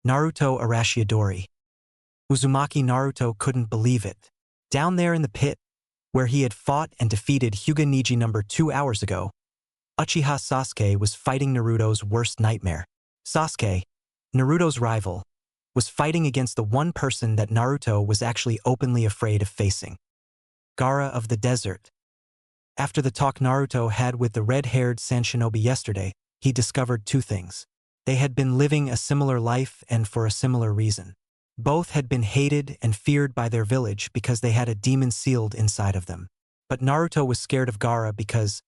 Naruto Arashiodori. Uzumaki Naruto couldn't believe it. Down there in the pit, where he had fought and defeated Hyuga Niji number 2 hours ago, Uchiha Sasuke was fighting Naruto's worst nightmare. Sasuke, Naruto's rival, was fighting against the one person that Naruto was actually openly afraid of facing. Gaara of the desert. After the talk Naruto had with the red-haired Sand Shinobi yesterday, he discovered two things. They had been living a similar life and for a similar reason. Both had been hated and feared by their village because they had a demon sealed inside of them. But Naruto was scared of Gaara because,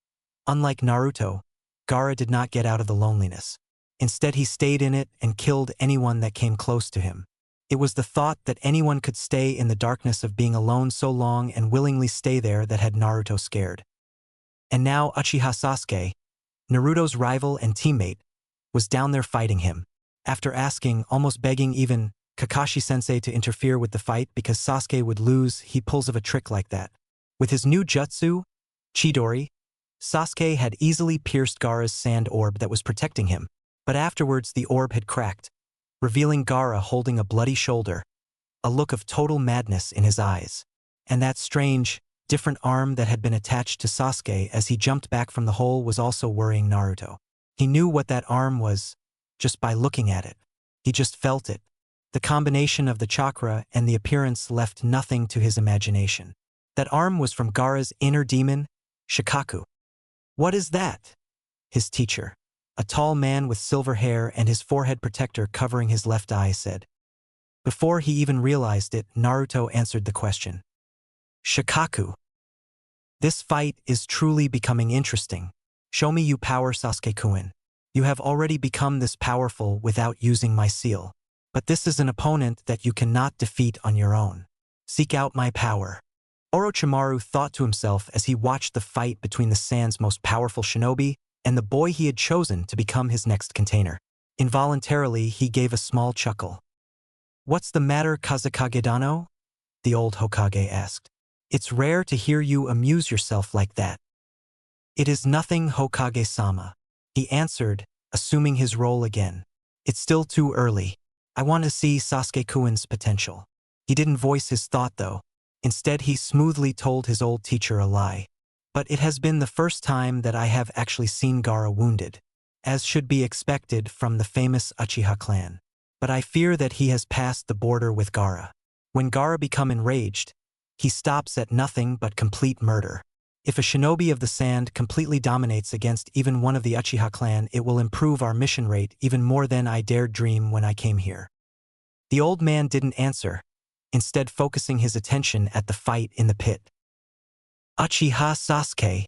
unlike Naruto, Gaara did not get out of the loneliness. Instead, he stayed in it and killed anyone that came close to him. It was the thought that anyone could stay in the darkness of being alone so long and willingly stay there that had Naruto scared. And now Uchiha Sasuke, Naruto's rival and teammate, was down there fighting him. After asking, almost begging even, Kakashi-sensei to interfere with the fight because Sasuke would lose, he pulls of a trick like that. With his new jutsu, Chidori, Sasuke had easily pierced Gaara's sand orb that was protecting him. But afterwards the orb had cracked, revealing Gaara holding a bloody shoulder, a look of total madness in his eyes. And that strange, different arm that had been attached to Sasuke as he jumped back from the hole was also worrying Naruto. He knew what that arm was, just by looking at it. He just felt it. The combination of the chakra and the appearance left nothing to his imagination. That arm was from Gaara's inner demon, Shikaku. What is that? His teacher, a tall man with silver hair and his forehead protector covering his left eye, said. Before he even realized it, Naruto answered the question. Shikaku. This fight is truly becoming interesting. Show me you power, Sasuke-kun. You have already become this powerful without using my seal. But this is an opponent that you cannot defeat on your own. Seek out my power. Orochimaru thought to himself as he watched the fight between the Sand's most powerful shinobi and the boy he had chosen to become his next container. Involuntarily, he gave a small chuckle. What's the matter, Kazekage-dano? The old Hokage asked. It's rare to hear you amuse yourself like that. It is nothing, Hokage-sama, he answered, assuming his role again. It's still too early. I want to see Sasuke-kun's potential. He didn't voice his thought though. Instead, he smoothly told his old teacher a lie. But it has been the first time that I have actually seen Gaara wounded, as should be expected from the famous Uchiha clan. But I fear that he has passed the border with Gaara. When Gaara becomes enraged, he stops at nothing but complete murder. If a shinobi of the sand completely dominates against even one of the Uchiha clan, it will improve our mission rate even more than I dared dream when I came here. The old man didn't answer, instead focusing his attention at the fight in the pit. Uchiha Sasuke.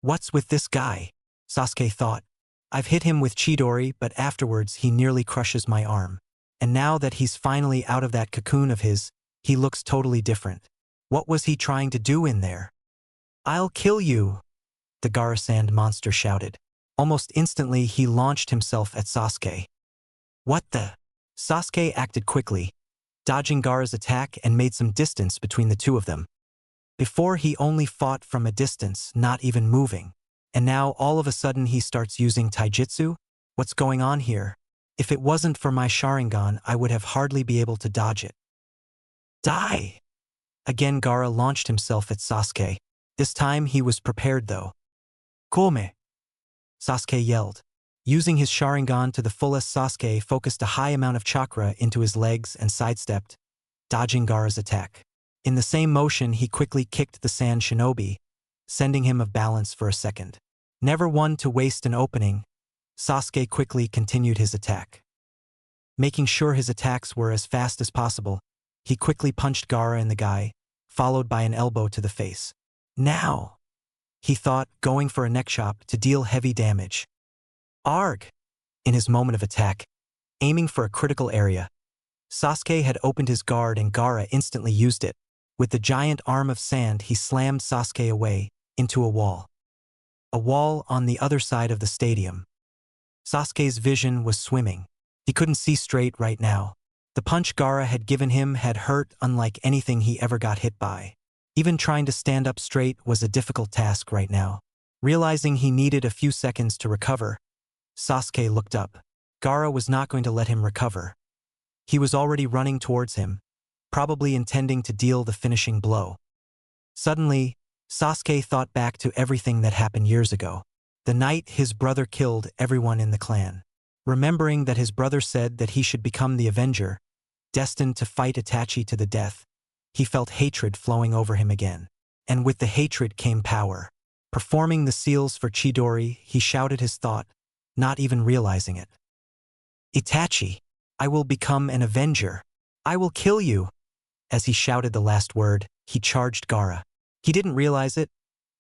What's with this guy? Sasuke thought. I've hit him with Chidori, but afterwards he nearly crushes my arm. And now that he's finally out of that cocoon of his, he looks totally different. What was he trying to do in there? I'll kill you, the Gaara Sand monster shouted. Almost instantly he launched himself at Sasuke. What the? Sasuke acted quickly, dodging Gaara's attack and made some distance between the two of them. Before he only fought from a distance, not even moving. And now all of a sudden he starts using taijutsu? What's going on here? If it wasn't for my Sharingan, I would have hardly be able to dodge it. Die! Again Gaara launched himself at Sasuke. This time he was prepared though. Come! Sasuke yelled. Using his Sharingan to the fullest, Sasuke focused a high amount of chakra into his legs and sidestepped, dodging Gaara's attack. In the same motion, he quickly kicked the Sand Shinobi, sending him off balance for a second. Never one to waste an opening, Sasuke quickly continued his attack. Making sure his attacks were as fast as possible, he quickly punched Gaara in the guy, followed by an elbow to the face. Now, he thought, going for a neck chop to deal heavy damage. Arg! In his moment of attack, aiming for a critical area, Sasuke had opened his guard and Gaara instantly used it. With the giant arm of sand, he slammed Sasuke away, into a wall. A wall on the other side of the stadium. Sasuke's vision was swimming. He couldn't see straight right now. The punch Gaara had given him had hurt unlike anything he ever got hit by. Even trying to stand up straight was a difficult task right now. Realizing he needed a few seconds to recover, Sasuke looked up. Gaara was not going to let him recover. He was already running towards him, probably intending to deal the finishing blow. Suddenly, Sasuke thought back to everything that happened years ago. The night his brother killed everyone in the clan. Remembering that his brother said that he should become the Avenger, destined to fight Itachi to the death, he felt hatred flowing over him again. And with the hatred came power. Performing the seals for Chidori, he shouted his thought, not even realizing it. Itachi, I will become an Avenger. I will kill you. As he shouted the last word, he charged Gaara. He didn't realize it,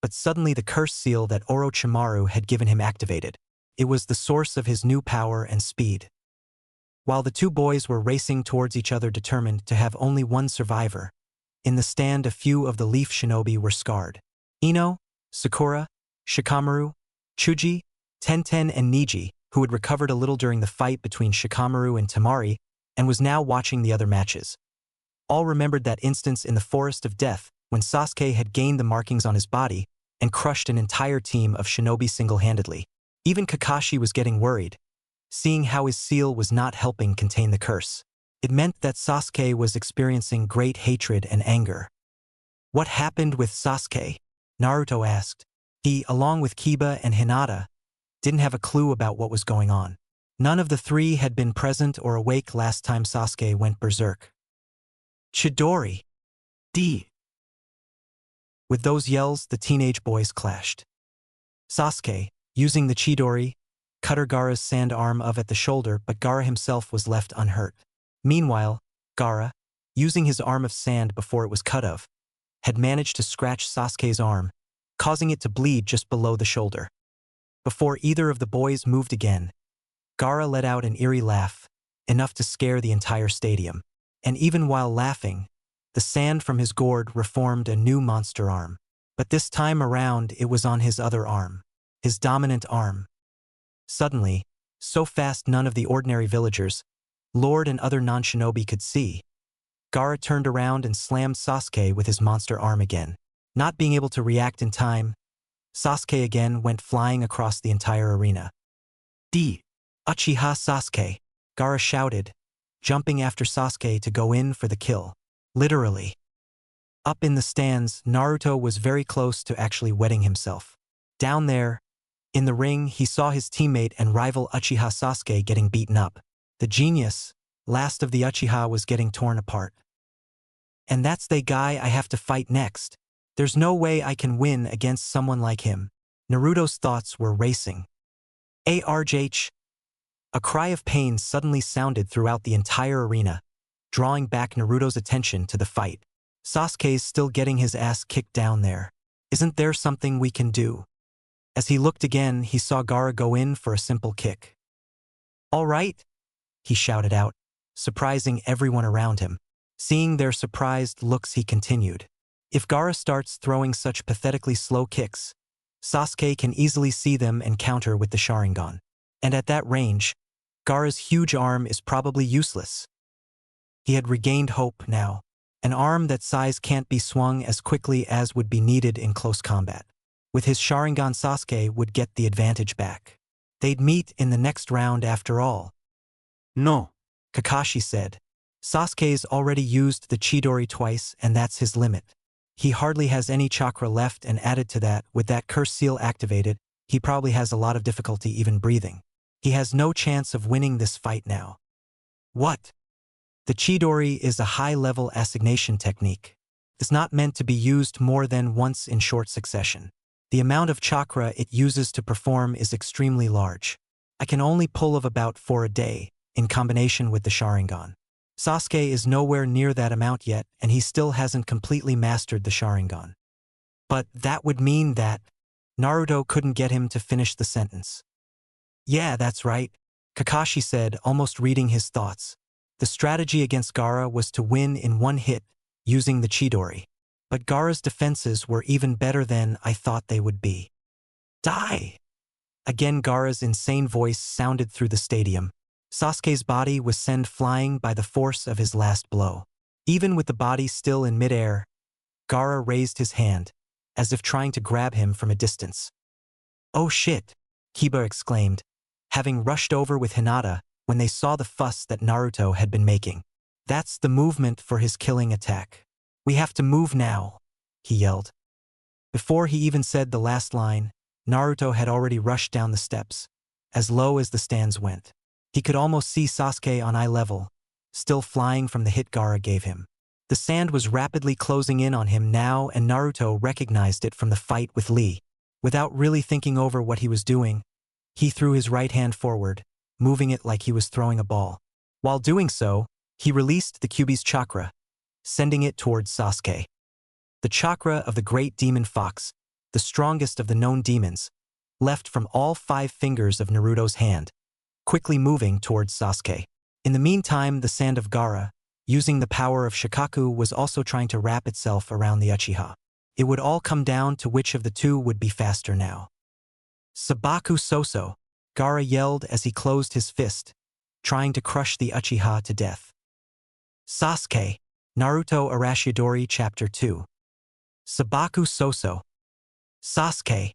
but suddenly the curse seal that Orochimaru had given him activated. It was the source of his new power and speed. While the two boys were racing towards each other determined to have only one survivor, in the stand a few of the Leaf Shinobi were scarred. Ino, Sakura, Shikamaru, Chuji, Tenten and Niji, who had recovered a little during the fight between Shikamaru and Temari and was now watching the other matches. All remembered that instance in the Forest of Death when Sasuke had gained the markings on his body and crushed an entire team of shinobi single-handedly. Even Kakashi was getting worried, seeing how his seal was not helping contain the curse. It meant that Sasuke was experiencing great hatred and anger. What happened with Sasuke? Naruto asked. He, along with Kiba and Hinata, didn't have a clue about what was going on. None of the three had been present or awake last time Sasuke went berserk. Chidori! D! With those yells, the teenage boys clashed. Sasuke, using the Chidori, cut Gaara's sand arm off at the shoulder, but Gaara himself was left unhurt. Meanwhile, Gaara, using his arm of sand before it was cut off, had managed to scratch Sasuke's arm, causing it to bleed just below the shoulder. Before either of the boys moved again, Gaara let out an eerie laugh, enough to scare the entire stadium. And even while laughing, the sand from his gourd reformed a new monster arm. But this time around it was on his other arm, his dominant arm. Suddenly, so fast none of the ordinary villagers, Lord and other non-shinobi could see, Gaara turned around and slammed Sasuke with his monster arm again. Not being able to react in time, Sasuke again went flying across the entire arena. D. Uchiha Sasuke, Gaara shouted, jumping after Sasuke to go in for the kill. Literally. Up in the stands, Naruto was very close to actually wetting himself. Down there, in the ring, he saw his teammate and rival Uchiha Sasuke getting beaten up. The genius, last of the Uchiha, was getting torn apart. And that's the guy I have to fight next. There's no way I can win against someone like him. Naruto's thoughts were racing. Arjh! A cry of pain suddenly sounded throughout the entire arena, drawing back Naruto's attention to the fight. Sasuke's still getting his ass kicked down there. Isn't there something we can do? As he looked again, he saw Gaara go in for a simple kick. All right, he shouted out, surprising everyone around him. Seeing their surprised looks, he continued. If Gaara starts throwing such pathetically slow kicks, Sasuke can easily see them and counter with the Sharingan. And at that range, Gaara's huge arm is probably useless. He had regained hope now, an arm that size can't be swung as quickly as would be needed in close combat. With his Sharingan, Sasuke would get the advantage back. They'd meet in the next round after all. No, Kakashi said. Sasuke's already used the Chidori twice and that's his limit. He hardly has any chakra left, and added to that, with that curse seal activated, he probably has a lot of difficulty even breathing. He has no chance of winning this fight now. What? The Chidori is a high-level assignation technique. It's not meant to be used more than once in short succession. The amount of chakra it uses to perform is extremely large. I can only pull of about 4 a day, in combination with the Sharingan. Sasuke is nowhere near that amount yet, and he still hasn't completely mastered the Sharingan. But that would mean that Naruto couldn't get him to finish the sentence. Yeah, that's right, Kakashi said, almost reading his thoughts. The strategy against Gaara was to win in one hit, using the Chidori. But Gaara's defenses were even better than I thought they would be. Die! Again, Gaara's insane voice sounded through the stadium. Sasuke's body was sent flying by the force of his last blow. Even with the body still in midair, Gaara raised his hand, as if trying to grab him from a distance. Oh shit! Kiba exclaimed. Having rushed over with Hinata, when they saw the fuss that Naruto had been making. "That's the movement for his killing attack. We have to move now," he yelled. Before he even said the last line, Naruto had already rushed down the steps, as low as the stands went. He could almost see Sasuke on eye level, still flying from the hit Gaara gave him. The sand was rapidly closing in on him now, and Naruto recognized it from the fight with Lee. Without really thinking over what he was doing, he threw his right hand forward, moving it like he was throwing a ball. While doing so, he released the Kyuubi's chakra, sending it towards Sasuke. The chakra of the great demon Fox, the strongest of the known demons, left from all 5 fingers of Naruto's hand, quickly moving towards Sasuke. In the meantime, the sand of Gaara, using the power of Shikaku, was also trying to wrap itself around the Uchiha. It would all come down to which of the two would be faster now. "Sabaku Soso," Gaara yelled as he closed his fist, trying to crush the Uchiha to death. Sasuke, Naruto Arashidori Chapter 2. Sabaku Soso. Sasuke.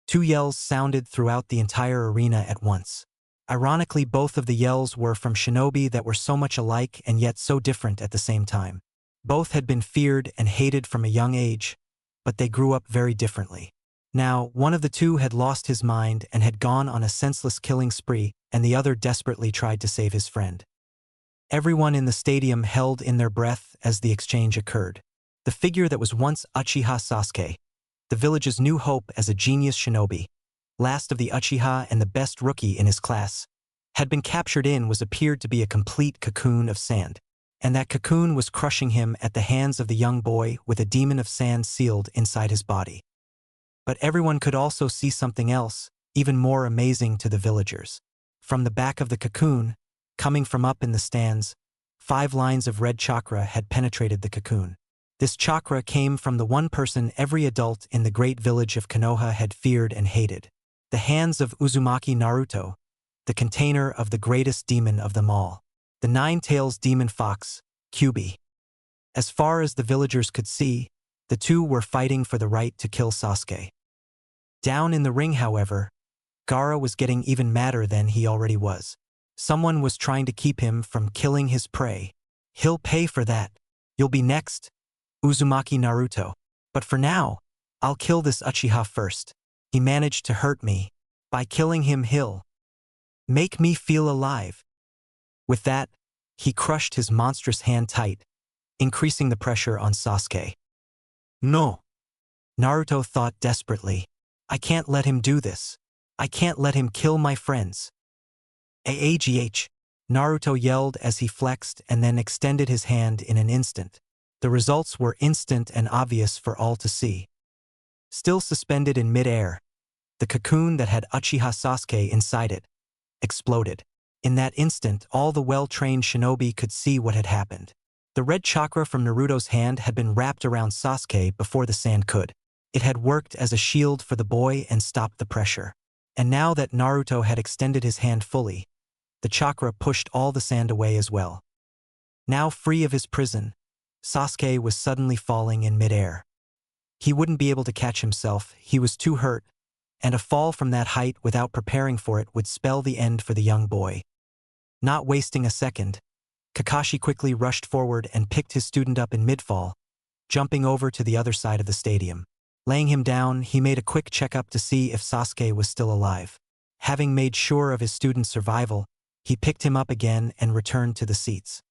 2 yells sounded throughout the entire arena at once. Ironically, both of the yells were from shinobi that were so much alike and yet so different at the same time. Both had been feared and hated from a young age, but they grew up very differently. Now, one of the two had lost his mind and had gone on a senseless killing spree, and the other desperately tried to save his friend. Everyone in the stadium held in their breath as the exchange occurred. The figure that was once Uchiha Sasuke, the village's new hope as a genius shinobi, last of the Uchiha and the best rookie in his class, had been captured in what appeared to be a complete cocoon of sand, and that cocoon was crushing him at the hands of the young boy with a demon of sand sealed inside his body. But everyone could also see something else, even more amazing to the villagers. From the back of the cocoon, coming from up in the stands, 5 lines of red chakra had penetrated the cocoon. This chakra came from the one person every adult in the great village of Konoha had feared and hated. The hands of Uzumaki Naruto, the container of the greatest demon of them all. The 9-tails demon fox, Kyuubi. As far as the villagers could see, the two were fighting for the right to kill Sasuke. Down in the ring, however, Gaara was getting even madder than he already was. Someone was trying to keep him from killing his prey. "He'll pay for that. You'll be next, Uzumaki Naruto. But for now, I'll kill this Uchiha first. He managed to hurt me. By killing him, he'll make me feel alive." With that, he crushed his monstrous hand tight, increasing the pressure on Sasuke. "No," Naruto thought desperately. "I can't let him do this. I can't let him kill my friends." "Aagh," Naruto yelled as he flexed and then extended his hand in an instant. The results were instant and obvious for all to see. Still suspended in mid-air, the cocoon that had Uchiha Sasuke inside it exploded. In that instant, all the well-trained shinobi could see what had happened. The red chakra from Naruto's hand had been wrapped around Sasuke before the sand could. It had worked as a shield for the boy and stopped the pressure. And now that Naruto had extended his hand fully, the chakra pushed all the sand away as well. Now free of his prison, Sasuke was suddenly falling in mid-air. He wouldn't be able to catch himself, he was too hurt, and a fall from that height without preparing for it would spell the end for the young boy. Not wasting a second, Kakashi quickly rushed forward and picked his student up in mid-fall, jumping over to the other side of the stadium. Laying him down, he made a quick checkup to see if Sasuke was still alive. Having made sure of his student's survival, he picked him up again and returned to the seats.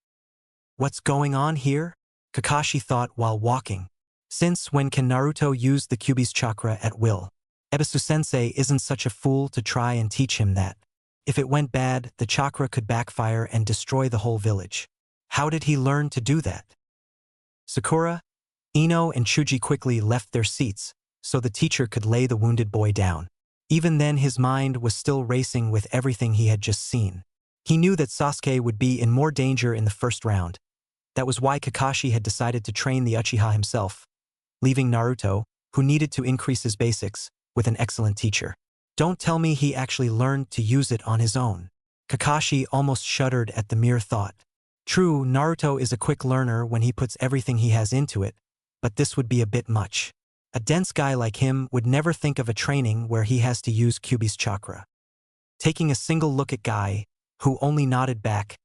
"What's going on here?" Kakashi thought while walking. Since when can Naruto use the Kyuubi's chakra at will? Ebisu-sensei isn't such a fool to try and teach him that. If it went bad, the chakra could backfire and destroy the whole village. How did he learn to do that? Sakura, Ino, and Chuji quickly left their seats so the teacher could lay the wounded boy down. Even then, his mind was still racing with everything he had just seen. He knew that Sasuke would be in more danger in the first round. That was why Kakashi had decided to train the Uchiha himself, leaving Naruto, who needed to increase his basics, with an excellent teacher. Don't tell me he actually learned to use it on his own. Kakashi almost shuddered at the mere thought. True, Naruto is a quick learner when he puts everything he has into it, but this would be a bit much. A dense guy like him would never think of a training where he has to use Kyuubi's chakra. Taking a single look at Guy, who only nodded back.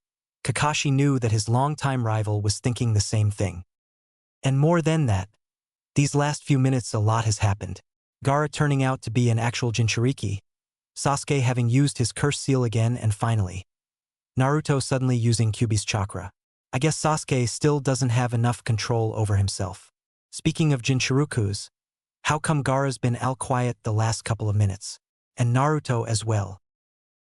Kakashi knew that his longtime rival was thinking the same thing. And more than that, these last few minutes a lot has happened. Gaara turning out to be an actual Jinchuriki, Sasuke having used his curse seal again, and finally, Naruto suddenly using Kyuubi's chakra. I guess Sasuke still doesn't have enough control over himself. Speaking of Jinchurukus, how come Gaara's been all quiet the last couple of minutes? And Naruto as well.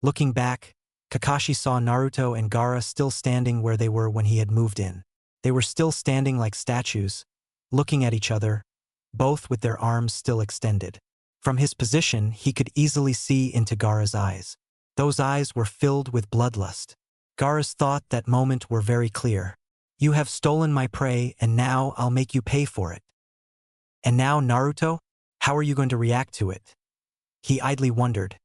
Looking back, Kakashi saw Naruto and Gaara still standing where they were when he had moved in. They were still standing like statues, looking at each other, both with their arms still extended. From his position, he could easily see into Gaara's eyes. Those eyes were filled with bloodlust. Gaara's thought that moment were very clear. You have stolen my prey, and now I'll make you pay for it. And now, Naruto, how are you going to react to it? He idly wondered.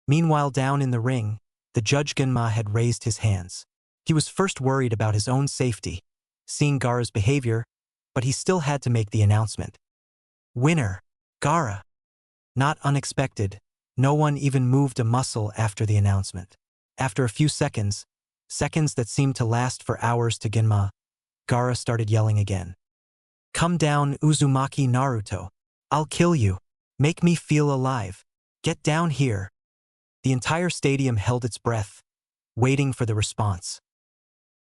Meanwhile, down in the ring, the judge Genma had raised his hands. He was first worried about his own safety, seeing Gaara's behavior, but he still had to make the announcement. Winner, Gaara. Not unexpected, no one even moved a muscle after the announcement. After a few seconds that seemed to last for hours to Genma, Gaara started yelling again. Come down, Uzumaki Naruto. I'll kill you. Make me feel alive. Get down here. The entire stadium held its breath, waiting for the response.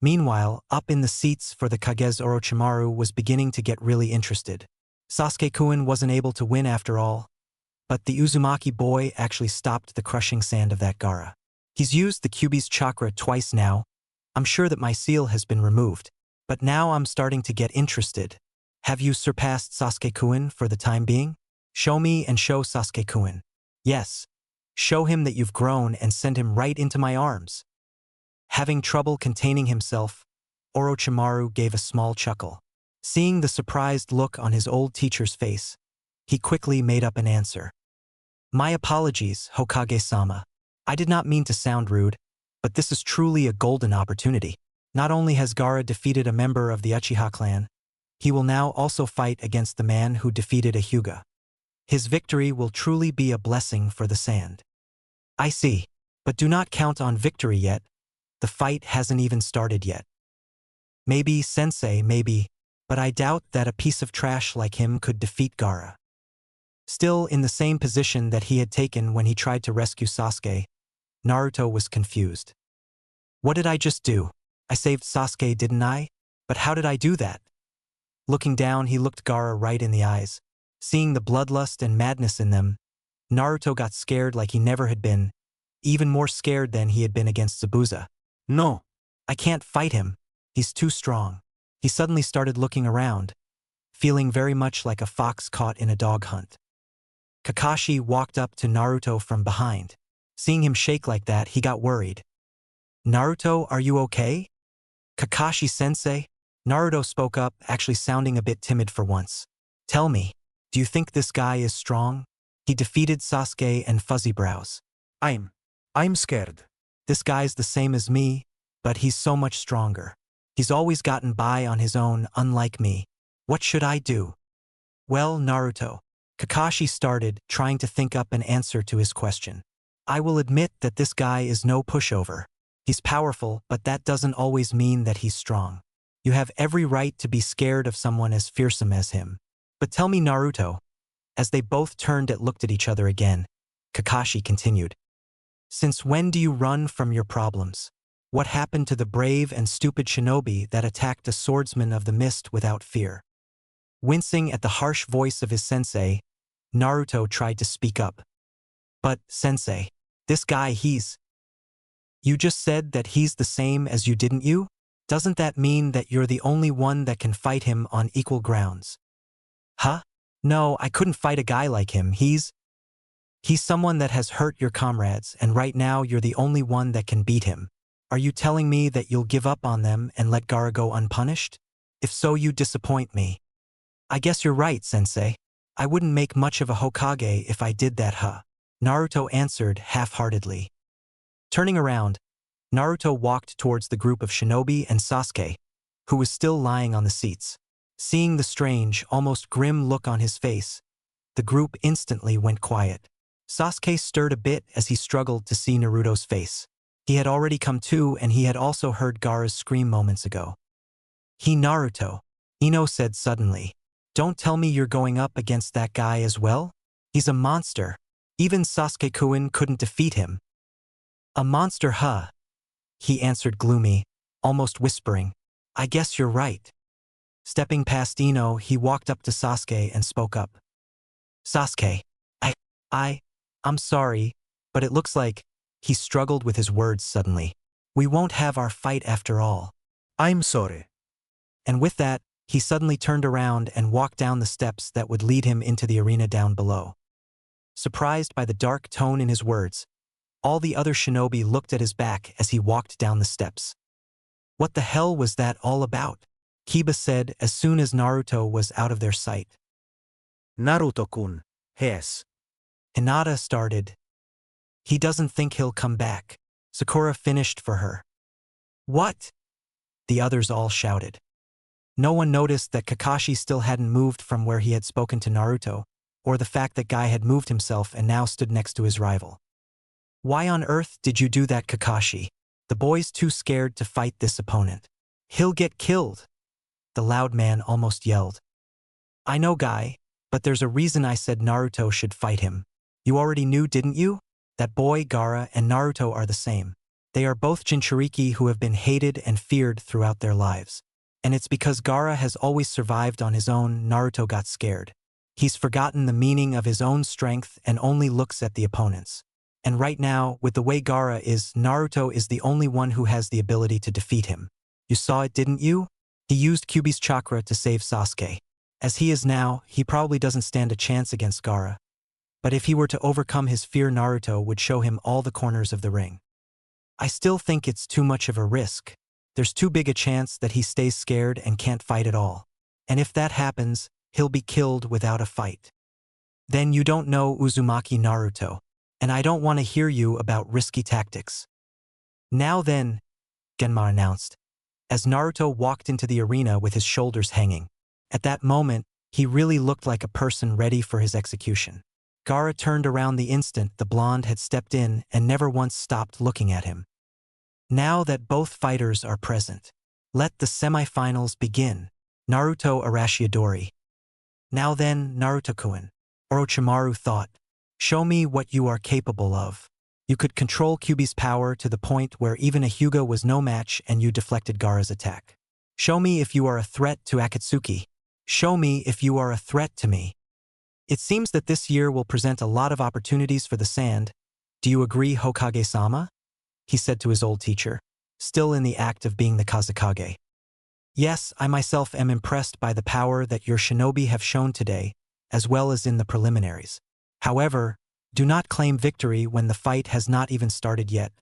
Meanwhile, up in the seats for the Kage Orochimaru was beginning to get really interested. Sasuke-kun wasn't able to win after all, but the Uzumaki boy actually stopped the crushing sand of that Gaara. He's used the Kyuubi's chakra twice now. I'm sure that my seal has been removed, but now I'm starting to get interested. Have you surpassed Sasuke-kun for the time being? Show me and show Sasuke-kun. Yes. Show him that you've grown and send him right into my arms. Having trouble containing himself, Orochimaru gave a small chuckle. Seeing the surprised look on his old teacher's face, he quickly made up an answer. My apologies, Hokage-sama. I did not mean to sound rude, but this is truly a golden opportunity. Not only has Gaara defeated a member of the Uchiha clan, he will now also fight against the man who defeated a Hyuga. His victory will truly be a blessing for the sand. I see, but do not count on victory yet. The fight hasn't even started yet. Maybe, sensei, maybe, but I doubt that a piece of trash like him could defeat Gaara. Still in the same position that he had taken when he tried to rescue Sasuke, Naruto was confused. What did I just do? I saved Sasuke, didn't I? But how did I do that? Looking down, he looked Gaara right in the eyes. Seeing the bloodlust and madness in them, Naruto got scared like he never had been, even more scared than he had been against Zabuza. No, I can't fight him. He's too strong. He suddenly started looking around, feeling very much like a fox caught in a dog hunt. Kakashi walked up to Naruto from behind. Seeing him shake like that, he got worried. Naruto, are you okay? Kakashi-sensei? Naruto spoke up, actually sounding a bit timid for once. Tell me, do you think this guy is strong? He defeated Sasuke and Fuzzy Brows. I'm scared. This guy's the same as me, but he's so much stronger. He's always gotten by on his own, unlike me. What should I do? Well, Naruto, Kakashi started, trying to think up an answer to his question. I will admit that this guy is no pushover. He's powerful, but that doesn't always mean that he's strong. You have every right to be scared of someone as fearsome as him. But tell me, Naruto. As they both turned and looked at each other again, Kakashi continued. Since when do you run from your problems? What happened to the brave and stupid shinobi that attacked a swordsman of the mist without fear? Wincing at the harsh voice of his sensei, Naruto tried to speak up. But, sensei, this guy You just said that he's the same as you, didn't you? Doesn't that mean that you're the only one that can fight him on equal grounds? Huh? No, I couldn't fight a guy like him. He's someone that has hurt your comrades, and right now you're the only one that can beat him. Are you telling me that you'll give up on them and let Gaara go unpunished? If so, you disappoint me. I guess you're right, sensei. I wouldn't make much of a Hokage if I did that, huh? Naruto answered half-heartedly. Turning around, Naruto walked towards the group of shinobi and Sasuke, who was still lying on the seats. Seeing the strange, almost grim look on his face, the group instantly went quiet. Sasuke stirred a bit as he struggled to see Naruto's face. He had already come to, and he had also heard Gaara's scream moments ago. "He Naruto," Ino said suddenly. "Don't tell me you're going up against that guy as well? He's a monster. Even Sasuke-kun couldn't defeat him." "A monster, huh?" he answered gloomy, almost whispering. "I guess you're right." Stepping past Ino, he walked up to Sasuke and spoke up. "Sasuke, I'm sorry, but it looks like," he struggled with his words suddenly, "we won't have our fight after all." I'm sorry. And with that, he suddenly turned around and walked down the steps that would lead him into the arena down below. Surprised by the dark tone in his words, all the other shinobi looked at his back as he walked down the steps. "What the hell was that all about?" Kiba said as soon as Naruto was out of their sight. Naruto-kun, yes. Hinata started. "He doesn't think he'll come back." Sakura finished for her. "What?" the others all shouted. No one noticed that Kakashi still hadn't moved from where he had spoken to Naruto, or the fact that Guy had moved himself and now stood next to his rival. "Why on earth did you do that, Kakashi? The boy's too scared to fight this opponent. He'll get killed," the loud man almost yelled. "I know, Guy, but there's a reason I said Naruto should fight him. You already knew, didn't you? That boy, Gaara, and Naruto are the same. They are both Jinchuriki who have been hated and feared throughout their lives. And it's because Gaara has always survived on his own, Naruto got scared. He's forgotten the meaning of his own strength and only looks at the opponents. And right now, with the way Gaara is, Naruto is the only one who has the ability to defeat him. You saw it, didn't you? He used Kyuubi's chakra to save Sasuke. As he is now, he probably doesn't stand a chance against Gaara. But if he were to overcome his fear, Naruto would show him all the corners of the ring. I still think it's too much of a risk. There's too big a chance that he stays scared and can't fight at all. And if that happens, he'll be killed without a fight. Then you don't know Uzumaki Naruto, and I don't want to hear you about risky tactics." "Now then," Genma announced, as Naruto walked into the arena with his shoulders hanging. At that moment, he really looked like a person ready for his execution. Gaara turned around the instant the blonde had stepped in and never once stopped looking at him. "Now that both fighters are present, let the semifinals begin." Naruto Arashiodori. "Now then, Naruto-kun," Orochimaru thought, "show me what you are capable of. You could control Kyuubi's power to the point where even a Hyuga was no match and you deflected Gaara's attack. Show me if you are a threat to Akatsuki. Show me if you are a threat to me. It seems that this year will present a lot of opportunities for the sand. Do you agree, Hokage-sama?" he said to his old teacher, still in the act of being the Kazekage. "Yes, I myself am impressed by the power that your shinobi have shown today, as well as in the preliminaries. However, do not claim victory when the fight has not even started yet,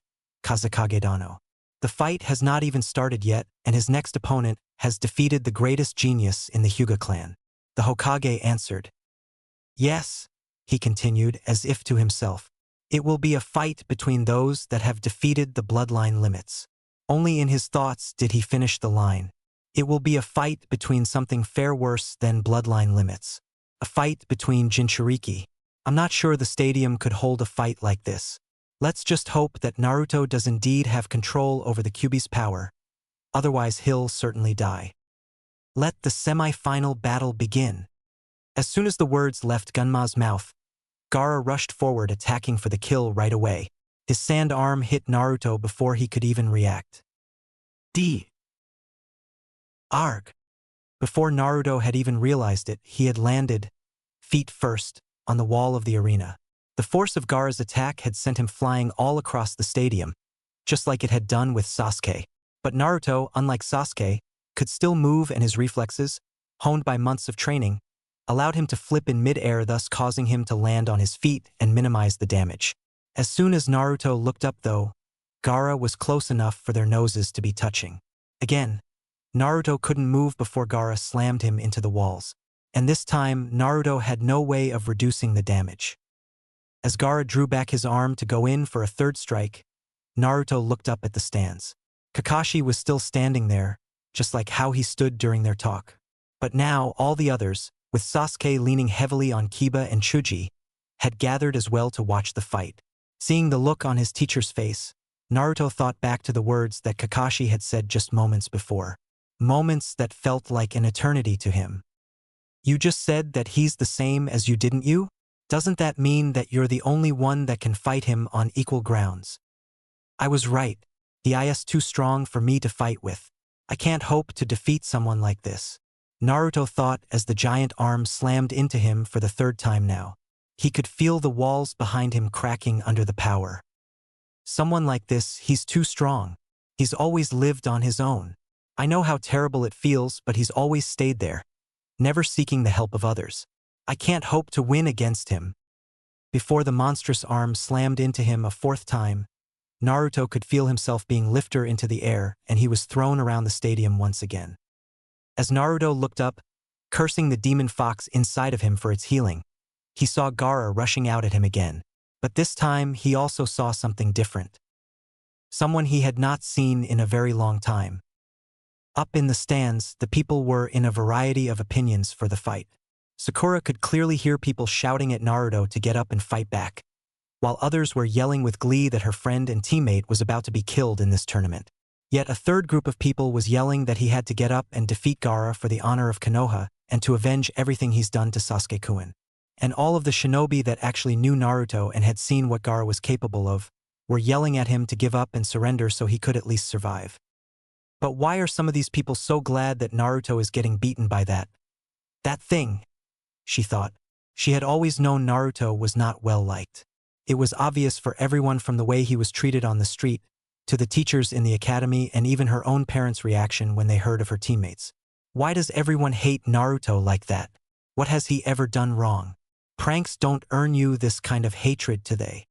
Kazekage Dano. The fight has not even started yet, and his next opponent has defeated the greatest genius in the Hyuga clan." The Hokage answered. "Yes," he continued as if to himself, "it will be a fight between those that have defeated the bloodline limits." Only in his thoughts did he finish the line. It will be a fight between something far worse than bloodline limits. A fight between Jinchuriki. I'm not sure the stadium could hold a fight like this. Let's just hope that Naruto does indeed have control over the Kyuubi's power. Otherwise he'll certainly die. Let the semi-final battle begin. As soon as the words left Gunma's mouth, Gaara rushed forward, attacking for the kill right away. His sand arm hit Naruto before he could even react. Arg! Before Naruto had even realized it, he had landed, feet first, on the wall of the arena. The force of Gaara's attack had sent him flying all across the stadium, just like it had done with Sasuke. But Naruto, unlike Sasuke, could still move, and his reflexes, honed by months of training, allowed him to flip in mid-air, thus causing him to land on his feet and minimize the damage. As soon as Naruto looked up though, Gaara was close enough for their noses to be touching. Again, Naruto couldn't move before Gaara slammed him into the walls. And this time, Naruto had no way of reducing the damage. As Gaara drew back his arm to go in for a third strike, Naruto looked up at the stands. Kakashi was still standing there, just like how he stood during their talk. But now all the others, with Sasuke leaning heavily on Kiba and Chuji, had gathered as well to watch the fight. Seeing the look on his teacher's face, Naruto thought back to the words that Kakashi had said just moments before. Moments that felt like an eternity to him. You just said that he's the same as you, didn't you? Doesn't that mean that you're the only one that can fight him on equal grounds? I was right. He is too strong for me to fight with. I can't hope to defeat someone like this. Naruto thought as the giant arm slammed into him for the third time now. He could feel the walls behind him cracking under the power. Someone like this, he's too strong. He's always lived on his own. I know how terrible it feels, but he's always stayed there, never seeking the help of others. I can't hope to win against him. Before the monstrous arm slammed into him a fourth time, Naruto could feel himself being lifted into the air, and he was thrown around the stadium once again. As Naruto looked up, cursing the demon fox inside of him for its healing, he saw Gaara rushing out at him again. But this time, he also saw something different. Someone he had not seen in a very long time. Up in the stands, the people were in a variety of opinions for the fight. Sakura could clearly hear people shouting at Naruto to get up and fight back, while others were yelling with glee that her friend and teammate was about to be killed in this tournament. Yet a third group of people was yelling that he had to get up and defeat Gaara for the honor of Konoha and to avenge everything he's done to Sasuke-kun. And all of the shinobi that actually knew Naruto and had seen what Gaara was capable of were yelling at him to give up and surrender so he could at least survive. But why are some of these people so glad that Naruto is getting beaten by that thing? She thought. She had always known Naruto was not well liked. It was obvious for everyone from the way he was treated on the street, to the teachers in the academy, and even her own parents' reaction when they heard of her teammates. Why does everyone hate Naruto like that? What has he ever done wrong? Pranks don't earn you this kind of hatred today.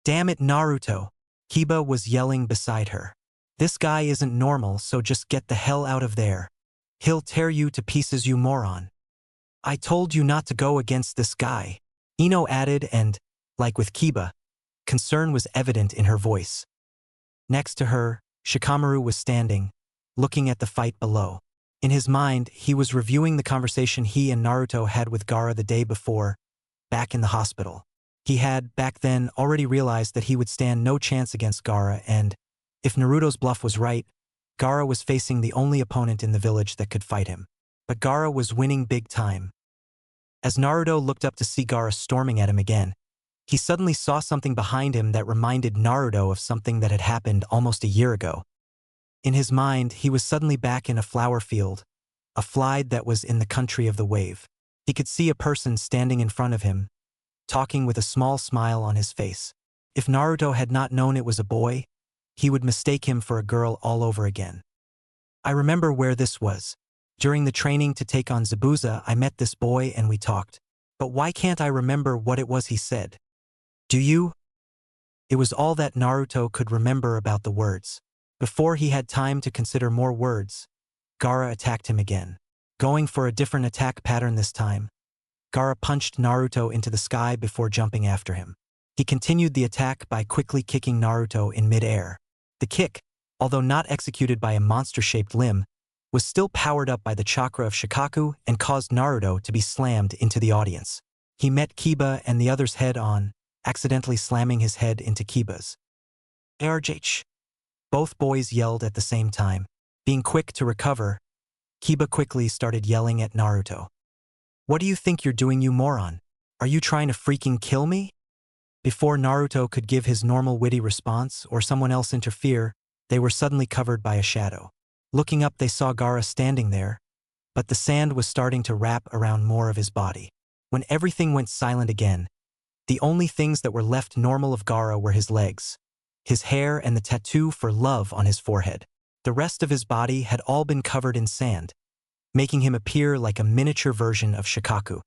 Damn it, Naruto! Kiba was yelling beside her. This guy isn't normal, so just get the hell out of there. He'll tear you to pieces, you moron. I told you not to go against this guy, Ino added, and, like with Kiba, concern was evident in her voice. Next to her, Shikamaru was standing, looking at the fight below. In his mind, he was reviewing the conversation he and Naruto had with Gaara the day before, back in the hospital. He had, back then, already realized that he would stand no chance against Gaara, and, if Naruto's bluff was right, Gaara was facing the only opponent in the village that could fight him. But Gaara was winning big time. As Naruto looked up to see Gaara storming at him again, he suddenly saw something behind him that reminded Naruto of something that had happened almost a year ago. In his mind, he was suddenly back in a flower field, a flight that was in the country of the wave. He could see a person standing in front of him, talking with a small smile on his face. If Naruto had not known it was a boy, he would mistake him for a girl all over again. I remember where this was. During the training to take on Zabuza, I met this boy and we talked. But why can't I remember what it was he said? Do you? It was all that Naruto could remember about the words. Before he had time to consider more words, Gaara attacked him again. Going for a different attack pattern this time, Gaara punched Naruto into the sky before jumping after him. He continued the attack by quickly kicking Naruto in mid-air. The kick, although not executed by a monster-shaped limb, was still powered up by the chakra of Shikaku and caused Naruto to be slammed into the audience. He met Kiba and the others head-on, accidentally slamming his head into Kiba's. ARJH. Both boys yelled at the same time. Being quick to recover, Kiba quickly started yelling at Naruto. What do you think you're doing, you moron? Are you trying to freaking kill me? Before Naruto could give his normal witty response or someone else interfere, they were suddenly covered by a shadow. Looking up, they saw Gaara standing there, but the sand was starting to wrap around more of his body. When everything went silent again, the only things that were left normal of Gaara were his legs, his hair, and the tattoo for love on his forehead. The rest of his body had all been covered in sand, making him appear like a miniature version of Shikaku.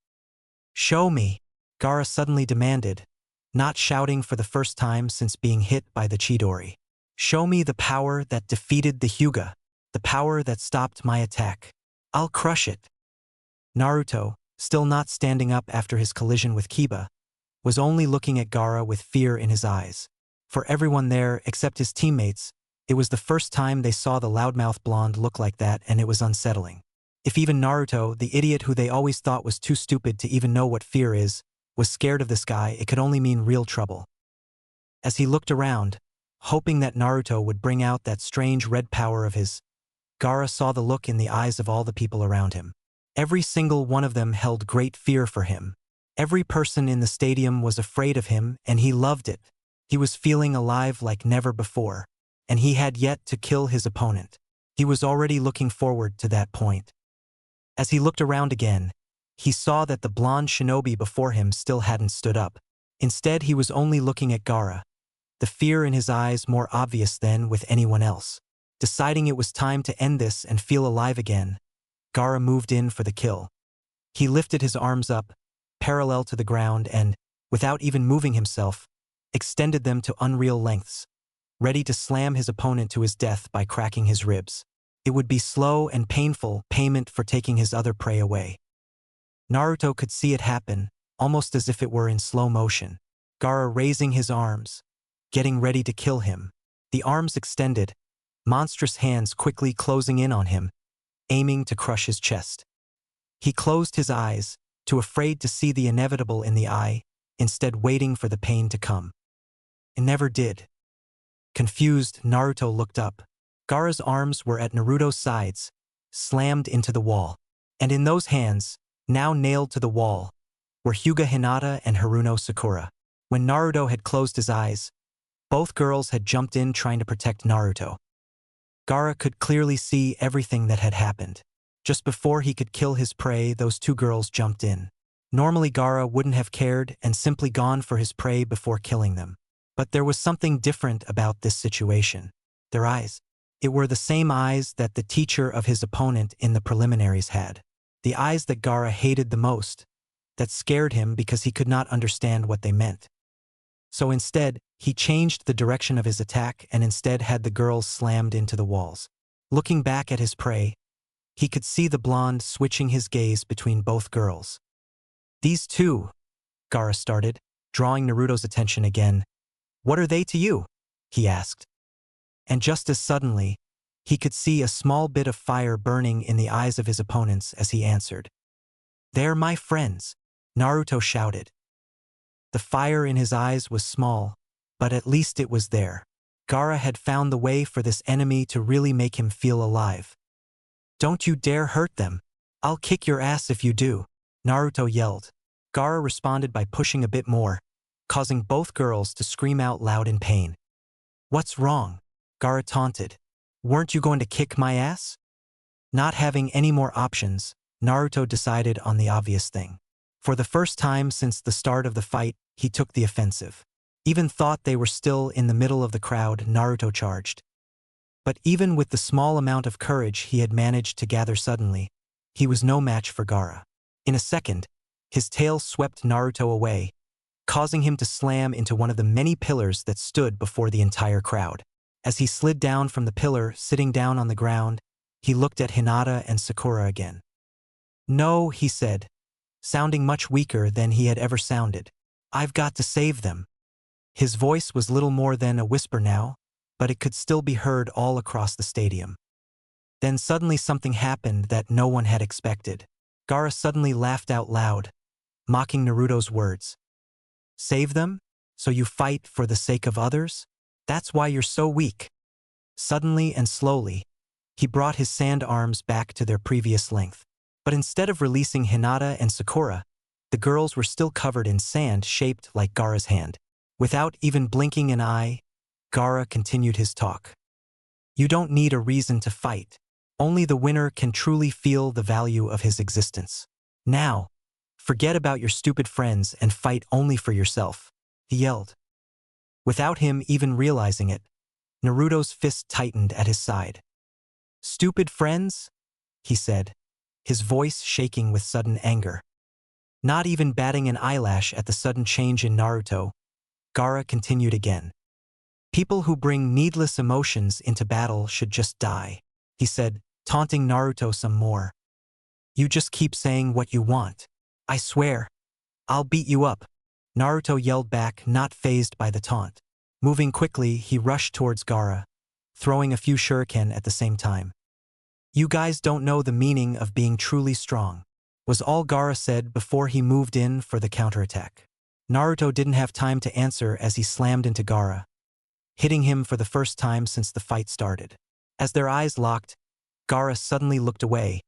Show me, Gaara suddenly demanded, not shouting for the first time since being hit by the Chidori. Show me the power that defeated the Hyuga, the power that stopped my attack. I'll crush it. Naruto, still not standing up after his collision with Kiba, was only looking at Gaara with fear in his eyes. For everyone there, except his teammates, it was the first time they saw the loudmouth blonde look like that, and it was unsettling. If even Naruto, the idiot who they always thought was too stupid to even know what fear is, was scared of this guy, it could only mean real trouble. As he looked around, hoping that Naruto would bring out that strange red power of his. Gaara saw the look in the eyes of all the people around him. Every single one of them held great fear for him. Every person in the stadium was afraid of him, and he loved it. He was feeling alive like never before, and he had yet to kill his opponent. He was already looking forward to that point. As he looked around again, he saw that the blonde shinobi before him still hadn't stood up. Instead, he was only looking at Gaara, the fear in his eyes more obvious than with anyone else. Deciding it was time to end this and feel alive again, Gaara moved in for the kill. He lifted his arms up, parallel to the ground, and, without even moving himself, extended them to unreal lengths, ready to slam his opponent to his death by cracking his ribs. It would be slow and painful payment for taking his other prey away. Naruto could see it happen, almost as if it were in slow motion. Gaara raising his arms, getting ready to kill him. The arms extended, monstrous hands quickly closing in on him, aiming to crush his chest. He closed his eyes, too afraid to see the inevitable in the eye, instead waiting for the pain to come. It never did. Confused, Naruto looked up. Gaara's arms were at Naruto's sides, slammed into the wall. And in those hands, now nailed to the wall, were Hyuga Hinata and Haruno Sakura. When Naruto had closed his eyes, both girls had jumped in trying to protect Naruto. Gaara could clearly see everything that had happened. Just before he could kill his prey, those two girls jumped in. Normally Gaara wouldn't have cared and simply gone for his prey before killing them. But there was something different about this situation. Their eyes. It were the same eyes that the teacher of his opponent in the preliminaries had. The eyes that Gaara hated the most, that scared him because he could not understand what they meant. So instead, he changed the direction of his attack and instead had the girls slammed into the walls. Looking back at his prey, he could see the blonde switching his gaze between both girls. "These two," Gaara started, drawing Naruto's attention again. "What are they to you?" he asked. And just as suddenly, he could see a small bit of fire burning in the eyes of his opponents as he answered. "They're my friends," Naruto shouted. The fire in his eyes was small, but at least it was there. Gaara had found the way for this enemy to really make him feel alive. "Don't you dare hurt them. I'll kick your ass if you do," Naruto yelled. Gaara responded by pushing a bit more, causing both girls to scream out loud in pain. "What's wrong?" Gaara taunted. "Weren't you going to kick my ass?" Not having any more options, Naruto decided on the obvious thing. For the first time since the start of the fight, he took the offensive. Even thought they were still in the middle of the crowd, Naruto charged. But even with the small amount of courage he had managed to gather suddenly, he was no match for Gaara. In a second, his tail swept Naruto away, causing him to slam into one of the many pillars that stood before the entire crowd. As he slid down from the pillar, sitting down on the ground, he looked at Hinata and Sakura again. "No," he said, sounding much weaker than he had ever sounded. "I've got to save them." His voice was little more than a whisper now, but it could still be heard all across the stadium. Then suddenly something happened that no one had expected. Gaara suddenly laughed out loud, mocking Naruto's words. "Save them? So you fight for the sake of others? That's why you're so weak." Suddenly and slowly, he brought his sand arms back to their previous length. But instead of releasing Hinata and Sakura, the girls were still covered in sand shaped like Gaara's hand. Without even blinking an eye, Gaara continued his talk. "You don't need a reason to fight. Only the winner can truly feel the value of his existence. Now, forget about your stupid friends and fight only for yourself," he yelled. Without him even realizing it, Naruto's fist tightened at his side. "Stupid friends?" he said, his voice shaking with sudden anger. Not even batting an eyelash at the sudden change in Naruto, Gaara continued again. "People who bring needless emotions into battle should just die," he said, taunting Naruto some more. "You just keep saying what you want. I swear, I'll beat you up," Naruto yelled back, not fazed by the taunt. Moving quickly, he rushed towards Gaara, throwing a few shuriken at the same time. "You guys don't know the meaning of being truly strong," was all Gaara said before he moved in for the counterattack. Naruto didn't have time to answer as he slammed into Gaara, hitting him for the first time since the fight started. As their eyes locked, Gaara suddenly looked away,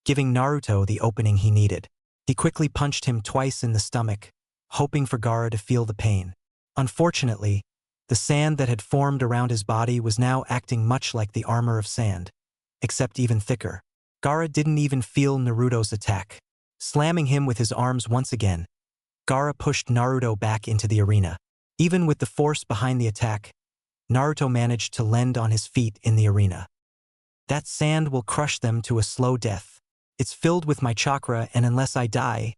giving Naruto the opening he needed. He quickly punched him twice in the stomach, hoping for Gaara to feel the pain. Unfortunately, the sand that had formed around his body was now acting much like the armor of sand, except even thicker. Gaara didn't even feel Naruto's attack. Slamming him with his arms once again, Gaara pushed Naruto back into the arena. Even with the force behind the attack, Naruto managed to land on his feet in the arena. That sand will crush them to a slow death. It's filled with my chakra, and unless I die,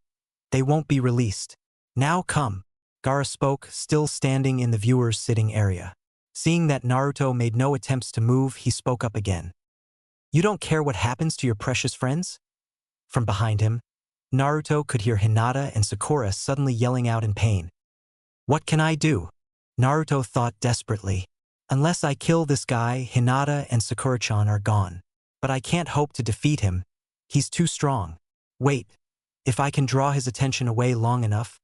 they won't be released. Now come, Gaara spoke, still standing in the viewers' sitting area. Seeing that Naruto made no attempts to move, he spoke up again. You don't care what happens to your precious friends? From behind him, Naruto could hear Hinata and Sakura suddenly yelling out in pain. What can I do? Naruto thought desperately. Unless I kill this guy, Hinata and Sakura-chan are gone. But I can't hope to defeat him. He's too strong. Wait, if I can draw his attention away long enough,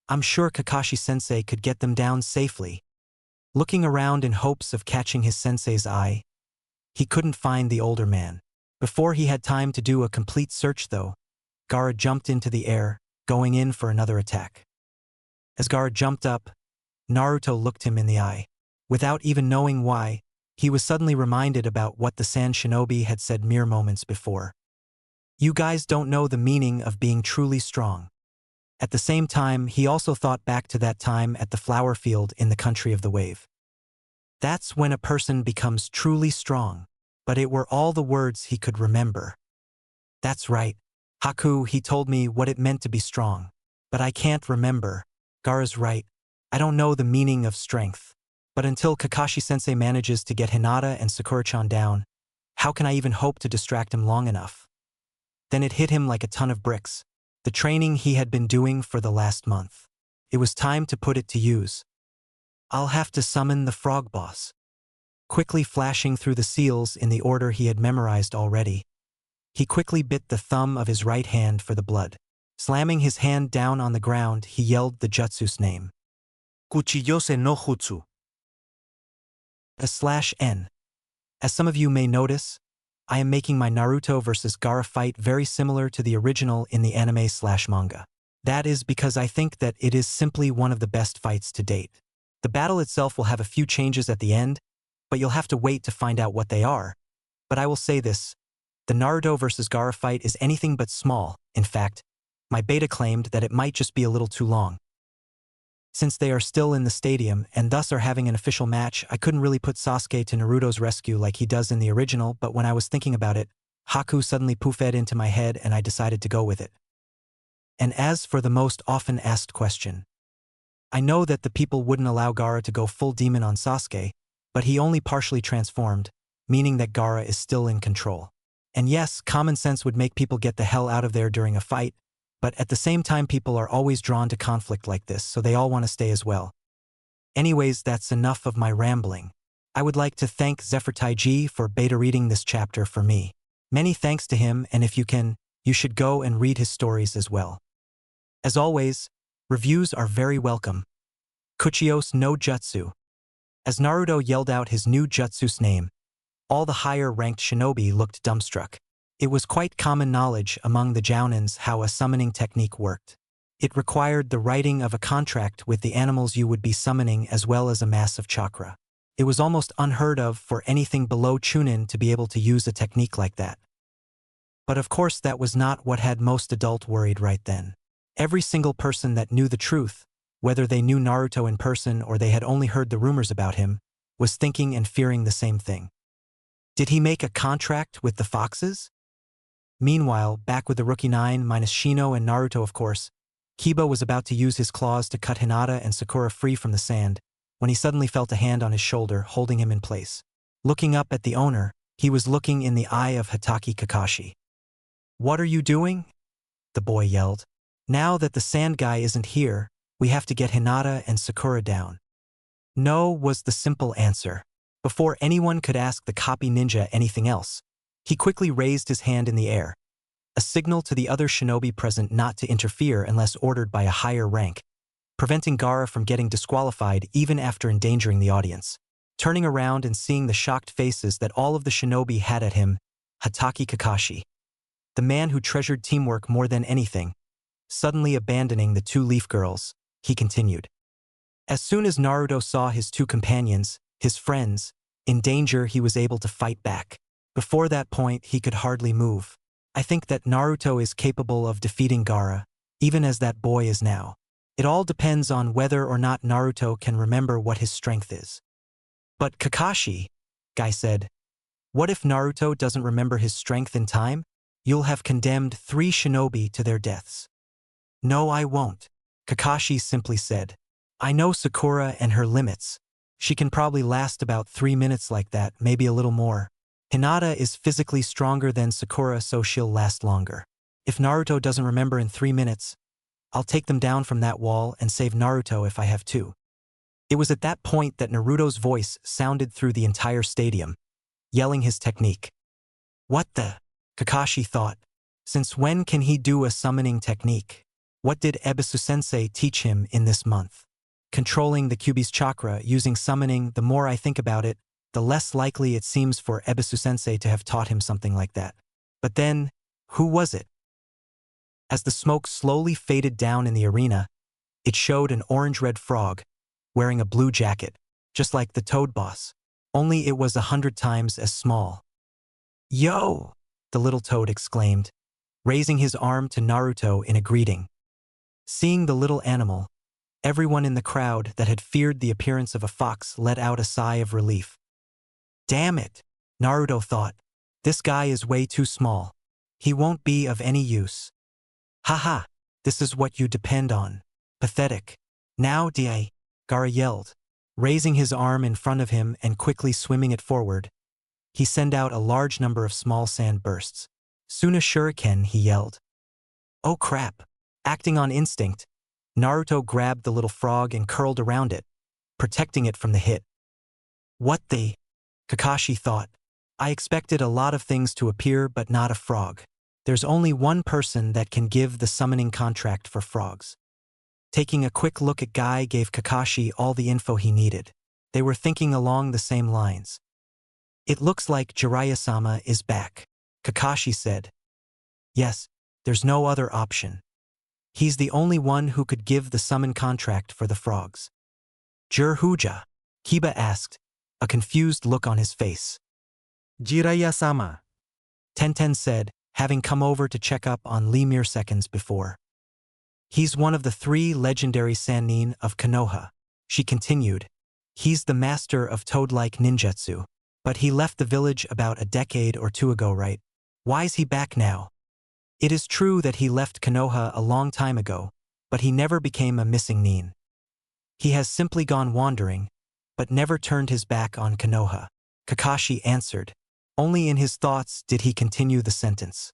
I'm sure Kakashi-sensei could get them down safely. Looking around in hopes of catching his sensei's eye, he couldn't find the older man. Before he had time to do a complete search though, Gaara jumped into the air, going in for another attack. As Gaara jumped up, Naruto looked him in the eye. Without even knowing why, he was suddenly reminded about what the Sand Shinobi had said mere moments before. You guys don't know the meaning of being truly strong. At the same time, he also thought back to that time at the flower field in the country of the wave. That's when a person becomes truly strong, but it were all the words he could remember. That's right. Haku, he told me what it meant to be strong, but I can't remember. Gaara's right. I don't know the meaning of strength. But until Kakashi-sensei manages to get Hinata and Sakura-chan down, how can I even hope to distract him long enough? Then it hit him like a ton of bricks. The training he had been doing for the last month. It was time to put it to use. I'll have to summon the frog boss. Quickly flashing through the seals in the order he had memorized already, he quickly bit the thumb of his right hand for the blood. Slamming his hand down on the ground, he yelled the jutsu's name. Kuchiyose no jutsu. /N. As some of you may notice, I am making my Naruto vs. Gaara fight very similar to the original in the anime/manga. That is because I think that it is simply one of the best fights to date. The battle itself will have a few changes at the end, but you'll have to wait to find out what they are. But I will say this, the Naruto vs. Gaara fight is anything but small. In fact, my beta claimed that it might just be a little too long. Since they are still in the stadium and thus are having an official match, I couldn't really put Sasuke to Naruto's rescue like he does in the original, but when I was thinking about it, Haku suddenly poofed into my head and I decided to go with it. And as for the most often asked question, I know that the people wouldn't allow Gaara to go full demon on Sasuke, but he only partially transformed, meaning that Gaara is still in control. And yes, common sense would make people get the hell out of there during a fight, but at the same time people are always drawn to conflict like this, so they all want to stay as well. Anyways, that's enough of my rambling. I would like to thank Zephyr Taiji for beta reading this chapter for me. Many thanks to him, and if you can, you should go and read his stories as well. As always, reviews are very welcome. Kuchiyose no Jutsu. As Naruto yelled out his new jutsu's name, all the higher-ranked shinobi looked dumbstruck. It was quite common knowledge among the Jounins how a summoning technique worked. It required the writing of a contract with the animals you would be summoning as well as a mass of chakra. It was almost unheard of for anything below Chunin to be able to use a technique like that. But of course that was not what had most adult worried right then. Every single person that knew the truth, whether they knew Naruto in person or they had only heard the rumors about him, was thinking and fearing the same thing. Did he make a contract with the foxes? Meanwhile, back with the Rookie 9 minus Shino and Naruto of course, Kiba was about to use his claws to cut Hinata and Sakura free from the sand, when he suddenly felt a hand on his shoulder holding him in place. Looking up at the owner, he was looking in the eye of Hatake Kakashi. "What are you doing?" the boy yelled. "Now that the sand guy isn't here, we have to get Hinata and Sakura down." "No," was the simple answer. Before anyone could ask the copy ninja anything else, he quickly raised his hand in the air, a signal to the other shinobi present not to interfere unless ordered by a higher rank, preventing Gaara from getting disqualified even after endangering the audience. turning around and seeing the shocked faces that all of the shinobi had at him. Hatake Kakashi, the man who treasured teamwork more than anything, suddenly abandoning the two leaf girls, he continued. As soon as Naruto saw his two companions, his friends, in danger, he was able to fight back. Before that point, he could hardly move. I think that Naruto is capable of defeating Gaara, even as that boy is now. It all depends on whether or not Naruto can remember what his strength is. But Kakashi, Guy said, what if Naruto doesn't remember his strength in time? You'll have condemned 3 shinobi to their deaths. No, I won't, Kakashi simply said. I know Sakura and her limits. She can probably last about 3 minutes like that, maybe a little more. Hinata is physically stronger than Sakura, so she'll last longer. If Naruto doesn't remember in 3 minutes, I'll take them down from that wall and save Naruto if I have to. It was at that point that Naruto's voice sounded through the entire stadium, yelling his technique. What the? Kakashi thought. Since when can he do a summoning technique? What did Ebisu-sensei teach him in this month? Controlling the Kyuubi's chakra using summoning. The more I think about it, the less likely it seems for Ebisu-sensei to have taught him something like that. But then, who was it? As the smoke slowly faded down in the arena, it showed an orange-red frog, wearing a blue jacket, just like the Toad Boss, only it was 100 times as small. Yo! The little toad exclaimed, raising his arm to Naruto in a greeting. Seeing the little animal, everyone in the crowd that had feared the appearance of a fox let out a sigh of relief. Damn it, Naruto thought. This guy is way too small. He won't be of any use. Haha, this is what you depend on. Pathetic. Now, Die, Gaara yelled, raising his arm in front of him and quickly swimming it forward. He sent out a large number of small sand bursts. Suna Shuriken, he yelled. Oh crap. Acting on instinct, Naruto grabbed the little frog and curled around it, protecting it from the hit. What the? Kakashi thought. I expected a lot of things to appear but not a frog. There's only one person that can give the summoning contract for frogs. Taking a quick look at Guy gave Kakashi all the info he needed. They were thinking along the same lines. It looks like Jiraiya-sama is back, Kakashi said. Yes, there's no other option. He's the only one who could give the summon contract for the frogs. Jiraiya? Kiba asked, a confused look on his face. Jiraiya-sama, Tenten said, having come over to check up on Lee mere seconds before. He's one of the 3 legendary Sannin of Konoha, she continued. He's the master of toad-like ninjutsu. But he left the village about a decade or 2 ago, right? Why's he back now? It is true that he left Konoha a long time ago, but he never became a missing nin. He has simply gone wandering, but never turned his back on Konoha, Kakashi answered. Only in his thoughts did he continue the sentence.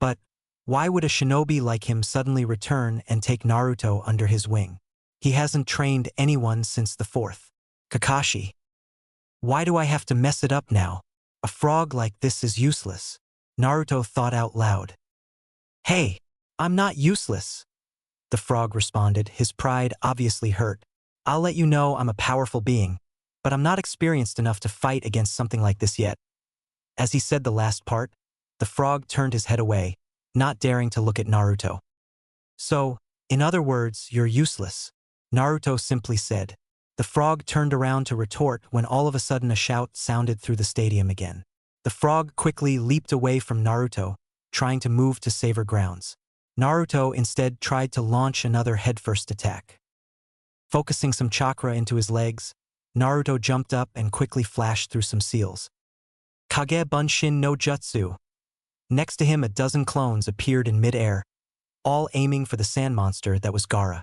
But why would a shinobi like him suddenly return and take Naruto under his wing? He hasn't trained anyone since the 4th. Kakashi. Why do I have to mess it up now? A frog like this is useless, Naruto thought out loud. Hey, I'm not useless, the frog responded, his pride obviously hurt. I'll let you know I'm a powerful being, but I'm not experienced enough to fight against something like this yet. As he said the last part, the frog turned his head away, not daring to look at Naruto. So, in other words, you're useless, Naruto simply said. The frog turned around to retort when all of a sudden a shout sounded through the stadium again. The frog quickly leaped away from Naruto, trying to move to safer grounds. Naruto instead tried to launch another headfirst attack. Focusing some chakra into his legs, Naruto jumped up and quickly flashed through some seals. Kage Bunshin no Jutsu. Next to him, a dozen clones appeared in mid-air, all aiming for the sand monster that was Gaara.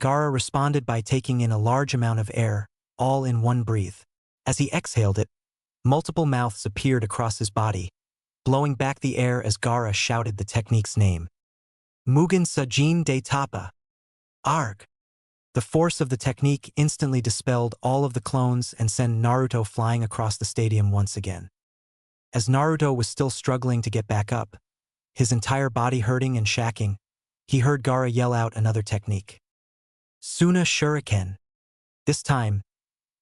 Gaara responded by taking in a large amount of air, all in one breath. As he exhaled it, multiple mouths appeared across his body, blowing back the air as Gaara shouted the technique's name. Mugen Sajin de Tapa. Arg! The force of the technique instantly dispelled all of the clones and sent Naruto flying across the stadium once again. As Naruto was still struggling to get back up, his entire body hurting and shacking, he heard Gaara yell out another technique. Suna Shuriken. This time,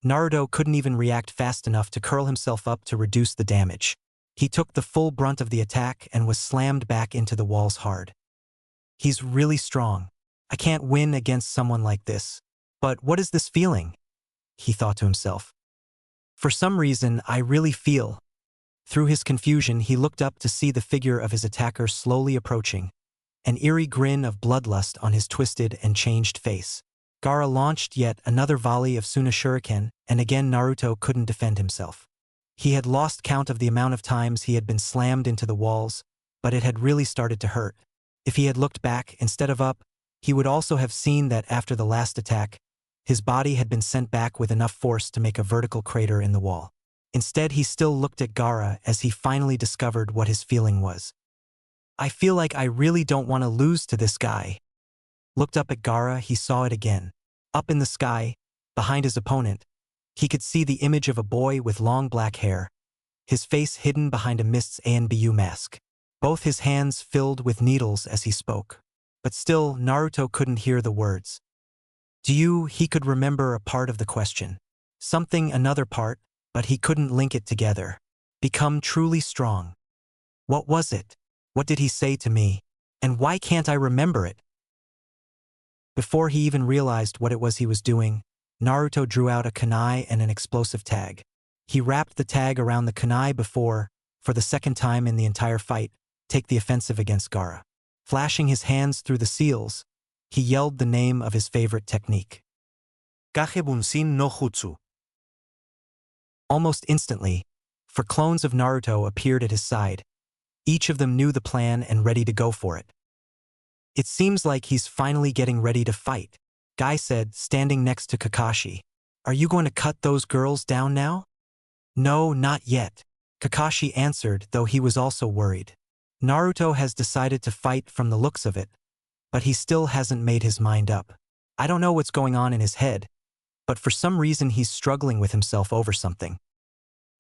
Naruto couldn't even react fast enough to curl himself up to reduce the damage. He took the full brunt of the attack and was slammed back into the walls hard. He's really strong. I can't win against someone like this. But what is this feeling? He thought to himself. For some reason, I really feel. Through his confusion, he looked up to see the figure of his attacker slowly approaching, an eerie grin of bloodlust on his twisted and changed face. Gaara launched yet another volley of Suna Shuriken, and again Naruto couldn't defend himself. He had lost count of the amount of times he had been slammed into the walls, but it had really started to hurt. If he had looked back instead of up, he would also have seen that after the last attack, his body had been sent back with enough force to make a vertical crater in the wall. Instead, he still looked at Gaara as he finally discovered what his feeling was. I feel like I really don't want to lose to this guy. Looked up at Gaara, he saw it again. Up in the sky, behind his opponent, he could see the image of a boy with long black hair, his face hidden behind a mist's ANBU mask. Both his hands filled with needles as he spoke. But still, Naruto couldn't hear the words. He could remember a part of the question. Something another part, but he couldn't link it together. Become truly strong. What was it? What did he say to me? And why can't I remember it? Before he even realized what it was he was doing, Naruto drew out a kunai and an explosive tag. He wrapped the tag around the kunai before, for the second time in the entire fight, take the offensive against Gaara. Flashing his hands through the seals, he yelled the name of his favorite technique. Kage Bunshin no Jutsu. Almost instantly, 4 clones of Naruto appeared at his side. Each of them knew the plan and ready to go for it. It seems like he's finally getting ready to fight, Guy said, standing next to Kakashi. Are you going to cut those girls down now? No, not yet, Kakashi answered, though he was also worried. Naruto has decided to fight from the looks of it, but he still hasn't made his mind up. I don't know what's going on in his head, but for some reason he's struggling with himself over something.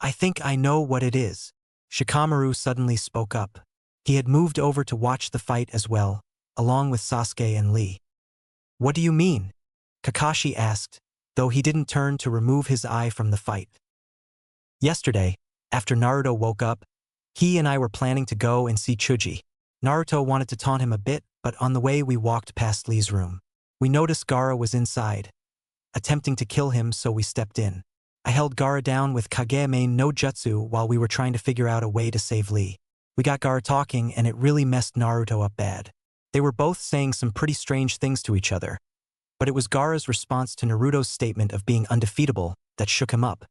I think I know what it is. Shikamaru suddenly spoke up. He had moved over to watch the fight as well, along with Sasuke and Lee. What do you mean? Kakashi asked, though he didn't turn to remove his eye from the fight. Yesterday, after Naruto woke up, he and I were planning to go and see Chuji. Naruto wanted to taunt him a bit, but on the way we walked past Lee's room. We noticed Gaara was inside, attempting to kill him, so we stepped in. I held Gaara down with Kageme no Jutsu while we were trying to figure out a way to save Lee. We got Gaara talking and it really messed Naruto up bad. They were both saying some pretty strange things to each other, but it was Gaara's response to Naruto's statement of being undefeatable that shook him up.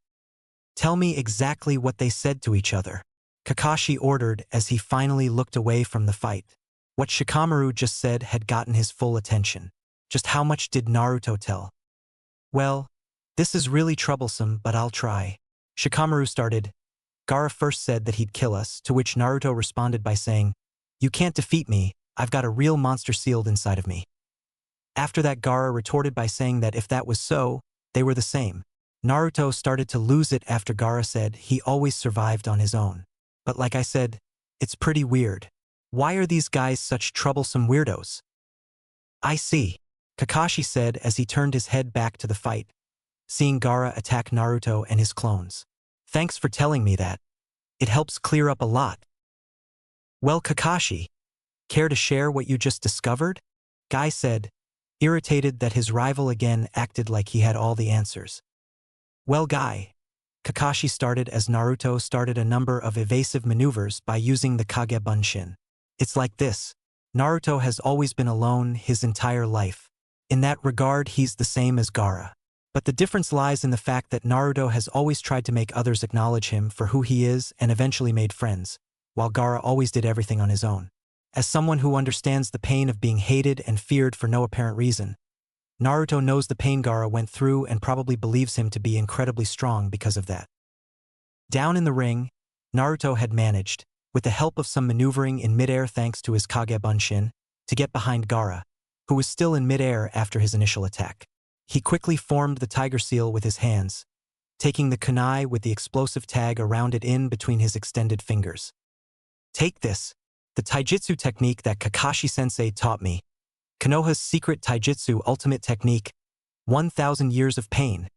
Tell me exactly what they said to each other, Kakashi ordered as he finally looked away from the fight. What Shikamaru just said had gotten his full attention. Just how much did Naruto tell? Well, this is really troublesome, but I'll try. Shikamaru started. Gaara first said that he'd kill us, to which Naruto responded by saying, "You can't defeat me, I've got a real monster sealed inside of me." After that, Gaara retorted by saying that if that was so, they were the same. Naruto started to lose it after Gaara said he always survived on his own. But like I said, it's pretty weird. Why are these guys such troublesome weirdos? I see, Kakashi said as he turned his head back to the fight, seeing Gaara attack Naruto and his clones. Thanks for telling me that. It helps clear up a lot. Well, Kakashi, care to share what you just discovered? Guy said, irritated that his rival again acted like he had all the answers. Well, Guy, Kakashi started as Naruto started a number of evasive maneuvers by using the Kage Bunshin. It's like this. Naruto has always been alone his entire life. In that regard, he's the same as Gaara. But the difference lies in the fact that Naruto has always tried to make others acknowledge him for who he is and eventually made friends, while Gaara always did everything on his own. As someone who understands the pain of being hated and feared for no apparent reason, Naruto knows the pain Gaara went through and probably believes him to be incredibly strong because of that. Down in the ring, Naruto had managed, with the help of some maneuvering in midair thanks to his Kage Bunshin, to get behind Gaara, who was still in midair after his initial attack. He quickly formed the tiger seal with his hands, taking the kunai with the explosive tag around it in between his extended fingers. Take this, the taijutsu technique that Kakashi-sensei taught me. Konoha's secret taijutsu ultimate technique, 1,000 years of pain.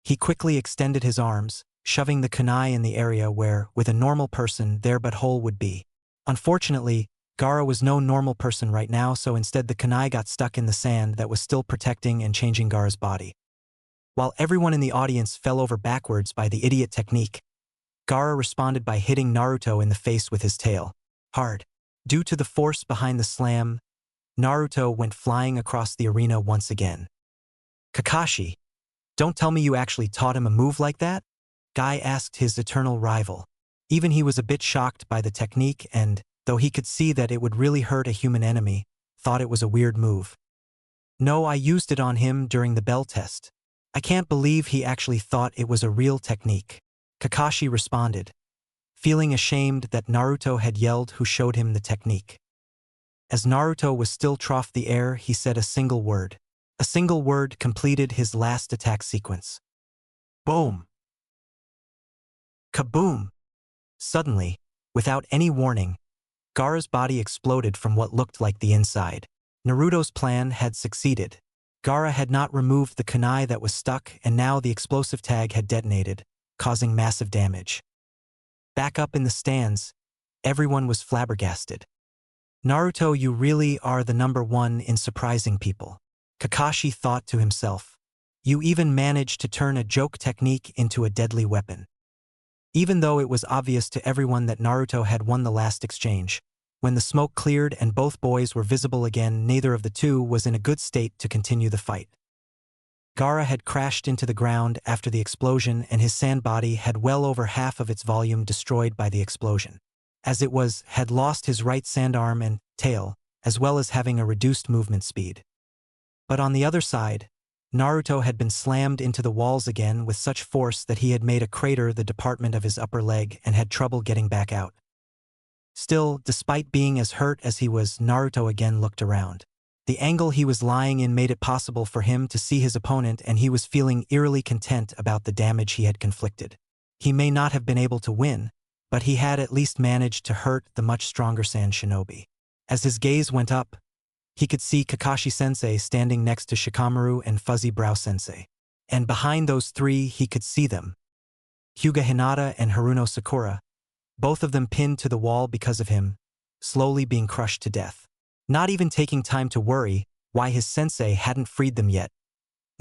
He quickly extended his arms, shoving the kunai in the area where, with a normal person, their butthole would be. Unfortunately, Gaara was no normal person right now, so instead the kunai got stuck in the sand that was still protecting and changing Gaara's body. While everyone in the audience fell over backwards by the idiot technique, Gaara responded by hitting Naruto in the face with his tail. Hard. Due to the force behind the slam, Naruto went flying across the arena once again. Kakashi, don't tell me you actually taught him a move like that? Guy asked his eternal rival. Even he was a bit shocked by the technique and, though he could see that it would really hurt a human enemy, thought it was a weird move. No, I used it on him during the bell test. I can't believe he actually thought it was a real technique. Kakashi responded, feeling ashamed that Naruto had yelled who showed him the technique. As Naruto was still troughed the air, he said a single word. A single word completed his last attack sequence. Boom! Kaboom! Suddenly, without any warning, Gaara's body exploded from what looked like the inside. Naruto's plan had succeeded. Gaara had not removed the kunai that was stuck, and now the explosive tag had detonated, causing massive damage. Back up in the stands, everyone was flabbergasted. Naruto, you really are the #1 in surprising people. Kakashi thought to himself. You even managed to turn a joke technique into a deadly weapon. Even though it was obvious to everyone that Naruto had won the last exchange, when the smoke cleared and both boys were visible again, neither of the two was in a good state to continue the fight. Gaara had crashed into the ground after the explosion, and his sand body had well over half of its volume destroyed by the explosion. As it was, had lost his right sandarm and tail, as well as having a reduced movement speed. But on the other side, Naruto had been slammed into the walls again with such force that he had made a crater the department of his upper leg and had trouble getting back out. Still, despite being as hurt as he was, Naruto again looked around. The angle he was lying in made it possible for him to see his opponent, and he was feeling eerily content about the damage he had conflicted. He may not have been able to win, but he had at least managed to hurt the much stronger Sand Shinobi. As his gaze went up, he could see Kakashi-sensei standing next to Shikamaru and Fuzzy Brow-sensei. And behind those three he could see them. Hyuga Hinata and Haruno Sakura, both of them pinned to the wall because of him, slowly being crushed to death. Not even taking time to worry why his sensei hadn't freed them yet,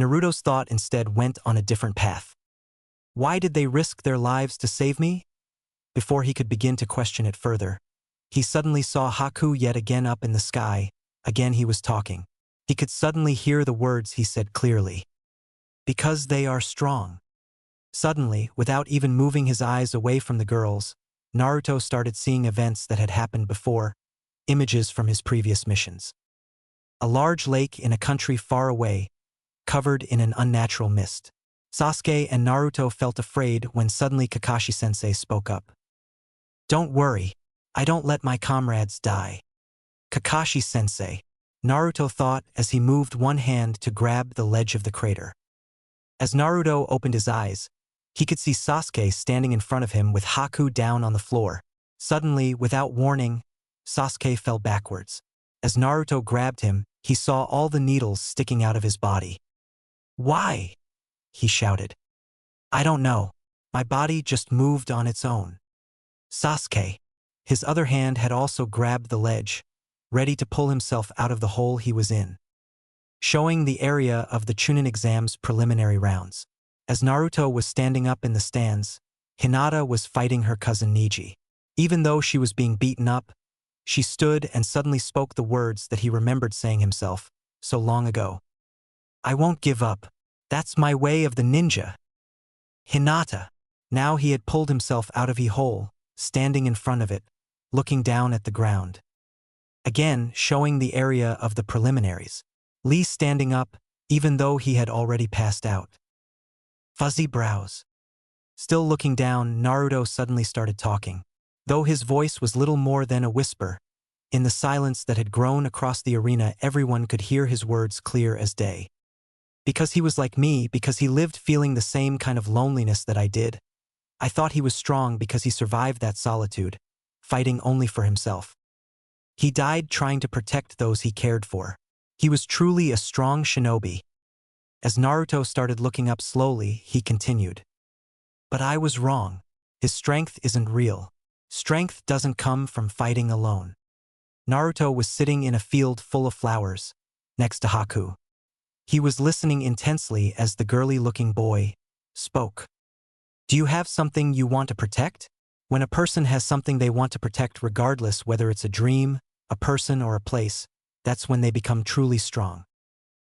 Naruto's thought instead went on a different path. Why did they risk their lives to save me? Before he could begin to question it further, he suddenly saw Haku yet again up in the sky. Again he was talking. He could suddenly hear the words he said clearly. Because they are strong. Suddenly, without even moving his eyes away from the girls, Naruto started seeing events that had happened before, images from his previous missions. A large lake in a country far away, covered in an unnatural mist. Sasuke and Naruto felt afraid when suddenly Kakashi-sensei spoke up. Don't worry, I don't let my comrades die. Kakashi-sensei, Naruto thought as he moved one hand to grab the ledge of the crater. As Naruto opened his eyes, he could see Sasuke standing in front of him with Haku down on the floor. Suddenly, without warning, Sasuke fell backwards. As Naruto grabbed him, he saw all the needles sticking out of his body. Why? He shouted. I don't know. My body just moved on its own. Sasuke, his other hand had also grabbed the ledge, ready to pull himself out of the hole he was in. Showing the area of the Chunin Exams preliminary rounds. As Naruto was standing up in the stands, Hinata was fighting her cousin Neji. Even though she was being beaten up, she stood and suddenly spoke the words that he remembered saying himself so long ago. I won't give up. That's my way of the ninja. Hinata. Now he had pulled himself out of the hole, standing in front of it, looking down at the ground. Again, showing the area of the preliminaries. Lee standing up, even though he had already passed out. Fuzzy brows. Still looking down, Naruto suddenly started talking. Though his voice was little more than a whisper, in the silence that had grown across the arena everyone could hear his words clear as day. Because he was like me, because he lived feeling the same kind of loneliness that I did. I thought he was strong because he survived that solitude, fighting only for himself. He died trying to protect those he cared for. He was truly a strong shinobi. As Naruto started looking up slowly, he continued. But I was wrong. His strength isn't real. Strength doesn't come from fighting alone. Naruto was sitting in a field full of flowers, next to Haku. He was listening intensely as the girly-looking boy spoke. Do you have something you want to protect? When a person has something they want to protect, regardless whether it's a dream, a person, or a place, that's when they become truly strong.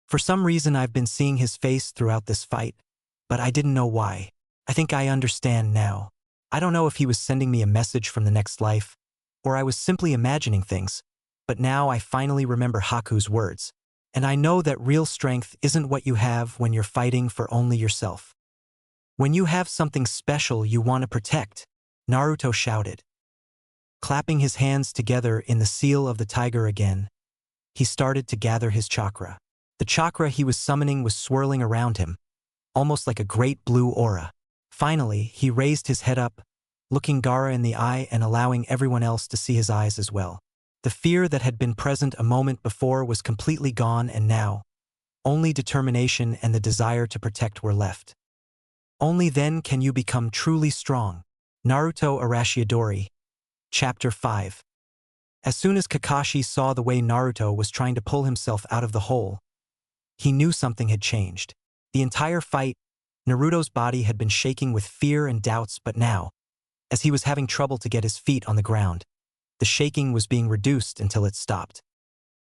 For some reason, I've been seeing his face throughout this fight, but I didn't know why. I think I understand now. I don't know if he was sending me a message from the next life, or I was simply imagining things, but now I finally remember Haku's words, and I know that real strength isn't what you have when you're fighting for only yourself. When you have something special you want to protect, Naruto shouted. Clapping his hands together in the seal of the tiger again, he started to gather his chakra. The chakra he was summoning was swirling around him, almost like a great blue aura. Finally, he raised his head up, looking Gaara in the eye and allowing everyone else to see his eyes as well. The fear that had been present a moment before was completely gone, and now, only determination and the desire to protect were left. Only then can you become truly strong. Naruto Arashiodori, Chapter 5. As soon as Kakashi saw the way Naruto was trying to pull himself out of the hole, he knew something had changed. The entire fight, Naruto's body had been shaking with fear and doubts, but now, as he was having trouble to get his feet on the ground, the shaking was being reduced until it stopped.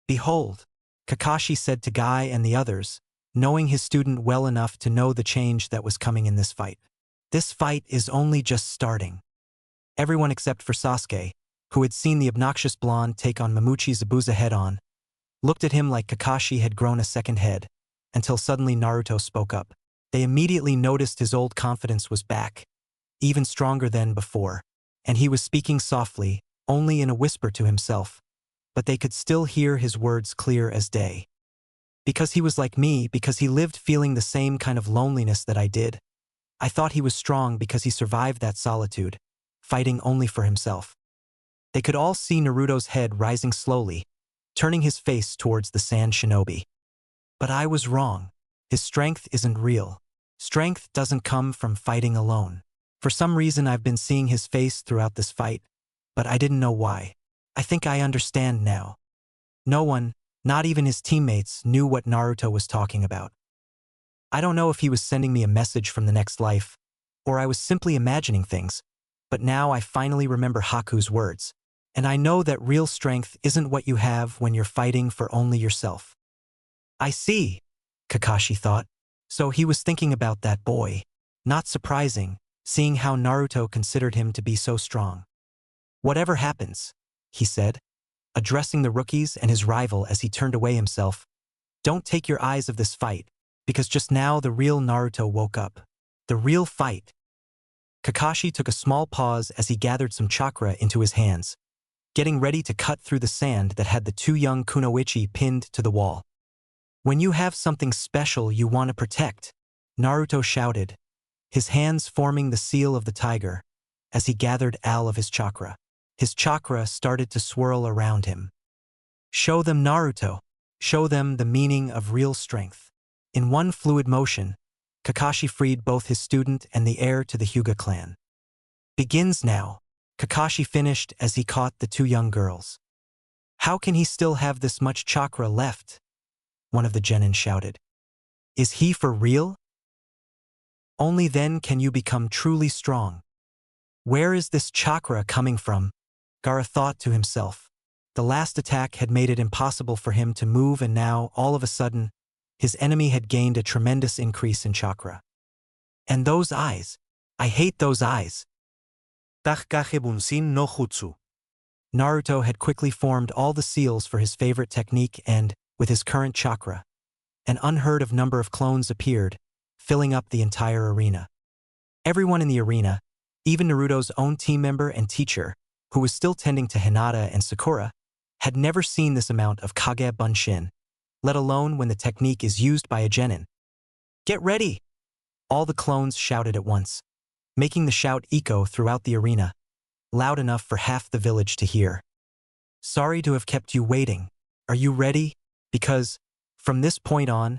Behold, Kakashi said to Guy and the others, knowing his student well enough to know the change that was coming in this fight. This fight is only just starting. Everyone except for Sasuke, who had seen the obnoxious blonde take on Momochi Zabuza head-on, looked at him like Kakashi had grown a second head, until suddenly Naruto spoke up. They immediately noticed his old confidence was back, even stronger than before, and he was speaking softly, only in a whisper to himself, but they could still hear his words clear as day. Because he was like me, because he lived feeling the same kind of loneliness that I did. I thought he was strong because he survived that solitude, fighting only for himself. They could all see Naruto's head rising slowly, turning his face towards the sand shinobi. But I was wrong. His strength isn't real. Strength doesn't come from fighting alone. For some reason I've been seeing his face throughout this fight, but I didn't know why. I think I understand now. No one, not even his teammates, knew what Naruto was talking about. I don't know if he was sending me a message from the next life, or I was simply imagining things, but now I finally remember Haku's words, and I know that real strength isn't what you have when you're fighting for only yourself. I see, Kakashi thought. So he was thinking about that boy. Not surprising, seeing how Naruto considered him to be so strong. Whatever happens, he said, addressing the rookies and his rival as he turned away himself, don't take your eyes off this fight, because just now the real Naruto woke up. The real fight. Kakashi took a small pause as he gathered some chakra into his hands, getting ready to cut through the sand that had the two young kunoichi pinned to the wall. When you have something special you want to protect, Naruto shouted, his hands forming the seal of the tiger, as he gathered all of his chakra. His chakra started to swirl around him. Show them, Naruto. Show them the meaning of real strength. In one fluid motion, Kakashi freed both his student and the heir to the Hyuga clan. Begins now, Kakashi finished as he caught the two young girls. How can he still have this much chakra left? One of the genin shouted. Is he for real? Only then can you become truly strong. Where is this chakra coming from? Gaara thought to himself. The last attack had made it impossible for him to move, and now, all of a sudden, his enemy had gained a tremendous increase in chakra. And those eyes. I hate those eyes. Hokage Bunshin no Jutsu. Naruto had quickly formed all the seals for his favorite technique and, with his current chakra, an unheard of number of clones appeared, filling up the entire arena. Everyone in the arena, even Naruto's own team member and teacher, who was still tending to Hinata and Sakura, had never seen this amount of Kage Bunshin, let alone when the technique is used by a genin. Get ready! All the clones shouted at once, making the shout echo throughout the arena, loud enough for half the village to hear. Sorry to have kept you waiting. Are you ready? Because, from this point on,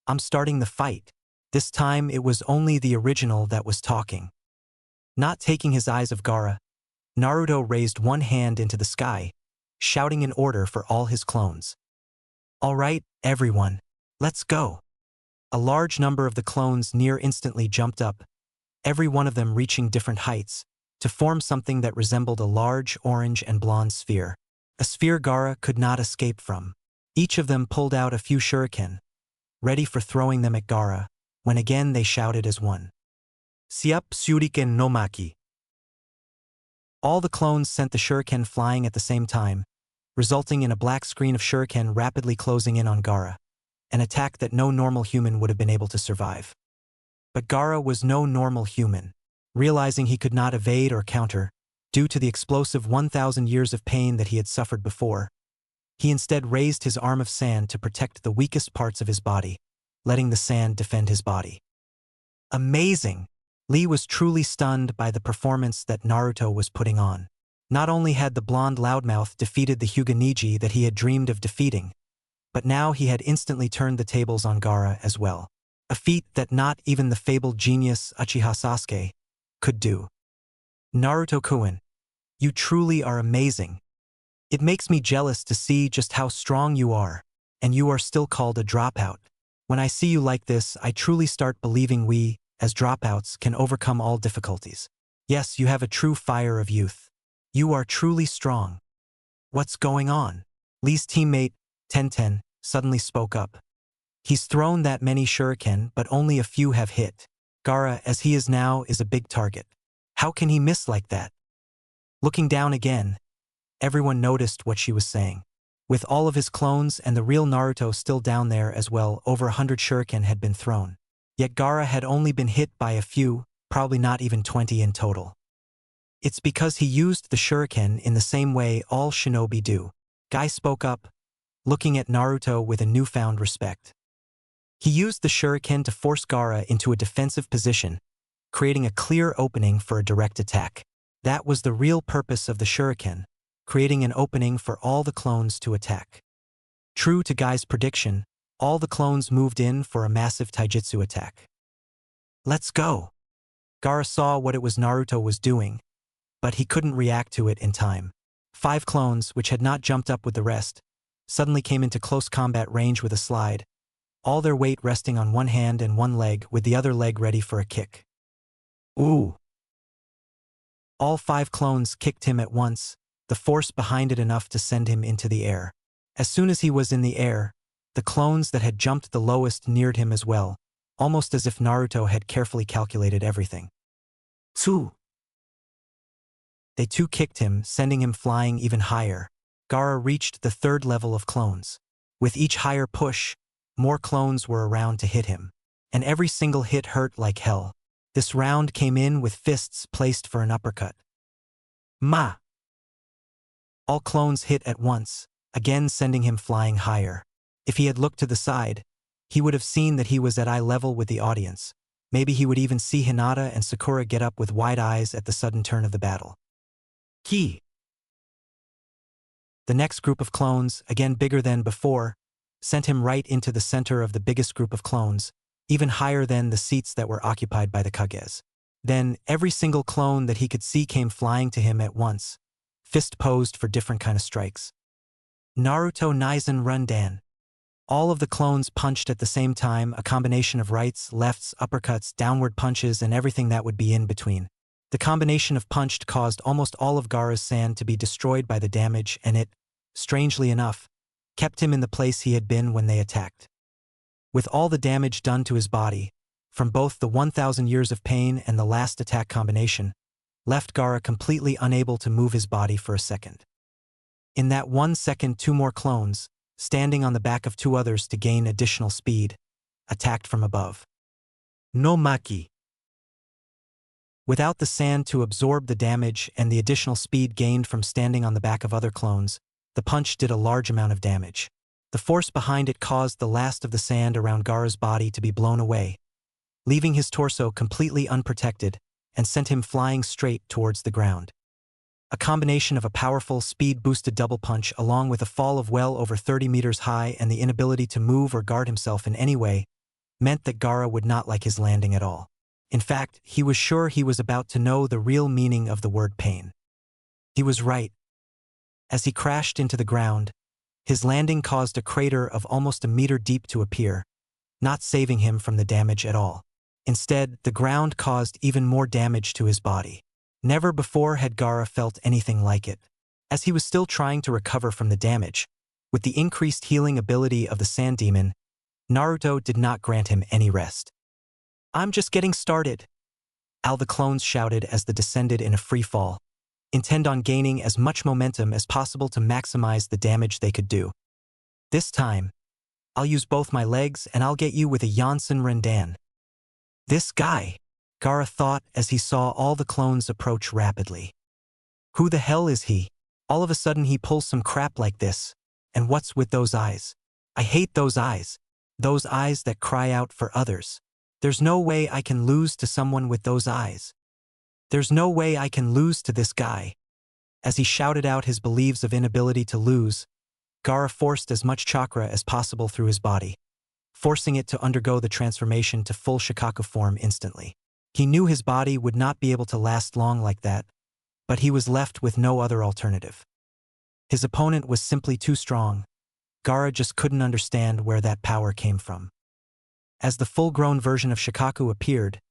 I'm starting the fight. This time it was only the original that was talking. Not taking his eyes off Gaara, Naruto raised one hand into the sky, shouting an order for all his clones. All right, everyone, let's go. A large number of the clones near instantly jumped up, every one of them reaching different heights, to form something that resembled a large orange and blonde sphere. A sphere Gaara could not escape from. Each of them pulled out a few shuriken, ready for throwing them at Gaara, when again they shouted as one. Siap shuriken no maki. All the clones sent the shuriken flying at the same time, resulting in a black screen of shuriken rapidly closing in on Gaara, an attack that no normal human would have been able to survive. But Gaara was no normal human. Realizing he could not evade or counter, due to the explosive 1,000 years of pain that he had suffered before, he instead raised his arm of sand to protect the weakest parts of his body, letting the sand defend his body. Amazing! Lee was truly stunned by the performance that Naruto was putting on. Not only had the blonde loudmouth defeated the Hokage that he had dreamed of defeating, but now he had instantly turned the tables on Gaara as well. A feat that not even the fabled genius Uchiha Sasuke could do. Naruto-kun, you truly are amazing. It makes me jealous to see just how strong you are, and you are still called a dropout. When I see you like this, I truly start believing we, as dropouts, can overcome all difficulties. Yes, you have a true fire of youth. You are truly strong. What's going on? Lee's teammate, Tenten, suddenly spoke up. He's thrown that many shuriken, but only a few have hit. Gaara, as he is now, is a big target. How can he miss like that? Looking down again, everyone noticed what she was saying. With all of his clones and the real Naruto still down there as well, over 100 shuriken had been thrown. Yet Gaara had only been hit by a few, probably not even 20 in total. It's because he used the shuriken in the same way all shinobi do. Guy spoke up, looking at Naruto with a newfound respect. He used the shuriken to force Gaara into a defensive position, creating a clear opening for a direct attack. That was the real purpose of the shuriken, creating an opening for all the clones to attack. True to Guy's prediction, all the clones moved in for a massive taijutsu attack. Let's go! Gaara saw what it was Naruto was doing, but he couldn't react to it in time. 5 clones, which had not jumped up with the rest, suddenly came into close combat range with a slide, all their weight resting on one hand and one leg with the other leg ready for a kick. Ooh! All 5 clones kicked him at once, the force behind it enough to send him into the air. As soon as he was in the air, the clones that had jumped the lowest neared him as well, almost as if Naruto had carefully calculated everything. Two! They too kicked him, sending him flying even higher. Gaara reached the 3rd level of clones. With each higher push, more clones were around to hit him. And every single hit hurt like hell. This round came in with fists placed for an uppercut. Ma! All clones hit at once, again sending him flying higher. If he had looked to the side, he would have seen that he was at eye level with the audience. Maybe he would even see Hinata and Sakura get up with wide eyes at the sudden turn of the battle. Ki! The next group of clones, again bigger than before, sent him right into the center of the biggest group of clones, even higher than the seats that were occupied by the Kages. Then, every single clone that he could see came flying to him at once, fist posed for different kind of strikes. Naruto Naizen Rundan. All of the clones punched at the same time, a combination of rights, lefts, uppercuts, downward punches, and everything that would be in between. The combination of punched caused almost all of Gaara's sand to be destroyed by the damage, and it, strangely enough, kept him in the place he had been when they attacked. With all the damage done to his body, from both the 1,000 years of pain and the last attack combination, left Gaara completely unable to move his body for a second. In that 1 second, 2 more clones, standing on the back of 2 others to gain additional speed, attacked from above. No Maki. Without the sand to absorb the damage and the additional speed gained from standing on the back of other clones, the punch did a large amount of damage. The force behind it caused the last of the sand around Gaara's body to be blown away, leaving his torso completely unprotected, and sent him flying straight towards the ground. A combination of a powerful, speed-boosted double punch along with a fall of well over 30 meters high and the inability to move or guard himself in any way meant that Gaara would not like his landing at all. In fact, he was sure he was about to know the real meaning of the word pain. He was right. As he crashed into the ground, his landing caused a crater of almost a meter deep to appear, not saving him from the damage at all. Instead, the ground caused even more damage to his body. Never before had Gaara felt anything like it. As he was still trying to recover from the damage, with the increased healing ability of the Sand Demon, Naruto did not grant him any rest. "I'm just getting started," all the clones shouted as they descended in a free fall, intent on gaining as much momentum as possible to maximize the damage they could do. "This time, I'll use both my legs and I'll get you with a Yansen Rendan." "This guy," Gaara thought as he saw all the clones approach rapidly. "Who the hell is he? All of a sudden he pulls some crap like this, and what's with those eyes? I hate those eyes that cry out for others. There's no way I can lose to someone with those eyes. There's no way I can lose to this guy." As he shouted out his beliefs of inability to lose, Gaara forced as much chakra as possible through his body, forcing it to undergo the transformation to full Shikaku form instantly. He knew his body would not be able to last long like that, but he was left with no other alternative. His opponent was simply too strong. Gaara just couldn't understand where that power came from. As the full-grown version of Shikaku appeared,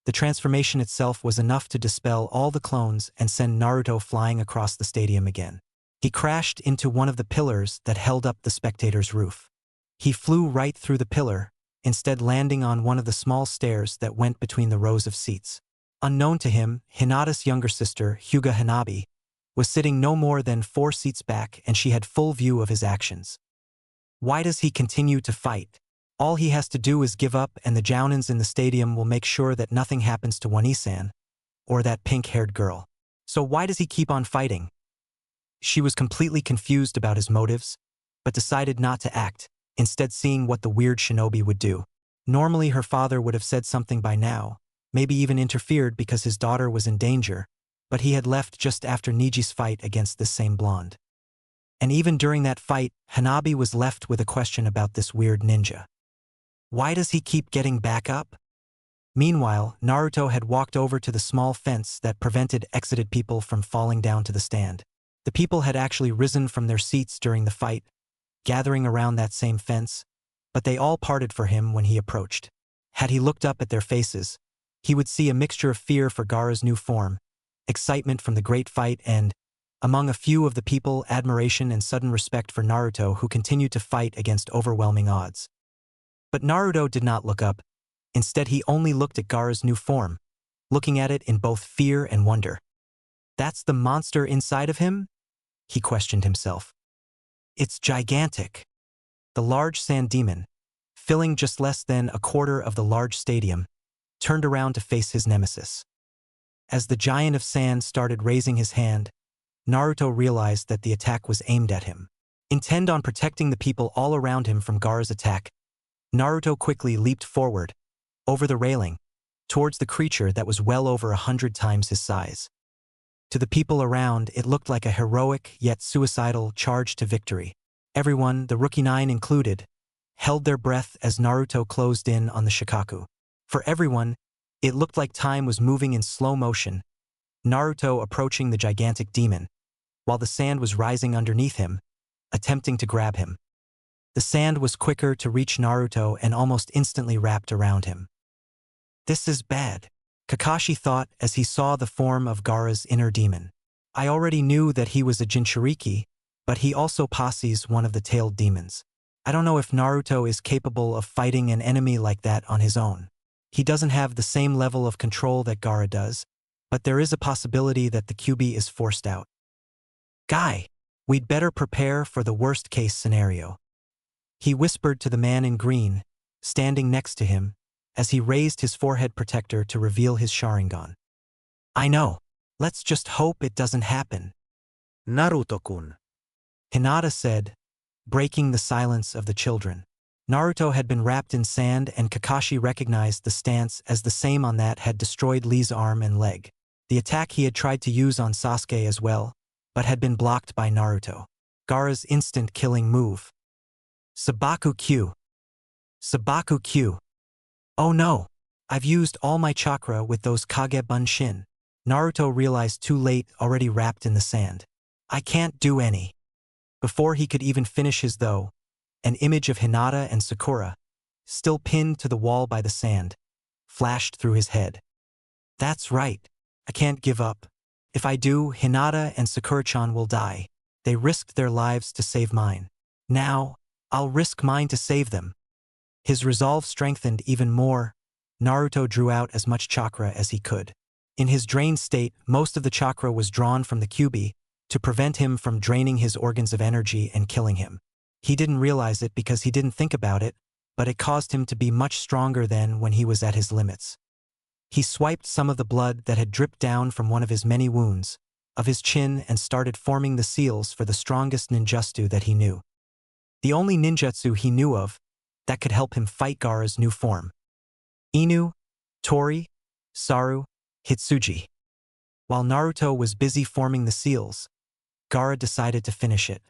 the transformation itself was enough to dispel all the clones and send Naruto flying across the stadium again. He crashed into one of the pillars that held up the spectators' roof. He flew right through the pillar, instead landing on one of the small stairs that went between the rows of seats. Unknown to him, Hinata's younger sister, Hyuga Hanabi, was sitting no more than 4 seats back, and she had full view of his actions. Why does he continue to fight? All he has to do is give up, and the Jounins in the stadium will make sure that nothing happens to Wani-san, or that pink-haired girl. So why does he keep on fighting? She was completely confused about his motives, but decided not to act, instead seeing what the weird shinobi would do. Normally her father would have said something by now, maybe even interfered because his daughter was in danger, but he had left just after Niji's fight against this same blonde. And even during that fight, Hanabi was left with a question about this weird ninja. Why does he keep getting back up? Meanwhile, Naruto had walked over to the small fence that prevented exited people from falling down to the stand. The people had actually risen from their seats during the fight, gathering around that same fence, but they all parted for him when he approached. Had he looked up at their faces, he would see a mixture of fear for Gaara's new form, excitement from the great fight, and, among a few of the people, admiration and sudden respect for Naruto, who continued to fight against overwhelming odds. But Naruto did not look up. Instead, he only looked at Gaara's new form, looking at it in both fear and wonder. "That's the monster inside of him?" he questioned himself. "It's gigantic." The large sand demon, filling just less than a quarter of the large stadium, turned around to face his nemesis. As the giant of sand started raising his hand, Naruto realized that the attack was aimed at him. Intent on protecting the people all around him from Gaara's attack, Naruto quickly leaped forward, over the railing, towards the creature that was well over 100 times his size. To the people around, it looked like a heroic yet suicidal charge to victory. Everyone, the Rookie 9 included, held their breath as Naruto closed in on the Shikaku. For everyone, it looked like time was moving in slow motion, Naruto approaching the gigantic demon, while the sand was rising underneath him, attempting to grab him. The sand was quicker to reach Naruto and almost instantly wrapped around him. "This is bad," Kakashi thought as he saw the form of Gaara's inner demon. "I already knew that he was a Jinchuriki, but he also possees one of the tailed demons. I don't know if Naruto is capable of fighting an enemy like that on his own. He doesn't have the same level of control that Gaara does, but there is a possibility that the QB is forced out. Guy, we'd better prepare for the worst-case scenario," he whispered to the man in green, standing next to him, as he raised his forehead protector to reveal his Sharingan. "I know. Let's just hope it doesn't happen." Naruto-kun. Hinata said, breaking the silence of the children. Naruto had been wrapped in sand, and Kakashi recognized the stance as the same on that had destroyed Lee's arm and leg. The attack he had tried to use on Sasuke as well, but had been blocked by Naruto. Gaara's instant killing move. Sabaku Q. Sabaku Q. Oh no! I've used all my chakra with those Kage Bunshin. Naruto realized too late, already wrapped in the sand. I can't do any. Before he could even finish his though, an image of Hinata and Sakura, still pinned to the wall by the sand, flashed through his head. That's right. I can't give up. If I do, Hinata and Sakura-chan will die. They risked their lives to save mine. Now, I'll risk mine to save them. His resolve strengthened even more. Naruto drew out as much chakra as he could. In his drained state, most of the chakra was drawn from the Kyuubi to prevent him from draining his organs of energy and killing him. He didn't realize it because he didn't think about it, but it caused him to be much stronger than when he was at his limits. He swiped some of the blood that had dripped down from one of his many wounds of his chin and started forming the seals for the strongest ninjutsu that he knew. The only ninjutsu he knew of that could help him fight Gaara's new form. Inu, Tori, Saru, Hitsuji. While Naruto was busy forming the seals, Gaara decided to finish it.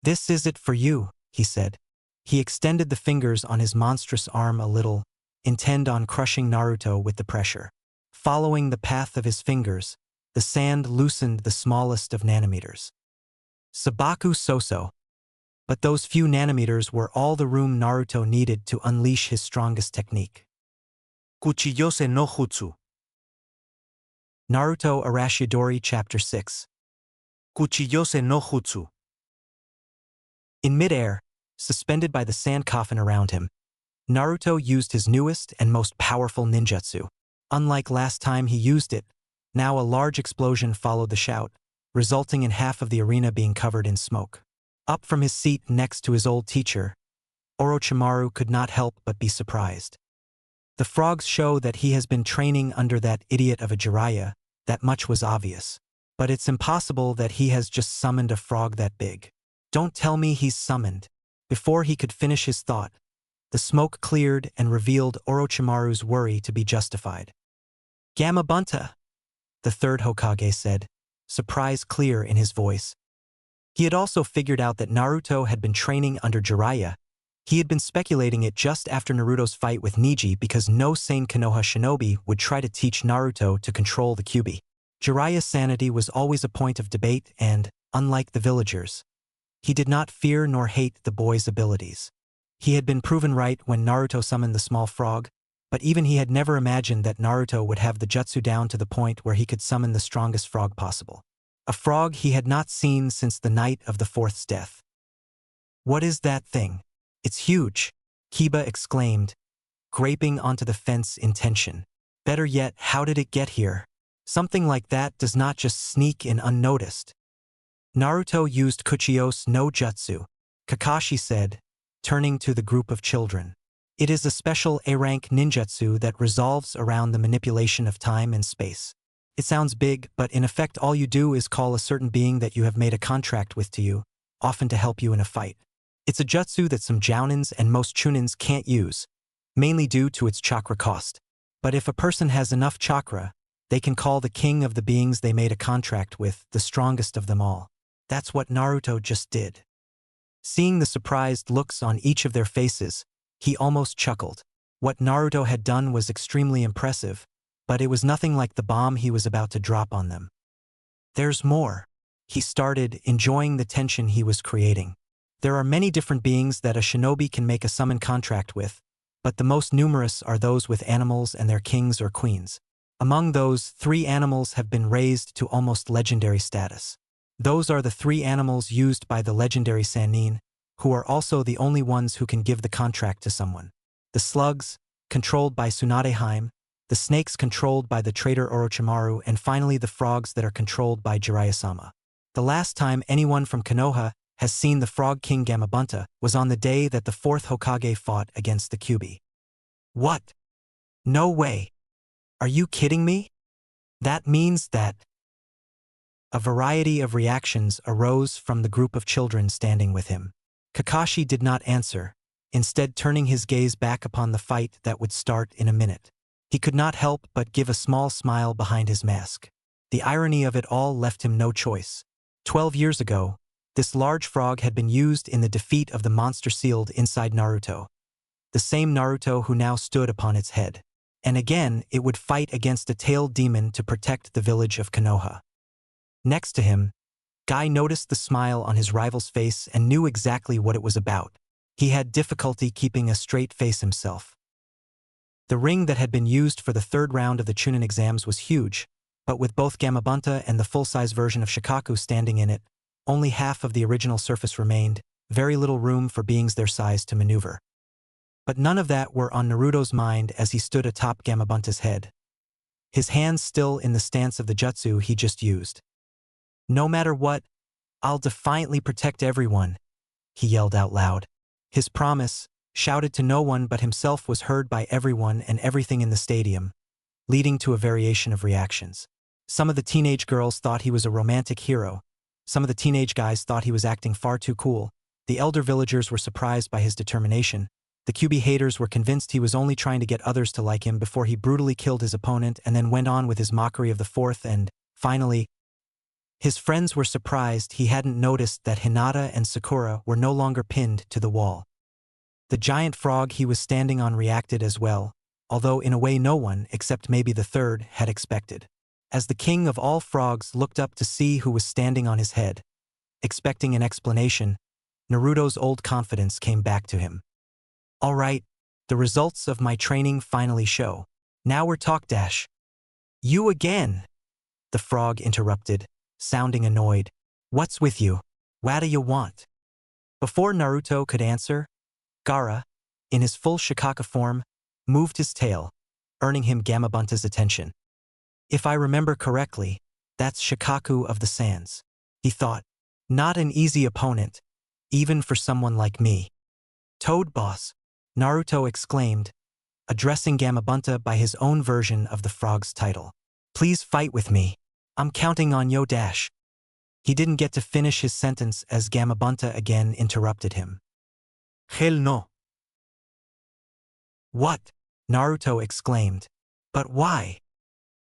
"This is it for you," he said. He extended the fingers on his monstrous arm a little, intent on crushing Naruto with the pressure. Following the path of his fingers, the sand loosened the smallest of nanometers. Sabaku Soso. But those few nanometers were all the room Naruto needed to unleash his strongest technique. Kuchiyose no Jutsu. Naruto Arashidori Chapter 6. Kuchiyose no Jutsu. In midair, suspended by the sand coffin around him, Naruto used his newest and most powerful ninjutsu. Unlike last time he used it, now a large explosion followed the shout, resulting in half of the arena being covered in smoke. Up from his seat next to his old teacher, Orochimaru could not help but be surprised. The frogs show that he has been training under that idiot of a Jiraiya, that much was obvious. But it's impossible that he has just summoned a frog that big. Don't tell me he's summoned. Before he could finish his thought, the smoke cleared and revealed Orochimaru's worry to be justified. "Gamabunta," the third Hokage said, surprise clear in his voice. He had also figured out that Naruto had been training under Jiraiya. He had been speculating it just after Naruto's fight with Neji because no sane Konoha shinobi would try to teach Naruto to control the Kyuubi. Jiraiya's sanity was always a point of debate and, unlike the villagers, he did not fear nor hate the boy's abilities. He had been proven right when Naruto summoned the small frog, but even he had never imagined that Naruto would have the jutsu down to the point where he could summon the strongest frog possible. A frog he had not seen since the night of the fourth's death. "What is that thing? It's huge," Kiba exclaimed, graping onto the fence in tension. "Better yet, how did it get here? Something like that does not just sneak in unnoticed." Naruto used Kuchiyose no Jutsu, Kakashi said, turning to the group of children. "It is a special A-rank ninjutsu that revolves around the manipulation of time and space. It sounds big, but in effect all you do is call a certain being that you have made a contract with to you, often to help you in a fight. It's a jutsu that some jounins and most chunins can't use, mainly due to its chakra cost. But if a person has enough chakra, they can call the king of the beings they made a contract with the strongest of them all. That's what Naruto just did." Seeing the surprised looks on each of their faces, he almost chuckled. What Naruto had done was extremely impressive, but it was nothing like the bomb he was about to drop on them. "There's more," he started, enjoying the tension he was creating. "There are many different beings that a shinobi can make a summon contract with, but the most numerous are those with animals and their kings or queens. Among those, 3 animals have been raised to almost legendary status. Those are the 3 animals used by the legendary Sannin, who are also the only ones who can give the contract to someone. The slugs, controlled by Tsunadeheim, the snakes controlled by the traitor Orochimaru, and finally the frogs that are controlled by Jiraiya-sama. The last time anyone from Konoha has seen the Frog King Gamabunta was on the day that the 4th Hokage fought against the Kyuubi." "What? No way. Are you kidding me? That means that—" A variety of reactions arose from the group of children standing with him. Kakashi did not answer, instead turning his gaze back upon the fight that would start in a minute. He could not help but give a small smile behind his mask. The irony of it all left him no choice. 12 years ago, this large frog had been used in the defeat of the monster sealed inside Naruto. the same Naruto who now stood upon its head. And again, it would fight against a tailed demon to protect the village of Konoha. Next to him, Guy noticed the smile on his rival's face and knew exactly what it was about. He had difficulty keeping a straight face himself. The ring that had been used for the third round of the Chunin exams was huge, but with both Gamabunta and the full-size version of Shikaku standing in it, only half of the original surface remained, very little room for beings their size to maneuver. But none of that were on Naruto's mind as he stood atop Gamabunta's head, his hands still in the stance of the jutsu he just used. "No matter what, I'll defiantly protect everyone," he yelled out loud. His promise, shouted to no one but himself, was heard by everyone and everything in the stadium, leading to a variation of reactions. Some of the teenage girls thought he was a romantic hero. Some of the teenage guys thought he was acting far too cool. The elder villagers were surprised by his determination. The QB haters were convinced he was only trying to get others to like him before he brutally killed his opponent and then went on with his mockery of the fourth, and, finally, his friends were surprised he hadn't noticed that Hinata and Sakura were no longer pinned to the wall. The giant frog he was standing on reacted as well, although in a way no one, except maybe the third, had expected. As the king of all frogs looked up to see who was standing on his head, expecting an explanation, Naruto's old confidence came back to him. "All right, the results of my training finally show. Now we're talk dash." "You again?" the frog interrupted, sounding annoyed. "What's with you? What do you want?" Before Naruto could answer, Gaara, in his full Shikaka form, moved his tail, earning him Gamabunta's attention. "If I remember correctly, that's Shikaku of the Sands," he thought. "Not an easy opponent, even for someone like me." "Toad Boss," Naruto exclaimed, addressing Gamabunta by his own version of the frog's title. "Please fight with me. I'm counting on yo dash." He didn't get to finish his sentence as Gamabunta again interrupted him. Hell no. "What?" Naruto exclaimed. "But why?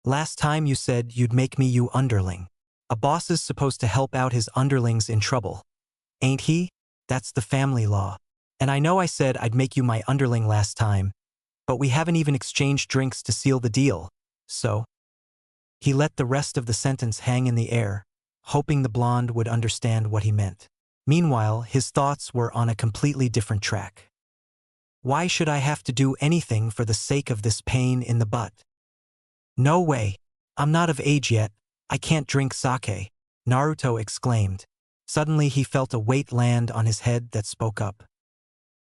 Last time you said you'd make me you underling. A boss is supposed to help out his underlings in trouble, ain't he? That's the family law. And I know I said I'd make you my underling last time, but we haven't even exchanged drinks to seal the deal, so..." He let the rest of the sentence hang in the air, hoping the blonde would understand what he meant. Meanwhile, his thoughts were on a completely different track. "Why should I have to do anything for the sake of this pain in the butt? No way. I'm not of age yet. I can't drink sake," Naruto exclaimed. Suddenly he felt a weight land on his head that spoke up.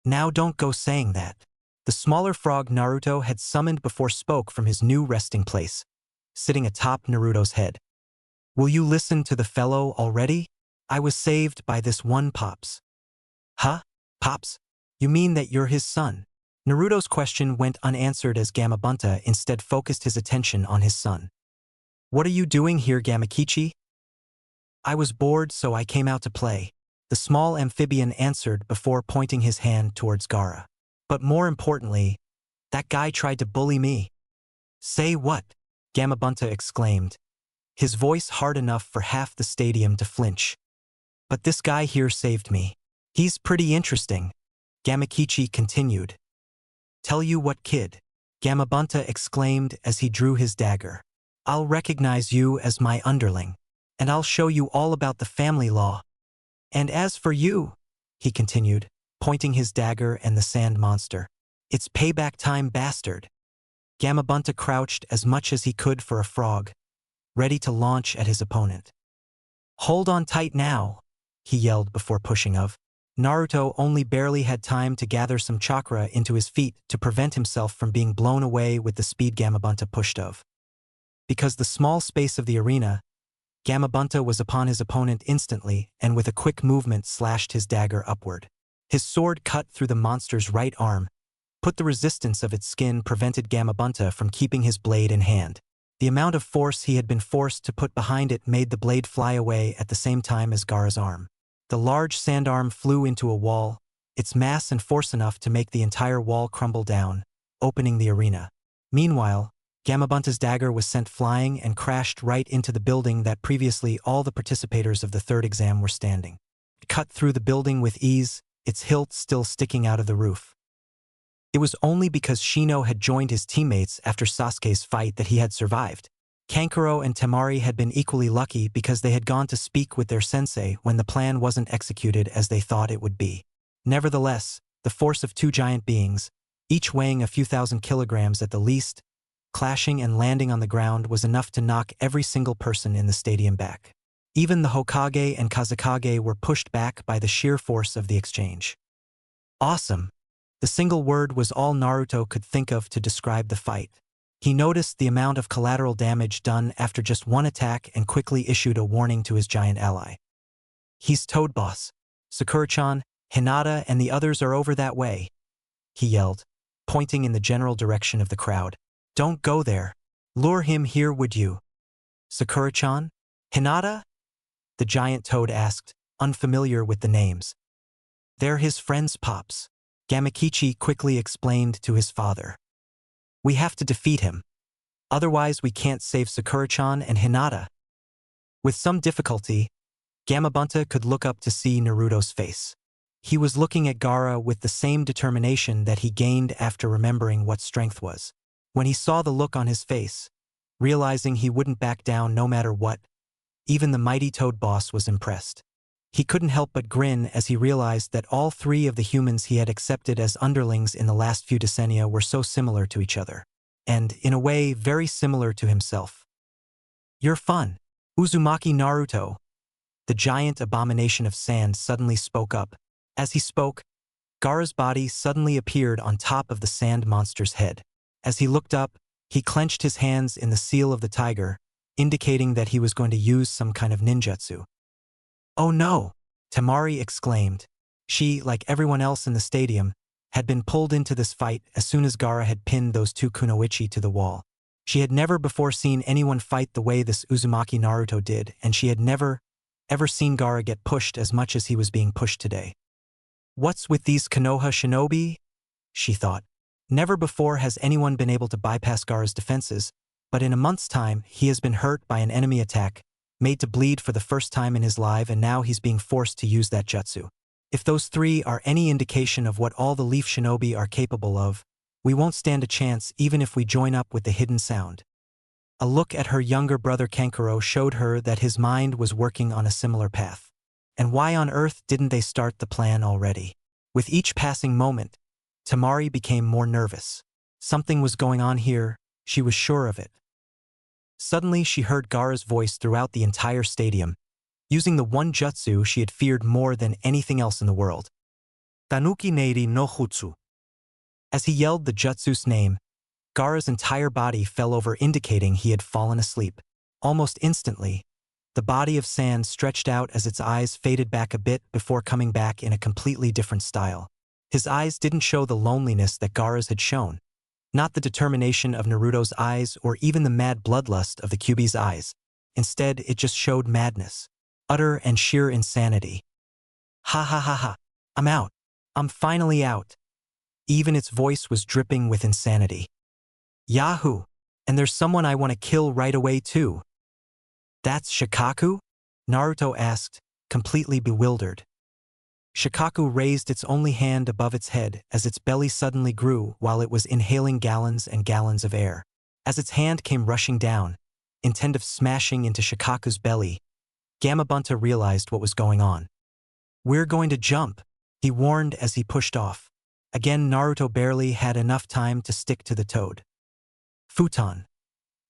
"Now don't go saying that." The smaller frog Naruto had summoned before spoke from his new resting place, sitting atop Naruto's head. "Will you listen to the fellow already? I was saved by this one Pops." "Huh? Pops? You mean that you're his son?" Naruto's question went unanswered as Gamabunta instead focused his attention on his son. "What are you doing here, Gamakichi?" "I was bored, so I came out to play," the small amphibian answered before pointing his hand towards Gaara. "But more importantly, that guy tried to bully me." "Say what?" Gamabunta exclaimed, his voice hard enough for half the stadium to flinch. "But this guy here saved me. He's pretty interesting," Gamakichi continued. "Tell you what, kid," Gamabunta exclaimed as he drew his dagger. "I'll recognize you as my underling, and I'll show you all about the family law. And as for you," he continued, pointing his dagger and the sand monster, "it's payback time, bastard." Gamabunta crouched as much as he could for a frog, ready to launch at his opponent. "Hold on tight now," he yelled before pushing of. Naruto only barely had time to gather some chakra into his feet to prevent himself from being blown away with the speed Gamabunta pushed of. Because the small space of the arena, Gamabunta was upon his opponent instantly and with a quick movement slashed his dagger upward. His sword cut through the monster's right arm, but the resistance of its skin prevented Gamabunta from keeping his blade in hand. The amount of force he had been forced to put behind it made the blade fly away at the same time as Gaara's arm. The large sand arm flew into a wall, its mass and force enough to make the entire wall crumble down, opening the arena. Meanwhile, Gamabunta's dagger was sent flying and crashed right into the building that previously all the participators of the third exam were standing. It cut through the building with ease, its hilt still sticking out of the roof. It was only because Shino had joined his teammates after Sasuke's fight that he had survived. Kankuro and Temari had been equally lucky because they had gone to speak with their sensei when the plan wasn't executed as they thought it would be. Nevertheless, the force of two giant beings, each weighing a few thousand kilograms at the least, clashing and landing on the ground was enough to knock every single person in the stadium back. Even the Hokage and Kazekage were pushed back by the sheer force of the exchange. Awesome! The single word was all Naruto could think of to describe the fight. He noticed the amount of collateral damage done after just one attack and quickly issued a warning to his giant ally. "He's Toad Boss. Sakura-chan, Hinata and the others are over that way," he yelled, pointing in the general direction of the crowd. "Don't go there. Lure him here, would you?" "Sakura-chan? Hinata?" the giant toad asked, unfamiliar with the names. "They're his friends, Pops," Gamakichi quickly explained to his father. "We have to defeat him. Otherwise we can't save Sakura-chan and Hinata." With some difficulty, Gamabunta could look up to see Naruto's face. He was looking at Gaara with the same determination that he gained after remembering what strength was. When he saw the look on his face, realizing he wouldn't back down no matter what, even the mighty Toad Boss was impressed. He couldn't help but grin as he realized that all three of the humans he had accepted as underlings in the last few decennia were so similar to each other, and, in a way, very similar to himself. "You're fun. Uzumaki Naruto," the giant abomination of sand suddenly spoke up. As he spoke, Gaara's body suddenly appeared on top of the sand monster's head. As he looked up, he clenched his hands in the seal of the tiger, indicating that he was going to use some kind of ninjutsu. "Oh no!" Temari exclaimed. She, like everyone else in the stadium, had been pulled into this fight as soon as Gaara had pinned those two kunoichi to the wall. She had never before seen anyone fight the way this Uzumaki Naruto did, and she had never, ever seen Gaara get pushed as much as he was being pushed today. "What's with these Konoha shinobi?" she thought. Never before has anyone been able to bypass Gaara's defenses, but in a month's time he has been hurt by an enemy attack, made to bleed for the first time in his life, and now he's being forced to use that jutsu. If those three are any indication of what all the Leaf Shinobi are capable of, we won't stand a chance even if we join up with the Hidden Sound. A look at her younger brother Kankuro showed her that his mind was working on a similar path. And why on earth didn't they start the plan already? With each passing moment, Temari became more nervous. Something was going on here, she was sure of it. Suddenly she heard Gaara's voice throughout the entire stadium, using the one jutsu she had feared more than anything else in the world. Tanuki Neiri no Jutsu. As he yelled the jutsu's name, Gaara's entire body fell over, indicating he had fallen asleep. Almost instantly, the body of sand stretched out as its eyes faded back a bit before coming back in a completely different style. His eyes didn't show the loneliness that Gaara's had shown, not the determination of Naruto's eyes or even the mad bloodlust of the Kyuubi's eyes. Instead, it just showed madness, utter and sheer insanity. "Ha ha ha ha, I'm out. I'm finally out." Even its voice was dripping with insanity. "Yahoo! And there's someone I want to kill right away too." "That's Shikaku?" Naruto asked, completely bewildered. Shikaku raised its only hand above its head as its belly suddenly grew while it was inhaling gallons and gallons of air. As its hand came rushing down, intent of smashing into Shikaku's belly, Gamabunta realized what was going on. "We're going to jump," he warned as he pushed off. Again, Naruto barely had enough time to stick to the toad. "Futon!"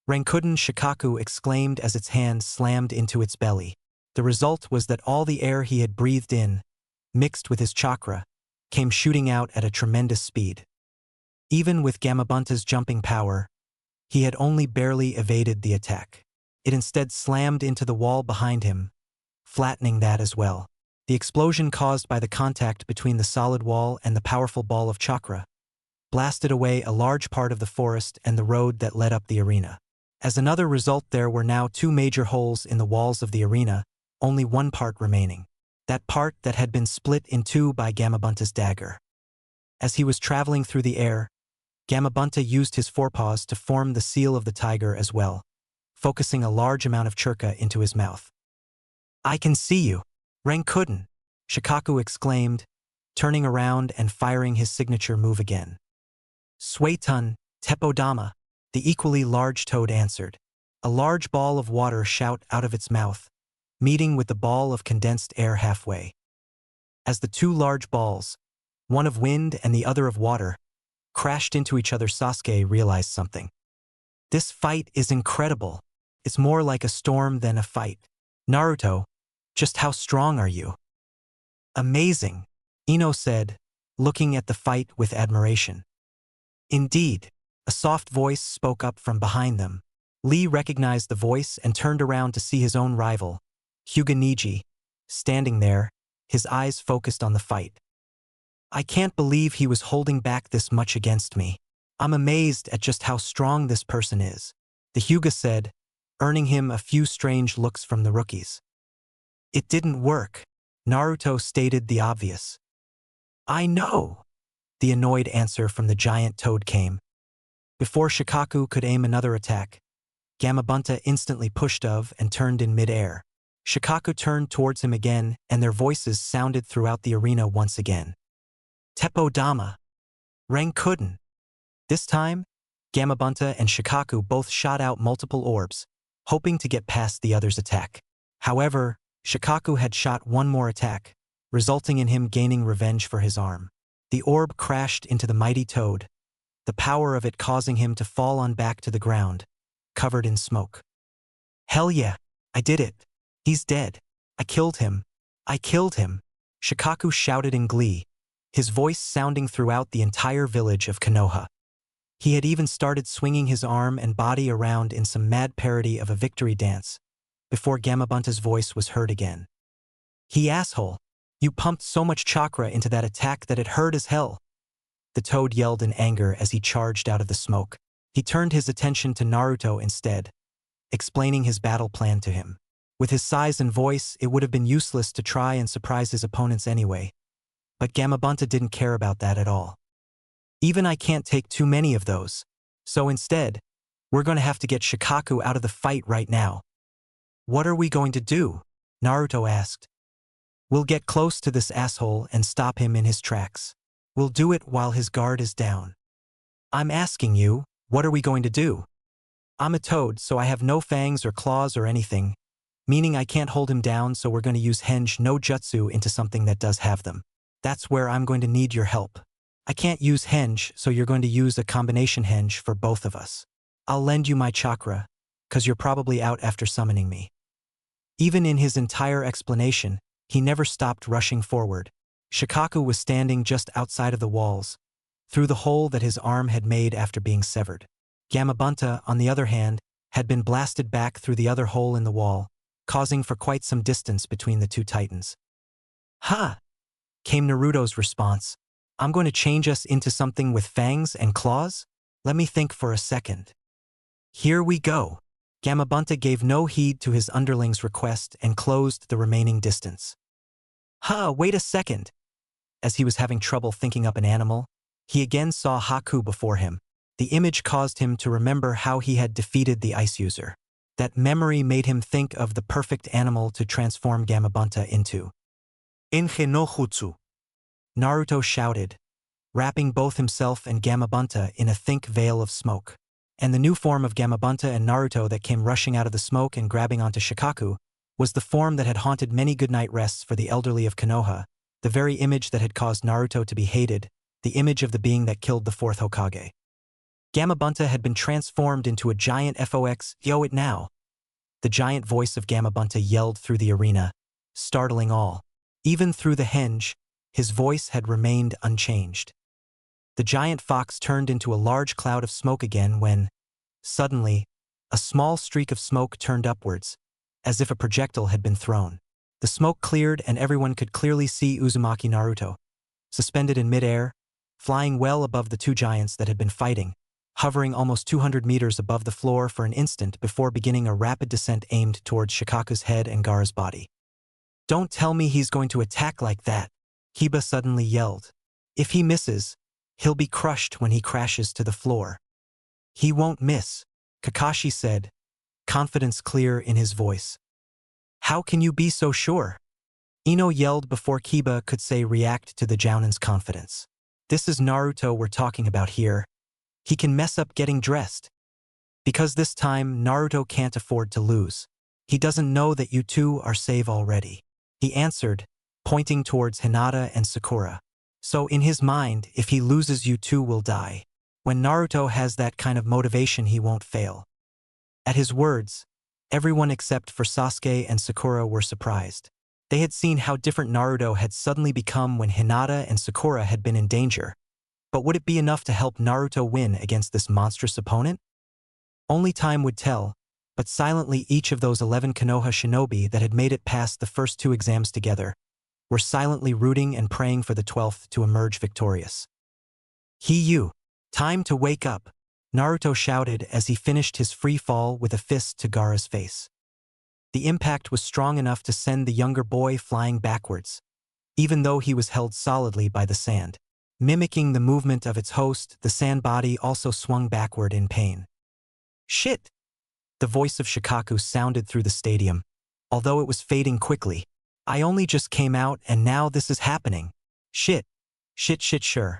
Rankuden Shikaku exclaimed as its hand slammed into its belly. The result was that all the air he had breathed in, mixed with his chakra, came shooting out at a tremendous speed. Even with Gamabunta's jumping power, he had only barely evaded the attack. It instead slammed into the wall behind him, flattening that as well. The explosion caused by the contact between the solid wall and the powerful ball of chakra blasted away a large part of the forest and the road that led up the arena. As another result, there were now two major holes in the walls of the arena, only one part remaining. That part that had been split in two by Gamabunta's dagger. As he was traveling through the air, Gamabunta used his forepaws to form the seal of the tiger as well, focusing a large amount of churka into his mouth. "I can see you, Rankuden!" Shikaku exclaimed, turning around and firing his signature move again. Suetun, Tepodama, the equally large toad answered. A large ball of water shot out of its mouth, meeting with the ball of condensed air halfway. As the two large balls, one of wind and the other of water, crashed into each other, Sasuke realized something. This fight is incredible. It's more like a storm than a fight. Naruto, just how strong are you? Amazing, Ino said, looking at the fight with admiration. Indeed, a soft voice spoke up from behind them. Lee recognized the voice and turned around to see his own rival, Hokage, standing there, his eyes focused on the fight. I can't believe he was holding back this much against me. I'm amazed at just how strong this person is, the Hyuga said, earning him a few strange looks from the rookies. It didn't work, Naruto stated the obvious. I know, the annoyed answer from the giant toad came. Before Shikaku could aim another attack, Gamabunta instantly pushed of and turned in mid-air. Shikaku turned towards him again, and their voices sounded throughout the arena once again. Tepodama. Rankuden. This time, Gamabunta and Shikaku both shot out multiple orbs, hoping to get past the other's attack. However, Shikaku had shot one more attack, resulting in him gaining revenge for his arm. The orb crashed into the mighty toad, the power of it causing him to fall on back to the ground, covered in smoke. Hell yeah, I did it. He's dead. I killed him. I killed him. Shikaku shouted in glee, his voice sounding throughout the entire village of Konoha. He had even started swinging his arm and body around in some mad parody of a victory dance, before Gamabunta's voice was heard again. He asshole, you pumped so much chakra into that attack that it hurt as hell. The toad yelled in anger as he charged out of the smoke. He turned his attention to Naruto instead, explaining his battle plan to him. With his size and voice, it would have been useless to try and surprise his opponents anyway. But Gamabunta didn't care about that at all. Even I can't take too many of those. So instead, we're going to have to get Shikaku out of the fight right now. What are we going to do? Naruto asked. We'll get close to this asshole and stop him in his tracks. We'll do it while his guard is down. I'm asking you, what are we going to do? I'm a toad, so I have no fangs or claws or anything, meaning I can't hold him down, so we're going to use henge no jutsu into something that does have them. That's where I'm going to need your help. I can't use henge, so you're going to use a combination henge for both of us. I'll lend you my chakra, 'cause you're probably out after summoning me. Even in his entire explanation, he never stopped rushing forward. Shikaku was standing just outside of the walls, through the hole that his arm had made after being severed. Gamabunta, on the other hand, had been blasted back through the other hole in the wall, causing for quite some distance between the two titans. Ha! Came Naruto's response. I'm going to change us into something with fangs and claws? Let me think for a second. Here we go. Gamabunta gave no heed to his underling's request and closed the remaining distance. Wait a second. As he was having trouble thinking up an animal, he again saw Haku before him. The image caused him to remember how he had defeated the ice user. That memory made him think of the perfect animal to transform Gamabunta into. Enge no jutsu. Naruto shouted, wrapping both himself and Gamabunta in a thick veil of smoke. And the new form of Gamabunta and Naruto that came rushing out of the smoke and grabbing onto Shikaku was the form that had haunted many goodnight rests for the elderly of Konoha, the very image that had caused Naruto to be hated, the image of the being that killed the fourth Hokage. Gamabunta had been transformed into a giant fox, yo it now. The giant voice of Gamabunta yelled through the arena, startling all. Even through the henge, his voice had remained unchanged. The giant fox turned into a large cloud of smoke again when, suddenly, a small streak of smoke turned upwards, as if a projectile had been thrown. The smoke cleared and everyone could clearly see Uzumaki Naruto, suspended in midair, flying well above the two giants that had been fighting, hovering almost 200 meters above the floor for an instant before beginning a rapid descent aimed towards Shikaku's head and Gaara's body. Don't tell me he's going to attack like that, Kiba suddenly yelled. If he misses, he'll be crushed when he crashes to the floor. He won't miss, Kakashi said, confidence clear in his voice. How can you be so sure? Ino yelled before Kiba could say react to the Jounin's confidence. This is Naruto we're talking about here, He can mess up getting dressed. Because this time, Naruto can't afford to lose. He doesn't know that you two are safe already. He answered, pointing towards Hinata and Sakura. So in his mind, if he loses, you two will die. When Naruto has that kind of motivation, he won't fail. At his words, everyone except for Sasuke and Sakura were surprised. They had seen how different Naruto had suddenly become when Hinata and Sakura had been in danger. But would it be enough to help Naruto win against this monstrous opponent? Only time would tell, but silently each of those 11 Konoha shinobi that had made it past the first 2 exams together were silently rooting and praying for the 12th to emerge victorious. You, time to wake up, Naruto shouted as he finished his free fall with a fist to Gaara's face. The impact was strong enough to send the younger boy flying backwards, even though he was held solidly by the sand. Mimicking the movement of its host, the sand body also swung backward in pain. Shit! The voice of Shikaku sounded through the stadium, although it was fading quickly. I only just came out and now this is happening. Shit, sure.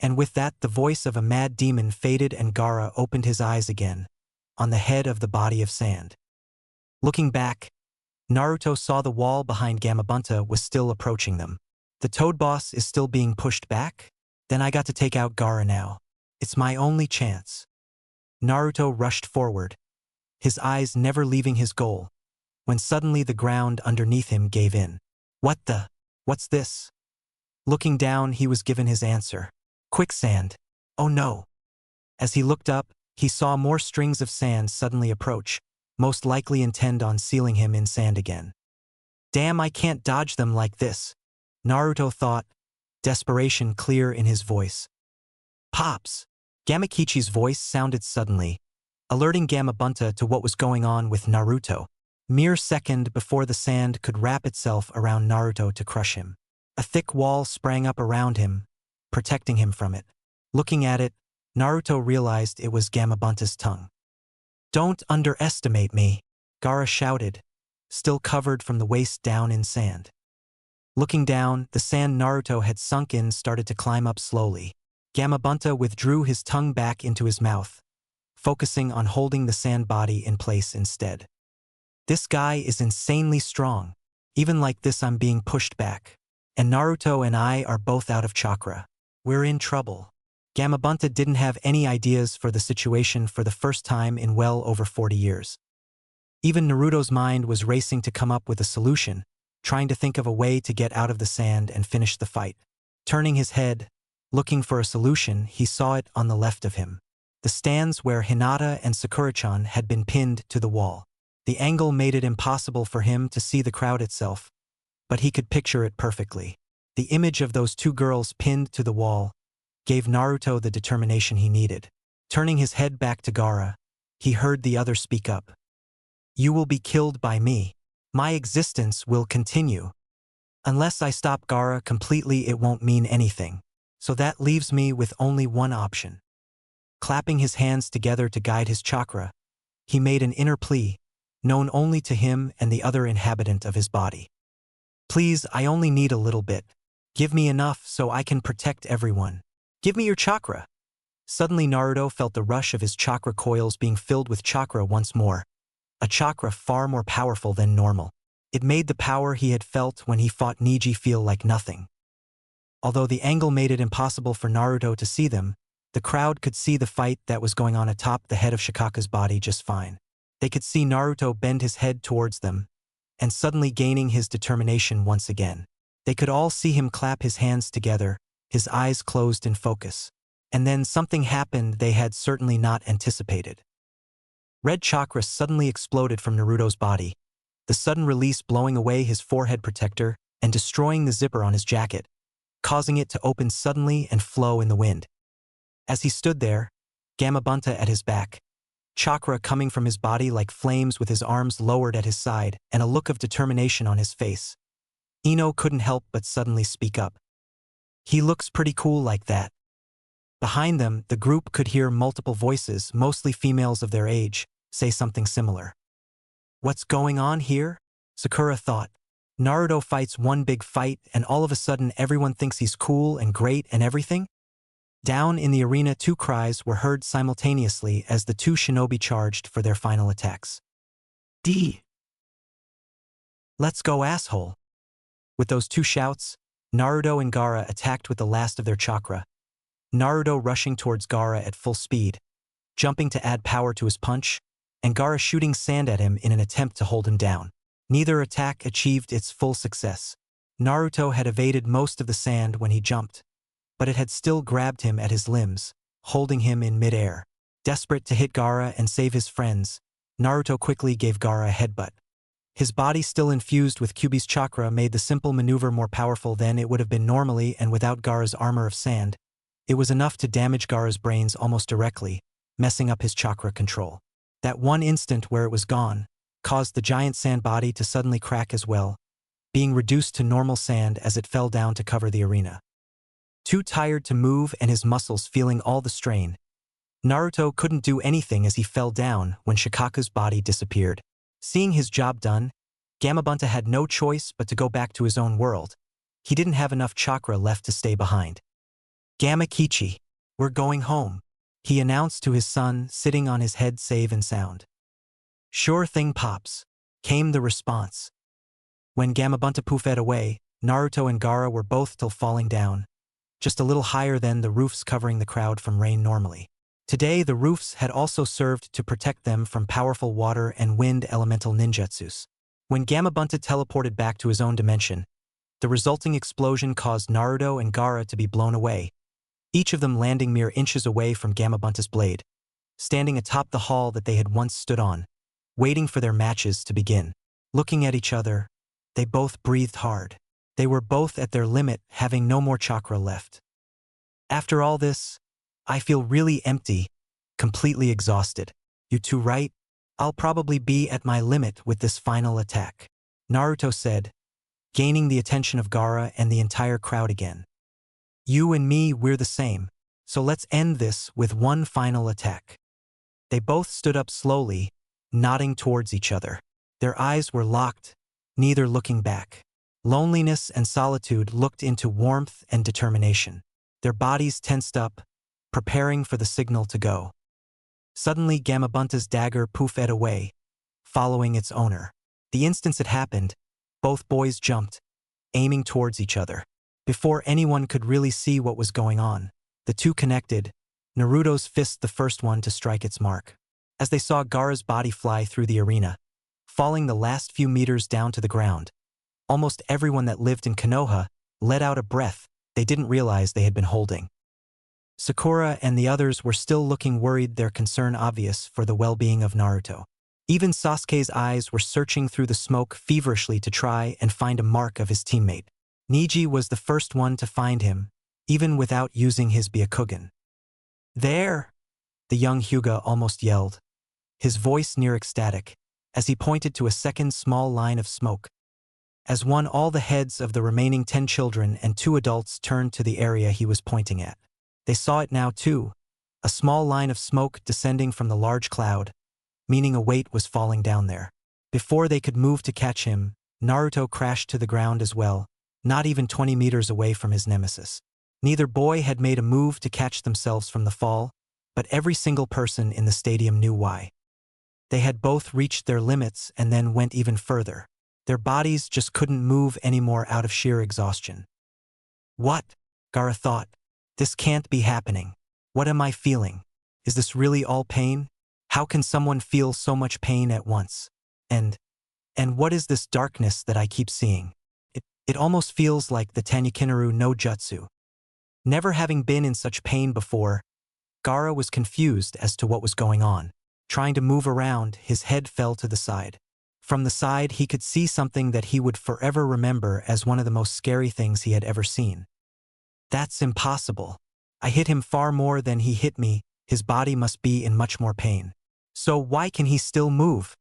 And with that, the voice of a mad demon faded and Gaara opened his eyes again, on the head of the body of sand. Looking back, Naruto saw the wall behind Gamabunta was still approaching them. The Toad Boss is still being pushed back? Then I got to take out Gaara now. It's my only chance. Naruto rushed forward, his eyes never leaving his goal, when suddenly the ground underneath him gave in. What's this? Looking down, he was given his answer. Quicksand. Oh no. As he looked up, he saw more strings of sand suddenly approach, most likely intend on sealing him in sand again. Damn, I can't dodge them like this, Naruto thought, desperation clear in his voice. Pops! Gamakichi's voice sounded suddenly, alerting Gamabunta to what was going on with Naruto. Mere second before the sand could wrap itself around Naruto to crush him. A thick wall sprang up around him, protecting him from it. Looking at it, Naruto realized it was Gamabunta's tongue. Don't underestimate me, Gaara shouted, still covered from the waist down in sand. Looking down, the sand Naruto had sunk in started to climb up slowly. Gamabunta withdrew his tongue back into his mouth, focusing on holding the sand body in place instead. This guy is insanely strong. Even like this, I'm being pushed back. And Naruto and I are both out of chakra. We're in trouble. Gamabunta didn't have any ideas for the situation for the first time in well over 40 years. Even Naruto's mind was racing to come up with a solution, trying to think of a way to get out of the sand and finish the fight. Turning his head, looking for a solution, he saw it on the left of him. The stands where Hinata and Sakura-chan had been pinned to the wall. The angle made it impossible for him to see the crowd itself, but he could picture it perfectly. The image of those 2 girls pinned to the wall gave Naruto the determination he needed. Turning his head back to Gaara, he heard the other speak up. You will be killed by me. My existence will continue. Unless I stop Gaara completely, it won't mean anything. So that leaves me with only one option. Clapping his hands together to guide his chakra, he made an inner plea, known only to him and the other inhabitant of his body. Please, I only need a little bit. Give me enough so I can protect everyone. Give me your chakra. Suddenly Naruto felt the rush of his chakra coils being filled with chakra once more. A chakra far more powerful than normal. It made the power he had felt when he fought Neji feel like nothing. Although the angle made it impossible for Naruto to see them, the crowd could see the fight that was going on atop the head of Shikaku's body just fine. They could see Naruto bend his head towards them, and suddenly gaining his determination once again. They could all see him clap his hands together, his eyes closed in focus. And then something happened they had certainly not anticipated. Red chakra suddenly exploded from Naruto's body, the sudden release blowing away his forehead protector and destroying the zipper on his jacket, causing it to open suddenly and flow in the wind. As he stood there, Gamabunta at his back, chakra coming from his body like flames with his arms lowered at his side and a look of determination on his face, Ino couldn't help but suddenly speak up. He looks pretty cool like that. Behind them, the group could hear multiple voices, mostly females of their age, say something similar. What's going on here? Sakura thought. Naruto fights one big fight and all of a sudden everyone thinks he's cool and great and everything? Down in the arena, two cries were heard simultaneously as the two shinobi charged for their final attacks. D. Let's go, asshole! With those two shouts, Naruto and Gaara attacked with the last of their chakra, Naruto rushing towards Gaara at full speed, jumping to add power to his punch, and Gaara shooting sand at him in an attempt to hold him down. Neither attack achieved its full success. Naruto had evaded most of the sand when he jumped, but it had still grabbed him at his limbs, holding him in mid-air. Desperate to hit Gaara and save his friends, Naruto quickly gave Gaara a headbutt. His body still infused with Kyuubi's chakra made the simple maneuver more powerful than it would have been normally, and without Gaara's armor of sand, it was enough to damage Gaara's brains almost directly, messing up his chakra control. That one instant where it was gone caused the giant sand body to suddenly crack as well, being reduced to normal sand as it fell down to cover the arena. Too tired to move and his muscles feeling all the strain, Naruto couldn't do anything as he fell down when Shikaku's body disappeared. Seeing his job done, Gamabunta had no choice but to go back to his own world. He didn't have enough chakra left to stay behind. "Gamakichi, we're going home," he announced to his son sitting on his head safe and sound. "Sure thing, Pops," came the response. When Gamabunta poofed away, Naruto and Gaara were both still falling down, just a little higher than the roofs covering the crowd from rain normally. Today, the roofs had also served to protect them from powerful water and wind elemental ninjutsus. When Gamabunta teleported back to his own dimension, the resulting explosion caused Naruto and Gaara to be blown away, each of them landing mere inches away from Gamabunta's blade, standing atop the hall that they had once stood on, waiting for their matches to begin. Looking at each other, they both breathed hard. They were both at their limit, having no more chakra left. "After all this, I feel really empty, completely exhausted. You two right? I'll probably be at my limit with this final attack," Naruto said, gaining the attention of Gaara and the entire crowd again. "You and me, we're the same, so let's end this with one final attack." They both stood up slowly, nodding towards each other. Their eyes were locked, neither looking back. Loneliness and solitude looked into warmth and determination. Their bodies tensed up, preparing for the signal to go. Suddenly, Gamabunta's dagger poofed away, following its owner. The instant it happened, both boys jumped, aiming towards each other. Before anyone could really see what was going on, the two connected, Naruto's fist the first one to strike its mark. As they saw Gaara's body fly through the arena, falling the last few meters down to the ground, almost everyone that lived in Konoha let out a breath they didn't realize they had been holding. Sakura and the others were still looking worried, their concern obvious for the well-being of Naruto. Even Sasuke's eyes were searching through the smoke feverishly to try and find a mark of his teammate. Neji was the first one to find him, even without using his Byakugan. "There!" the young Hyuga almost yelled, his voice near ecstatic, as he pointed to a second small line of smoke. As one, all the heads of the remaining 10 children and 2 adults turned to the area he was pointing at. They saw it now too, a small line of smoke descending from the large cloud, meaning a weight was falling down there. Before they could move to catch him, Naruto crashed to the ground as well, not even 20 meters away from his nemesis. Neither boy had made a move to catch themselves from the fall, but every single person in the stadium knew why. They had both reached their limits and then went even further. Their bodies just couldn't move anymore out of sheer exhaustion. "What?" Gaara thought. "This can't be happening. What am I feeling? Is this really all pain? How can someone feel so much pain at once? And what is this darkness that I keep seeing? It almost feels like the Tanyakinaru no Jutsu." Never having been in such pain before, Gaara was confused as to what was going on. Trying to move around, his head fell to the side. From the side, he could see something that he would forever remember as one of the most scary things he had ever seen. "That's impossible. I hit him far more than he hit me. His body must be in much more pain. So why can he still move?"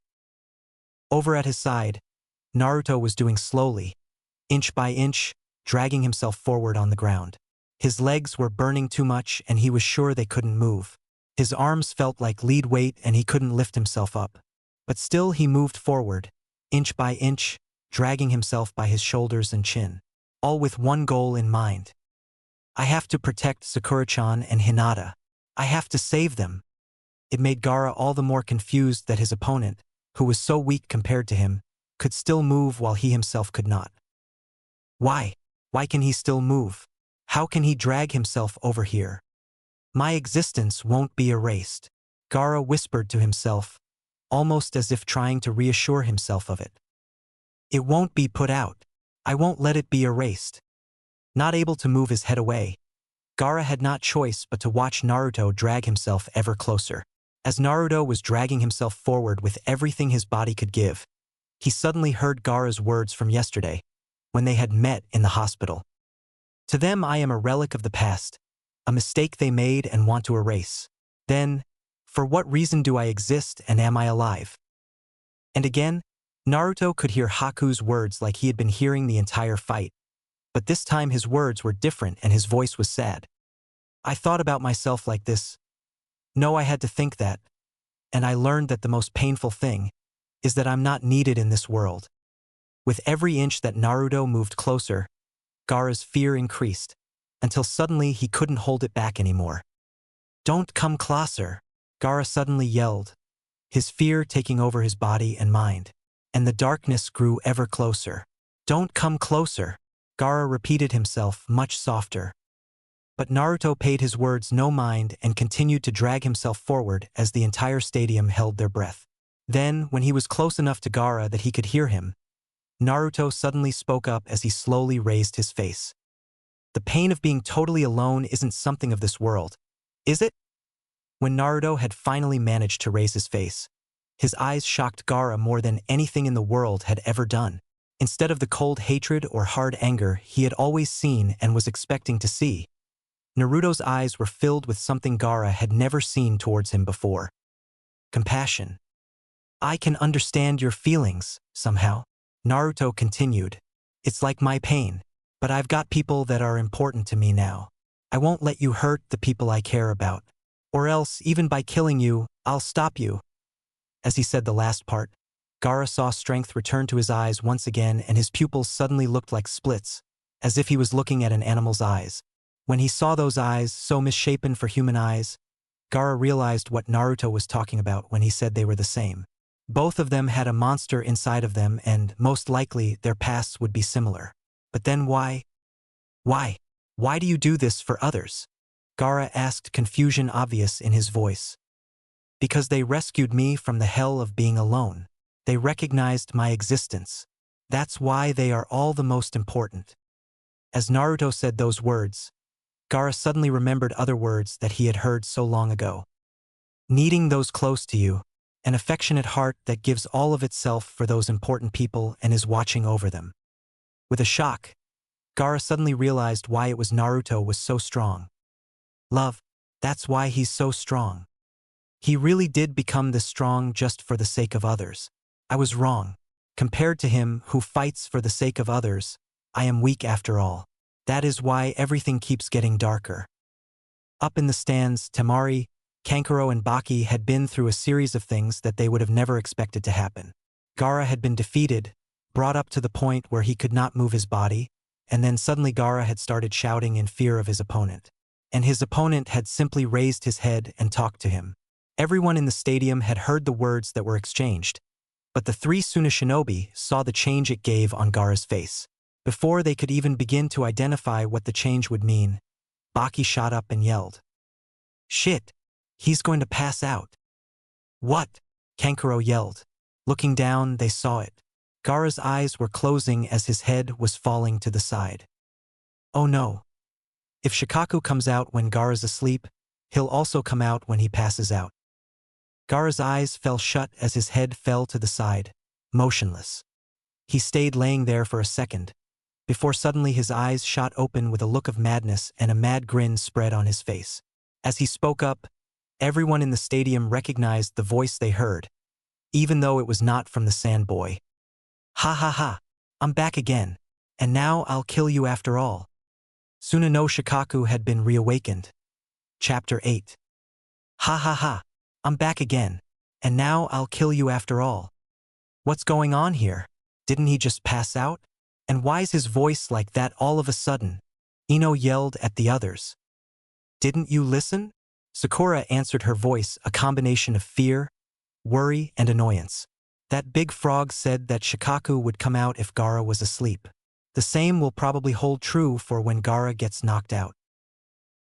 Over at his side, Naruto was doing slowly, inch by inch, dragging himself forward on the ground. His legs were burning too much and he was sure they couldn't move. His arms felt like lead weight and he couldn't lift himself up. But still he moved forward, inch by inch, dragging himself by his shoulders and chin, all with one goal in mind: I have to protect Sakura-chan and Hinata. I have to save them. It made Gaara all the more confused that his opponent, who was so weak compared to him, could still move while he himself could not. Why? Why can he still move? How can he drag himself over here? My existence won't be erased. Gaara whispered to himself, almost as if trying to reassure himself of it. It won't be put out. I won't let it be erased. Not able to move his head away, Gaara had not choice but to watch Naruto drag himself ever closer. As Naruto was dragging himself forward with everything his body could give, he suddenly heard Gaara's words from yesterday, when they had met in the hospital. To them I am a relic of the past, a mistake they made and want to erase. Then, for what reason do I exist and am I alive? And again, Naruto could hear Haku's words like he had been hearing the entire fight, but this time his words were different and his voice was sad. I thought about myself like this. No, I had to think that, and I learned that the most painful thing is that I'm not needed in this world. With every inch that Naruto moved closer, Gaara's fear increased, until suddenly he couldn't hold it back anymore. Don't come closer, Gaara suddenly yelled, his fear taking over his body and mind, and the darkness grew ever closer. Don't come closer, Gaara repeated himself much softer. But Naruto paid his words no mind and continued to drag himself forward as the entire stadium held their breath. Then, when he was close enough to Gaara that he could hear him, Naruto suddenly spoke up as he slowly raised his face. The pain of being totally alone isn't something of this world, is it? When Naruto had finally managed to raise his face, his eyes shocked Gaara more than anything in the world had ever done. Instead of the cold hatred or hard anger he had always seen and was expecting to see, Naruto's eyes were filled with something Gaara had never seen towards him before. Compassion. I can understand your feelings, somehow, Naruto continued. It's like my pain, but I've got people that are important to me now. I won't let you hurt the people I care about. Or else, even by killing you, I'll stop you. As he said the last part, Gaara saw strength return to his eyes once again and his pupils suddenly looked like splits, as if he was looking at an animal's eyes. When he saw those eyes, so misshapen for human eyes, Gaara realized what Naruto was talking about when he said they were the same. Both of them had a monster inside of them and, most likely, their pasts would be similar. But then why? Why? Why do you do this for others? Gaara asked, confusion obvious in his voice. Because they rescued me from the hell of being alone. They recognized my existence. That's why they are all the most important. As Naruto said those words, Gaara suddenly remembered other words that he had heard so long ago. Needing those close to you, an affectionate heart that gives all of itself for those important people and is watching over them. With a shock, Gaara suddenly realized why it was Naruto was so strong. Love, that's why he's so strong. He really did become this strong just for the sake of others. I was wrong. Compared to him who fights for the sake of others, I am weak after all. That is why everything keeps getting darker. Up in the stands, Temari, Kankuro and Baki had been through a series of things that they would have never expected to happen. Gaara had been defeated, brought up to the point where he could not move his body, and then suddenly Gaara had started shouting in fear of his opponent. And his opponent had simply raised his head and talked to him. Everyone in the stadium had heard the words that were exchanged, but the three Suna shinobi saw the change it gave on Gaara's face. Before they could even begin to identify what the change would mean, Baki shot up and yelled. Shit! He's going to pass out. What? Kankuro yelled. Looking down, they saw it. Gaara's eyes were closing as his head was falling to the side. Oh no. If Shikaku comes out when Gaara's asleep, he'll also come out when he passes out. Gaara's eyes fell shut as his head fell to the side, motionless. He stayed laying there for a second, before suddenly his eyes shot open with a look of madness and a mad grin spread on his face. As he spoke up, everyone in the stadium recognized the voice they heard, even though it was not from the Sand Boy. Ha ha ha, I'm back again, and now I'll kill you after all. Suna no Shikaku had been reawakened. Chapter 8. Ha ha ha, I'm back again, and now I'll kill you after all. What's going on here? Didn't he just pass out? And why's his voice like that all of a sudden? Ino yelled at the others. Didn't you listen? Sakura answered, her voice a combination of fear, worry, and annoyance. That big frog said that Shikaku would come out if Gaara was asleep. The same will probably hold true for when Gaara gets knocked out.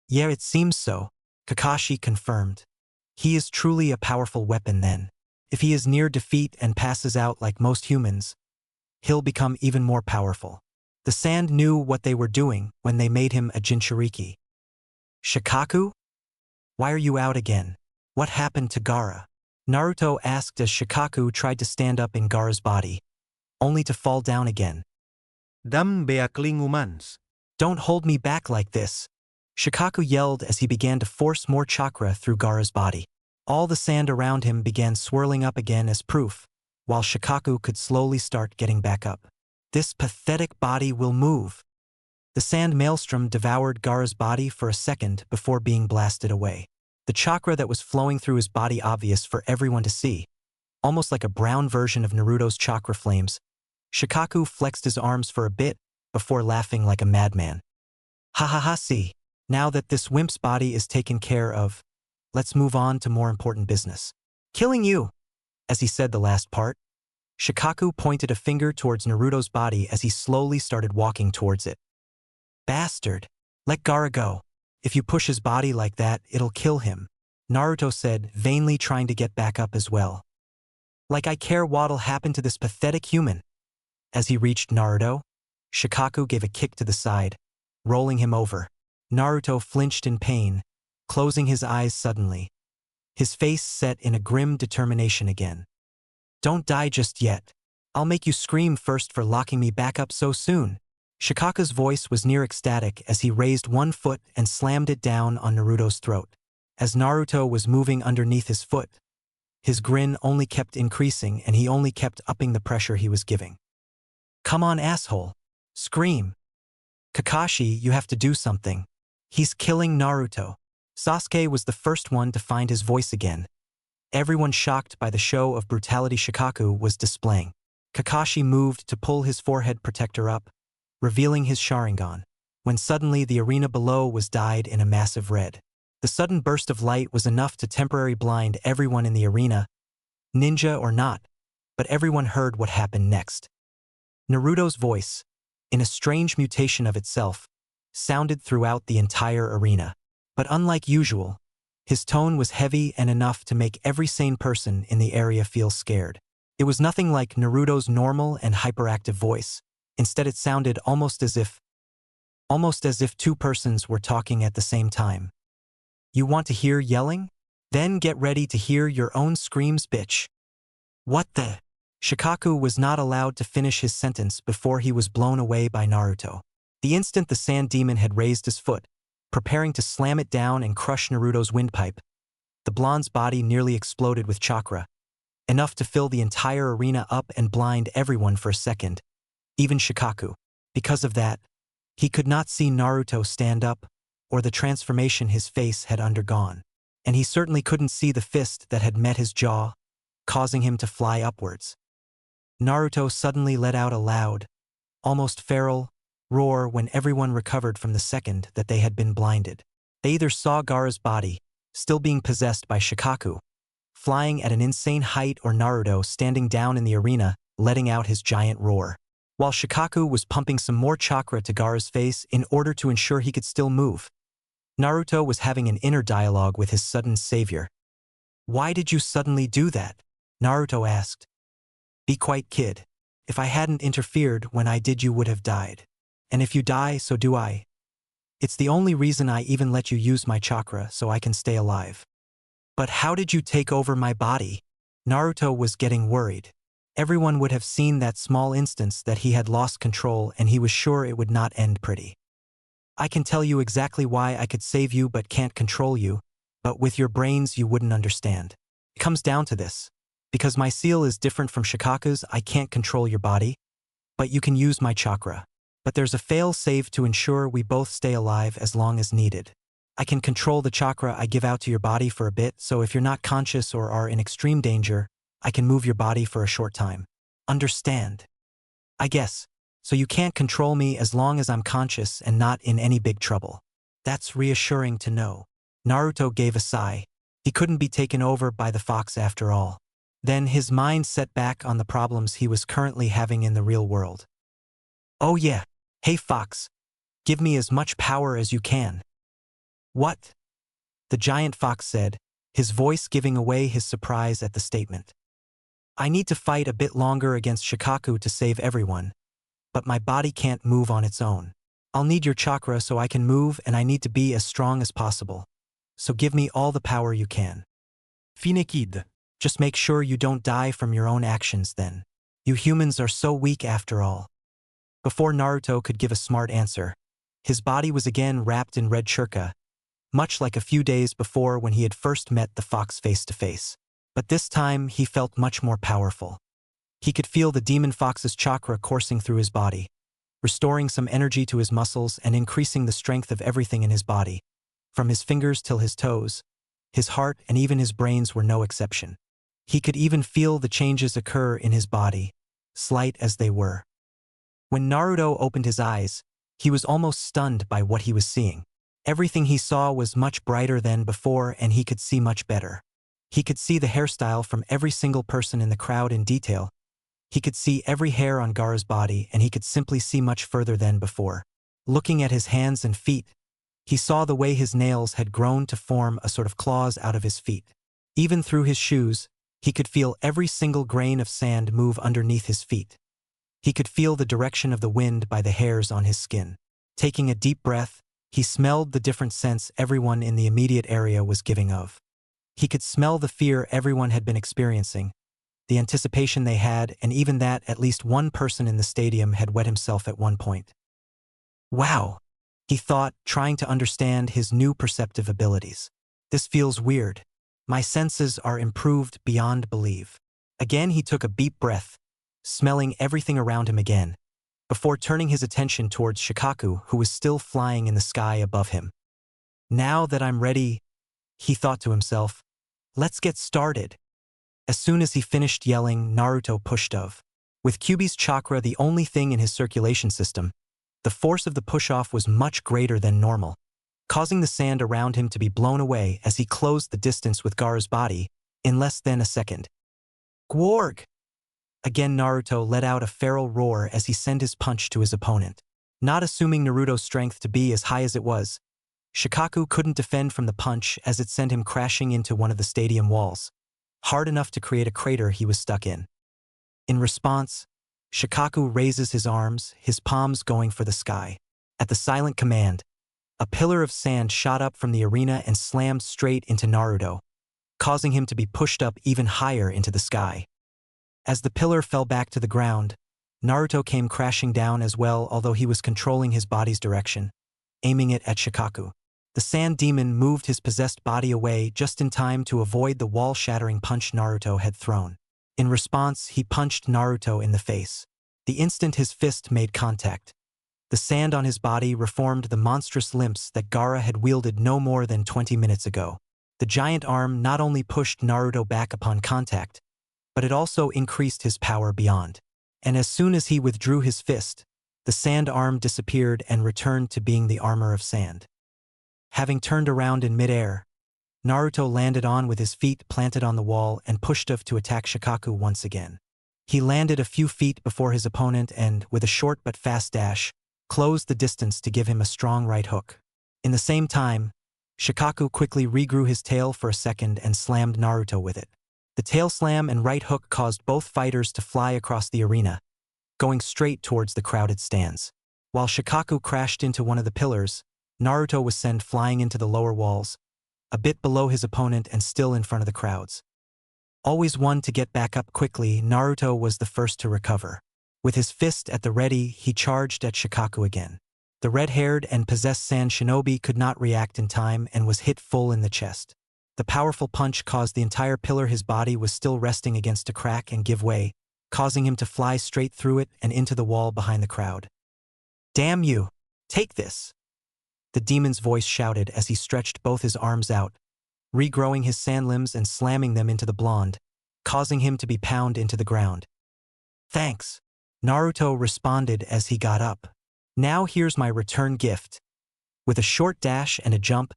Yeah, it seems so, Kakashi confirmed. He is truly a powerful weapon then. If he is near defeat and passes out like most humans, he'll become even more powerful. The sand knew what they were doing when they made him a Jinchuriki. Shikaku? Why are you out again? What happened to Gaara? Naruto asked as Shikaku tried to stand up in Gaara's body, only to fall down again. Dam beakling umans. Don't hold me back like this, Shikaku yelled as he began to force more chakra through Gaara's body. All the sand around him began swirling up again as proof, while Shikaku could slowly start getting back up. This pathetic body will move. The sand maelstrom devoured Gaara's body for a second before being blasted away. The chakra that was flowing through his body obvious for everyone to see, almost like a brown version of Naruto's chakra flames. Shikaku flexed his arms for a bit before laughing like a madman. Ha ha ha, see, now that this wimp's body is taken care of, let's move on to more important business. Killing you! As he said the last part, Shikaku pointed a finger towards Naruto's body as he slowly started walking towards it. Bastard! Let Gaara go. If you push his body like that, it'll kill him, Naruto said, vainly trying to get back up as well. Like I care what'll happen to this pathetic human. As he reached Naruto, Shikaku gave a kick to the side, rolling him over. Naruto flinched in pain, closing his eyes suddenly. His face set in a grim determination again. Don't die just yet. I'll make you scream first for locking me back up so soon. Shikaku's voice was near ecstatic as he raised one foot and slammed it down on Naruto's throat. As Naruto was moving underneath his foot, his grin only kept increasing and he only kept upping the pressure he was giving. Come on, asshole. Scream. Kakashi, you have to do something. He's killing Naruto. Sasuke was the first one to find his voice again. Everyone shocked by the show of brutality Shikaku was displaying. Kakashi moved to pull his forehead protector up, revealing his Sharingan, when suddenly the arena below was dyed in a massive red. The sudden burst of light was enough to temporarily blind everyone in the arena, ninja or not, but everyone heard what happened next. Naruto's voice, in a strange mutation of itself, sounded throughout the entire arena. But unlike usual, his tone was heavy and enough to make every sane person in the area feel scared. It was nothing like Naruto's normal and hyperactive voice. Instead, it sounded almost as if two persons were talking at the same time. You want to hear yelling? Then get ready to hear your own screams, bitch. What the? Shikaku was not allowed to finish his sentence before he was blown away by Naruto. The instant the sand demon had raised his foot, preparing to slam it down and crush Naruto's windpipe, the blonde's body nearly exploded with chakra, enough to fill the entire arena up and blind everyone for a second, even Shikaku. Because of that, he could not see Naruto stand up or the transformation his face had undergone, and he certainly couldn't see the fist that had met his jaw, causing him to fly upwards. Naruto suddenly let out a loud, almost feral, roar when everyone recovered from the second that they had been blinded. They either saw Gaara's body, still being possessed by Shikaku, flying at an insane height, or Naruto standing down in the arena, letting out his giant roar. While Shikaku was pumping some more chakra to Gaara's face in order to ensure he could still move, Naruto was having an inner dialogue with his sudden savior. Why did you suddenly do that? Naruto asked. Be quiet, kid. If I hadn't interfered when I did, you would have died. And if you die, so do I. It's the only reason I even let you use my chakra, so I can stay alive. But how did you take over my body? Naruto was getting worried. Everyone would have seen that small instance that he had lost control, and he was sure it would not end pretty. I can tell you exactly why I could save you but can't control you, but with your brains you wouldn't understand. It comes down to this. Because my seal is different from Shikaku's, I can't control your body, but you can use my chakra. But there's a fail-safe to ensure we both stay alive as long as needed. I can control the chakra I give out to your body for a bit, so if you're not conscious or are in extreme danger, I can move your body for a short time. Understand? I guess. so you can't control me as long as I'm conscious and not in any big trouble. That's reassuring to know. Naruto gave a sigh. He couldn't be taken over by the fox after all. Then his mind set back on the problems he was currently having in the real world. Oh yeah, hey fox, give me as much power as you can. What? The giant fox said, his voice giving away his surprise at the statement. I need to fight a bit longer against Shikaku to save everyone, but my body can't move on its own. I'll need your chakra so I can move, and I need to be as strong as possible. So give me all the power you can. Fine kid. Just make sure you don't die from your own actions then. You humans are so weak after all. Before Naruto could give a smart answer, his body was again wrapped in red churka, much like a few days before when he had first met the fox face to face. But this time he felt much more powerful. He could feel the demon fox's chakra coursing through his body, restoring some energy to his muscles and increasing the strength of everything in his body. From his fingers till his toes, his heart and even his brains were no exception. He could even feel the changes occur in his body, slight as they were. When Naruto opened his eyes, he was almost stunned by what he was seeing. Everything he saw was much brighter than before, and he could see much better. He could see the hairstyle from every single person in the crowd in detail. He could see every hair on Gaara's body, and he could simply see much further than before. Looking at his hands and feet, he saw the way his nails had grown to form a sort of claws out of his feet. Even through his shoes, he could feel every single grain of sand move underneath his feet. He could feel the direction of the wind by the hairs on his skin. Taking a deep breath, he smelled the different scents everyone in the immediate area was giving of. He could smell the fear everyone had been experiencing, the anticipation they had, and even that at least one person in the stadium had wet himself at one point. Wow, he thought, trying to understand his new perceptive abilities. This feels weird. My senses are improved beyond belief. Again he took a deep breath, smelling everything around him again, before turning his attention towards Shikaku, who was still flying in the sky above him. Now that I'm ready, he thought to himself, let's get started. As soon as he finished yelling, Naruto pushed off. With Kyuubi's chakra the only thing in his circulation system, the force of the push-off was much greater than normal, causing the sand around him to be blown away as he closed the distance with Gaara's body in less than a second. Gwarg! Again Naruto let out a feral roar as he sent his punch to his opponent. Not assuming Naruto's strength to be as high as it was, Shikaku couldn't defend from the punch as it sent him crashing into one of the stadium walls, hard enough to create a crater he was stuck in. In response, Shikaku raises his arms, his palms going for the sky. At the silent command, a pillar of sand shot up from the arena and slammed straight into Naruto, causing him to be pushed up even higher into the sky. As the pillar fell back to the ground, Naruto came crashing down as well, although he was controlling his body's direction, aiming it at Shikaku. The sand demon moved his possessed body away just in time to avoid the wall-shattering punch Naruto had thrown. In response, he punched Naruto in the face. The instant his fist made contact, the sand on his body reformed the monstrous limbs that Gaara had wielded no more than 20 minutes ago. The giant arm not only pushed Naruto back upon contact, but it also increased his power beyond. And as soon as he withdrew his fist, the sand arm disappeared and returned to being the armor of sand. Having turned around in midair, Naruto landed on with his feet planted on the wall and pushed off to attack Shikaku once again. He landed a few feet before his opponent and, with a short but fast dash, closed the distance to give him a strong right hook. In the same time, Shikaku quickly regrew his tail for a second and slammed Naruto with it. The tail slam and right hook caused both fighters to fly across the arena, going straight towards the crowded stands. While Shikaku crashed into one of the pillars, Naruto was sent flying into the lower walls, a bit below his opponent and still in front of the crowds. Always one to get back up quickly, Naruto was the first to recover. With his fist at the ready, he charged at Shikaku again. The red-haired and possessed sand shinobi could not react in time and was hit full in the chest. The powerful punch caused the entire pillar his body was still resting against to crack and give way, causing him to fly straight through it and into the wall behind the crowd. Damn you! Take this! The demon's voice shouted as he stretched both his arms out, regrowing his sand limbs and slamming them into the blonde, causing him to be pounded into the ground. Thanks! Naruto responded as he got up. Now here's my return gift. With a short dash and a jump,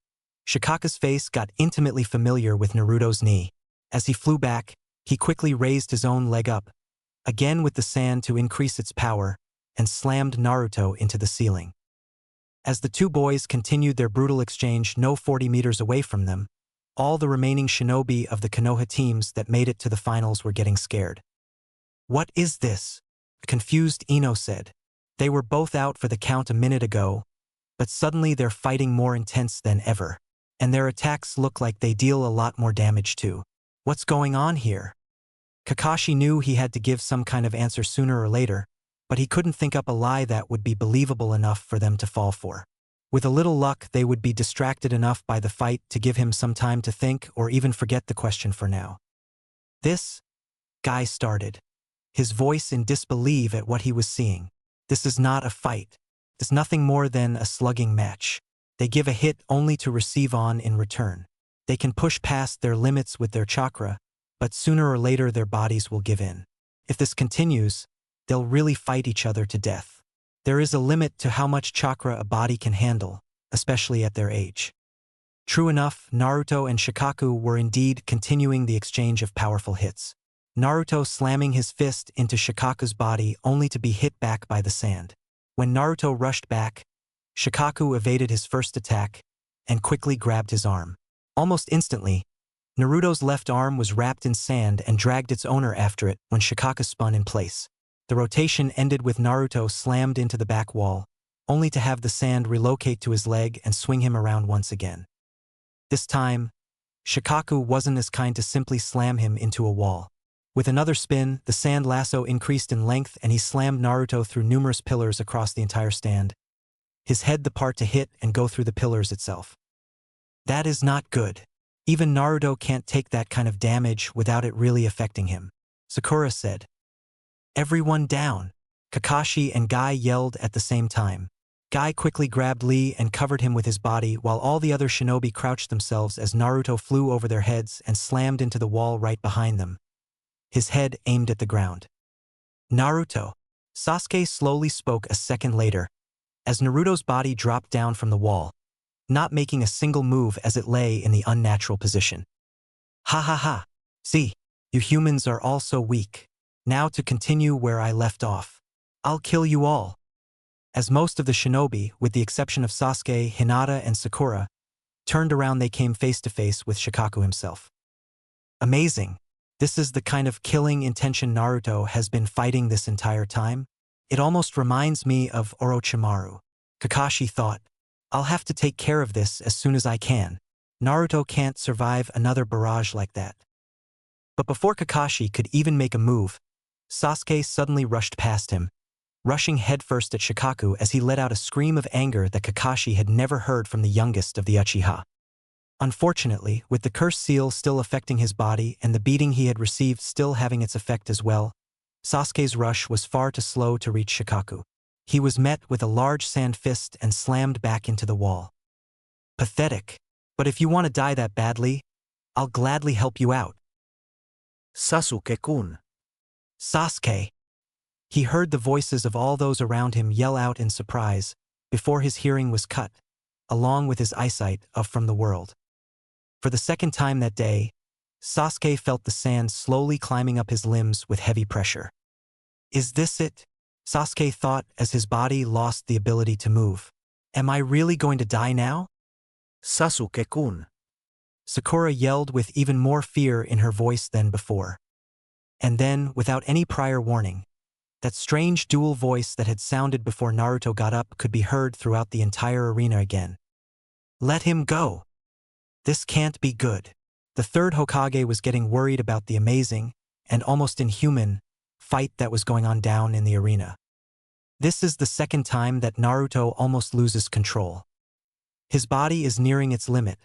Shikaka's face got intimately familiar with Naruto's knee. As he flew back, he quickly raised his own leg up, again with the sand to increase its power, and slammed Naruto into the ceiling. As the two boys continued their brutal exchange 40 meters away from them, all the remaining shinobi of the Konoha teams that made it to the finals were getting scared. "What is this?" a confused Ino said. They were both out for the count a minute ago, but suddenly they're fighting more intense than ever, and their attacks look like they deal a lot more damage too. What's going on here? Kakashi knew he had to give some kind of answer sooner or later, but he couldn't think up a lie that would be believable enough for them to fall for. With a little luck, they would be distracted enough by the fight to give him some time to think or even forget the question for now. "This," Guy started, his voice in disbelief at what he was seeing. "This is not a fight. It's nothing more than a slugging match. They give a hit only to receive on in return. They can push past their limits with their chakra, but sooner or later their bodies will give in. If this continues, they'll really fight each other to death. There is a limit to how much chakra a body can handle, especially at their age." True enough, Naruto and Shikaku were indeed continuing the exchange of powerful hits. Naruto slamming his fist into Shikaku's body only to be hit back by the sand. When Naruto rushed back, Shikaku evaded his first attack and quickly grabbed his arm. Almost instantly, Naruto's left arm was wrapped in sand and dragged its owner after it when Shikaku spun in place. The rotation ended with Naruto slammed into the back wall, only to have the sand relocate to his leg and swing him around once again. This time, Shikaku wasn't as kind to simply slam him into a wall. With another spin, the sand lasso increased in length and he slammed Naruto through numerous pillars across the entire stand, his head the part to hit and go through the pillars itself. That is not good. Even Naruto can't take that kind of damage without it really affecting him, Sakura said. "Everyone down!" Kakashi and Guy yelled at the same time. Guy quickly grabbed Lee and covered him with his body while all the other shinobi crouched themselves as Naruto flew over their heads and slammed into the wall right behind them, his head aimed at the ground. "Naruto," Sasuke slowly spoke a second later, as Naruto's body dropped down from the wall, not making a single move as it lay in the unnatural position. "Ha ha ha. See, you humans are all so weak. Now to continue where I left off. I'll kill you all." As most of the shinobi, with the exception of Sasuke, Hinata, and Sakura, turned around, they came face to face with Shikaku himself. Amazing. This is the kind of killing intention Naruto has been fighting this entire time. It almost reminds me of Orochimaru. Kakashi thought, "I'll have to take care of this as soon as I can. Naruto can't survive another barrage like that." But before Kakashi could even make a move, Sasuke suddenly rushed past him, rushing headfirst at Shikaku as he let out a scream of anger that Kakashi had never heard from the youngest of the Uchiha. Unfortunately, with the curse seal still affecting his body and the beating he had received still having its effect as well, Sasuke's rush was far too slow to reach Shikaku. He was met with a large sand fist and slammed back into the wall. "Pathetic. But if you want to die that badly, I'll gladly help you out." "Sasuke-kun." "Sasuke." He heard the voices of all those around him yell out in surprise before his hearing was cut, along with his eyesight, off from the world. For the second time that day, Sasuke felt the sand slowly climbing up his limbs with heavy pressure. "Is this it?" Sasuke thought as his body lost the ability to move. "Am I really going to die now?" "Sasuke-kun." Sakura yelled with even more fear in her voice than before. And then, without any prior warning, that strange dual voice that had sounded before Naruto got up could be heard throughout the entire arena again. "Let him go. This can't be good." The third Hokage was getting worried about the amazing, and almost inhuman, fight that was going on down in the arena. This is the second time that Naruto almost loses control. His body is nearing its limit.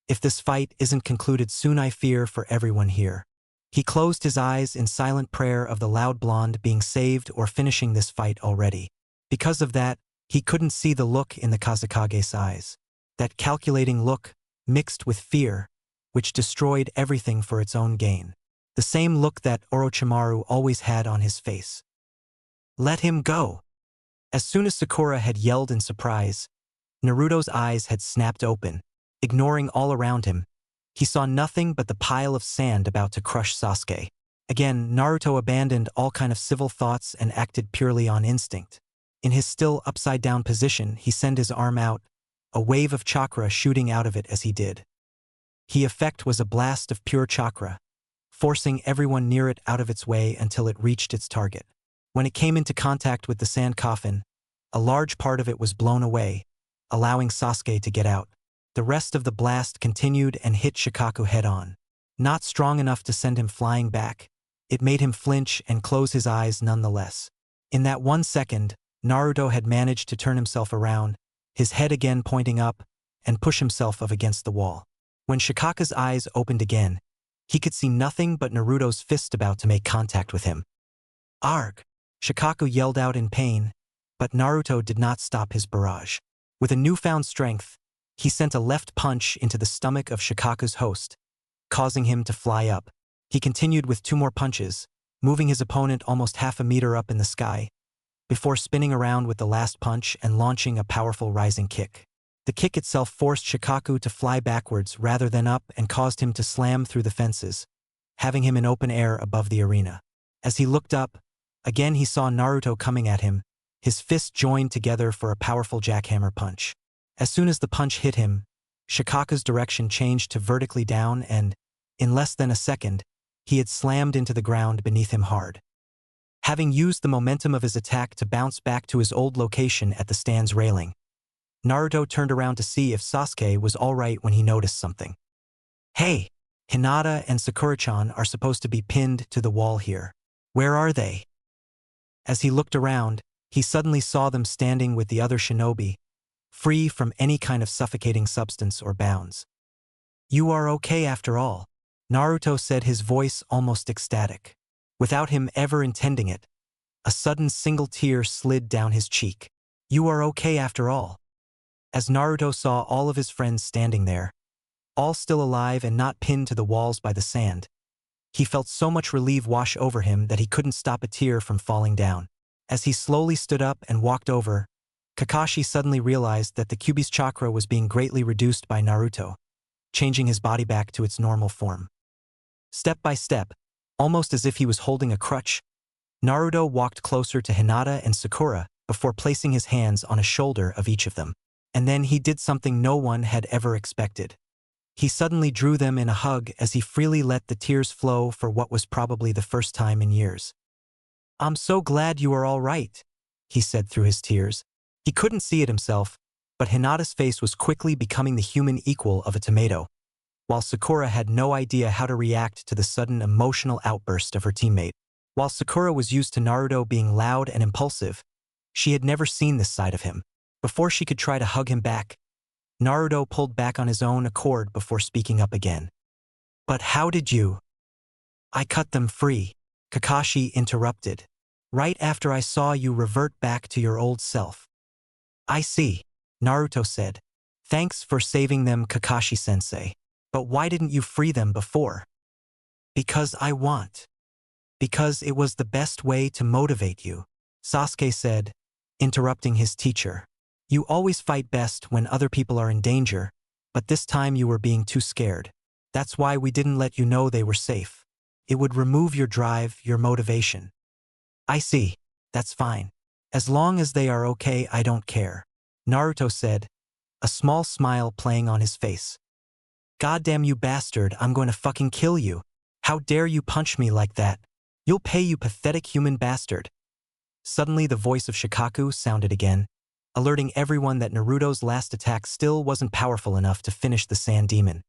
If this fight isn't concluded soon, I fear for everyone here. He closed his eyes in silent prayer of the loud blonde being saved or finishing this fight already. Because of that, he couldn't see the look in the Kazekage's eyes. That calculating look, mixed with fear, which destroyed everything for its own gain. The same look that Orochimaru always had on his face. Let him go. As soon as Sakura had yelled in surprise, Naruto's eyes had snapped open. Ignoring all around him, he saw nothing but the pile of sand about to crush Sasuke. Again, Naruto abandoned all kind of civil thoughts and acted purely on instinct. In his still upside-down position, he sent his arm out, a wave of chakra shooting out of it as he did. The effect was a blast of pure chakra, forcing everyone near it out of its way until it reached its target. When it came into contact with the sand coffin, a large part of it was blown away, allowing Sasuke to get out. The rest of the blast continued and hit Shikaku head-on. Not strong enough to send him flying back, it made him flinch and close his eyes nonetheless. In that 1 second, Naruto had managed to turn himself around, his head again pointing up, and push himself up against the wall. When Shikaku's eyes opened again, he could see nothing but Naruto's fist about to make contact with him. Arg! Shikaku yelled out in pain, but Naruto did not stop his barrage. With a newfound strength, he sent a left punch into the stomach of Shikaku's host, causing him to fly up. He continued with 2 more punches, moving his opponent almost half a meter up in the sky, before spinning around with the last punch and launching a powerful rising kick. The kick itself forced Shikaku to fly backwards rather than up and caused him to slam through the fences, having him in open air above the arena. As he looked up, again he saw Naruto coming at him, his fists joined together for a powerful jackhammer punch. As soon as the punch hit him, Shikaku's direction changed to vertically down and, in less than a second, he had slammed into the ground beneath him hard. Having used the momentum of his attack to bounce back to his old location at the stand's railing, Naruto turned around to see if Sasuke was alright when he noticed something. Hey! Hinata and Sakura-chan are supposed to be pinned to the wall here. Where are they? As he looked around, he suddenly saw them standing with the other shinobi, free from any kind of suffocating substance or bounds. You are okay after all, Naruto said, his voice almost ecstatic. Without him ever intending it, a sudden single tear slid down his cheek. You are okay after all. As Naruto saw all of his friends standing there, all still alive and not pinned to the walls by the sand, he felt so much relief wash over him that he couldn't stop a tear from falling down. As he slowly stood up and walked over, Kakashi suddenly realized that the Kyuubi's chakra was being greatly reduced by Naruto, changing his body back to its normal form. Step by step, almost as if he was holding a crutch, Naruto walked closer to Hinata and Sakura before placing his hands on a shoulder of each of them. And then he did something no one had ever expected. He suddenly drew them in a hug as he freely let the tears flow for what was probably the first time in years. I'm so glad you are all right, he said through his tears. He couldn't see it himself, but Hinata's face was quickly becoming the human equal of a tomato, while Sakura had no idea how to react to the sudden emotional outburst of her teammate. While Sakura was used to Naruto being loud and impulsive, she had never seen this side of him. Before she could try to hug him back, Naruto pulled back on his own accord before speaking up again. But how did you? I cut them free, Kakashi interrupted. Right after I saw you revert back to your old self. I see, Naruto said. Thanks for saving them, Kakashi-sensei. But why didn't you free them before? Because I want. Because it was the best way to motivate you, Sasuke said, interrupting his teacher. You always fight best when other people are in danger, but this time you were being too scared. That's why we didn't let you know they were safe. It would remove your drive, your motivation. I see. That's fine. As long as they are okay, I don't care, Naruto said, a small smile playing on his face. Goddamn you bastard, I'm going to fucking kill you. How dare you punch me like that? You'll pay, you pathetic human bastard. Suddenly the voice of Shikaku sounded again, alerting everyone that Naruto's last attack still wasn't powerful enough to finish the sand demon.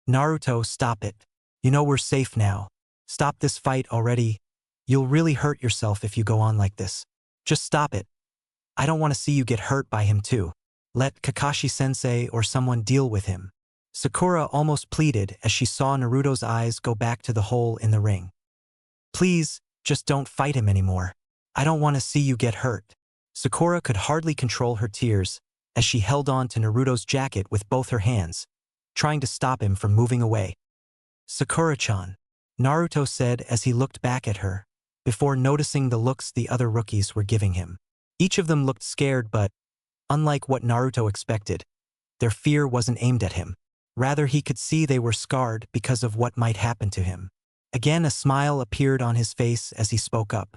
Naruto, stop it. You know we're safe now. Stop this fight already. You'll really hurt yourself if you go on like this. Just stop it. I don't want to see you get hurt by him too. Let Kakashi-sensei or someone deal with him. Sakura almost pleaded as she saw Naruto's eyes go back to the hole in the ring. Please, just don't fight him anymore. I don't want to see you get hurt. Sakura could hardly control her tears as she held on to Naruto's jacket with both her hands, trying to stop him from moving away. Sakura-chan, Naruto said as he looked back at her, before noticing the looks the other rookies were giving him. Each of them looked scared, but, unlike what Naruto expected, their fear wasn't aimed at him. Rather, he could see they were scarred because of what might happen to him. Again, a smile appeared on his face as he spoke up.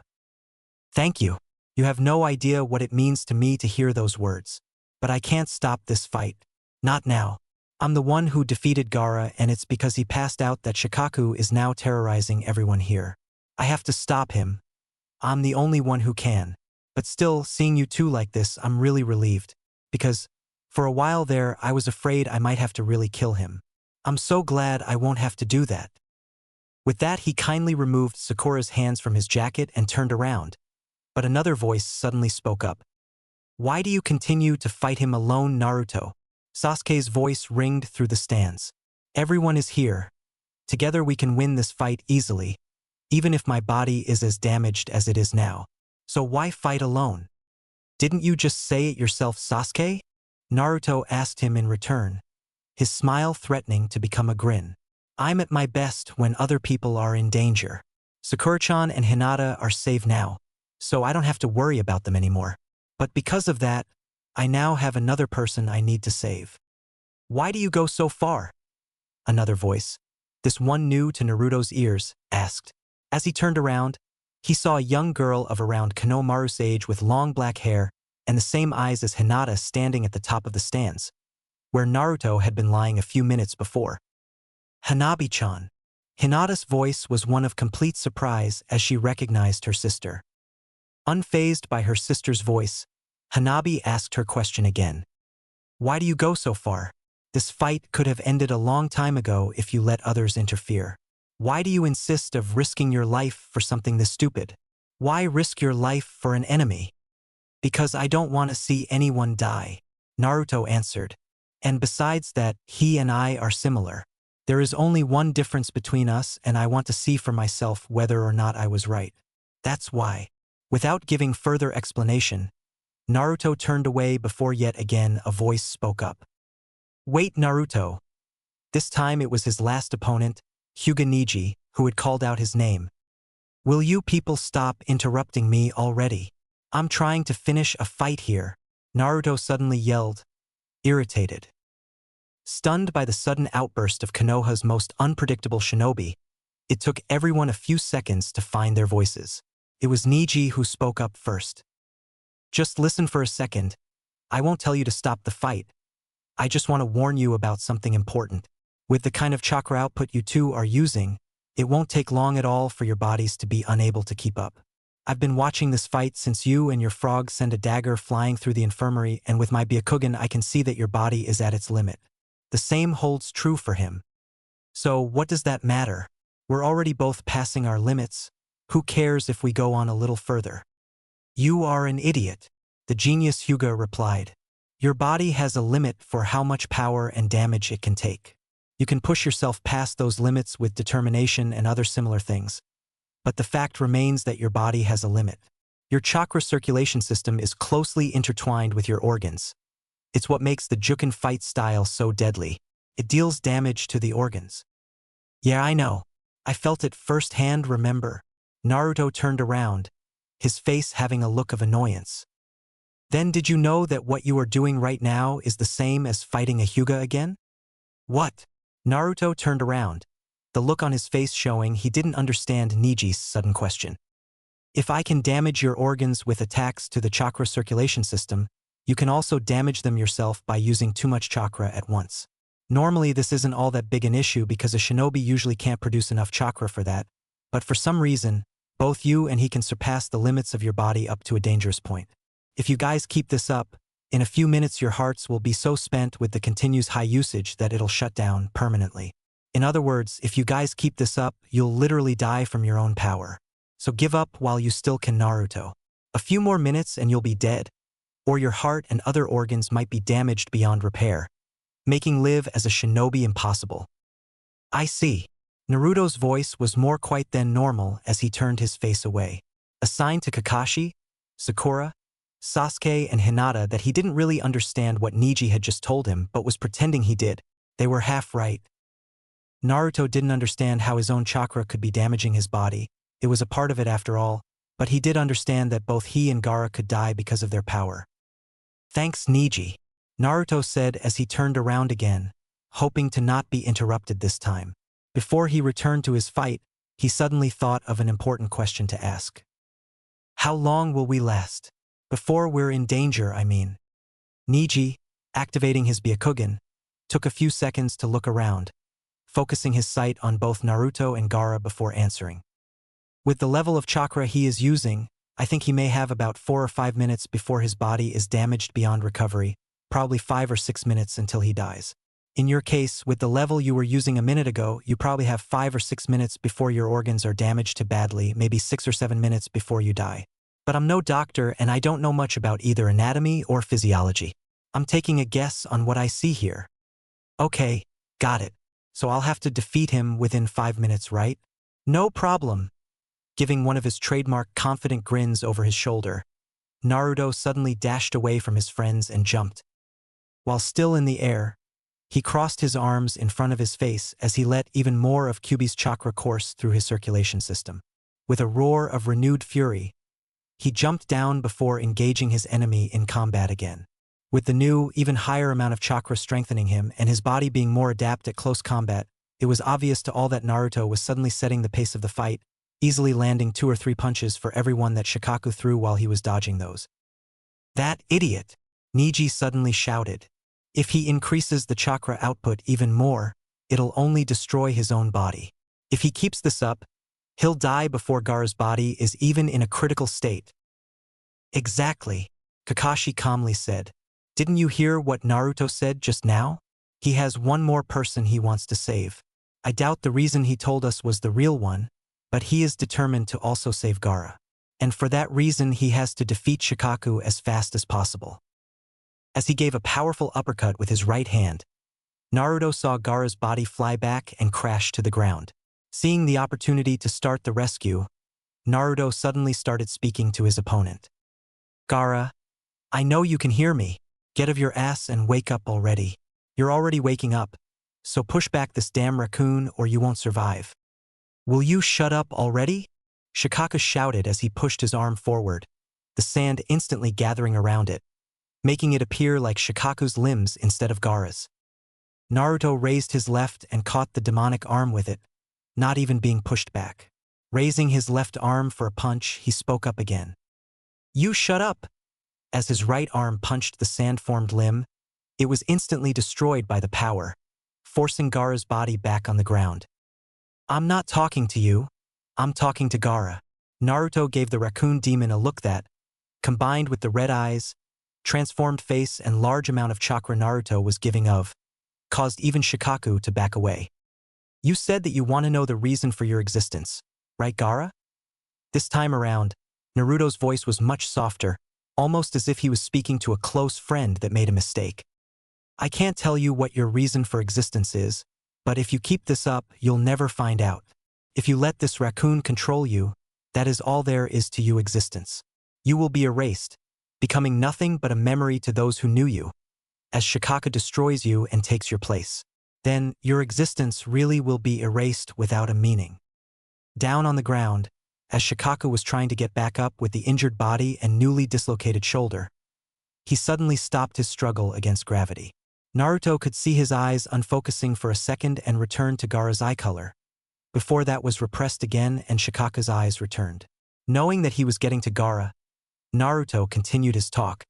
"Thank you. You have no idea what it means to me to hear those words. But I can't stop this fight. Not now. I'm the one who defeated Gaara, and it's because he passed out that Shikaku is now terrorizing everyone here. I have to stop him. I'm the only one who can. But still, seeing you two like this, I'm really relieved. Because, for a while there, I was afraid I might have to really kill him. I'm so glad I won't have to do that." With that, he kindly removed Sakura's hands from his jacket and turned around. But another voice suddenly spoke up. "Why do you continue to fight him alone, Naruto?" Sasuke's voice ringed through the stands. "Everyone is here. Together we can win this fight easily, even if my body is as damaged as it is now. So why fight alone? Didn't you just say it yourself, Sasuke?" Naruto asked him in return, his smile threatening to become a grin. "I'm at my best when other people are in danger. Sakura-chan and Hinata are safe now, so I don't have to worry about them anymore. But because of that, I now have another person I need to save." "Why do you go so far?" Another voice, this one new to Naruto's ears, asked. As he turned around, he saw a young girl of around Konohamaru's age with long black hair and the same eyes as Hinata standing at the top of the stands, where Naruto had been lying a few minutes before. "Hanabi-chan." Hinata's voice was one of complete surprise as she recognized her sister. Unfazed by her sister's voice, Hanabi asked her question again. "Why do you go so far? This fight could have ended a long time ago if you let others interfere. Why do you insist of risking your life for something this stupid? Why risk your life for an enemy?" "Because I don't want to see anyone die," Naruto answered. "And besides that, he and I are similar. There is only one difference between us, and I want to see for myself whether or not I was right. That's why." Without giving further explanation, Naruto turned away before yet again a voice spoke up. "Wait, Naruto." This time it was his last opponent, Hokage, who had called out his name. "Will you people stop interrupting me already? I'm trying to finish a fight here," Naruto suddenly yelled, irritated. Stunned by the sudden outburst of Konoha's most unpredictable shinobi, it took everyone a few seconds to find their voices. It was Neji who spoke up first. "Just listen for a second. I won't tell you to stop the fight. I just want to warn you about something important. With the kind of chakra output you two are using, it won't take long at all for your bodies to be unable to keep up. I've been watching this fight since you and your frog sent a dagger flying through the infirmary, and with my Byakugan I can see that your body is at its limit. The same holds true for him. So what does that matter? We're already both passing our limits. Who cares if we go on a little further?" "You are an idiot," the genius Hyuga replied. "Your body has a limit for how much power and damage it can take. You can push yourself past those limits with determination and other similar things. But the fact remains that your body has a limit. Your chakra circulation system is closely intertwined with your organs. It's what makes the Jukin fight style so deadly. It deals damage to the organs." "Yeah, I know. I felt it firsthand, remember?" Naruto turned around, his face having a look of annoyance. "Then did you know that what you are doing right now is the same as fighting a Hyuga again?" "What?" Naruto turned around, the look on his face showing he didn't understand Neji's sudden question. "If I can damage your organs with attacks to the chakra circulation system, you can also damage them yourself by using too much chakra at once. Normally this isn't all that big an issue because a shinobi usually can't produce enough chakra for that, but for some reason, both you and he can surpass the limits of your body up to a dangerous point. If you guys keep this up, in a few minutes your hearts will be so spent with the continuous high usage that it'll shut down permanently. In other words, if you guys keep this up, you'll literally die from your own power. So give up while you still can, Naruto. A few more minutes and you'll be dead, or your heart and other organs might be damaged beyond repair, making live as a shinobi impossible." "I see." Naruto's voice was more quiet than normal as he turned his face away. A sign to Kakashi, Sakura, Sasuke, and Hinata that he didn't really understand what Neji had just told him but was pretending he did. They were half right. Naruto didn't understand how his own chakra could be damaging his body, It was a part of it after all, but he did understand that both he and Gaara could die because of their power. Thanks, Neji, Naruto said as he turned around again, hoping to not be interrupted this time. Before he returned to his fight, he suddenly thought of an important question to ask. How long will we last? Before we're in danger, I mean. Neji, activating his Byakugan, took a few seconds to look around, focusing his sight on both Naruto and Gaara before answering. With the level of chakra he is using, I think he may have about 4 or 5 minutes before his body is damaged beyond recovery, probably 5 or 6 minutes until he dies. In your case, with the level you were using a minute ago, you probably have 5 or 6 minutes before your organs are damaged to badly, maybe 6 or 7 minutes before you die. But I'm no doctor and I don't know much about either anatomy or physiology. I'm taking a guess on what I see here. Okay, got it. So I'll have to defeat him within 5 minutes, right? No problem. Giving one of his trademark confident grins over his shoulder, Naruto suddenly dashed away from his friends and jumped. While still in the air, he crossed his arms in front of his face as he let even more of Kyuubi's chakra course through his circulation system. With a roar of renewed fury, he jumped down before engaging his enemy in combat again. With the new, even higher amount of chakra strengthening him and his body being more adept at close combat, it was obvious to all that Naruto was suddenly setting the pace of the fight, easily landing 2 or 3 punches for every one that Shikaku threw while he was dodging those. That idiot! Neji suddenly shouted. If he increases the chakra output even more, it'll only destroy his own body. If he keeps this up, he'll die before Gaara's body is even in a critical state. Exactly, Kakashi calmly said. Didn't you hear what Naruto said just now? He has one more person he wants to save. I doubt the reason he told us was the real one, but he is determined to also save Gaara. And for that reason he has to defeat Shikaku as fast as possible. As he gave a powerful uppercut with his right hand, Naruto saw Gaara's body fly back and crash to the ground. Seeing the opportunity to start the rescue, Naruto suddenly started speaking to his opponent. Gaara, I know you can hear me. Get off your ass and wake up already. You're already waking up, so push back this damn raccoon or you won't survive. Will you shut up already? Shikaku shouted as he pushed his arm forward, the sand instantly gathering around it, making it appear like Shikaku's limbs instead of Gaara's. Naruto raised his left and caught the demonic arm with it, not even being pushed back. Raising his left arm for a punch, he spoke up again. You shut up! As his right arm punched the sand-formed limb, it was instantly destroyed by the power, forcing Gaara's body back on the ground. I'm not talking to you, I'm talking to Gaara. Naruto gave the raccoon demon a look that, combined with the red eyes, transformed face and large amount of chakra Naruto was giving of, caused even Shikaku to back away. You said that you want to know the reason for your existence, right Gaara? This time around, Naruto's voice was much softer, almost as if he was speaking to a close friend that made a mistake. I can't tell you what your reason for existence is, but if you keep this up, you'll never find out. If you let this raccoon control you, that is all there is to you existence. You will be erased, becoming nothing but a memory to those who knew you, as Shikaku destroys you and takes your place. Then your existence really will be erased without a meaning. Down on the ground, as Shikaku was trying to get back up with the injured body and newly dislocated shoulder, he suddenly stopped his struggle against gravity. Naruto could see his eyes unfocusing for a second and returned to Gaara's eye color. Before that was repressed again and Shikaku's eyes returned. Knowing that he was getting to Gaara, Naruto continued his talk,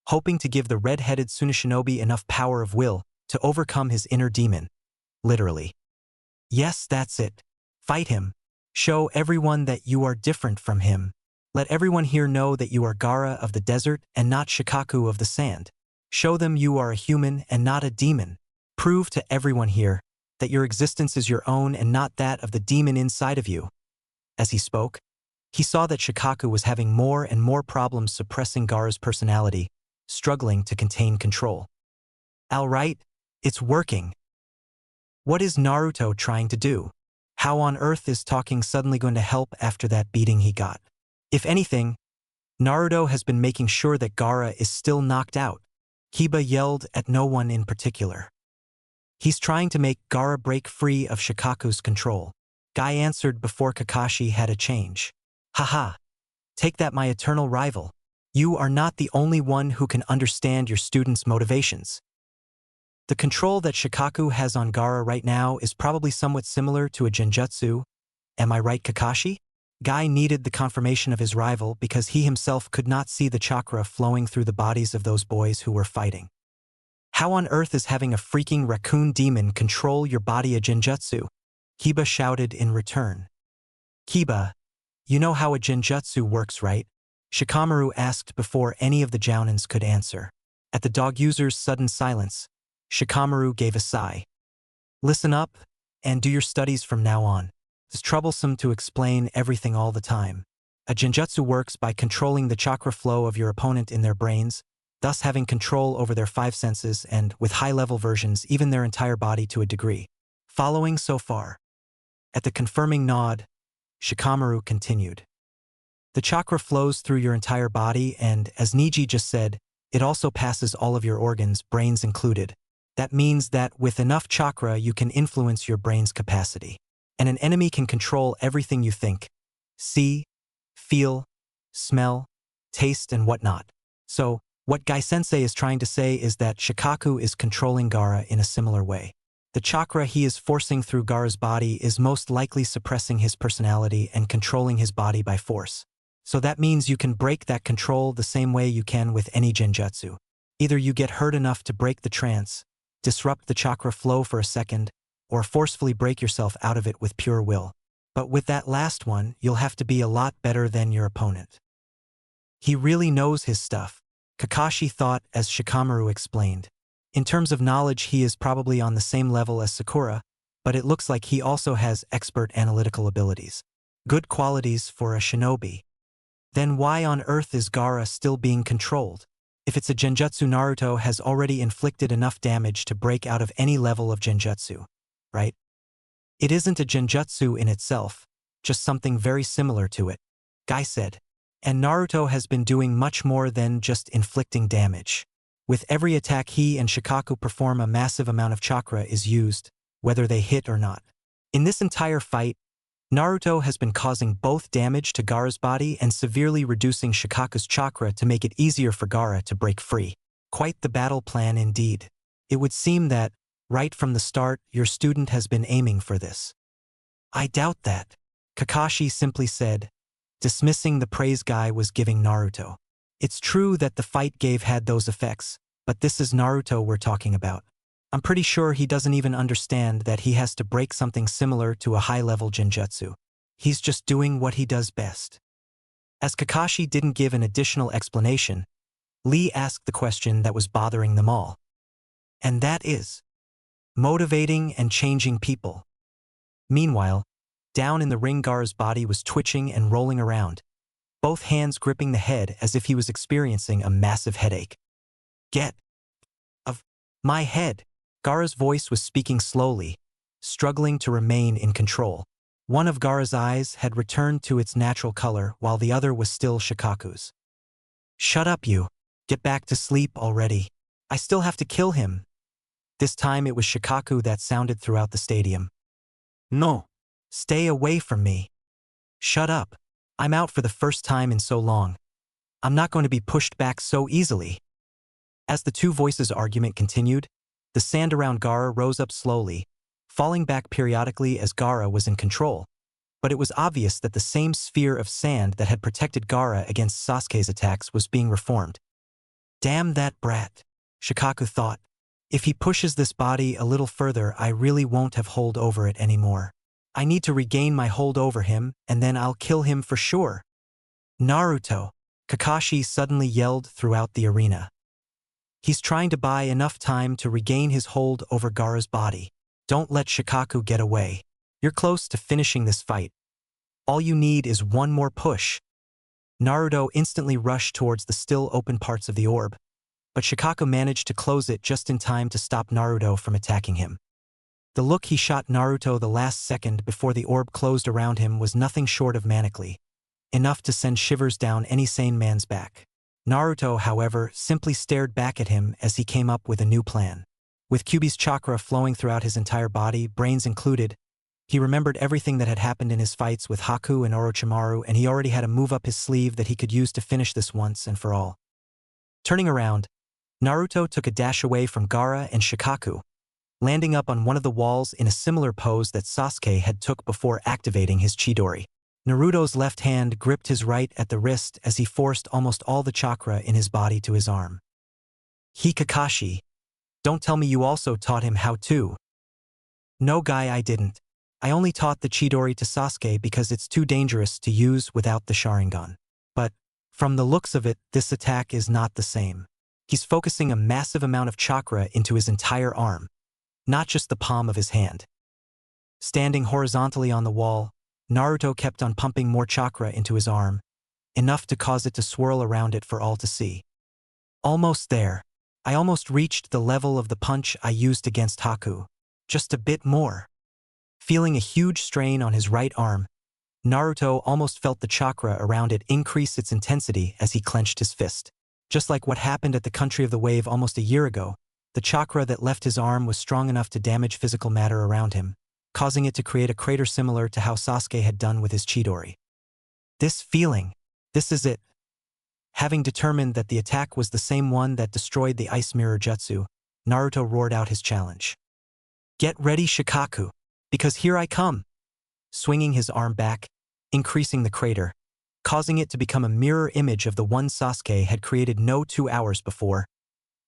hoping to give the red-headed Tsuneshinobi enough power of will to overcome his inner demon. Literally. Yes, that's it. Fight him. Show everyone that you are different from him. Let everyone here know that you are Gaara of the desert and not Shikaku of the sand. Show them you are a human and not a demon. Prove to everyone here that your existence is your own and not that of the demon inside of you. As he spoke, he saw that Shikaku was having more and more problems suppressing Gaara's personality, struggling to contain control. All right, it's working. What is Naruto trying to do? How on earth is talking suddenly going to help after that beating he got? If anything, Naruto has been making sure that Gaara is still knocked out. Kiba yelled at no one in particular. He's trying to make Gaara break free of Shikaku's control. Guy answered before Kakashi had a change. Haha. Take that, my eternal rival. You are not the only one who can understand your students' motivations. The control that Shikaku has on Gaara right now is probably somewhat similar to a genjutsu. Am I right, Kakashi? Guy needed the confirmation of his rival because he himself could not see the chakra flowing through the bodies of those boys who were fighting. How on earth is having a freaking raccoon demon control your body a genjutsu? Kiba shouted in return. Kiba, you know how a genjutsu works, right? Shikamaru asked before any of the jounins could answer. At the dog user's sudden silence, Shikamaru gave a sigh. Listen up, and do your studies from now on. It's troublesome to explain everything all the time. A genjutsu works by controlling the chakra flow of your opponent in their brains, thus having control over their five senses and, with high-level versions, even their entire body to a degree. Following so far. At the confirming nod, Shikamaru continued. The chakra flows through your entire body and, as Niji just said, it also passes all of your organs, brains included. That means that with enough chakra you can influence your brain's capacity. And an enemy can control everything you think, see, feel, smell, taste, and whatnot. So, what Gai-sensei is trying to say is that Shikaku is controlling Gaara in a similar way. The chakra he is forcing through Gaara's body is most likely suppressing his personality and controlling his body by force. So that means you can break that control the same way you can with any genjutsu. Either you get hurt enough to break the trance, disrupt the chakra flow for a second, or forcefully break yourself out of it with pure will. But with that last one, you'll have to be a lot better than your opponent. He really knows his stuff, Kakashi thought as Shikamaru explained. In terms of knowledge, he is probably on the same level as Sakura, but it looks like he also has expert analytical abilities. Good qualities for a shinobi. Then why on earth is Gaara still being controlled? If it's a genjutsu, Naruto has already inflicted enough damage to break out of any level of genjutsu, right? It isn't a genjutsu in itself, just something very similar to it, Guy said. And Naruto has been doing much more than just inflicting damage. With every attack he and Shikaku perform, a massive amount of chakra is used, whether they hit or not. In this entire fight, Naruto has been causing both damage to Gaara's body and severely reducing Shikaku's chakra to make it easier for Gaara to break free. Quite the battle plan indeed. It would seem that, right from the start, your student has been aiming for this. I doubt that, Kakashi simply said, dismissing the praise Guy was giving Naruto. It's true that the fight had those effects, but this is Naruto we're talking about. I'm pretty sure he doesn't even understand that he has to break something similar to a high-level genjutsu. He's just doing what he does best. As Kakashi didn't give an additional explanation, Lee asked the question that was bothering them all. And that is, motivating and changing people. Meanwhile, down in the ring, Gaara's body was twitching and rolling around, both hands gripping the head as if he was experiencing a massive headache. Get of my head. Gaara's voice was speaking slowly, struggling to remain in control. One of Gaara's eyes had returned to its natural color while the other was still Shikaku's. Shut up, you. Get back to sleep already. I still have to kill him. This time it was Shikaku that sounded throughout the stadium. No. Stay away from me. Shut up. I'm out for the first time in so long. I'm not going to be pushed back so easily. As the two voices' argument continued, the sand around Gaara rose up slowly, falling back periodically as Gaara was in control. But it was obvious that the same sphere of sand that had protected Gaara against Sasuke's attacks was being reformed. Damn that brat, Shikaku thought. If he pushes this body a little further, I really won't have hold over it anymore. I need to regain my hold over him, and then I'll kill him for sure. Naruto, Kakashi suddenly yelled throughout the arena. He's trying to buy enough time to regain his hold over Gaara's body. Don't let Shikaku get away. You're close to finishing this fight. All you need is one more push. Naruto instantly rushed towards the still open parts of the orb, but Shikaku managed to close it just in time to stop Naruto from attacking him. The look he shot Naruto the last second before the orb closed around him was nothing short of manically, enough to send shivers down any sane man's back. Naruto, however, simply stared back at him as he came up with a new plan. With Kyuubi's chakra flowing throughout his entire body, brains included, He remembered everything that had happened in his fights with Haku and Orochimaru, and he already had a move up his sleeve that he could use to finish this once and for all. Turning around, Naruto took a dash away from Gaara and Shikaku, landing up on one of the walls in a similar pose that Sasuke had took before activating his Chidori. Naruto's left hand gripped his right at the wrist as he forced almost all the chakra in his body to his arm. Kakashi, don't tell me you also taught him how to. No guy, I didn't. I only taught the Chidori to Sasuke because it's too dangerous to use without the Sharingan. But, from the looks of it, this attack is not the same. He's focusing a massive amount of chakra into his entire arm, not just the palm of his hand. Standing horizontally on the wall, Naruto kept on pumping more chakra into his arm, enough to cause it to swirl around it for all to see. Almost there. I almost reached the level of the punch I used against Haku. Just a bit more. Feeling a huge strain on his right arm, Naruto almost felt the chakra around it increase its intensity as he clenched his fist. Just like what happened at the Country of the Wave almost a year ago, the chakra that left his arm was strong enough to damage physical matter around him, causing it to create a crater similar to how Sasuke had done with his Chidori. This feeling, this is it. Having determined that the attack was the same one that destroyed the Ice Mirror Jutsu, Naruto roared out his challenge. Get ready, Shikaku, because here I come. Swinging his arm back, increasing the crater, causing it to become a mirror image of the one Sasuke had created no 2 hours before,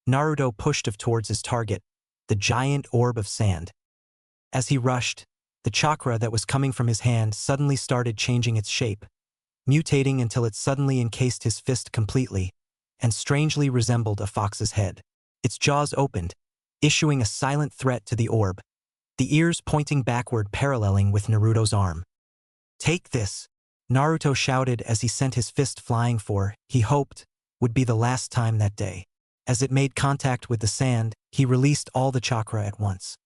Naruto pushed towards his target, the giant orb of sand. As he rushed, the chakra that was coming from his hand suddenly started changing its shape, mutating until it suddenly encased his fist completely, and strangely resembled a fox's head. Its jaws opened, issuing a silent threat to the orb, the ears pointing backward paralleling with Naruto's arm. Take this, Naruto shouted as he sent his fist flying for, he hoped, would be the last time that day. As it made contact with the sand, he released all the chakra at once.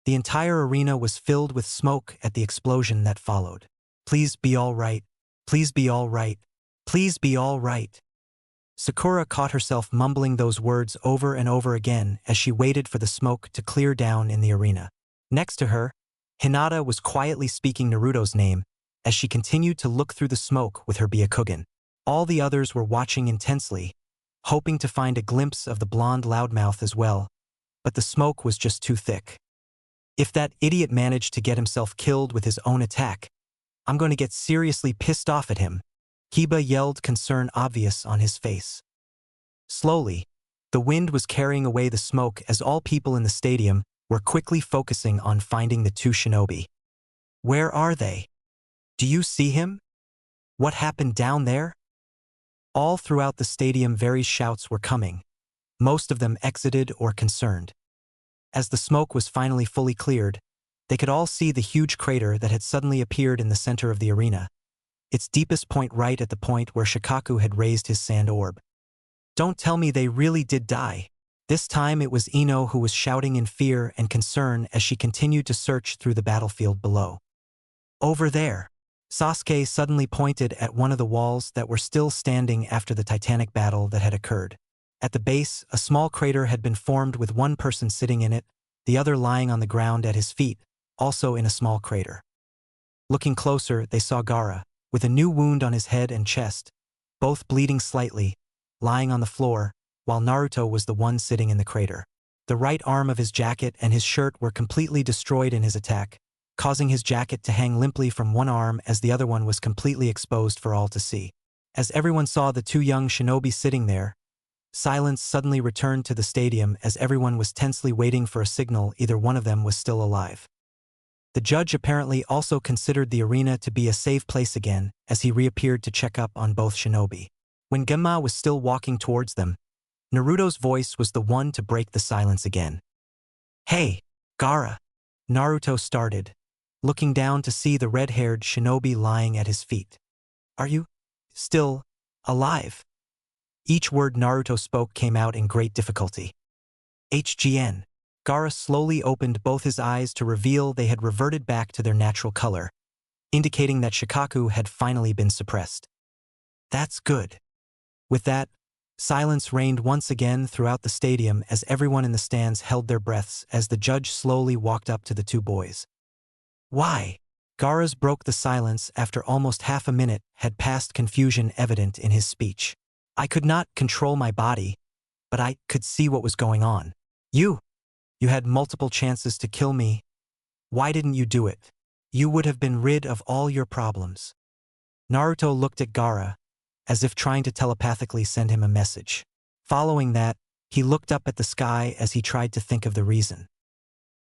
The entire arena was filled with smoke at the explosion that followed. Please be all right. Please be all right. Please be all right. Sakura caught herself mumbling those words over and over again as she waited for the smoke to clear down in the arena. Next to her, Hinata was quietly speaking Naruto's name as she continued to look through the smoke with her Byakugan. All the others were watching intensely, hoping to find a glimpse of the blonde loudmouth as well, but the smoke was just too thick. If that idiot managed to get himself killed with his own attack, I'm going to get seriously pissed off at him, Kiba yelled, concern obvious on his face. Slowly, the wind was carrying away the smoke as all people in the stadium were quickly focusing on finding the two shinobi. Where are they? Do you see him? What happened down there? All throughout the stadium various shouts were coming, most of them exited or concerned. As the smoke was finally fully cleared, they could all see the huge crater that had suddenly appeared in the center of the arena, its deepest point right at the point where Shikaku had raised his sand orb. Don't tell me they really did die. This time it was Ino who was shouting in fear and concern as she continued to search through the battlefield below. Over there. Sasuke suddenly pointed at one of the walls that were still standing after the titanic battle that had occurred. At the base, a small crater had been formed with one person sitting in it, the other lying on the ground at his feet, also in a small crater. Looking closer, they saw Gaara, with a new wound on his head and chest, both bleeding slightly, lying on the floor, while Naruto was the one sitting in the crater. The right arm of his jacket and his shirt were completely destroyed in his attack, causing his jacket to hang limply from one arm as the other one was completely exposed for all to see. As everyone saw the two young shinobi sitting there, silence suddenly returned to the stadium as everyone was tensely waiting for a signal either one of them was still alive. The judge apparently also considered the arena to be a safe place again as he reappeared to check up on both shinobi. When Genma was still walking towards them, Naruto's voice was the one to break the silence again. Hey, Gaara, Naruto started, looking down to see the red-haired shinobi lying at his feet. Are you still alive? Each word Naruto spoke came out in great difficulty. HGN. Gaara slowly opened both his eyes to reveal they had reverted back to their natural color, indicating that Shikaku had finally been suppressed. That's good. With that, silence reigned once again throughout the stadium as everyone in the stands held their breaths as the judge slowly walked up to the two boys. Why? Gaara's broke the silence after almost half a minute had passed, confusion evident in his speech. I could not control my body, but I could see what was going on. You had multiple chances to kill me. Why didn't you do it? You would have been rid of all your problems. Naruto looked at Gaara, as if trying to telepathically send him a message. Following that, he looked up at the sky as he tried to think of the reason.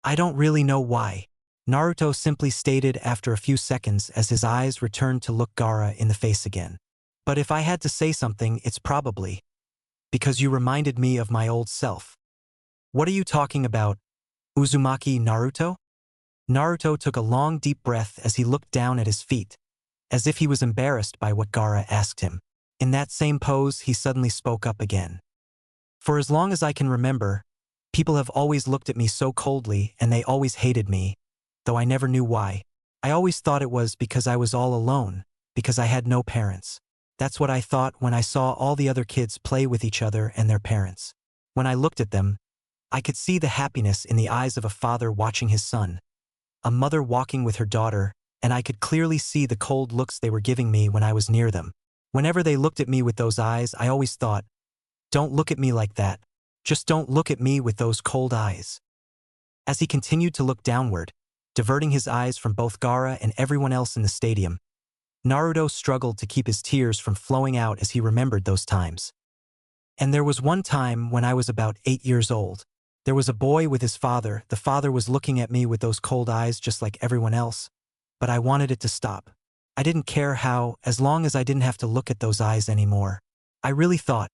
I don't really know why, Naruto simply stated after a few seconds as his eyes returned to look Gaara in the face again. But if I had to say something, it's probably because you reminded me of my old self. What are you talking about, Uzumaki Naruto? Naruto took a long deep breath as he looked down at his feet, as if he was embarrassed by what Gaara asked him. In that same pose, he suddenly spoke up again. For as long as I can remember, people have always looked at me so coldly and they always hated me, though I never knew why. I always thought it was because I was all alone, because I had no parents. That's what I thought when I saw all the other kids play with each other and their parents. When I looked at them, I could see the happiness in the eyes of a father watching his son, a mother walking with her daughter, and I could clearly see the cold looks they were giving me when I was near them. Whenever they looked at me with those eyes, I always thought, don't look at me like that. Just don't look at me with those cold eyes. As he continued to look downward, diverting his eyes from both Gaara and everyone else in the stadium, Naruto struggled to keep his tears from flowing out as he remembered those times. And there was one time when I was about 8 years old. There was a boy with his father. The father was looking at me with those cold eyes just like everyone else, but I wanted it to stop. I didn't care how, as long as I didn't have to look at those eyes anymore. I really thought,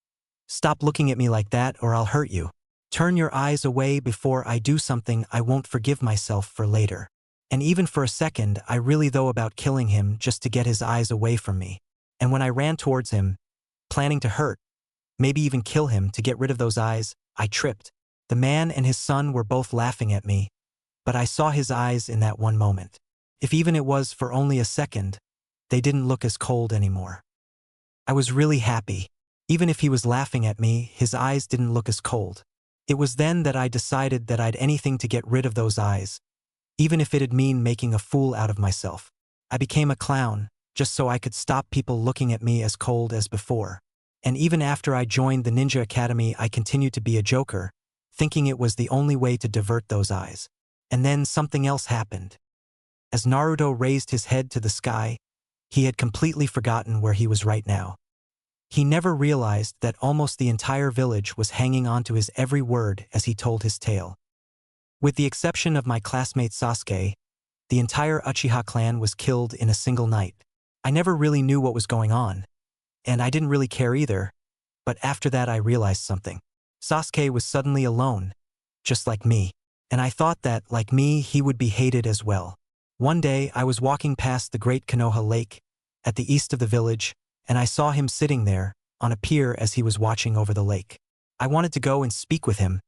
stop looking at me like that or I'll hurt you. Turn your eyes away before I do something I won't forgive myself for later. And even for a second, I really thought about killing him just to get his eyes away from me. And when I ran towards him, planning to hurt, maybe even kill him to get rid of those eyes, I tripped. The man and his son were both laughing at me, but I saw his eyes in that one moment. If even it was for only a second, they didn't look as cold anymore. I was really happy. Even if he was laughing at me, his eyes didn't look as cold. It was then that I decided that I'd anything to get rid of those eyes, even if it'd mean making a fool out of myself. I became a clown, just so I could stop people looking at me as cold as before. And even after I joined the Ninja Academy, I continued to be a joker, thinking it was the only way to divert those eyes. And then something else happened. As Naruto raised his head to the sky, he had completely forgotten where he was right now. He never realized that almost the entire village was hanging on to his every word as he told his tale. With the exception of my classmate Sasuke, the entire Uchiha clan was killed in a single night. I never really knew what was going on, and I didn't really care either, but after that I realized something. Sasuke was suddenly alone, just like me, and I thought that, like me, he would be hated as well. One day I was walking past the Great Konoha Lake, at the east of the village, and I saw him sitting there, on a pier as he was watching over the lake. I wanted to go and speak with him,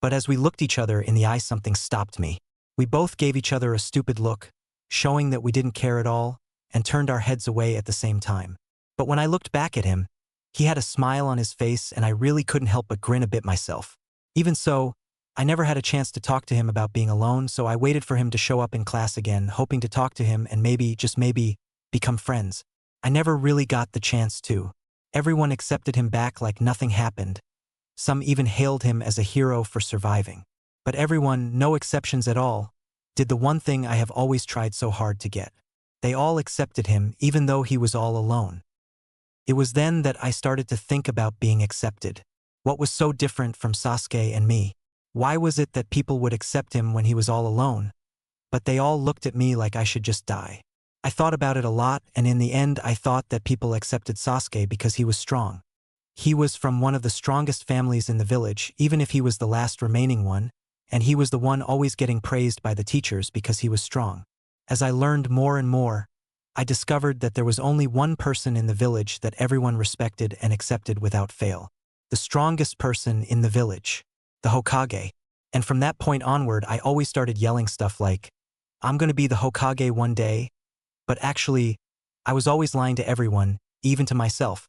but as we looked each other in the eye, something stopped me. We both gave each other a stupid look, showing that we didn't care at all, and turned our heads away at the same time. But when I looked back at him, he had a smile on his face and I really couldn't help but grin a bit myself. Even so, I never had a chance to talk to him about being alone, so I waited for him to show up in class again, hoping to talk to him and maybe, just maybe, become friends. I never really got the chance to. Everyone accepted him back like nothing happened. Some even hailed him as a hero for surviving. But everyone, no exceptions at all, did the one thing I have always tried so hard to get. They all accepted him even though he was all alone. It was then that I started to think about being accepted. What was so different from Sasuke and me? Why was it that people would accept him when he was all alone, but they all looked at me like I should just die? I thought about it a lot, and in the end I thought that people accepted Sasuke because he was strong. He was from one of the strongest families in the village, even if he was the last remaining one, and he was the one always getting praised by the teachers because he was strong. As I learned more and more, I discovered that there was only one person in the village that everyone respected and accepted without fail. The strongest person in the village, the Hokage. And from that point onward, I always started yelling stuff like, I'm going to be the Hokage one day. But actually, I was always lying to everyone, even to myself.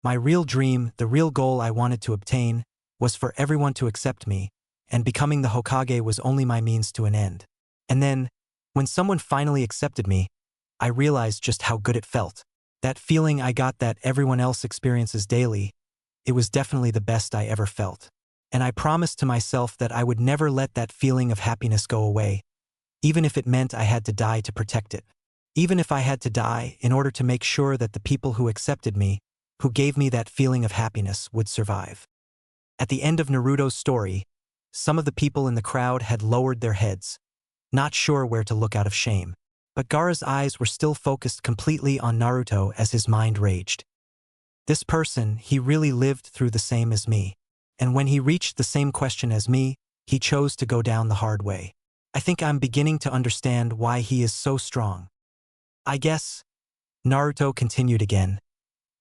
My real dream, the real goal I wanted to obtain, was for everyone to accept me, and becoming the Hokage was only my means to an end. And then, When someone finally accepted me, I realized just how good it felt. That feeling I got that everyone else experiences daily, it was definitely the best I ever felt. And I promised to myself that I would never let that feeling of happiness go away, even if it meant I had to die to protect it. Even if I had to die in order to make sure that the people who accepted me, who gave me that feeling of happiness, would survive. At the end of Naruto's story, some of the people in the crowd had lowered their heads, not sure where to look out of shame. But Gaara's eyes were still focused completely on Naruto as his mind raged. This person, he really lived through the same as me. And when he reached the same question as me, he chose to go down the hard way. I think I'm beginning to understand why he is so strong. I guess, Naruto continued again.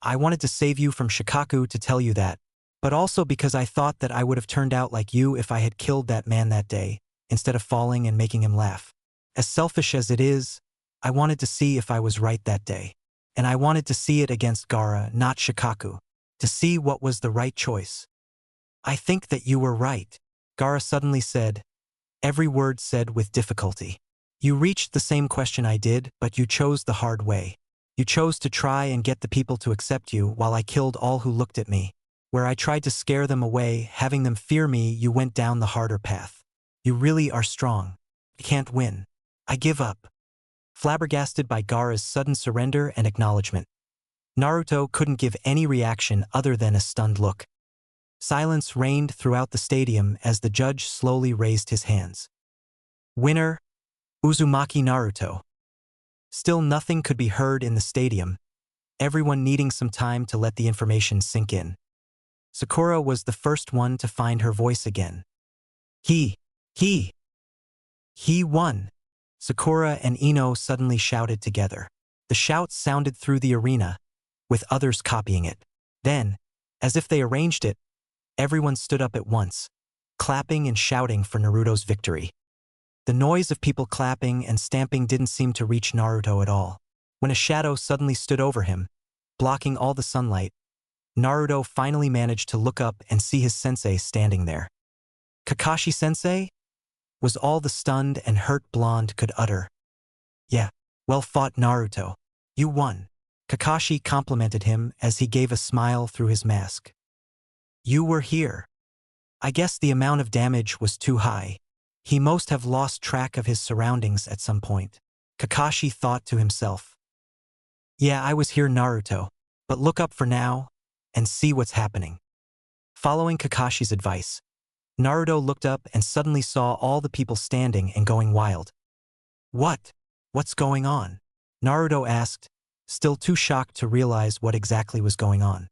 I wanted to save you from Shikaku to tell you that, but also because I thought that I would have turned out like you if I had killed that man that day, instead of falling and making him laugh. As selfish as it is, I wanted to see if I was right that day. And I wanted to see it against Gaara, not Shikaku, to see what was the right choice. I think that you were right, Gaara suddenly said, every word said with difficulty. You reached the same question I did, but you chose the hard way. You chose to try and get the people to accept you while I killed all who looked at me. Where I tried to scare them away, having them fear me, you went down the harder path. You really are strong. I can't win. I give up. Flabbergasted by Gaara's sudden surrender and acknowledgement, Naruto couldn't give any reaction other than a stunned look. Silence reigned throughout the stadium as the judge slowly raised his hands. Winner, Uzumaki Naruto. Still nothing could be heard in the stadium, everyone needing some time to let the information sink in. Sakura was the first one to find her voice again. He won. Sakura and Ino suddenly shouted together. The shouts sounded through the arena, with others copying it. Then, as if they arranged it, everyone stood up at once, clapping and shouting for Naruto's victory. The noise of people clapping and stamping didn't seem to reach Naruto at all. When a shadow suddenly stood over him, blocking all the sunlight, Naruto finally managed to look up and see his sensei standing there. Kakashi-sensei? Was all the stunned and hurt blonde could utter. Yeah, well fought Naruto. You won. Kakashi complimented him as he gave a smile through his mask. You were here. I guess the amount of damage was too high. He must have lost track of his surroundings at some point. Kakashi thought to himself. Yeah, I was here, Naruto, but look up for now and see what's happening. Following Kakashi's advice, Naruto looked up and suddenly saw all the people standing and going wild. What's going on? Naruto asked, still too shocked to realize what exactly was going on.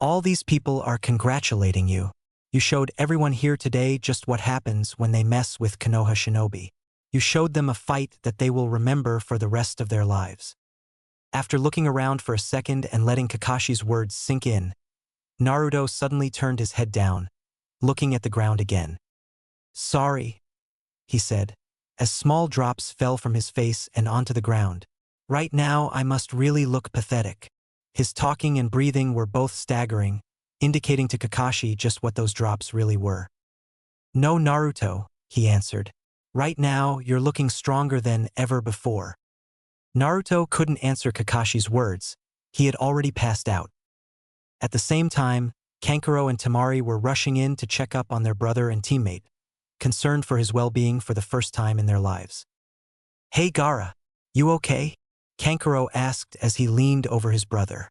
All these people are congratulating you. You showed everyone here today just what happens when they mess with Konoha Shinobi. You showed them a fight that they will remember for the rest of their lives. After looking around for a second and letting Kakashi's words sink in, Naruto suddenly turned his head down, looking at the ground again. Sorry, he said, as small drops fell from his face and onto the ground. Right now I must really look pathetic. His talking and breathing were both staggering, indicating to Kakashi just what those drops really were. No, Naruto, he answered. Right now you're looking stronger than ever before. Naruto couldn't answer Kakashi's words. He had already passed out. At the same time, Kankuro and Temari were rushing in to check up on their brother and teammate, concerned for his well-being for the first time in their lives. Hey Gaara, you okay? Kankuro asked as he leaned over his brother.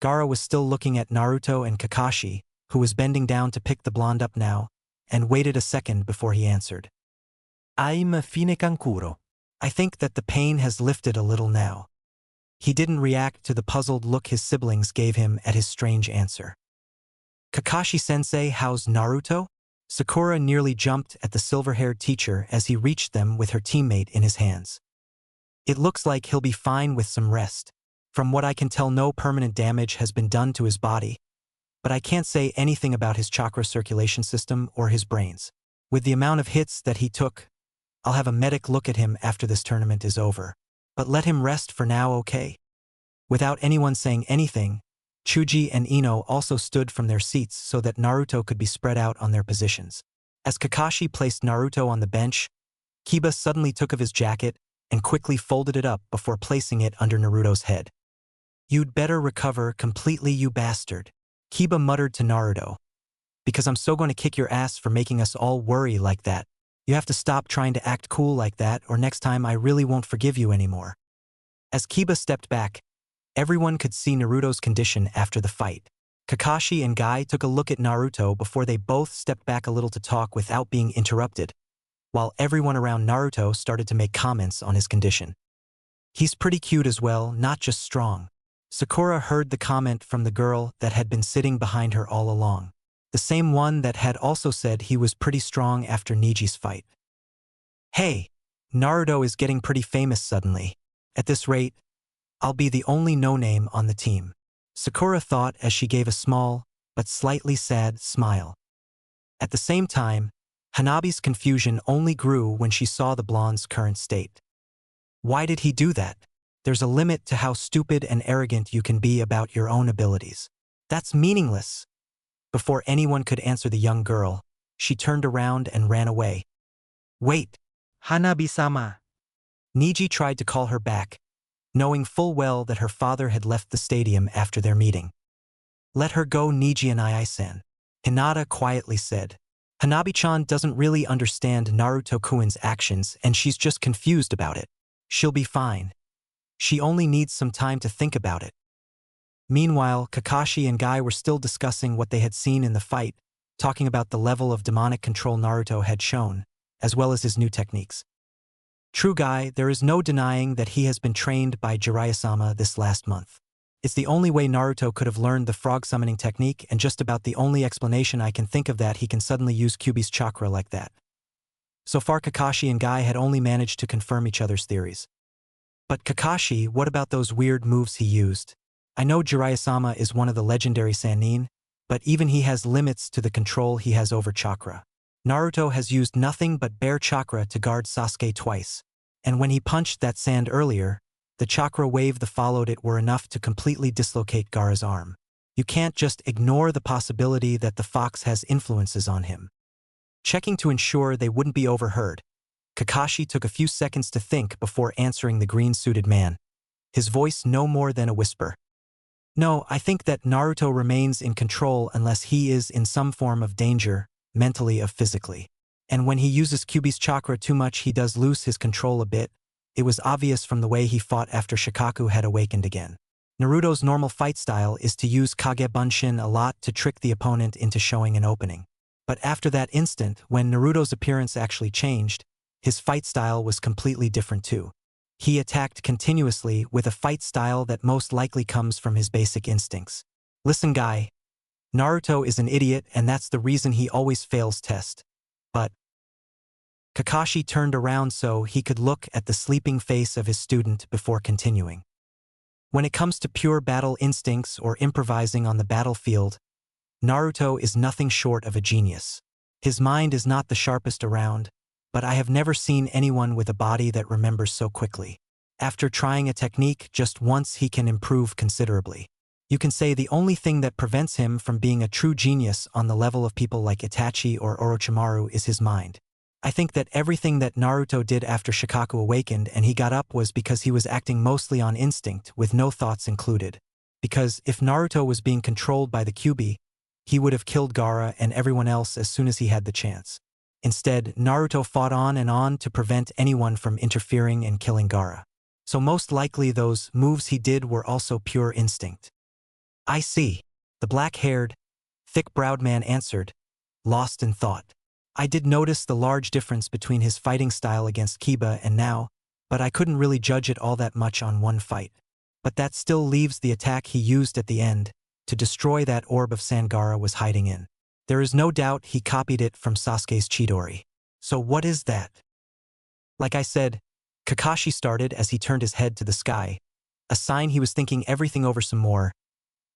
Gaara was still looking at Naruto and Kakashi, who was bending down to pick the blonde up now, and waited a second before he answered. I'm fine Kankuro. I think that the pain has lifted a little now. He didn't react to the puzzled look his siblings gave him at his strange answer. Kakashi-sensei, how's Naruto? Sakura nearly jumped at the silver-haired teacher as he reached them with her teammate in his hands. It looks like he'll be fine with some rest. From what I can tell, no permanent damage has been done to his body, but I can't say anything about his chakra circulation system or his brains. With the amount of hits that he took, I'll have a medic look at him after this tournament is over. But let him rest for now, okay? Without anyone saying anything, Chuji and Ino also stood from their seats so that Naruto could be spread out on their positions. As Kakashi placed Naruto on the bench, Kiba suddenly took of his jacket and quickly folded it up before placing it under Naruto's head. "You'd better recover completely, you bastard," Kiba muttered to Naruto. "Because I'm so going to kick your ass for making us all worry like that. You have to stop trying to act cool like that, or next time I really won't forgive you anymore." As Kiba stepped back, everyone could see Naruto's condition after the fight. Kakashi and Guy took a look at Naruto before they both stepped back a little to talk without being interrupted, while everyone around Naruto started to make comments on his condition. "He's pretty cute as well, not just strong." Sakura heard the comment from the girl that had been sitting behind her all along, the same one that had also said he was pretty strong after Niji's fight. "Hey, Naruto is getting pretty famous suddenly. At this rate, I'll be the only no-name on the team," Sakura thought as she gave a small, but slightly sad smile. At the same time, Hanabi's confusion only grew when she saw the blonde's current state. Why did he do that? There's a limit to how stupid and arrogant you can be about your own abilities. That's meaningless. Before anyone could answer the young girl, she turned around and ran away. "Wait, Hanabi-sama. Niji tried to call her back, knowing full well that her father had left the stadium after their meeting. "Let her go, Niji and I-san," Hinata quietly said. "Hanabi-chan doesn't really understand Naruto-kun's actions and she's just confused about it. She'll be fine. She only needs some time to think about it." Meanwhile, Kakashi and Guy were still discussing what they had seen in the fight, talking about the level of demonic control Naruto had shown, as well as his new techniques. "True, Guy, there is no denying that he has been trained by Jiraiya-sama this last month. It's the only way Naruto could have learned the frog summoning technique and just about the only explanation I can think of that he can suddenly use Kyuubi's chakra like that." So far Kakashi and Guy had only managed to confirm each other's theories. "But Kakashi, what about those weird moves he used? I know Jiraiya-sama is one of the legendary Sannin, but even he has limits to the control he has over chakra. Naruto has used nothing but bare chakra to guard Sasuke twice, and when he punched that sand earlier, the chakra wave that followed it were enough to completely dislocate Gaara's arm. You can't just ignore the possibility that the fox has influences on him." Checking to ensure they wouldn't be overheard, Kakashi took a few seconds to think before answering the green-suited man, his voice no more than a whisper. "No, I think that Naruto remains in control unless he is in some form of danger, mentally or physically. And when he uses Kyuubi's chakra too much he does lose his control a bit. It was obvious from the way he fought after Shikaku had awakened again. Naruto's normal fight style is to use Kage Bunshin a lot to trick the opponent into showing an opening. But after that instant, when Naruto's appearance actually changed, his fight style was completely different too. He attacked continuously with a fight style that most likely comes from his basic instincts. Listen, Guy. Naruto is an idiot and that's the reason he always fails test. But Kakashi turned around so he could look at the sleeping face of his student before continuing. When it comes to pure battle instincts or improvising on the battlefield, Naruto is nothing short of a genius. His mind is not the sharpest around, but I have never seen anyone with a body that remembers so quickly. After trying a technique just once he can improve considerably. You can say the only thing that prevents him from being a true genius on the level of people like Itachi or Orochimaru is his mind. I think that everything that Naruto did after Shikaku awakened and he got up was because he was acting mostly on instinct with no thoughts included. Because if Naruto was being controlled by the Kyuubi, he would have killed Gaara and everyone else as soon as he had the chance. Instead, Naruto fought on and on to prevent anyone from interfering and killing Gaara. So most likely those moves he did were also pure instinct. I see, the black-haired, thick-browed man answered, lost in thought. I did notice the large difference between his fighting style against Kiba and now, but I couldn't really judge it all that much on one fight. But that still leaves the attack he used at the end, to destroy that orb of Sangara was hiding in. There is no doubt he copied it from Sasuke's Chidori. So what is that? Like I said, Kakashi started as he turned his head to the sky, a sign he was thinking everything over some more.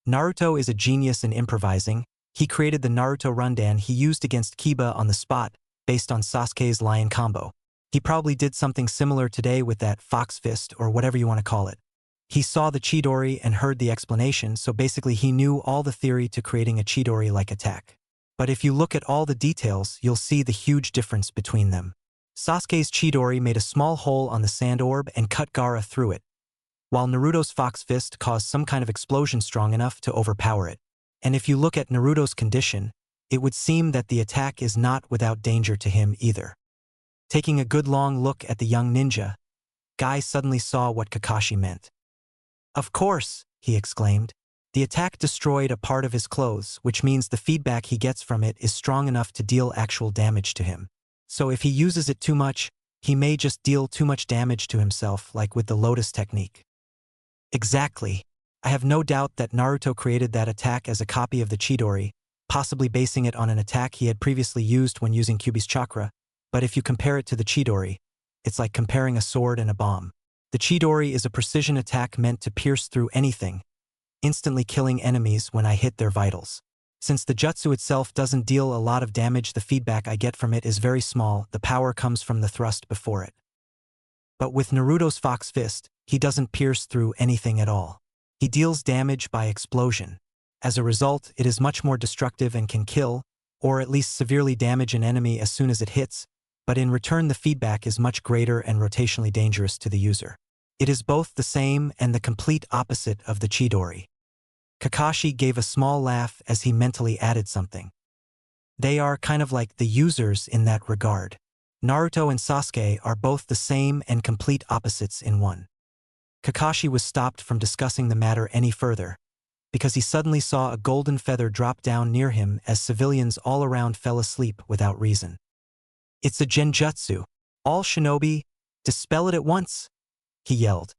Naruto is a genius in improvising. He created the Naruto rundan he used against Kiba on the spot, based on Sasuke's lion combo. He probably did something similar today with that fox fist or whatever you want to call it. He saw the Chidori and heard the explanation, so basically he knew all the theory to creating a Chidori-like attack. But if you look at all the details, you'll see the huge difference between them. Sasuke's Chidori made a small hole on the sand orb and cut Gaara through it, while Naruto's Fox Fist caused some kind of explosion strong enough to overpower it. And if you look at Naruto's condition, it would seem that the attack is not without danger to him either. Taking a good long look at the young ninja, Guy suddenly saw what Kakashi meant. "Of course," he exclaimed. The attack destroyed a part of his clothes, which means the feedback he gets from it is strong enough to deal actual damage to him. So if he uses it too much, he may just deal too much damage to himself, like with the Lotus technique. Exactly. I have no doubt that Naruto created that attack as a copy of the Chidori, possibly basing it on an attack he had previously used when using Kyuubi's chakra, but if you compare it to the Chidori, it's like comparing a sword and a bomb. The Chidori is a precision attack meant to pierce through anything, instantly killing enemies when I hit their vitals. Since the jutsu itself doesn't deal a lot of damage, the feedback I get from it is very small. The power comes from the thrust before it. But with Naruto's Fox Fist, he doesn't pierce through anything at all. He deals damage by explosion. As a result, it is much more destructive and can kill, or at least severely damage an enemy as soon as it hits, but in return the feedback is much greater and rotationally dangerous to the user. It is both the same and the complete opposite of the Chidori. Kakashi gave a small laugh as he mentally added something. They are kind of like the users in that regard. Naruto and Sasuke are both the same and complete opposites in one. Kakashi was stopped from discussing the matter any further, because he suddenly saw a golden feather drop down near him as civilians all around fell asleep without reason. "It's a genjutsu. All shinobi, dispel it at once," he yelled,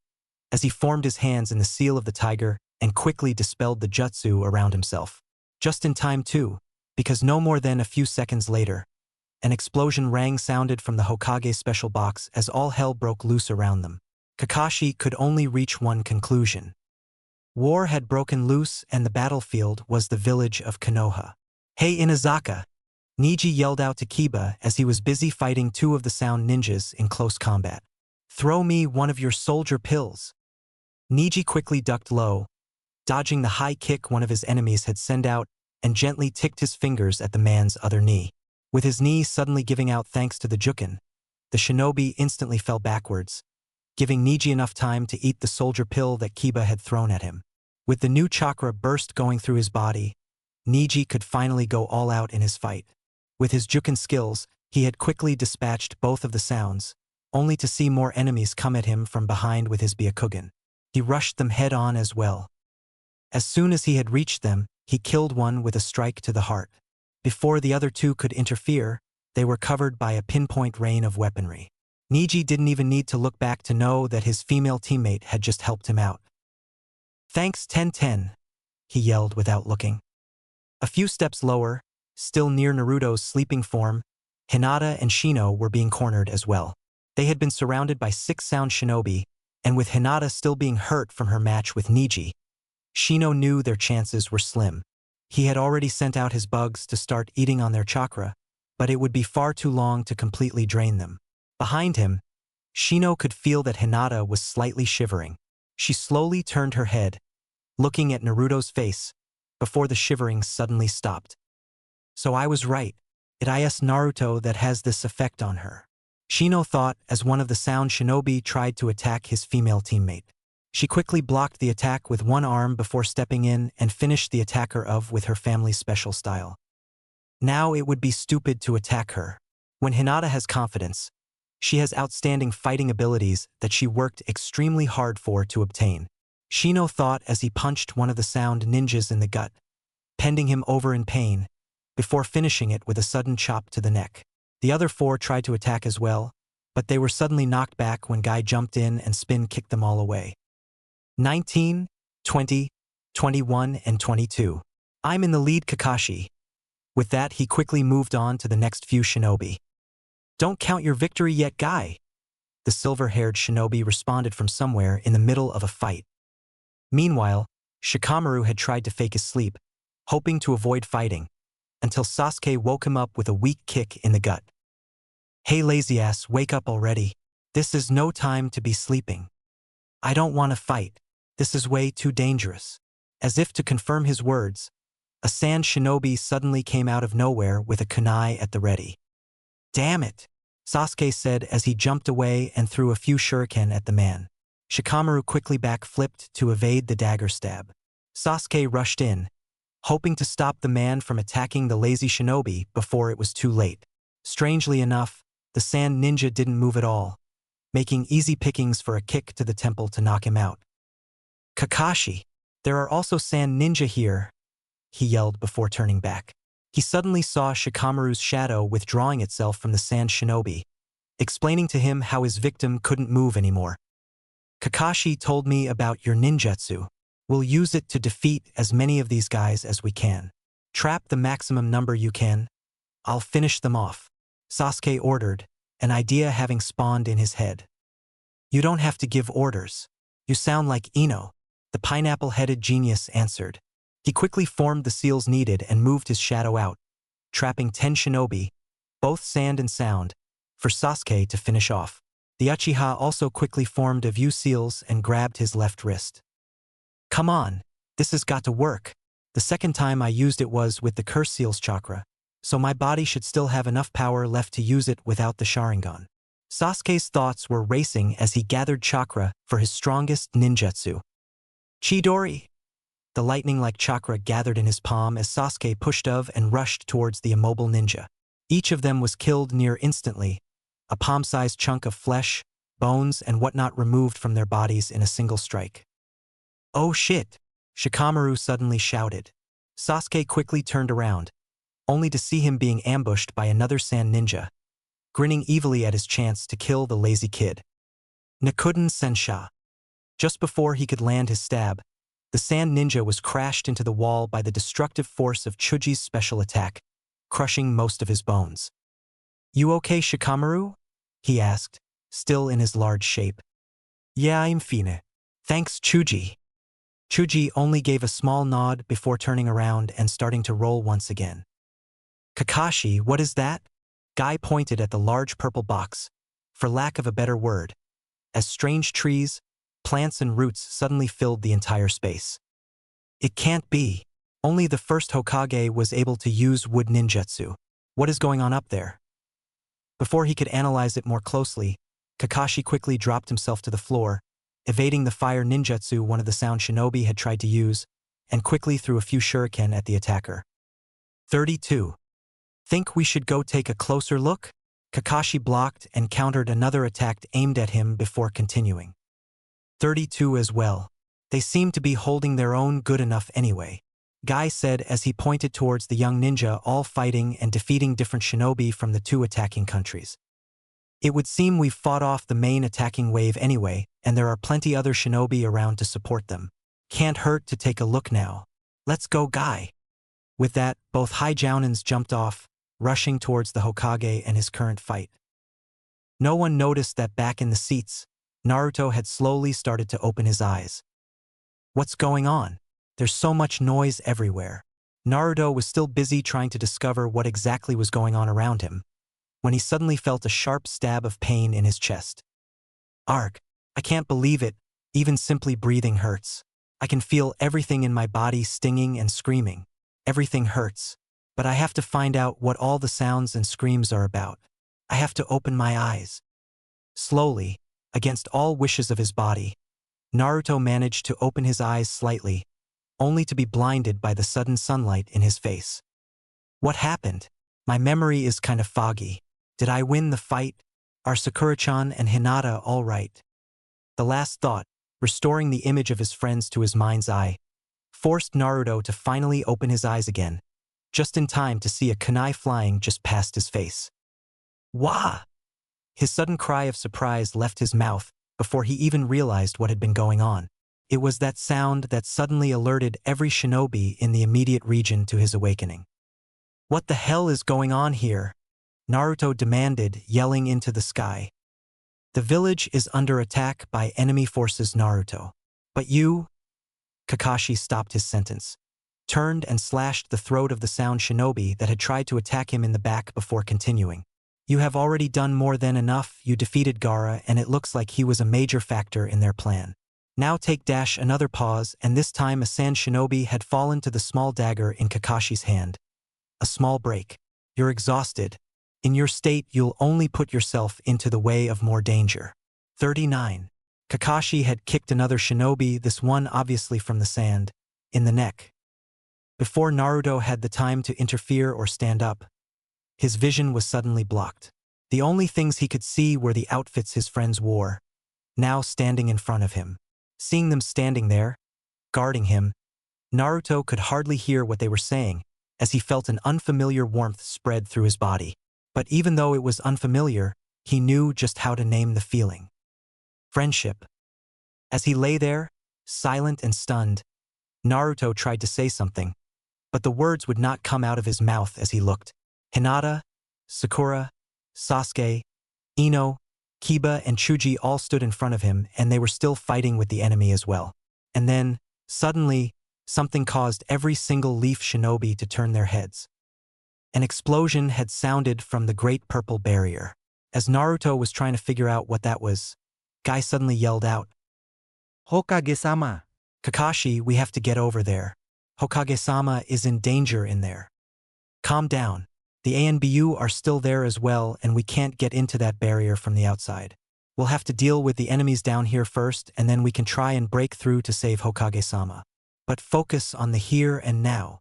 as he formed his hands in the seal of the tiger and quickly dispelled the jutsu around himself. Just in time too, because no more than a few seconds later, an explosion rang sounded from the Hokage special box as all hell broke loose around them. Kakashi could only reach one conclusion. War had broken loose and the battlefield was the village of Konoha. "Hey Inazaka!" Neji yelled out to Kiba as he was busy fighting two of the sound ninjas in close combat. "Throw me one of your soldier pills." Neji quickly ducked low, dodging the high kick one of his enemies had sent out, and gently ticked his fingers at the man's other knee. With his knee suddenly giving out thanks to the Jukin, the shinobi instantly fell backwards, giving Neji enough time to eat the soldier pill that Kiba had thrown at him. With the new chakra burst going through his body, Neji could finally go all out in his fight. With his Jukin skills, he had quickly dispatched both of the sounds, only to see more enemies come at him from behind with his Byakugan. He rushed them head-on as well. As soon as he had reached them, he killed one with a strike to the heart. Before the other two could interfere, they were covered by a pinpoint rain of weaponry. Neji didn't even need to look back to know that his female teammate had just helped him out. "Thanks 10-10, he yelled without looking. A few steps lower, still near Naruto's sleeping form, Hinata and Shino were being cornered as well. They had been surrounded by 6 sound shinobi, and with Hinata still being hurt from her match with Neji, Shino knew their chances were slim. He had already sent out his bugs to start eating on their chakra, but it would be far too long to completely drain them. Behind him, Shino could feel that Hinata was slightly shivering. She slowly turned her head, looking at Naruto's face, before the shivering suddenly stopped. "So I was right. It is Naruto that has this effect on her," Shino thought as one of the sound shinobi tried to attack his female teammate. She quickly blocked the attack with one arm before stepping in and finished the attacker with her family's special style. Now it would be stupid to attack her. When Hinata has confidence, she has outstanding fighting abilities that she worked extremely hard for to obtain. Shino thought as he punched one of the sound ninjas in the gut, pending him over in pain, before finishing it with a sudden chop to the neck. The other 4 tried to attack as well, but they were suddenly knocked back when Guy jumped in and spin kicked them all away. 19, 20, 21, and 22. "I'm in the lead, Kakashi." With that, he quickly moved on to the next few shinobi. "Don't count your victory yet, Guy," the silver-haired shinobi responded from somewhere in the middle of a fight. Meanwhile, Shikamaru had tried to fake his sleep, hoping to avoid fighting, until Sasuke woke him up with a weak kick in the gut. "Hey lazy ass, wake up already. This is no time to be sleeping. I don't want to fight. This is way too dangerous." As if to confirm his words, a sand shinobi suddenly came out of nowhere with a kunai at the ready. "Damn it!" Sasuke said as he jumped away and threw a few shuriken at the man. Shikamaru quickly backflipped to evade the dagger stab. Sasuke rushed in, hoping to stop the man from attacking the lazy shinobi before it was too late. Strangely enough, the sand ninja didn't move at all, making easy pickings for a kick to the temple to knock him out. Kakashi, there are also sand ninja here, he yelled before turning back. He suddenly saw Shikamaru's shadow withdrawing itself from the sand shinobi, explaining to him how his victim couldn't move anymore. Kakashi told me about your ninjutsu. We'll use it to defeat as many of these guys as we can. Trap the maximum number you can. I'll finish them off, Sasuke ordered, an idea having spawned in his head. You don't have to give orders. You sound like Ino, the pineapple-headed genius answered. He quickly formed the seals needed and moved his shadow out, trapping 10 shinobi, both sand and sound, for Sasuke to finish off. The Uchiha also quickly formed a few seals and grabbed his left wrist. Come on, this has got to work. The second time I used it was with the Curse Seals chakra, so my body should still have enough power left to use it without the Sharingan. Sasuke's thoughts were racing as he gathered chakra for his strongest ninjutsu. Chidori! The lightning-like chakra gathered in his palm as Sasuke pushed of and rushed towards the immobile ninja. Each of them was killed near instantly, a palm-sized chunk of flesh, bones, and whatnot removed from their bodies in a single strike. Oh shit! Shikamaru suddenly shouted. Sasuke quickly turned around, only to see him being ambushed by another sand ninja, grinning evilly at his chance to kill the lazy kid. Nakuden Sensha. Just before he could land his stab, the sand ninja was crashed into the wall by the destructive force of Chuji's special attack, crushing most of his bones. You okay, Shikamaru? He asked, still in his large shape. Yeah, I'm fine. Thanks, Chuji. Chuji only gave a small nod before turning around and starting to roll once again. Kakashi, what is that? Guy pointed at the large purple box, for lack of a better word, as strange trees, plants and roots suddenly filled the entire space. It can't be. Only the first Hokage was able to use wood ninjutsu. What is going on up there? Before he could analyze it more closely, Kakashi quickly dropped himself to the floor, evading the fire ninjutsu one of the sound shinobi had tried to use, and quickly threw a few shuriken at the attacker. 32. Think we should go take a closer look? Kakashi blocked and countered another attack aimed at him before continuing. 32 as well. They seem to be holding their own good enough anyway, Guy said as he pointed towards the young ninja all fighting and defeating different shinobi from the two attacking countries. It would seem we've fought off the main attacking wave anyway, and there are plenty other shinobi around to support them. Can't hurt to take a look now. Let's go, Guy. With that, both high jounins jumped off, rushing towards the Hokage and his current fight. No one noticed that back in the seats, Naruto had slowly started to open his eyes. What's going on? There's so much noise everywhere. Naruto was still busy trying to discover what exactly was going on around him, when he suddenly felt a sharp stab of pain in his chest. Arg! I can't believe it, even simply breathing hurts. I can feel everything in my body stinging and screaming. Everything hurts, but I have to find out what all the sounds and screams are about. I have to open my eyes. Slowly, against all wishes of his body, Naruto managed to open his eyes slightly, only to be blinded by the sudden sunlight in his face. What happened? My memory is kind of foggy. Did I win the fight? Are Sakura-chan and Hinata all right? The last thought, restoring the image of his friends to his mind's eye, forced Naruto to finally open his eyes again, just in time to see a kunai flying just past his face. Wah! His sudden cry of surprise left his mouth before he even realized what had been going on. It was that sound that suddenly alerted every shinobi in the immediate region to his awakening. What the hell is going on here? Naruto demanded, yelling into the sky. The village is under attack by enemy forces, Naruto. But you? Kakashi stopped his sentence, turned and slashed the throat of the sound shinobi that had tried to attack him in the back before continuing. You have already done more than enough. You defeated Gaara, and it looks like he was a major factor in their plan. Now take another pause, and this time a sand shinobi had fallen to the small dagger in Kakashi's hand. A small break. You're exhausted. In your state, you'll only put yourself into the way of more danger. 39. Kakashi had kicked another shinobi, this one obviously from the sand, in the neck. Before Naruto had the time to interfere or stand up, his vision was suddenly blocked. The only things he could see were the outfits his friends wore, now standing in front of him. Seeing them standing there, guarding him, Naruto could hardly hear what they were saying, as he felt an unfamiliar warmth spread through his body. But even though it was unfamiliar, he knew just how to name the feeling. Friendship. As he lay there, silent and stunned, Naruto tried to say something, but the words would not come out of his mouth as he looked. Hinata, Sakura, Sasuke, Ino, Kiba, and Chuji all stood in front of him, and they were still fighting with the enemy as well. And then, suddenly, something caused every single leaf shinobi to turn their heads. An explosion had sounded from the Great Purple Barrier. As Naruto was trying to figure out what that was, Guy suddenly yelled out, Hokage-sama. Kakashi, we have to get over there. Hokage-sama is in danger in there. Calm down. The ANBU are still there as well, and we can't get into that barrier from the outside. We'll have to deal with the enemies down here first, and then we can try and break through to save Hokage-sama. But focus on the here and now.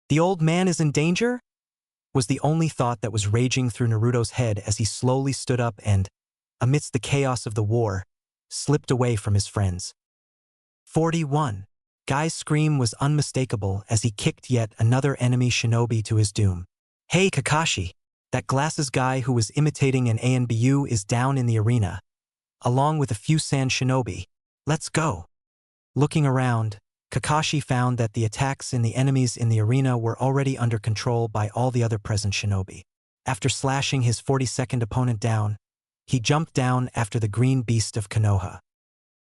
The old man is in danger? Was the only thought that was raging through Naruto's head as he slowly stood up and, amidst the chaos of the war, slipped away from his friends. 41. Guy's scream was unmistakable as he kicked yet another enemy shinobi to his doom. Hey Kakashi, that glasses guy who was imitating an ANBU is down in the arena, along with a few sand shinobi. Let's go. Looking around, Kakashi found that the attacks in the enemies in the arena were already under control by all the other present shinobi. After slashing his 42nd opponent down, he jumped down after the green beast of Konoha.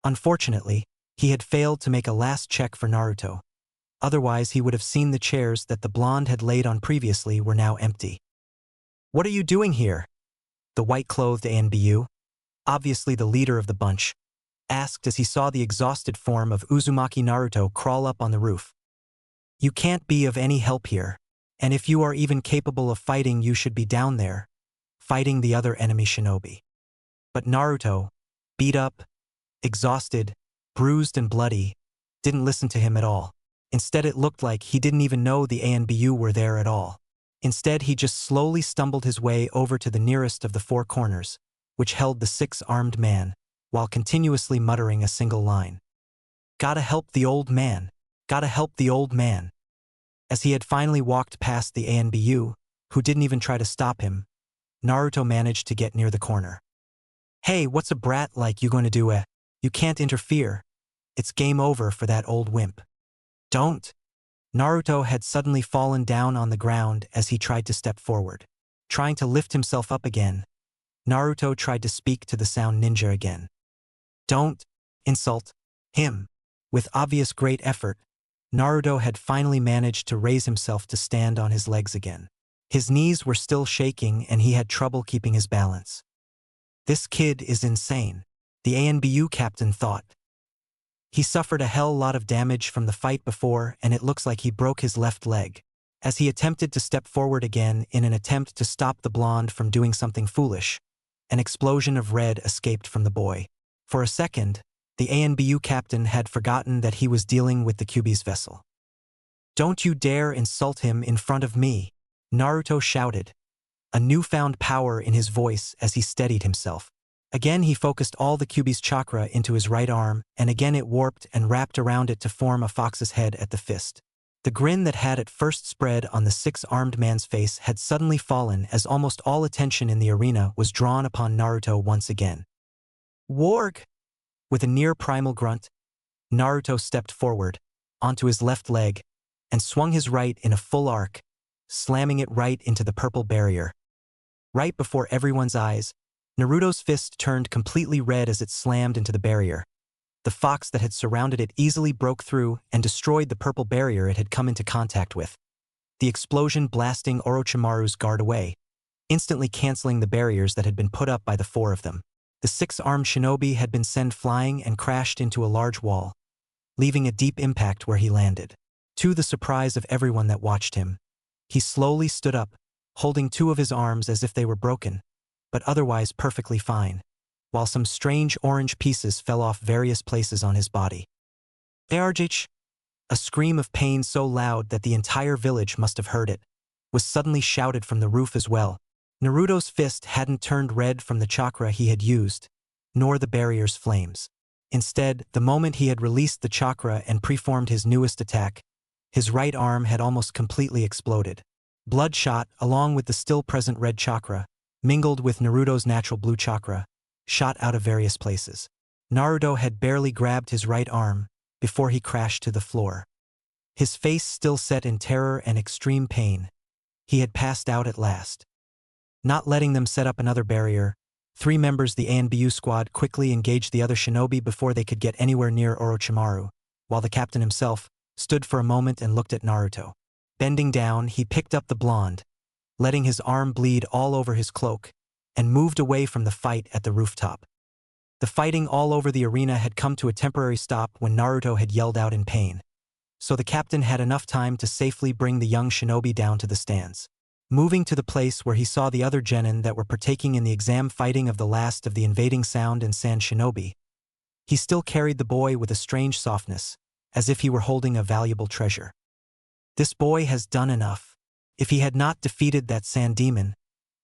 Unfortunately, he had failed to make a last check for Naruto. Otherwise, he would have seen the chairs that the blonde had laid on previously were now empty. What are you doing here? The white-clothed ANBU, obviously the leader of the bunch, asked as he saw the exhausted form of Uzumaki Naruto crawl up on the roof. You can't be of any help here, and if you are even capable of fighting, you should be down there, fighting the other enemy shinobi. But Naruto, beat up, exhausted, bruised and bloody, didn't listen to him at all. Instead, it looked like he didn't even know the ANBU were there at all. Instead, he just slowly stumbled his way over to the nearest of the four corners, which held the six-armed man, while continuously muttering a single line. Gotta help the old man. Gotta help the old man. As he had finally walked past the ANBU, who didn't even try to stop him, Naruto managed to get near the corner. Hey, what's a brat like you going to do? You can't interfere. It's game over for that old wimp. Don't. Naruto had suddenly fallen down on the ground as he tried to step forward. Trying to lift himself up again, Naruto tried to speak to the sound ninja again. Don't insult him. With obvious great effort, Naruto had finally managed to raise himself to stand on his legs again. His knees were still shaking and he had trouble keeping his balance. This kid is insane, the ANBU captain thought. He suffered a hell lot of damage from the fight before, and it looks like he broke his left leg. As he attempted to step forward again in an attempt to stop the blonde from doing something foolish, an explosion of red escaped from the boy. For a second, the ANBU captain had forgotten that he was dealing with the Kyuubi's vessel. Don't you dare insult him in front of me, Naruto shouted, a newfound power in his voice as he steadied himself. Again he focused all the Kyuubi's chakra into his right arm, and again it warped and wrapped around it to form a fox's head at the fist. The grin that had at first spread on the six-armed man's face had suddenly fallen as almost all attention in the arena was drawn upon Naruto once again. Warg! With a near-primal grunt, Naruto stepped forward, onto his left leg, and swung his right in a full arc, slamming it right into the purple barrier. Right before everyone's eyes, Naruto's fist turned completely red as it slammed into the barrier. The fox that had surrounded it easily broke through and destroyed the purple barrier it had come into contact with. The explosion blasting Orochimaru's guard away, instantly canceling the barriers that had been put up by the four of them. The six-armed shinobi had been sent flying and crashed into a large wall, leaving a deep impact where he landed. To the surprise of everyone that watched him, he slowly stood up, holding two of his arms as if they were broken, but otherwise perfectly fine, while some strange orange pieces fell off various places on his body. Arjh! A scream of pain so loud that the entire village must have heard it, was suddenly shouted from the roof as well. Naruto's fist hadn't turned red from the chakra he had used, nor the barrier's flames. Instead, the moment he had released the chakra and preformed his newest attack, his right arm had almost completely exploded. Bloodshot, along with the still present red chakra, mingled with Naruto's natural blue chakra, shot out of various places. Naruto had barely grabbed his right arm before he crashed to the floor. His face still set in terror and extreme pain. He had passed out at last. Not letting them set up another barrier, 3 members of the ANBU squad quickly engaged the other shinobi before they could get anywhere near Orochimaru, while the captain himself stood for a moment and looked at Naruto. Bending down, he picked up the blonde, letting his arm bleed all over his cloak, and moved away from the fight at the rooftop. The fighting all over the arena had come to a temporary stop when Naruto had yelled out in pain, so the captain had enough time to safely bring the young shinobi down to the stands. Moving to the place where he saw the other genin that were partaking in the exam fighting of the last of the invading sound and sand shinobi, he still carried the boy with a strange softness, as if he were holding a valuable treasure. This boy has done enough. If he had not defeated that sand demon,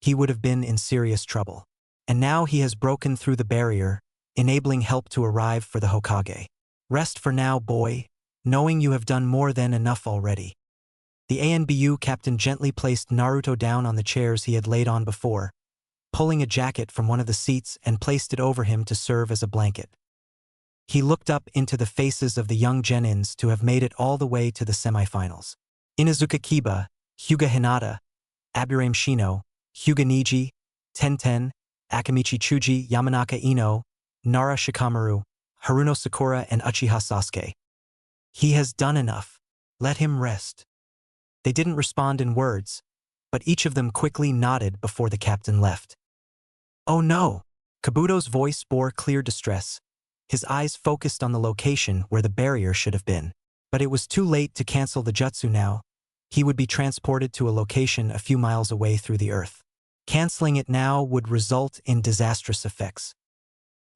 he would have been in serious trouble. And now he has broken through the barrier, enabling help to arrive for the Hokage. Rest for now, boy, knowing you have done more than enough already. The ANBU captain gently placed Naruto down on the chairs he had laid on before, pulling a jacket from one of the seats and placed it over him to serve as a blanket. He looked up into the faces of the young genins to have made it all the way to the semifinals. Inuzuka Kiba, Hyuga Hinata, Aburame Shino, Hyuga Niji, Tenten, Akamichi Chuji, Yamanaka Ino, Nara Shikamaru, Haruno Sakura, and Uchiha Sasuke. He has done enough. Let him rest. They didn't respond in words, but each of them quickly nodded before the captain left. Oh no! Kabuto's voice bore clear distress. His eyes focused on the location where the barrier should have been. But it was too late to cancel the jutsu now. He would be transported to a location a few miles away through the earth. Canceling it now would result in disastrous effects.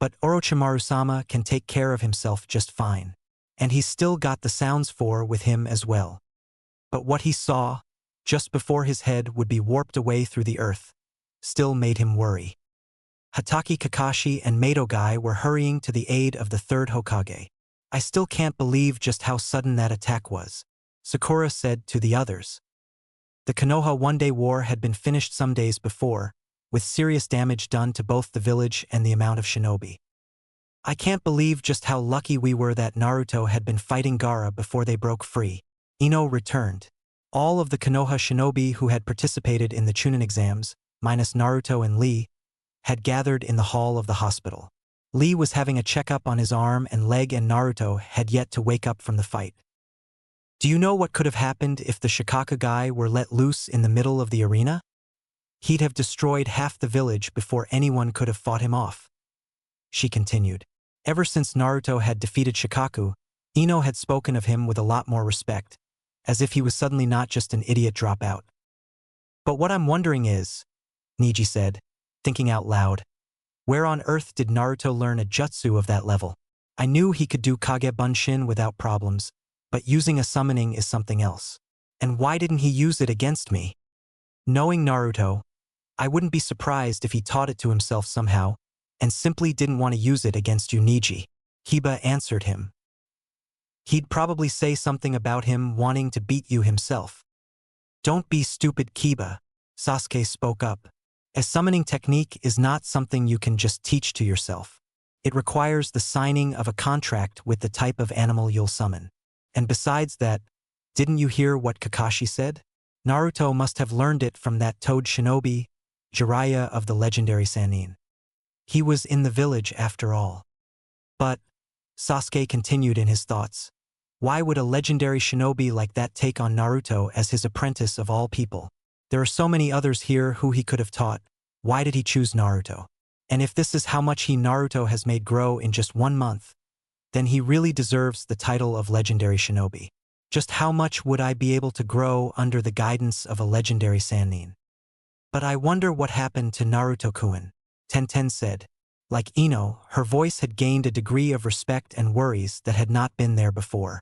But Orochimaru-sama can take care of himself just fine. And he's still got the Sounds 4 with him as well. But what he saw, just before his head would be warped away through the earth, still made him worry. Hatake Kakashi and Madogai were hurrying to the aid of the third Hokage. I still can't believe just how sudden that attack was, Sakura said to the others. The Konoha one-day war had been finished some days before, with serious damage done to both the village and the amount of shinobi. I can't believe just how lucky we were that Naruto had been fighting Gaara before they broke free. Ino returned. All of the Konoha shinobi who had participated in the Chunin Exams, minus Naruto and Lee, had gathered in the hall of the hospital. Lee was having a checkup on his arm and leg, and Naruto had yet to wake up from the fight. Do you know what could have happened if the Shikaka guy were let loose in the middle of the arena? He'd have destroyed half the village before anyone could have fought him off. She continued. Ever since Naruto had defeated Shikaku, Ino had spoken of him with a lot more respect, as if he was suddenly not just an idiot dropout. But what I'm wondering is, Niji said, thinking out loud, where on earth did Naruto learn a jutsu of that level? I knew he could do Kage Bunshin without problems, but using a summoning is something else. And why didn't he use it against me? Knowing Naruto, I wouldn't be surprised if he taught it to himself somehow, and simply didn't want to use it against you, Niji. Kiba answered him. He'd probably say something about him wanting to beat you himself. Don't be stupid, Kiba, Sasuke spoke up. A summoning technique is not something you can just teach to yourself. It requires the signing of a contract with the type of animal you'll summon. And besides that, didn't you hear what Kakashi said? Naruto must have learned it from that toad shinobi, Jiraiya of the legendary Sannin. He was in the village after all. But, Sasuke continued in his thoughts, why would a legendary shinobi like that take on Naruto as his apprentice of all people? There are so many others here who he could have taught. Why did he choose Naruto? And if this is how much Naruto has made grow in just 1 month, then he really deserves the title of legendary shinobi. Just how much would I be able to grow under the guidance of a legendary Sannin? But I wonder what happened to Naruto-kun, Tenten said. Like Ino, her voice had gained a degree of respect and worries that had not been there before.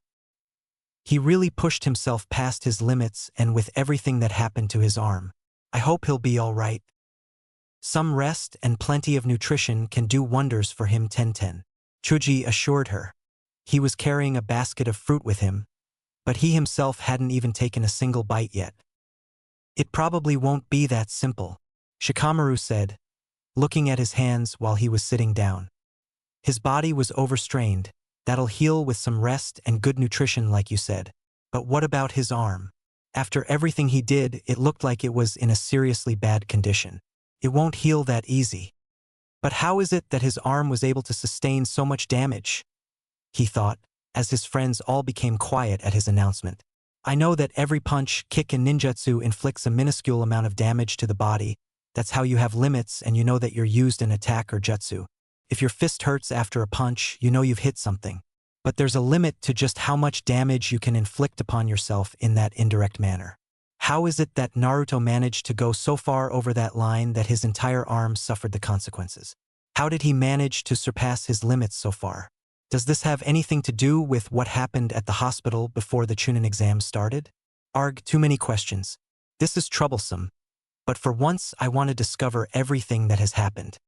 He really pushed himself past his limits, and with everything that happened to his arm, I hope he'll be all right. Some rest and plenty of nutrition can do wonders for him, Tenten, Chuji assured her. He was carrying a basket of fruit with him, but he himself hadn't even taken a single bite yet. It probably won't be that simple, Shikamaru said, looking at his hands while he was sitting down. His body was overstrained. That'll heal with some rest and good nutrition like you said. But what about his arm? After everything he did, it looked like it was in a seriously bad condition. It won't heal that easy. But how is it that his arm was able to sustain so much damage? He thought, as his friends all became quiet at his announcement. I know that every punch, kick and ninjutsu inflicts a minuscule amount of damage to the body. That's how you have limits, and you know that you're used an attack or jutsu. If your fist hurts after a punch, you know you've hit something. But there's a limit to just how much damage you can inflict upon yourself in that indirect manner. How is it that Naruto managed to go so far over that line that his entire arm suffered the consequences? How did he manage to surpass his limits so far? Does this have anything to do with what happened at the hospital before the Chunin exams started? Arg, too many questions. This is troublesome. But for once I want to discover everything that has happened.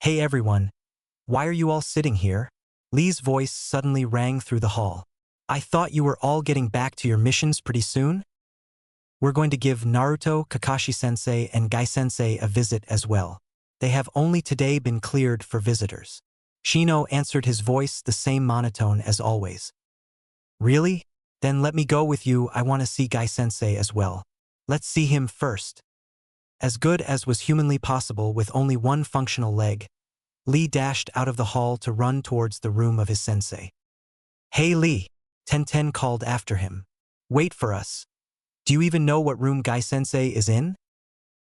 Hey everyone, why are you all sitting here? Lee's voice suddenly rang through the hall. I thought you were all getting back to your missions pretty soon? We're going to give Naruto, Kakashi-sensei, and Gai-sensei a visit as well. They have only today been cleared for visitors. Shino answered, his voice the same monotone as always. Really? Then let me go with you. I want to see Gai-sensei as well. Let's see him first. As good as was humanly possible with only one functional leg, Lee dashed out of the hall to run towards the room of his sensei. Hey Lee, Tenten called after him. Wait for us. Do you even know what room Gai-sensei is in?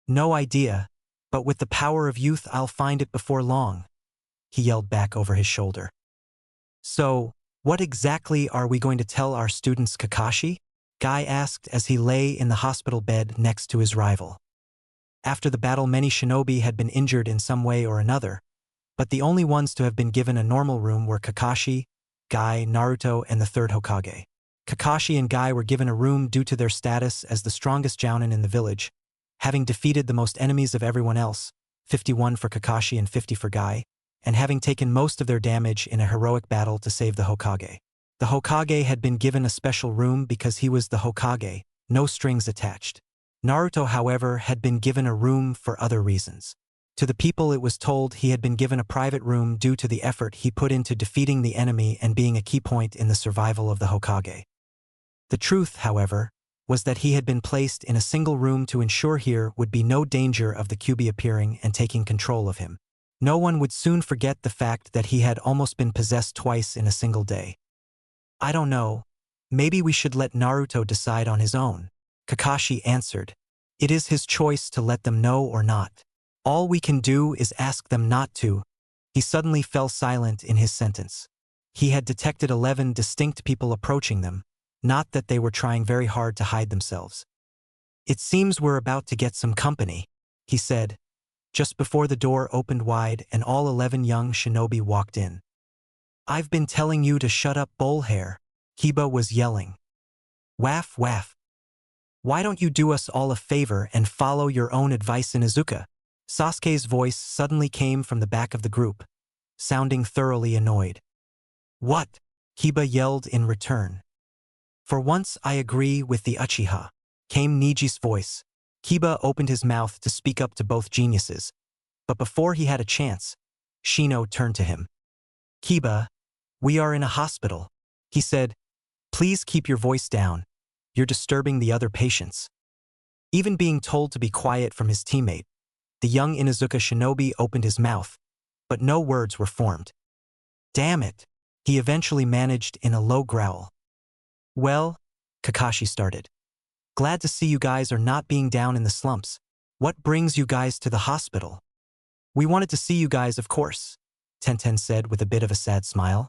No idea, but with the power of youth I'll find it before long, he yelled back over his shoulder. So, what exactly are we going to tell our students, Kakashi? Gai asked as he lay in the hospital bed next to his rival. After the battle, many shinobi had been injured in some way or another, but the only ones to have been given a normal room were Kakashi, Gai, Naruto, and the third Hokage. Kakashi and Gai were given a room due to their status as the strongest jounin in the village, having defeated the most enemies of everyone else, 51 for Kakashi and 50 for Gai, and having taken most of their damage in a heroic battle to save the Hokage. The Hokage had been given a special room because he was the Hokage, no strings attached. Naruto, however, had been given a room for other reasons. To the people it was told he had been given a private room due to the effort he put into defeating the enemy and being a key point in the survival of the Hokage. The truth, however, was that he had been placed in a single room to ensure here would be no danger of the Kyuubi appearing and taking control of him. No one would soon forget the fact that he had almost been possessed twice in a single day. I don't know. Maybe we should let Naruto decide on his own, Kakashi answered. It is his choice to let them know or not. All we can do is ask them not to. He suddenly fell silent in his sentence. He had detected 11 distinct people approaching them, not that they were trying very hard to hide themselves. It seems we're about to get some company, he said, just before the door opened wide and all 11 young shinobi walked in. I've been telling you to shut up, Bullhair, Kiba was yelling. Waff waff. Why don't you do us all a favor and follow your own advice, Inuzuka? Sasuke's voice suddenly came from the back of the group, sounding thoroughly annoyed. What? Kiba yelled in return. For once I agree with the Uchiha, came Niji's voice. Kiba opened his mouth to speak up to both geniuses, but before he had a chance, Shino turned to him. Kiba, we are in a hospital, he said. Please keep your voice down. You're disturbing the other patients. Even being told to be quiet from his teammate, the young Inuzuka shinobi opened his mouth, but no words were formed. Damn it, he eventually managed in a low growl. Well, Kakashi started. Glad to see you guys are not being down in the slumps. What brings you guys to the hospital? We wanted to see you guys, of course, Tenten said with a bit of a sad smile.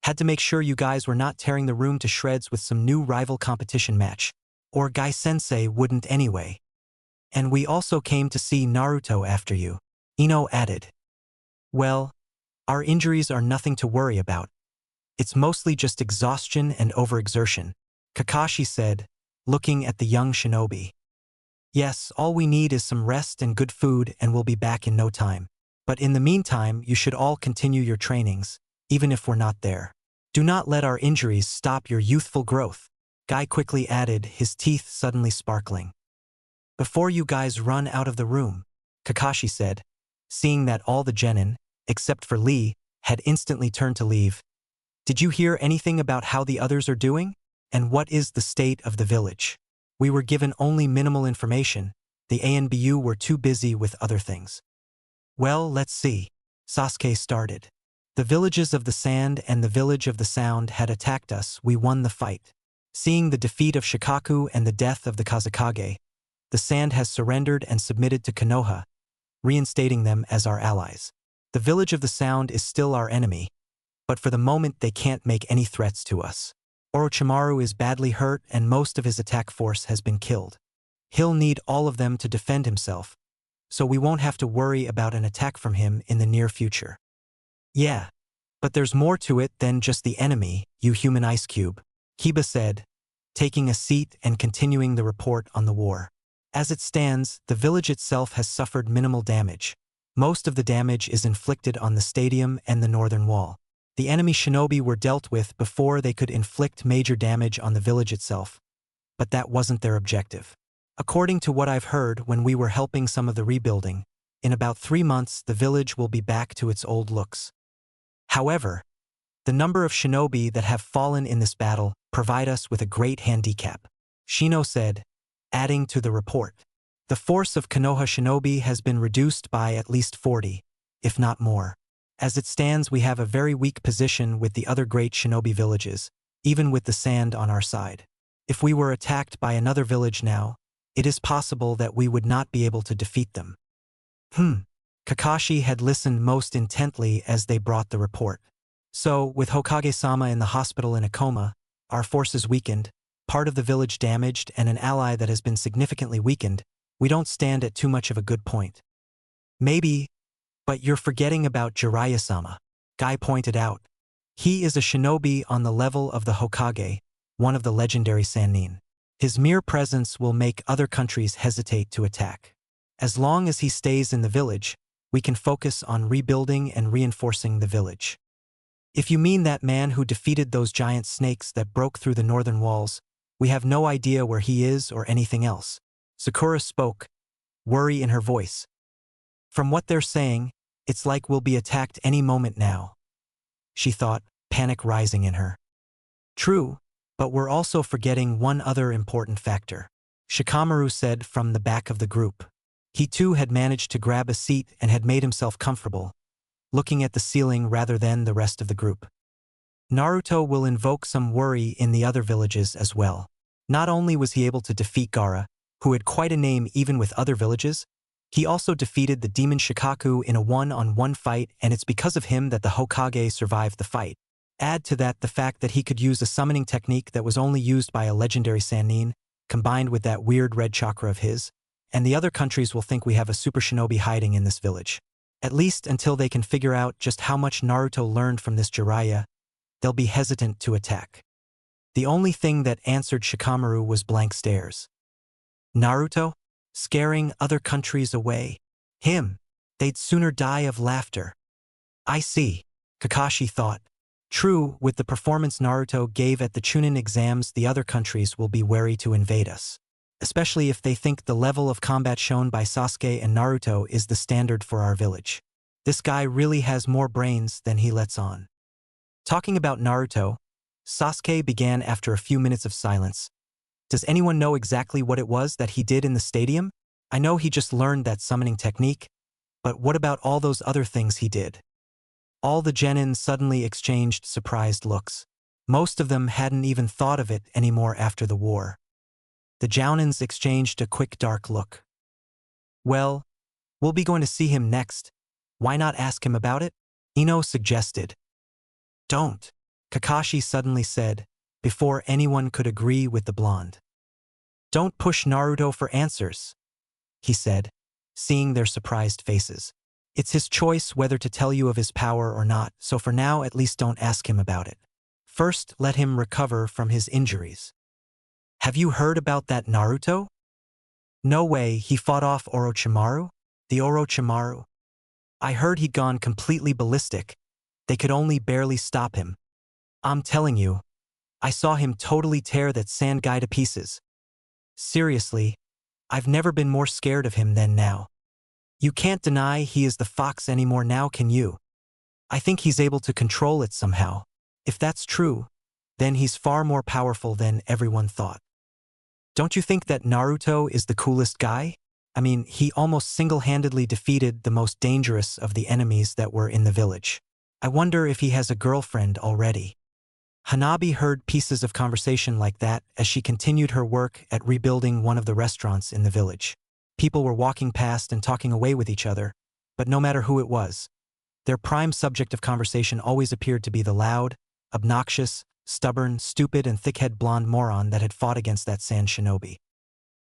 Had to make sure you guys were not tearing the room to shreds with some new rival competition match, or Gai-sensei wouldn't anyway. And we also came to see Naruto after you, Ino added. Well, our injuries are nothing to worry about. It's mostly just exhaustion and overexertion, Kakashi said, looking at the young shinobi. Yes, all we need is some rest and good food and we'll be back in no time. But in the meantime, you should all continue your trainings, even if we're not there. Do not let our injuries stop your youthful growth, Guy quickly added, his teeth suddenly sparkling. Before you guys run out of the room, Kakashi said, seeing that all the genin, except for Lee, had instantly turned to leave. Did you hear anything about how the others are doing? And what is the state of the village? We were given only minimal information. The ANBU were too busy with other things. Well, let's see. Sasuke started. The villages of the Sand and the village of the Sound had attacked us. We won the fight. Seeing the defeat of Shikaku and the death of the Kazekage, the Sand has surrendered and submitted to Konoha, reinstating them as our allies. The village of the Sound is still our enemy, but for the moment they can't make any threats to us. Orochimaru is badly hurt and most of his attack force has been killed. He'll need all of them to defend himself, so we won't have to worry about an attack from him in the near future. Yeah, but there's more to it than just the enemy, you human ice cube, Kiba said, taking a seat and continuing the report on the war. As it stands, the village itself has suffered minimal damage. Most of the damage is inflicted on the stadium and the northern wall. The enemy shinobi were dealt with before they could inflict major damage on the village itself, but that wasn't their objective. According to what I've heard when we were helping some of the rebuilding, in about 3 months the village will be back to its old looks. However, the number of shinobi that have fallen in this battle provide us with a great handicap, Shino said, adding to the report. The force of Konoha shinobi has been reduced by at least 40, if not more. As it stands, we have a very weak position with the other great shinobi villages, even with the Sand on our side. If we were attacked by another village now, it is possible that we would not be able to defeat them. Kakashi had listened most intently as they brought the report. So, with Hokage-sama in the hospital in a coma, our forces weakened, part of the village damaged, and an ally that has been significantly weakened, we don't stand at too much of a good point. Maybe, but you're forgetting about Jiraiya-sama, Guy pointed out. He is a shinobi on the level of the Hokage, one of the legendary Sannin. His mere presence will make other countries hesitate to attack. As long as he stays in the village, we can focus on rebuilding and reinforcing the village. If you mean that man who defeated those giant snakes that broke through the northern walls, we have no idea where he is or anything else. Sakura spoke, worry in her voice. From what they're saying, it's like we'll be attacked any moment now, she thought, panic rising in her. True, but we're also forgetting one other important factor, Shikamaru said from the back of the group. He too had managed to grab a seat and had made himself comfortable, looking at the ceiling rather than the rest of the group. Naruto will invoke some worry in the other villages as well. Not only was he able to defeat Gaara, who had quite a name even with other villages, he also defeated the demon Shikaku in a one-on-one fight, and it's because of him that the Hokage survived the fight. Add to that the fact that he could use a summoning technique that was only used by a legendary Sannin, combined with that weird red chakra of his, and the other countries will think we have a super shinobi hiding in this village. At least until they can figure out just how much Naruto learned from this Jiraiya, they'll be hesitant to attack. The only thing that answered Shikamaru was blank stares. Naruto? Scaring other countries away? Him? They'd sooner die of laughter. I see, Kakashi thought. True, with the performance Naruto gave at the Chunin Exams, the other countries will be wary to invade us. Especially if they think the level of combat shown by Sasuke and Naruto is the standard for our village. This guy really has more brains than he lets on. Talking about Naruto, Sasuke began after a few minutes of silence. Does anyone know exactly what it was that he did in the stadium? I know he just learned that summoning technique, but what about all those other things he did? All the genin suddenly exchanged surprised looks. Most of them hadn't even thought of it anymore after the war. The Jounins exchanged a quick dark look. Well, we'll be going to see him next. Why not ask him about it? Ino suggested. Don't, Kakashi suddenly said, before anyone could agree with the blonde. Don't push Naruto for answers. he said, seeing their surprised faces. It's his choice whether to tell you of his power or not, so for now at least don't ask him about it. First, let him recover from his injuries. Have you heard about that Naruto? No way, he fought off Orochimaru? The Orochimaru? I heard he'd gone completely ballistic. They could only barely stop him. I'm telling you, I saw him totally tear that sand guy to pieces. Seriously, I've never been more scared of him than now. You can't deny he is the fox anymore now, can you? I think he's able to control it somehow. If that's true, then he's far more powerful than everyone thought. Don't you think that Naruto is the coolest guy? I mean, he almost single-handedly defeated the most dangerous of the enemies that were in the village. I wonder if he has a girlfriend already. Hanabi heard pieces of conversation like that as she continued her work at rebuilding one of the restaurants in the village. People were walking past and talking away with each other, but no matter who it was, their prime subject of conversation always appeared to be the loud, obnoxious, stubborn, stupid, and thick-head blonde moron that had fought against that sand shinobi.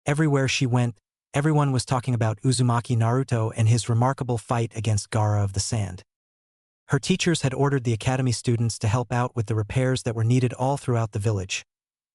Everywhere she went, everyone was talking about Uzumaki Naruto and his remarkable fight against Gaara of the Sand. Her teachers had ordered the academy students to help out with the repairs that were needed all throughout the village,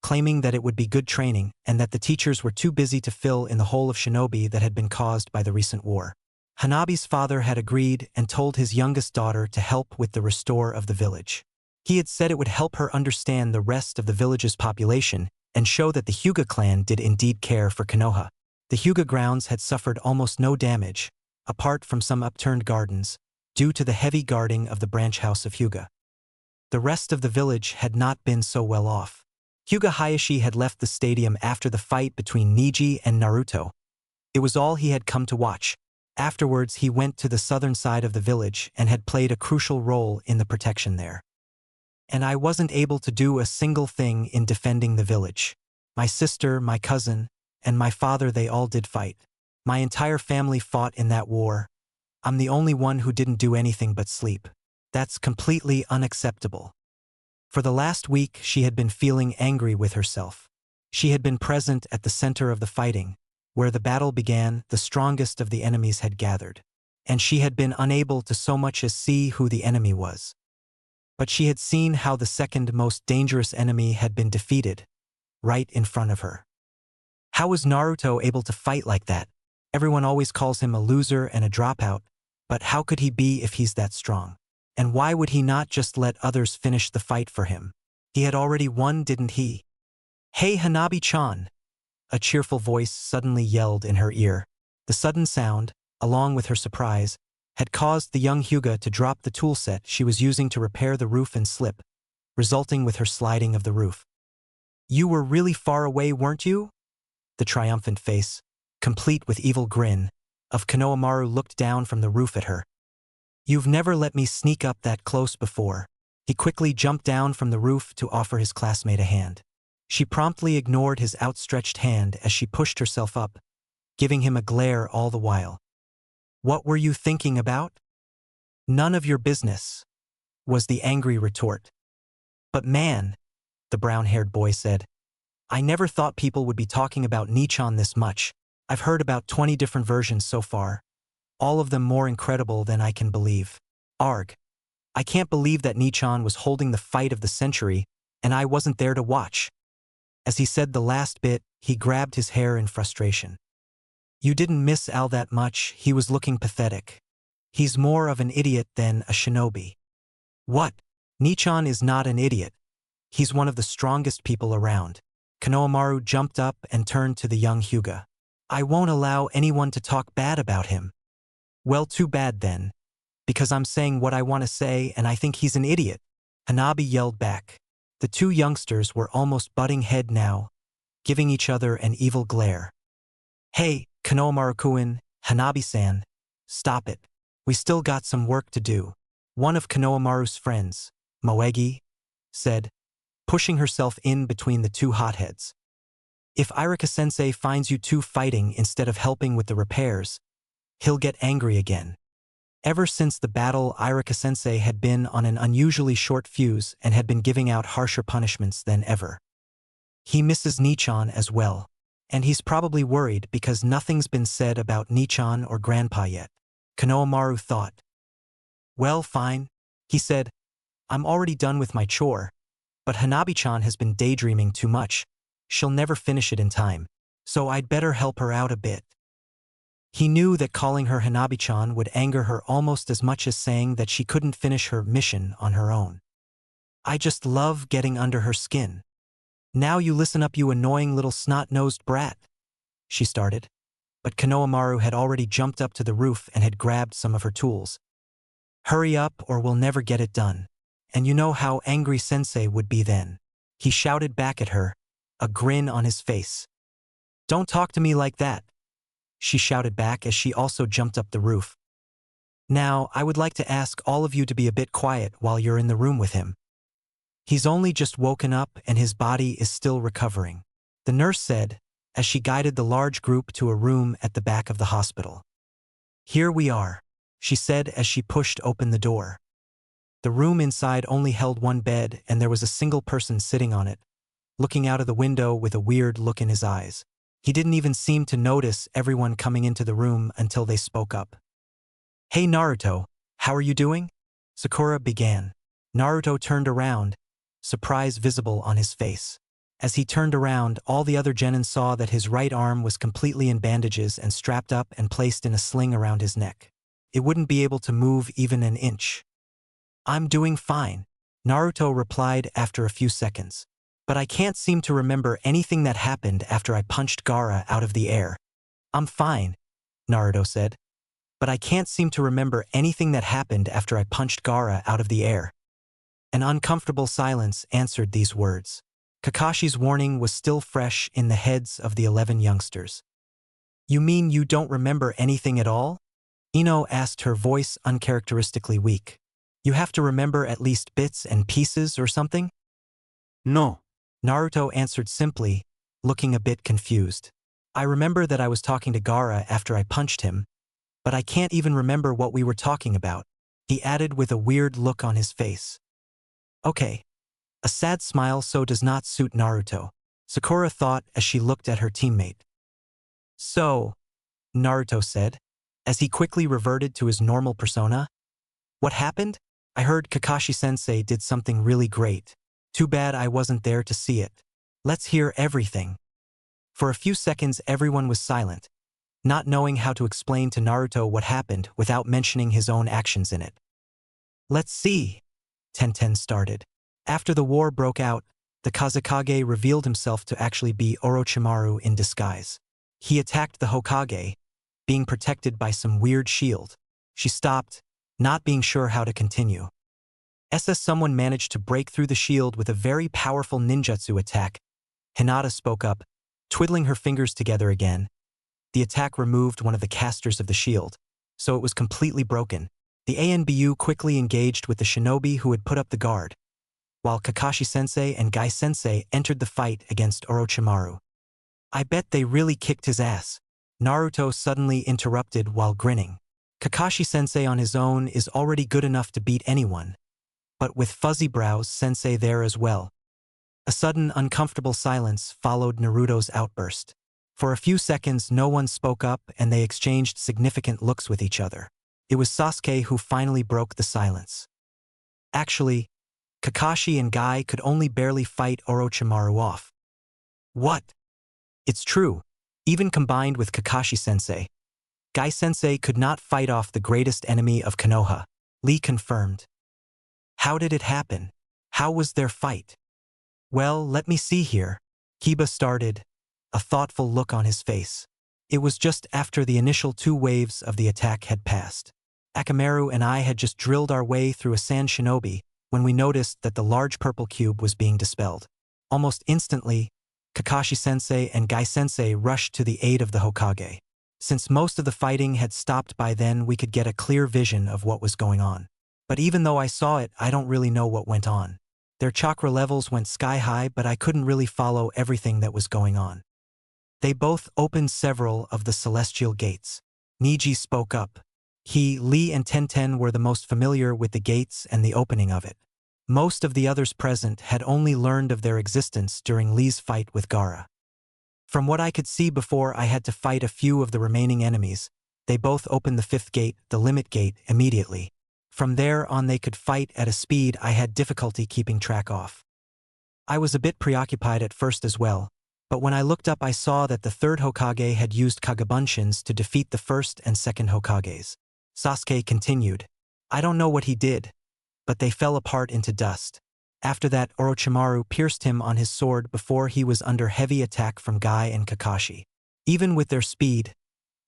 claiming that it would be good training and that the teachers were too busy to fill in the hole of shinobi that had been caused by the recent war. Hanabi's father had agreed and told his youngest daughter to help with the restore of the village. He had said it would help her understand the rest of the village's population and show that the Hyuga clan did indeed care for Konoha. The Hyuga grounds had suffered almost no damage, apart from some upturned gardens, due to the heavy guarding of the branch house of Hyuga. The rest of the village had not been so well off. Hyuga Hayashi had left the stadium after the fight between Neji and Naruto. It was all he had come to watch. Afterwards, he went to the southern side of the village and had played a crucial role in the protection there. And I wasn't able to do a single thing in defending the village. My sister, my cousin, and my father, they all did fight. My entire family fought in that war. I'm the only one who didn't do anything but sleep. That's completely unacceptable. For the last week, she had been feeling angry with herself. She had been present at the center of the fighting, where the battle began. The strongest of the enemies had gathered, and she had been unable to so much as see who the enemy was. But she had seen how the second most dangerous enemy had been defeated, right in front of her. How was Naruto able to fight like that? Everyone always calls him a loser and a dropout, but how could he be if he's that strong? And why would he not just let others finish the fight for him? He had already won, didn't he? "Hey Hanabi-chan!" A cheerful voice suddenly yelled in her ear. The sudden sound, along with her surprise, had caused the young Hyuga to drop the tool set she was using to repair the roof and slip, resulting with her sliding of the roof. "You were really far away, weren't you?" The triumphant face, complete with evil grin, of Konohamaru looked down from the roof at her. "You've never let me sneak up that close before." He quickly jumped down from the roof to offer his classmate a hand. She promptly ignored his outstretched hand as she pushed herself up, giving him a glare all the while. "What were you thinking about?" "None of your business," was the angry retort. "But man," the brown-haired boy said, "I never thought people would be talking about Nichan this much. I've heard about 20 different versions so far, all of them more incredible than I can believe. Arg. I can't believe that Nichan was holding the fight of the century and I wasn't there to watch." As he said the last bit, he grabbed his hair in frustration. "You didn't miss Al that much. He was looking pathetic. He's more of an idiot than a shinobi." "What? Nichan is not an idiot. He's one of the strongest people around." Konohamaru jumped up and turned to the young Hyuga. "I won't allow anyone to talk bad about him." "Well, too bad then, because I'm saying what I want to say and I think he's an idiot," Hanabi yelled back. The two youngsters were almost butting head now, giving each other an evil glare. "Hey, Konohamaru-kun, Hanabi-san, stop it. We still got some work to do," one of Konohamaru's friends, Moegi, said, pushing herself in between the two hotheads. "If Irika-sensei finds you two fighting instead of helping with the repairs, he'll get angry again." Ever since the battle, Irika-sensei had been on an unusually short fuse and had been giving out harsher punishments than ever. "He misses Nichan as well. And he's probably worried because nothing's been said about Nichan or Grandpa yet. Konohamaru thought. Well, fine, he said. I'm already done with my chore. But Hanabi-chan has been daydreaming too much. She'll never finish it in time. So I'd better help her out a bit. He knew that calling her Hanabi-chan would anger her almost as much as saying that she couldn't finish her mission on her own. I just love getting under her skin. Now you listen up, you annoying little snot-nosed brat, she started. But Konohamaru had already jumped up to the roof and had grabbed some of her tools. Hurry up or we'll never get it done. And you know how angry Sensei would be then. He shouted back at her, a grin on his face. Don't talk to me like that, she shouted back as she also jumped up the roof. Now, I would like to ask all of you to be a bit quiet while you're in the room with him. He's only just woken up and his body is still recovering, the nurse said, as she guided the large group to a room at the back of the hospital. Here we are, she said as she pushed open the door. The room inside only held one bed and there was a single person sitting on it, looking out of the window with a weird look in his eyes. He didn't even seem to notice everyone coming into the room until they spoke up. Hey Naruto, how are you doing? Sakura began. Naruto turned around, surprise visible on his face. As he turned around, all the other genin saw that his right arm was completely in bandages and strapped up and placed in a sling around his neck. It wouldn't be able to move even an inch. I'm doing fine, Naruto replied after a few seconds. But I can't seem to remember anything that happened after I punched Gaara out of the air. I'm fine, Naruto said. But I can't seem to remember anything that happened after I punched Gaara out of the air. An uncomfortable silence answered these words. Kakashi's warning was still fresh in the heads of the 11 youngsters. You mean you don't remember anything at all? Ino asked, her voice uncharacteristically weak. You have to remember at least bits and pieces or something? No. Naruto answered simply, looking a bit confused. I remember that I was talking to Gaara after I punched him, but I can't even remember what we were talking about, he added with a weird look on his face. Okay. A sad smile so does not suit Naruto, Sakura thought as she looked at her teammate. So, Naruto said, as he quickly reverted to his normal persona. What happened? I heard Kakashi-sensei did something really great. Too bad I wasn't there to see it. Let's hear everything. For a few seconds everyone was silent, not knowing how to explain to Naruto what happened without mentioning his own actions in it. Let's see, Tenten started. After the war broke out, the Kazekage revealed himself to actually be Orochimaru in disguise. He attacked the Hokage, being protected by some weird shield. She stopped, not being sure how to continue. As someone managed to break through the shield with a very powerful ninjutsu attack, Hinata spoke up, twiddling her fingers together again. The attack removed one of the casters of the shield, so it was completely broken. The ANBU quickly engaged with the shinobi who had put up the guard, while Kakashi-sensei and Gai-sensei entered the fight against Orochimaru. I bet they really kicked his ass, Naruto suddenly interrupted while grinning. Kakashi-sensei on his own is already good enough to beat anyone, but with Fuzzy Brows Sensei there as well. A sudden uncomfortable silence followed Naruto's outburst. For a few seconds no one spoke up and they exchanged significant looks with each other. It was Sasuke who finally broke the silence. Actually, Kakashi and Gai could only barely fight Orochimaru off. What? It's true, even combined with Kakashi-sensei. Gai-sensei could not fight off the greatest enemy of Konoha, Lee confirmed. How did it happen? How was their fight? Well, let me see here. Kiba started, a thoughtful look on his face. It was just after the initial 2 waves of the attack had passed. Akamaru and I had just drilled our way through a sand shinobi when we noticed that the large purple cube was being dispelled. Almost instantly, Kakashi-sensei and Gai-sensei rushed to the aid of the Hokage. Since most of the fighting had stopped by then, we could get a clear vision of what was going on. But even though I saw it, I don't really know what went on. Their chakra levels went sky high, but I couldn't really follow everything that was going on. They both opened several of the celestial gates. Niji spoke up. He, Lee, and Tenten were the most familiar with the gates and the opening of it. Most of the others present had only learned of their existence during Lee's fight with Gaara. From what I could see before I had to fight a few of the remaining enemies, they both opened the fifth gate, the limit gate, immediately. From there on they could fight at a speed I had difficulty keeping track of. I was a bit preoccupied at first as well, but when I looked up I saw that the third Hokage had used Kagebunshin to defeat the first and second Hokages. Sasuke continued. I don't know what he did, but they fell apart into dust. After that, Orochimaru pierced him on his sword before he was under heavy attack from Guy and Kakashi. Even with their speed,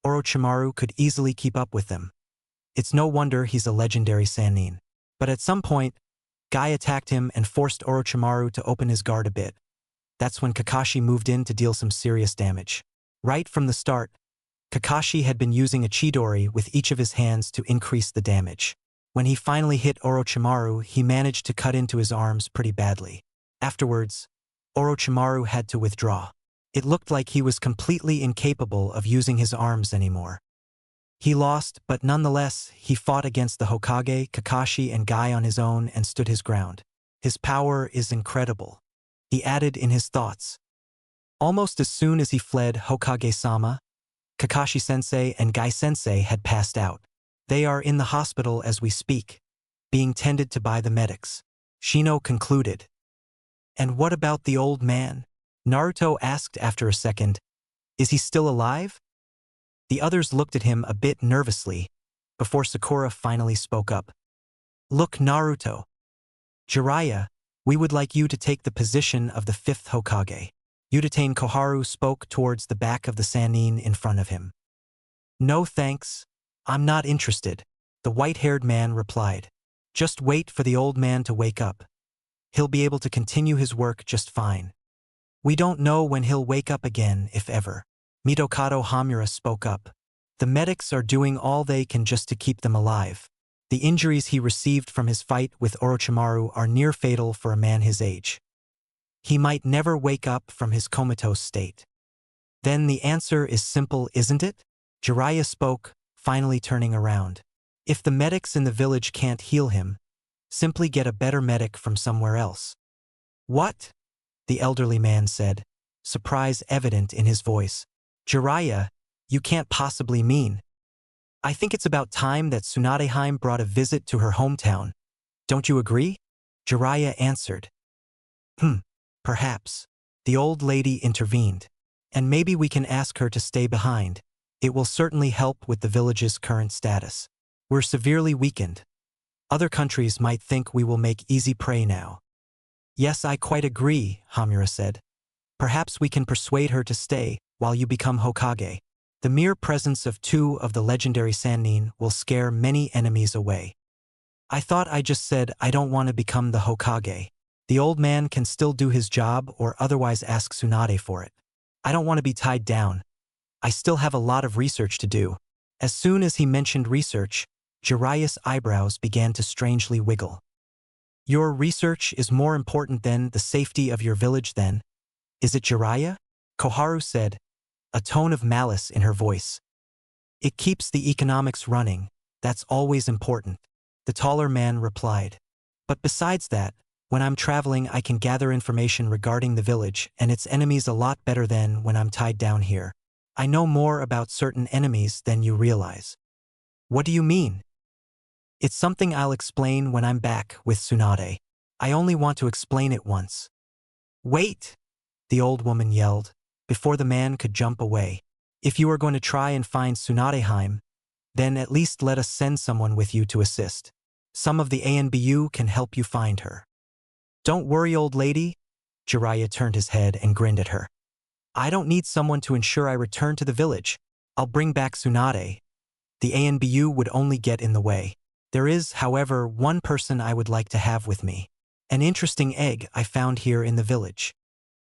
Orochimaru could easily keep up with them. It's no wonder he's a legendary Sannin. But at some point, Guy attacked him and forced Orochimaru to open his guard a bit. That's when Kakashi moved in to deal some serious damage. Right from the start, Kakashi had been using a Chidori with each of his hands to increase the damage. When he finally hit Orochimaru, he managed to cut into his arms pretty badly. Afterwards, Orochimaru had to withdraw. It looked like he was completely incapable of using his arms anymore. He lost, but nonetheless, he fought against the Hokage, Kakashi, and Guy on his own and stood his ground. His power is incredible, he added in his thoughts. Almost as soon as he fled, Hokage-sama, Kakashi-sensei, and Guy-sensei had passed out. They are in the hospital as we speak, being tended to by the medics. Shino concluded. And what about the old man? Naruto asked after a second. Is he still alive? The others looked at him a bit nervously, before Sakura finally spoke up. Look, Naruto. Jiraiya, we would like you to take the position of the fifth Hokage. Udatain Koharu spoke towards the back of the Sannin in front of him. No thanks, I'm not interested, the white-haired man replied. Just wait for the old man to wake up. He'll be able to continue his work just fine. We don't know when he'll wake up again, if ever. Mitokado Hamura spoke up. The medics are doing all they can just to keep them alive. The injuries he received from his fight with Orochimaru are near fatal for a man his age. He might never wake up from his comatose state. Then the answer is simple, isn't it? Jiraiya spoke, finally turning around. If the medics in the village can't heal him, simply get a better medic from somewhere else. What? The elderly man said, surprise evident in his voice. Jiraiya, you can't possibly mean. I think it's about time that Tsunadeheim brought a visit to her hometown. Don't you agree? Jiraiya answered. Perhaps. The old lady intervened. And maybe we can ask her to stay behind. It will certainly help with the village's current status. We're severely weakened. Other countries might think we will make easy prey now. Yes, I quite agree, Hamura said. Perhaps we can persuade her to stay while you become Hokage. The mere presence of two of the legendary Sannin will scare many enemies away. I thought I just said I don't want to become the Hokage. The old man can still do his job or otherwise ask Tsunade for it. I don't want to be tied down. I still have a lot of research to do. As soon as he mentioned research, Jiraiya's eyebrows began to strangely wiggle. Your research is more important than the safety of your village then, is it, Jiraiya? Koharu said, a tone of malice in her voice. It keeps the economics running, that's always important, the taller man replied. But besides that, when I'm traveling I can gather information regarding the village and its enemies a lot better than when I'm tied down here. I know more about certain enemies than you realize. What do you mean? It's something I'll explain when I'm back with Tsunade. I only want to explain it once. Wait! The old woman yelled, before the man could jump away. If you are going to try and find Tsunadeheim, then at least let us send someone with you to assist. Some of the ANBU can help you find her. Don't worry, old lady. Jiraiya turned his head and grinned at her. I don't need someone to ensure I return to the village. I'll bring back Tsunade. The ANBU would only get in the way. There is, however, one person I would like to have with me. An interesting egg I found here in the village.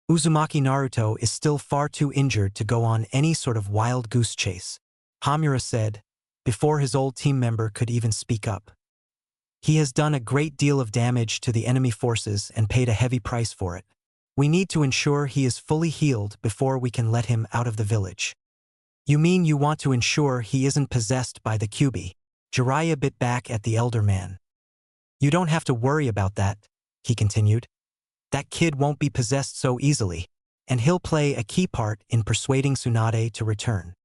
Uzumaki Naruto is still far too injured to go on any sort of wild goose chase, Hamura said, before his old team member could even speak up. He has done a great deal of damage to the enemy forces and paid a heavy price for it. We need to ensure he is fully healed before we can let him out of the village. You mean you want to ensure he isn't possessed by the Kyuubi? Jiraiya bit back at the elder man. You don't have to worry about that, he continued. That kid won't be possessed so easily. and he'll play a key part in persuading Tsunade to return.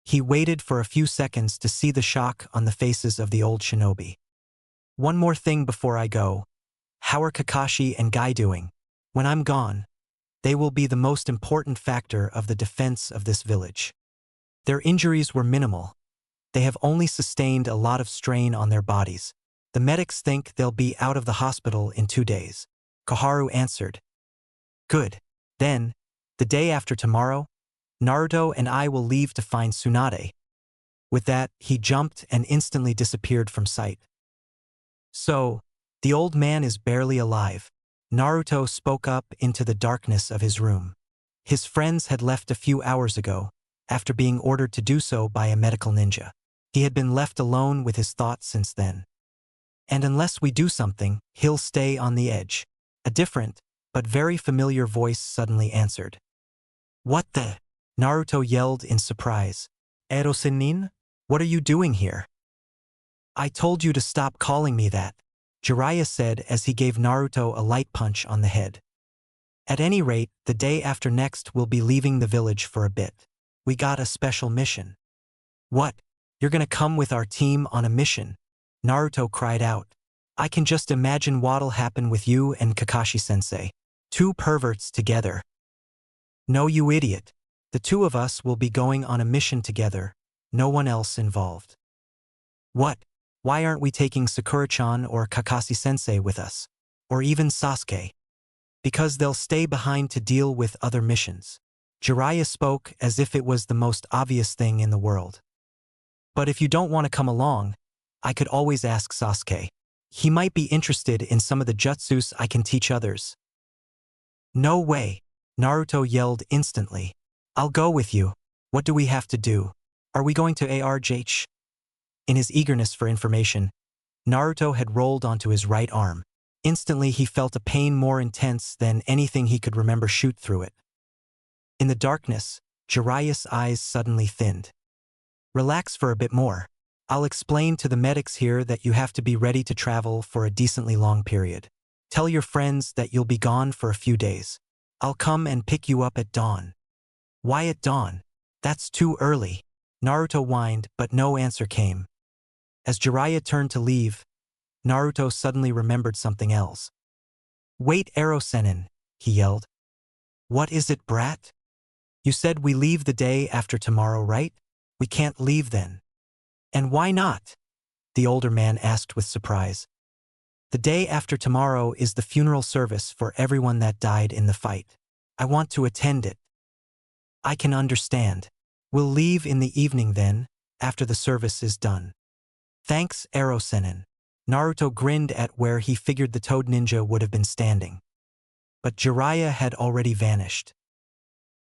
He waited for a few seconds to see the shock on the faces of the old shinobi. One more thing before I go. How are Kakashi and Guy doing? When I'm gone, they will be the most important factor of the defense of this village. Their injuries were minimal. They have only sustained a lot of strain on their bodies. The medics think they'll be out of the hospital in 2 days. Koharu answered. Good. Then, the day after tomorrow, Naruto and I will leave to find Tsunade. With that, he jumped and instantly disappeared from sight. So, the old man is barely alive. Naruto spoke up into the darkness of his room. His friends had left a few hours ago, after being ordered to do so by a medical ninja. He had been left alone with his thoughts since then. And unless we do something, he'll stay on the edge. A different, but very familiar voice suddenly answered. What the? Naruto yelled in surprise. Ero-sennin? What are you doing here? I told you to stop calling me that, Jiraiya said as he gave Naruto a light punch on the head. At any rate, the day after next we'll be leaving the village for a bit. We got a special mission. What? You're gonna come with our team on a mission? Naruto cried out. I can just imagine what'll happen with you and Kakashi-sensei. 2 perverts together. No, you idiot. The 2 of us will be going on a mission together, no one else involved. What? Why aren't we taking Sakura-chan or Kakashi-sensei with us? Or even Sasuke? Because they'll stay behind to deal with other missions. Jiraiya spoke as if it was the most obvious thing in the world. But if you don't want to come along, I could always ask Sasuke. He might be interested in some of the jutsus I can teach others. No way, Naruto yelled instantly. I'll go with you. What do we have to do? Are we going to ARJH? In his eagerness for information, Naruto had rolled onto his right arm. Instantly he felt a pain more intense than anything he could remember shoot through it. In the darkness, Jiraiya's eyes suddenly thinned. Relax for a bit more. I'll explain to the medics here that you have to be ready to travel for a decently long period. Tell your friends that you'll be gone for a few days. I'll come and pick you up at dawn. Why at dawn? That's too early. Naruto whined, but no answer came. As Jiraiya turned to leave, Naruto suddenly remembered something else. Wait, Ero-sennin, he yelled. What is it, brat? You said we leave the day after tomorrow, right? We can't leave then. And why not? The older man asked with surprise. The day after tomorrow is the funeral service for everyone that died in the fight. I want to attend it. I can understand. We'll leave in the evening then, after the service is done. Thanks, Ero-sennin. Naruto grinned at where he figured the Toad Ninja would have been standing. But Jiraiya had already vanished.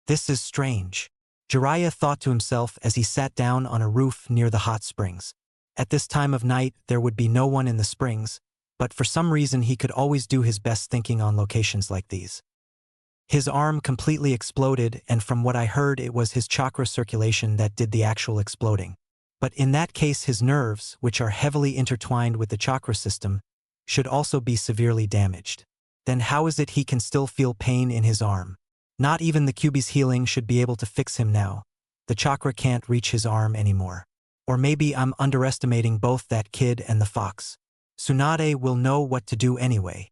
This is strange. Jiraiya thought to himself as he sat down on a roof near the hot springs. At this time of night, there would be no one in the springs, but for some reason he could always do his best thinking on locations like these. His arm completely exploded, and from what I heard it was his chakra circulation that did the actual exploding. But in that case his nerves, which are heavily intertwined with the chakra system, should also be severely damaged. Then how is it he can still feel pain in his arm? Not even the Kyuubi's healing should be able to fix him now. The chakra can't reach his arm anymore. Or maybe I'm underestimating both that kid and the fox. Tsunade will know what to do anyway.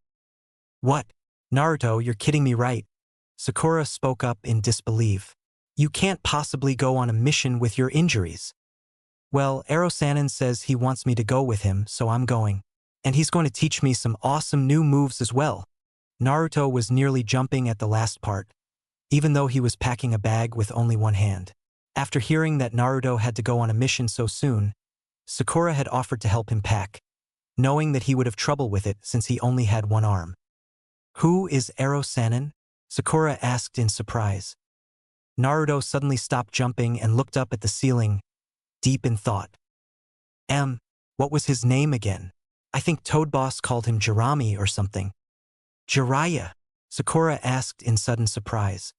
What? Naruto, you're kidding me, right? Sakura spoke up in disbelief. You can't possibly go on a mission with your injuries. Well, Ero-sennin says he wants me to go with him, so I'm going. And he's going to teach me some awesome new moves as well. Naruto was nearly jumping at the last part, even though he was packing a bag with only one hand. After hearing that Naruto had to go on a mission so soon, Sakura had offered to help him pack, knowing that he would have trouble with it since he only had one arm. Who is Ero-sennin? Sakura asked in surprise. Naruto suddenly stopped jumping and looked up at the ceiling, deep in thought. What was his name again? I think Toad Boss called him Jirami or something. Jiraiya? Sakura asked in sudden surprise.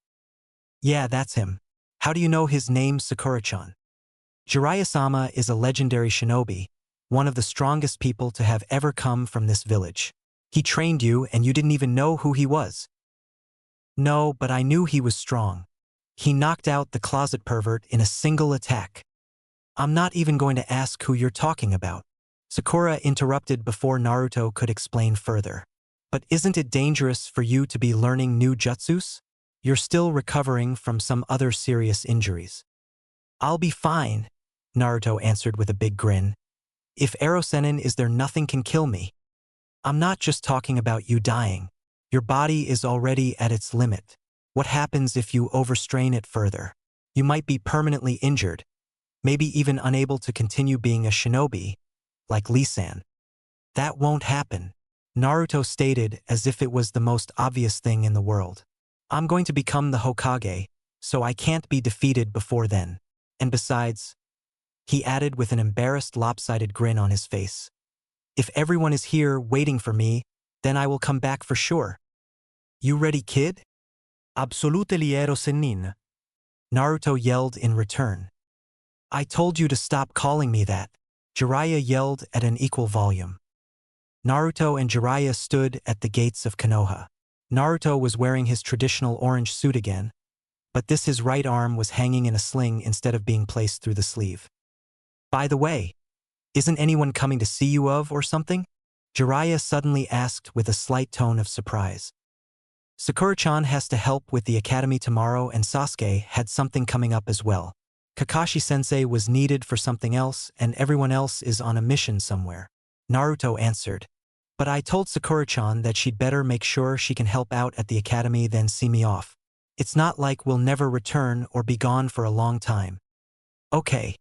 Yeah, that's him. How do you know his name, Sakura-chan? Jiraiya-sama is a legendary shinobi, one of the strongest people to have ever come from this village. He trained you and you didn't even know who he was. No, but I knew he was strong. He knocked out the closet pervert in a single attack. I'm not even going to ask who you're talking about. Sakura interrupted before Naruto could explain further. But isn't it dangerous for you to be learning new jutsus? You're still recovering from some other serious injuries. I'll be fine, Naruto answered with a big grin. If Erosenin is there, nothing can kill me. I'm not just talking about you dying. Your body is already at its limit. What happens if you overstrain it further? You might be permanently injured, maybe even unable to continue being a shinobi, like Lee-san. That won't happen, Naruto stated as if it was the most obvious thing in the world. I'm going to become the Hokage, so I can't be defeated before then. And besides, he added with an embarrassed lopsided grin on his face, if everyone is here waiting for me, then I will come back for sure. You ready, kid? Absolutely Erosenin. Naruto yelled in return. I told you to stop calling me that, Jiraiya yelled at an equal volume. Naruto and Jiraiya stood at the gates of Konoha. Naruto was wearing his traditional orange suit again, but his right arm was hanging in a sling instead of being placed through the sleeve. By the way, isn't anyone coming to see you or something? Jiraiya suddenly asked with a slight tone of surprise. Sakura-chan has to help with the academy tomorrow and Sasuke had something coming up as well. Kakashi-sensei was needed for something else and everyone else is on a mission somewhere. Naruto answered. But I told Sakura-chan that she'd better make sure she can help out at the academy than see me off. It's not like we'll never return or be gone for a long time. Okay.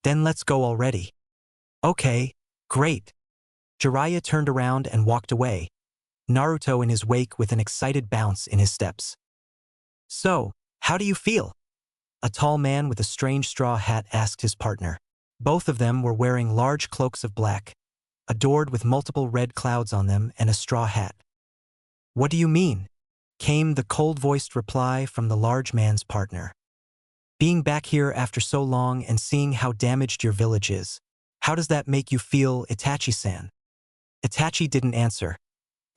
Then let's go already. Okay, great. Jiraiya turned around and walked away, Naruto in his wake with an excited bounce in his steps. So, how do you feel? A tall man with a strange straw hat asked his partner. Both of them were wearing large cloaks of black, adored with multiple red clouds on them and a straw hat. What do you mean? Came the cold-voiced reply from the large man's partner. Being back here after so long and seeing how damaged your village is, how does that make you feel, Itachi-san? Itachi didn't answer.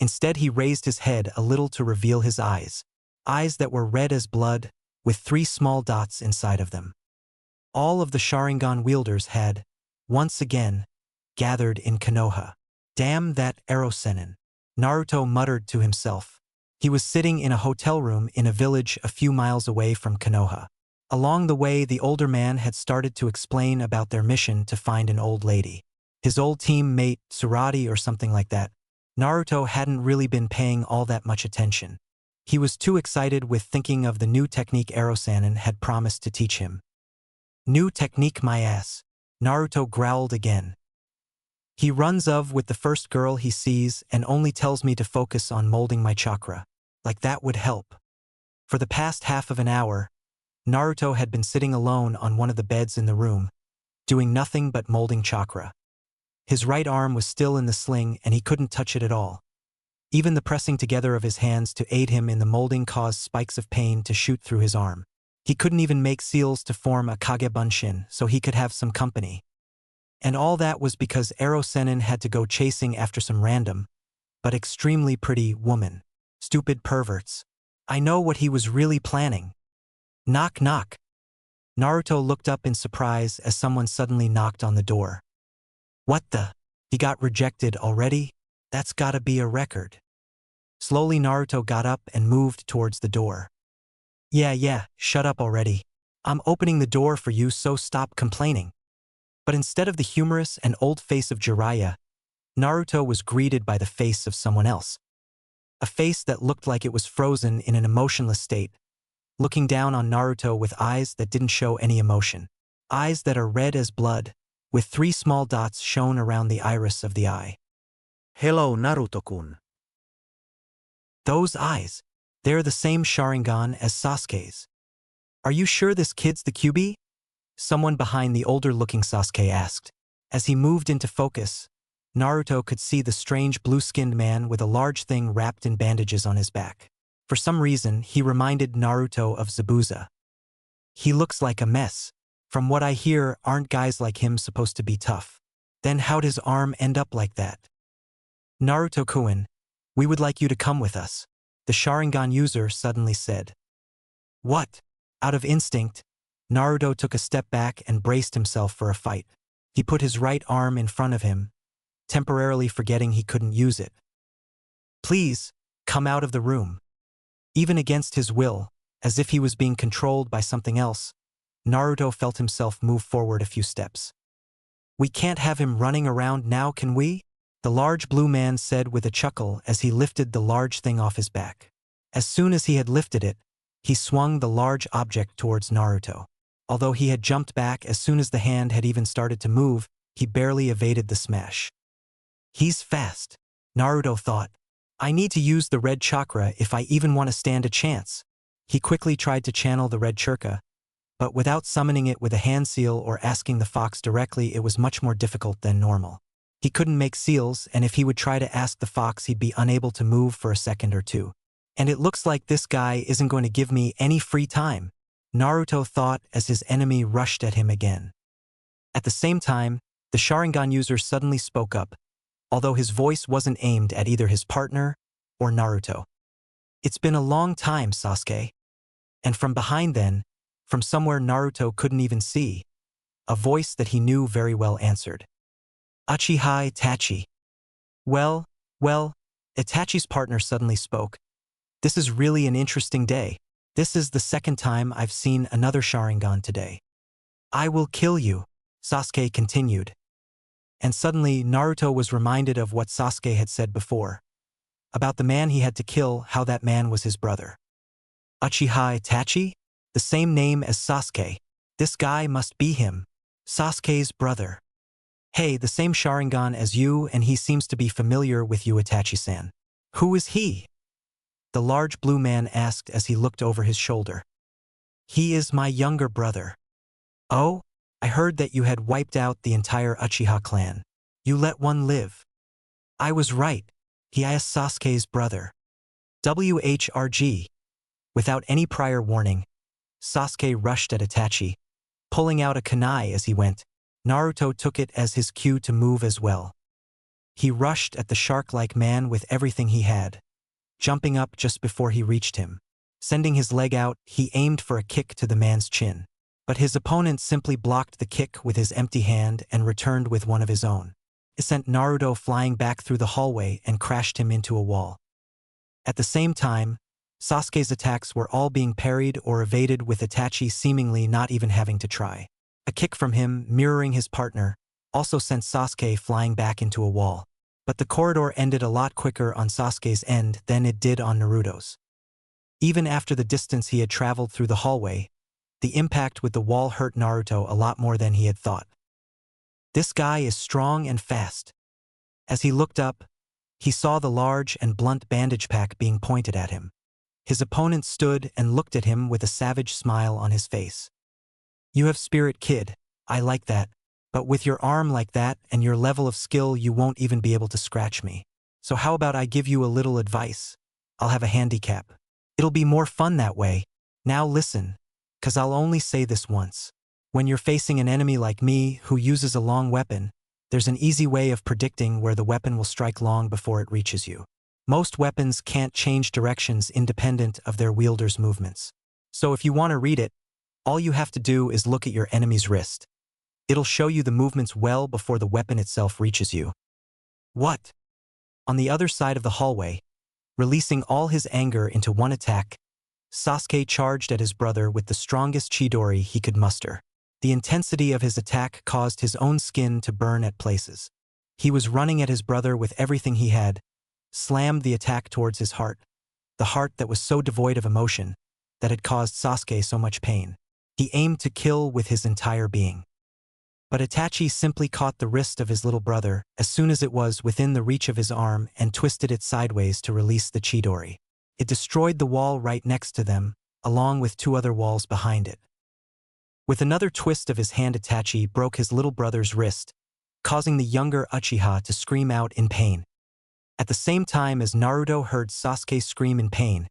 Instead, he raised his head a little to reveal his eyes that were red as blood, with 3 small dots inside of them. All of the Sharingan wielders had, once again, gathered in Konoha. Damn that Erosenin, Naruto muttered to himself. He was sitting in a hotel room in a village a few miles away from Konoha. Along the way, the older man had started to explain about their mission to find an old lady. His old teammate, Tsurade or something like that. Naruto hadn't really been paying all that much attention. He was too excited with thinking of the new technique Erosenin had promised to teach him. New technique, my ass, Naruto growled again. He runs with the first girl he sees and only tells me to focus on molding my chakra. Like that would help. For the past half of an hour, Naruto had been sitting alone on one of the beds in the room, doing nothing but molding chakra. His right arm was still in the sling and he couldn't touch it at all. Even the pressing together of his hands to aid him in the molding caused spikes of pain to shoot through his arm. He couldn't even make seals to form a Kage Bunshin so he could have some company. And all that was because Erosenin had to go chasing after some random, but extremely pretty woman. Stupid perverts. I know what he was really planning. Knock knock. Naruto looked up in surprise as someone suddenly knocked on the door. What the? He got rejected already? That's gotta be a record. Slowly Naruto got up and moved towards the door. Yeah, shut up already. I'm opening the door for you, so stop complaining. But instead of the humorous and old face of Jiraiya, Naruto was greeted by the face of someone else. A face that looked like it was frozen in an emotionless state, looking down on Naruto with eyes that didn't show any emotion. Eyes that are red as blood, with 3 small dots shown around the iris of the eye. Hello, Naruto-kun. Those eyes, they're the same Sharingan as Sasuke's. Are you sure this kid's the QB? Someone behind the older-looking Sasuke asked. As he moved into focus, Naruto could see the strange blue-skinned man with a large thing wrapped in bandages on his back. For some reason, he reminded Naruto of Zabuza. He looks like a mess. From what I hear, aren't guys like him supposed to be tough? Then how'd his arm end up like that? Naruto-kun, we would like you to come with us. the Sharingan user suddenly said. What? Out of instinct, Naruto took a step back and braced himself for a fight. He put his right arm in front of him, temporarily forgetting he couldn't use it. Please, come out of the room. Even against his will, as if he was being controlled by something else, Naruto felt himself move forward a few steps. We can't have him running around now, can we? The large blue man said with a chuckle as he lifted the large thing off his back. As soon as he had lifted it, he swung the large object towards Naruto. Although he had jumped back as soon as the hand had even started to move, he barely evaded the smash. He's fast, Naruto thought. I need to use the red chakra if I even want to stand a chance. He quickly tried to channel the red chakra, but without summoning it with a hand seal or asking the fox directly, it was much more difficult than normal. He couldn't make seals, and if he would try to ask the fox, he'd be unable to move for a second or two. And it looks like this guy isn't going to give me any free time, Naruto thought as his enemy rushed at him again. At the same time, the Sharingan user suddenly spoke up, although his voice wasn't aimed at either his partner or Naruto. It's been a long time, Sasuke. And from behind then, from somewhere Naruto couldn't even see, a voice that he knew very well answered. Uchiha Itachi. Well, Itachi's partner suddenly spoke. This is really an interesting day. This is the second time I've seen another Sharingan today. I will kill you, Sasuke continued. And suddenly Naruto was reminded of what Sasuke had said before. About the man he had to kill, how that man was his brother. Uchiha Itachi? The same name as Sasuke. This guy must be him. Sasuke's brother. Hey, the same Sharingan as you, and he seems to be familiar with you, Itachi-san. Who is he? The large blue man asked as he looked over his shoulder. He is my younger brother. Oh? I heard that you had wiped out the entire Uchiha clan. You let one live. I was right. He is Sasuke's brother. WHRG. Without any prior warning, Sasuke rushed at Itachi, pulling out a kunai as he went. Naruto took it as his cue to move as well. He rushed at the shark-like man with everything he had, jumping up just before he reached him. Sending his leg out, he aimed for a kick to the man's chin. But his opponent simply blocked the kick with his empty hand and returned with one of his own. It sent Naruto flying back through the hallway and crashed him into a wall. At the same time, Sasuke's attacks were all being parried or evaded, with Itachi seemingly not even having to try. A kick from him, mirroring his partner, also sent Sasuke flying back into a wall. But the corridor ended a lot quicker on Sasuke's end than it did on Naruto's. Even after the distance he had traveled through the hallway, the impact with the wall hurt Naruto a lot more than he had thought. This guy is strong and fast. As he looked up, he saw the large and blunt bandage pack being pointed at him. His opponent stood and looked at him with a savage smile on his face. You have spirit, kid. I like that. But with your arm like that and your level of skill, you won't even be able to scratch me. So how about I give you a little advice? I'll have a handicap. It'll be more fun that way. Now listen, 'cause I'll only say this once. When you're facing an enemy like me who uses a long weapon, there's an easy way of predicting where the weapon will strike long before it reaches you. Most weapons can't change directions independent of their wielder's movements. So if you want to read it, all you have to do is look at your enemy's wrist. It'll show you the movements well before the weapon itself reaches you. What? On the other side of the hallway, releasing all his anger into one attack, Sasuke charged at his brother with the strongest Chidori he could muster. The intensity of his attack caused his own skin to burn at places. He was running at his brother with everything he had, slammed the attack towards his heart, the heart that was so devoid of emotion, that had caused Sasuke so much pain. He aimed to kill with his entire being. But Itachi simply caught the wrist of his little brother as soon as it was within the reach of his arm and twisted it sideways to release the Chidori. It destroyed the wall right next to them, along with two other walls behind it. With another twist of his hand, Itachi broke his little brother's wrist, causing the younger Uchiha to scream out in pain. At the same time as Naruto heard Sasuke scream in pain,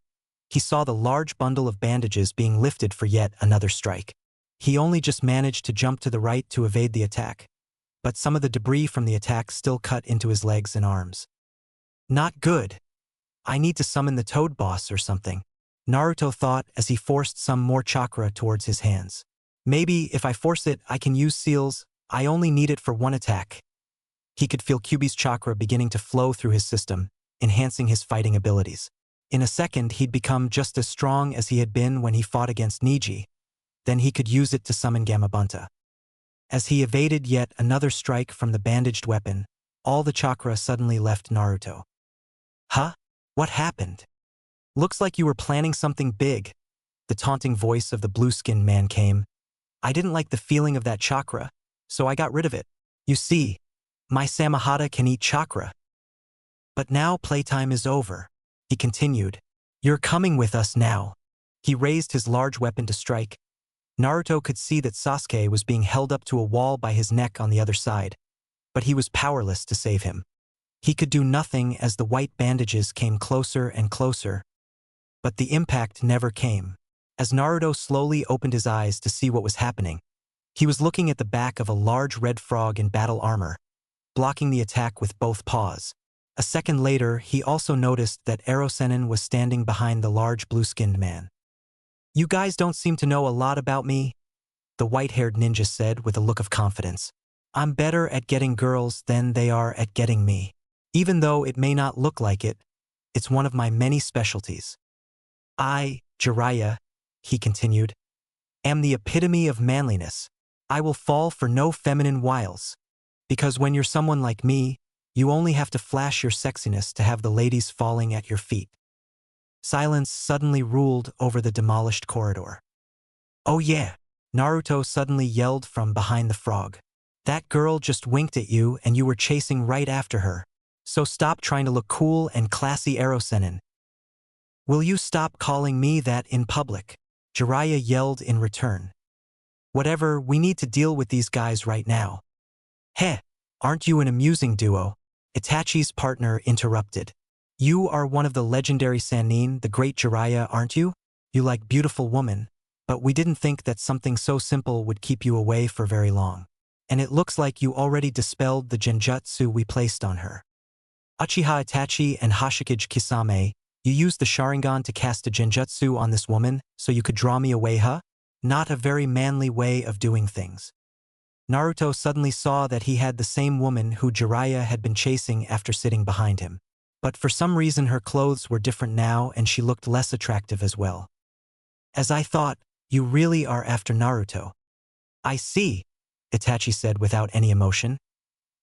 he saw the large bundle of bandages being lifted for yet another strike. He only just managed to jump to the right to evade the attack, but some of the debris from the attack still cut into his legs and arms. Not good. I need to summon the Toad Boss or something, Naruto thought as he forced some more chakra towards his hands. Maybe if I force it, I can use seals. I only need it for one attack. He could feel Kyuubi's chakra beginning to flow through his system, enhancing his fighting abilities. In a second, he'd become just as strong as he had been when he fought against Niji. Then he could use it to summon Gamabunta. As he evaded yet another strike from the bandaged weapon, all the chakra suddenly left Naruto. Huh? What happened? Looks like you were planning something big. The taunting voice of the blue-skinned man came. I didn't like the feeling of that chakra, so I got rid of it. You see, my Samahata can eat chakra. But now playtime is over. He continued. You're coming with us now. He raised his large weapon to strike. Naruto could see that Sasuke was being held up to a wall by his neck on the other side, but he was powerless to save him. He could do nothing as the white bandages came closer and closer, but the impact never came. As Naruto slowly opened his eyes to see what was happening, he was looking at the back of a large red frog in battle armor, blocking the attack with both paws. A second later, he also noticed that Erosenin was standing behind the large blue-skinned man. You guys don't seem to know a lot about me, the white-haired ninja said with a look of confidence. I'm better at getting girls than they are at getting me. Even though it may not look like it, it's one of my many specialties. I, Jiraiya, he continued, am the epitome of manliness. I will fall for no feminine wiles. Because when you're someone like me, you only have to flash your sexiness to have the ladies falling at your feet. Silence suddenly ruled over the demolished corridor. Oh yeah, Naruto suddenly yelled from behind the frog. That girl just winked at you and you were chasing right after her. So stop trying to look cool and classy, Erosenin. Will you stop calling me that in public? Jiraiya yelled in return. Whatever, we need to deal with these guys right now. Heh, aren't you an amusing duo? Itachi's partner interrupted. You are one of the legendary Sannin, the great Jiraiya, aren't you? You like beautiful woman, but we didn't think that something so simple would keep you away for very long. And it looks like you already dispelled the genjutsu we placed on her. Uchiha Itachi and Hokage Kisame, you used the Sharingan to cast a genjutsu on this woman so you could draw me away, huh? Not a very manly way of doing things. Naruto suddenly saw that he had the same woman who Jiraiya had been chasing after sitting behind him. But for some reason her clothes were different now and she looked less attractive as well. As I thought, you really are after Naruto. I see, Itachi said without any emotion.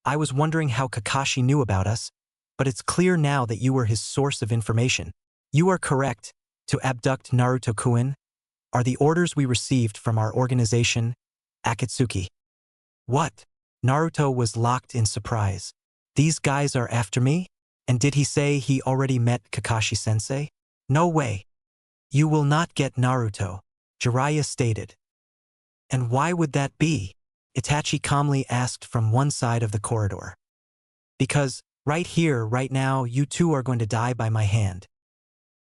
I was wondering how Kakashi knew about us, but it's clear now that you were his source of information. You are correct. To abduct Naruto-kun are the orders we received from our organization, Akatsuki. What? Naruto was locked in surprise. These guys are after me? And did he say he already met Kakashi-sensei? No way. You will not get Naruto, Jiraiya stated. And why would that be? Itachi calmly asked from one side of the corridor. Because, right here, right now, you two are going to die by my hand.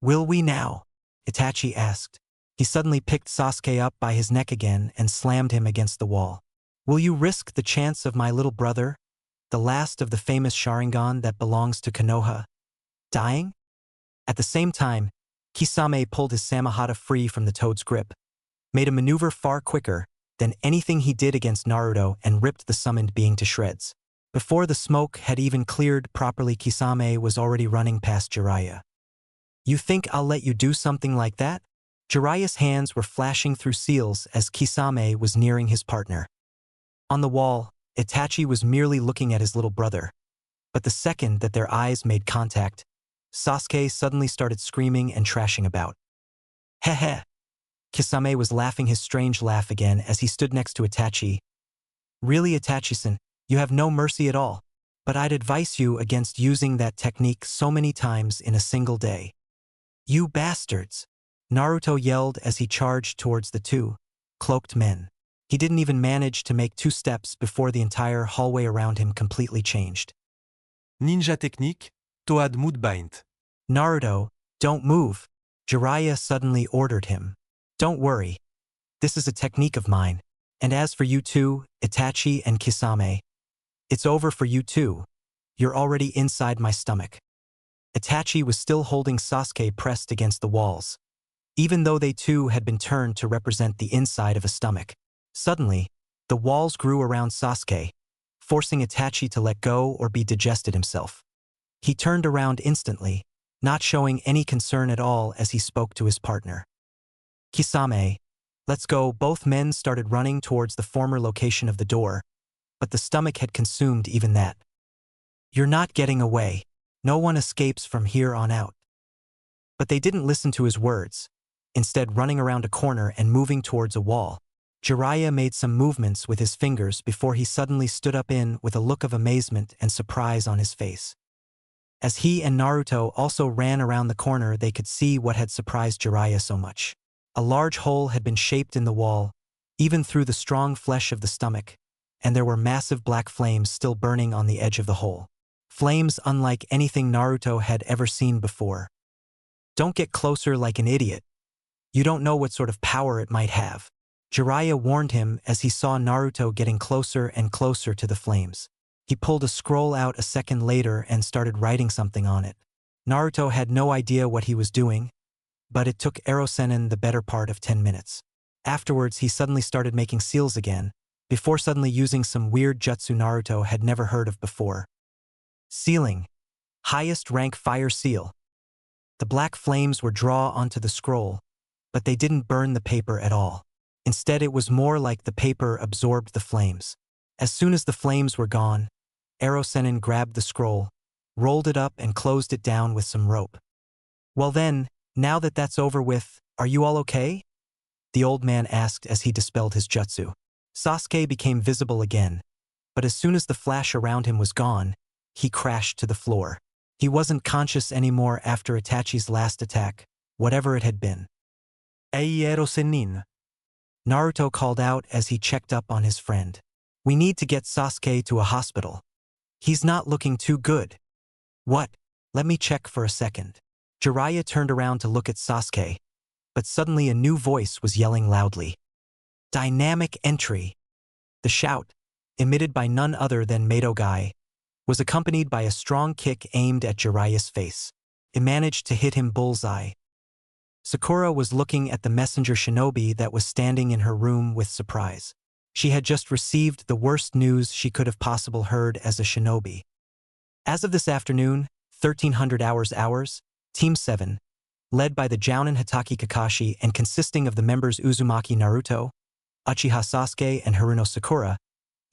Will we now? Itachi asked. He suddenly picked Sasuke up by his neck again and slammed him against the wall. Will you risk the chance of my little brother, the last of the famous Sharingan that belongs to Konoha, dying? At the same time, Kisame pulled his Samahata free from the toad's grip, made a maneuver far quicker than anything he did against Naruto and ripped the summoned being to shreds. Before the smoke had even cleared properly, Kisame was already running past Jiraiya. You think I'll let you do something like that? Jiraiya's hands were flashing through seals as Kisame was nearing his partner. On the wall, Itachi was merely looking at his little brother. But the second that their eyes made contact, Sasuke suddenly started screaming and trashing about. Heh heh. Kisame was laughing his strange laugh again as he stood next to Itachi. Really, Itachi-san, you have no mercy at all. But I'd advise you against using that technique so many times in a single day. You bastards! Naruto yelled as he charged towards the two cloaked men. He didn't even manage to make 2 steps before the entire hallway around him completely changed. Ninja technique, Toad Mudbind. Naruto, don't move. Jiraiya suddenly ordered him. Don't worry. This is a technique of mine. And as for you two, Itachi and Kisame, it's over for you too. You're already inside my stomach. Itachi was still holding Sasuke pressed against the walls, even though they too had been turned to represent the inside of a stomach. Suddenly, the walls grew around Sasuke, forcing Itachi to let go or be digested himself. He turned around instantly, not showing any concern at all as he spoke to his partner. "Kisame, let's go." Both men started running towards the former location of the door, but the stomach had consumed even that. "You're not getting away. No one escapes from here on out." But they didn't listen to his words, instead running around a corner and moving towards a wall. Jiraiya made some movements with his fingers before he suddenly stood up with a look of amazement and surprise on his face. As he and Naruto also ran around the corner, they could see what had surprised Jiraiya so much. A large hole had been shaped in the wall, even through the strong flesh of the stomach, and there were massive black flames still burning on the edge of the hole. Flames unlike anything Naruto had ever seen before. "Don't get closer like an idiot. You don't know what sort of power it might have," Jiraiya warned him as he saw Naruto getting closer and closer to the flames. He pulled a scroll out a second later and started writing something on it. Naruto had no idea what he was doing, but it took Erosenin the better part of 10 minutes. Afterwards, he suddenly started making seals again, before suddenly using some weird jutsu Naruto had never heard of before. Sealing. Highest rank fire seal. The black flames were drawn onto the scroll, but they didn't burn the paper at all. Instead, it was more like the paper absorbed the flames. As soon as the flames were gone, Erosenin grabbed the scroll, rolled it up and closed it down with some rope. "Well then, now that that's over with, are you all okay?" the old man asked as he dispelled his jutsu. Sasuke became visible again, but as soon as the flash around him was gone, he crashed to the floor. He wasn't conscious anymore after Itachi's last attack, whatever it had been. Ei Erosenin. Naruto called out as he checked up on his friend. "We need to get Sasuke to a hospital. He's not looking too good." "What? Let me check for a second." Jiraiya turned around to look at Sasuke, but suddenly a new voice was yelling loudly. "Dynamic entry!" The shout, emitted by none other than Madogai, was accompanied by a strong kick aimed at Jiraiya's face. It managed to hit him bullseye. Sakura was looking at the messenger shinobi that was standing in her room with surprise. She had just received the worst news she could have possibly heard as a shinobi. As of this afternoon, 1300 hours, Team 7, led by the Jounin Hatake Kakashi and consisting of the members Uzumaki Naruto, Uchiha Sasuke and Haruno Sakura,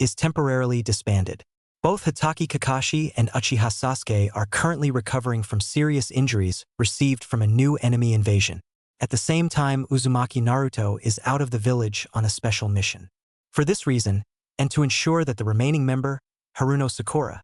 is temporarily disbanded. Both Hatake Kakashi and Uchiha Sasuke are currently recovering from serious injuries received from a new enemy invasion. At the same time, Uzumaki Naruto is out of the village on a special mission. For this reason, and to ensure that the remaining member, Haruno Sakura,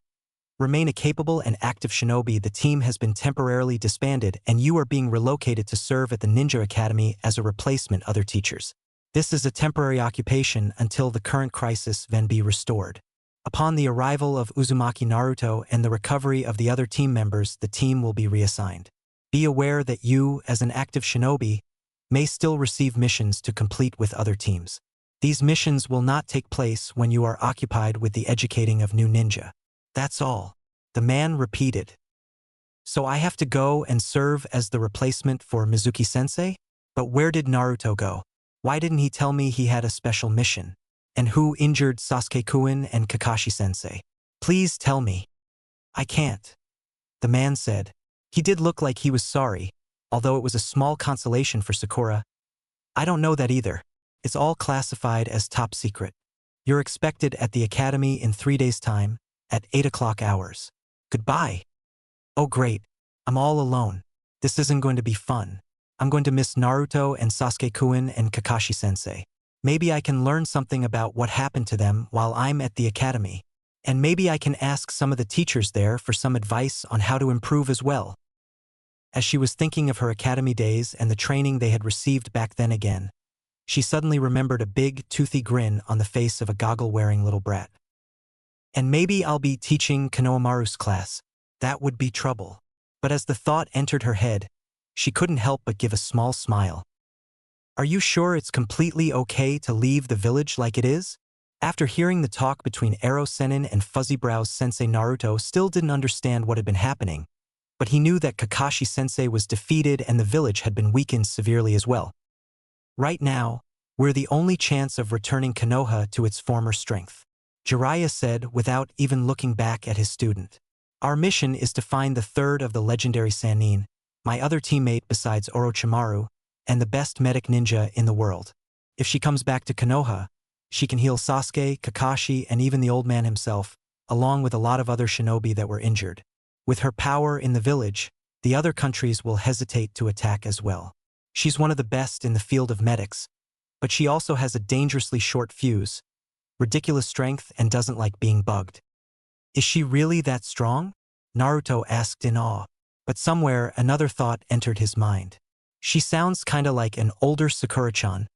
remain a capable and active shinobi, the team has been temporarily disbanded and you are being relocated to serve at the Ninja Academy as a replacement other teachers. This is a temporary occupation until the current crisis can be restored. Upon the arrival of Uzumaki Naruto and the recovery of the other team members, the team will be reassigned. Be aware that you, as an active shinobi, may still receive missions to complete with other teams. These missions will not take place when you are occupied with the educating of new ninja. That's all, the man repeated. So I have to go and serve as the replacement for Mizuki-sensei? But where did Naruto go? Why didn't he tell me he had a special mission? And who injured Sasuke-kun and Kakashi-sensei? Please tell me. I can't. The man said. He did look like he was sorry, although it was a small consolation for Sakura. I don't know that either. It's all classified as top secret. You're expected at the academy in 3 days' time, at 8 o'clock hours. Goodbye. Oh great, I'm all alone. This isn't going to be fun. I'm going to miss Naruto and Sasuke-kun and Kakashi-sensei. Maybe I can learn something about what happened to them while I'm at the academy. And maybe I can ask some of the teachers there for some advice on how to improve as well. As she was thinking of her academy days and the training they had received back then again, she suddenly remembered a big, toothy grin on the face of a goggle-wearing little brat. And maybe I'll be teaching Konohamaru's class. That would be trouble. But as the thought entered her head, she couldn't help but give a small smile. Are you sure it's completely okay to leave the village like it is? After hearing the talk between Erosenin and Fuzzy Brow's sensei, Naruto still didn't understand what had been happening, but he knew that Kakashi-sensei was defeated and the village had been weakened severely as well. Right now, we're the only chance of returning Konoha to its former strength, Jiraiya said without even looking back at his student. Our mission is to find the third of the legendary Sannin, my other teammate besides Orochimaru, and the best medic ninja in the world. If she comes back to Konoha, she can heal Sasuke, Kakashi, and even the old man himself, along with a lot of other shinobi that were injured. With her power in the village, the other countries will hesitate to attack as well. She's one of the best in the field of medics, but she also has a dangerously short fuse, ridiculous strength, and doesn't like being bugged. Is she really that strong? Naruto asked in awe, but somewhere another thought entered his mind. She sounds kinda like an older Sakura-chan.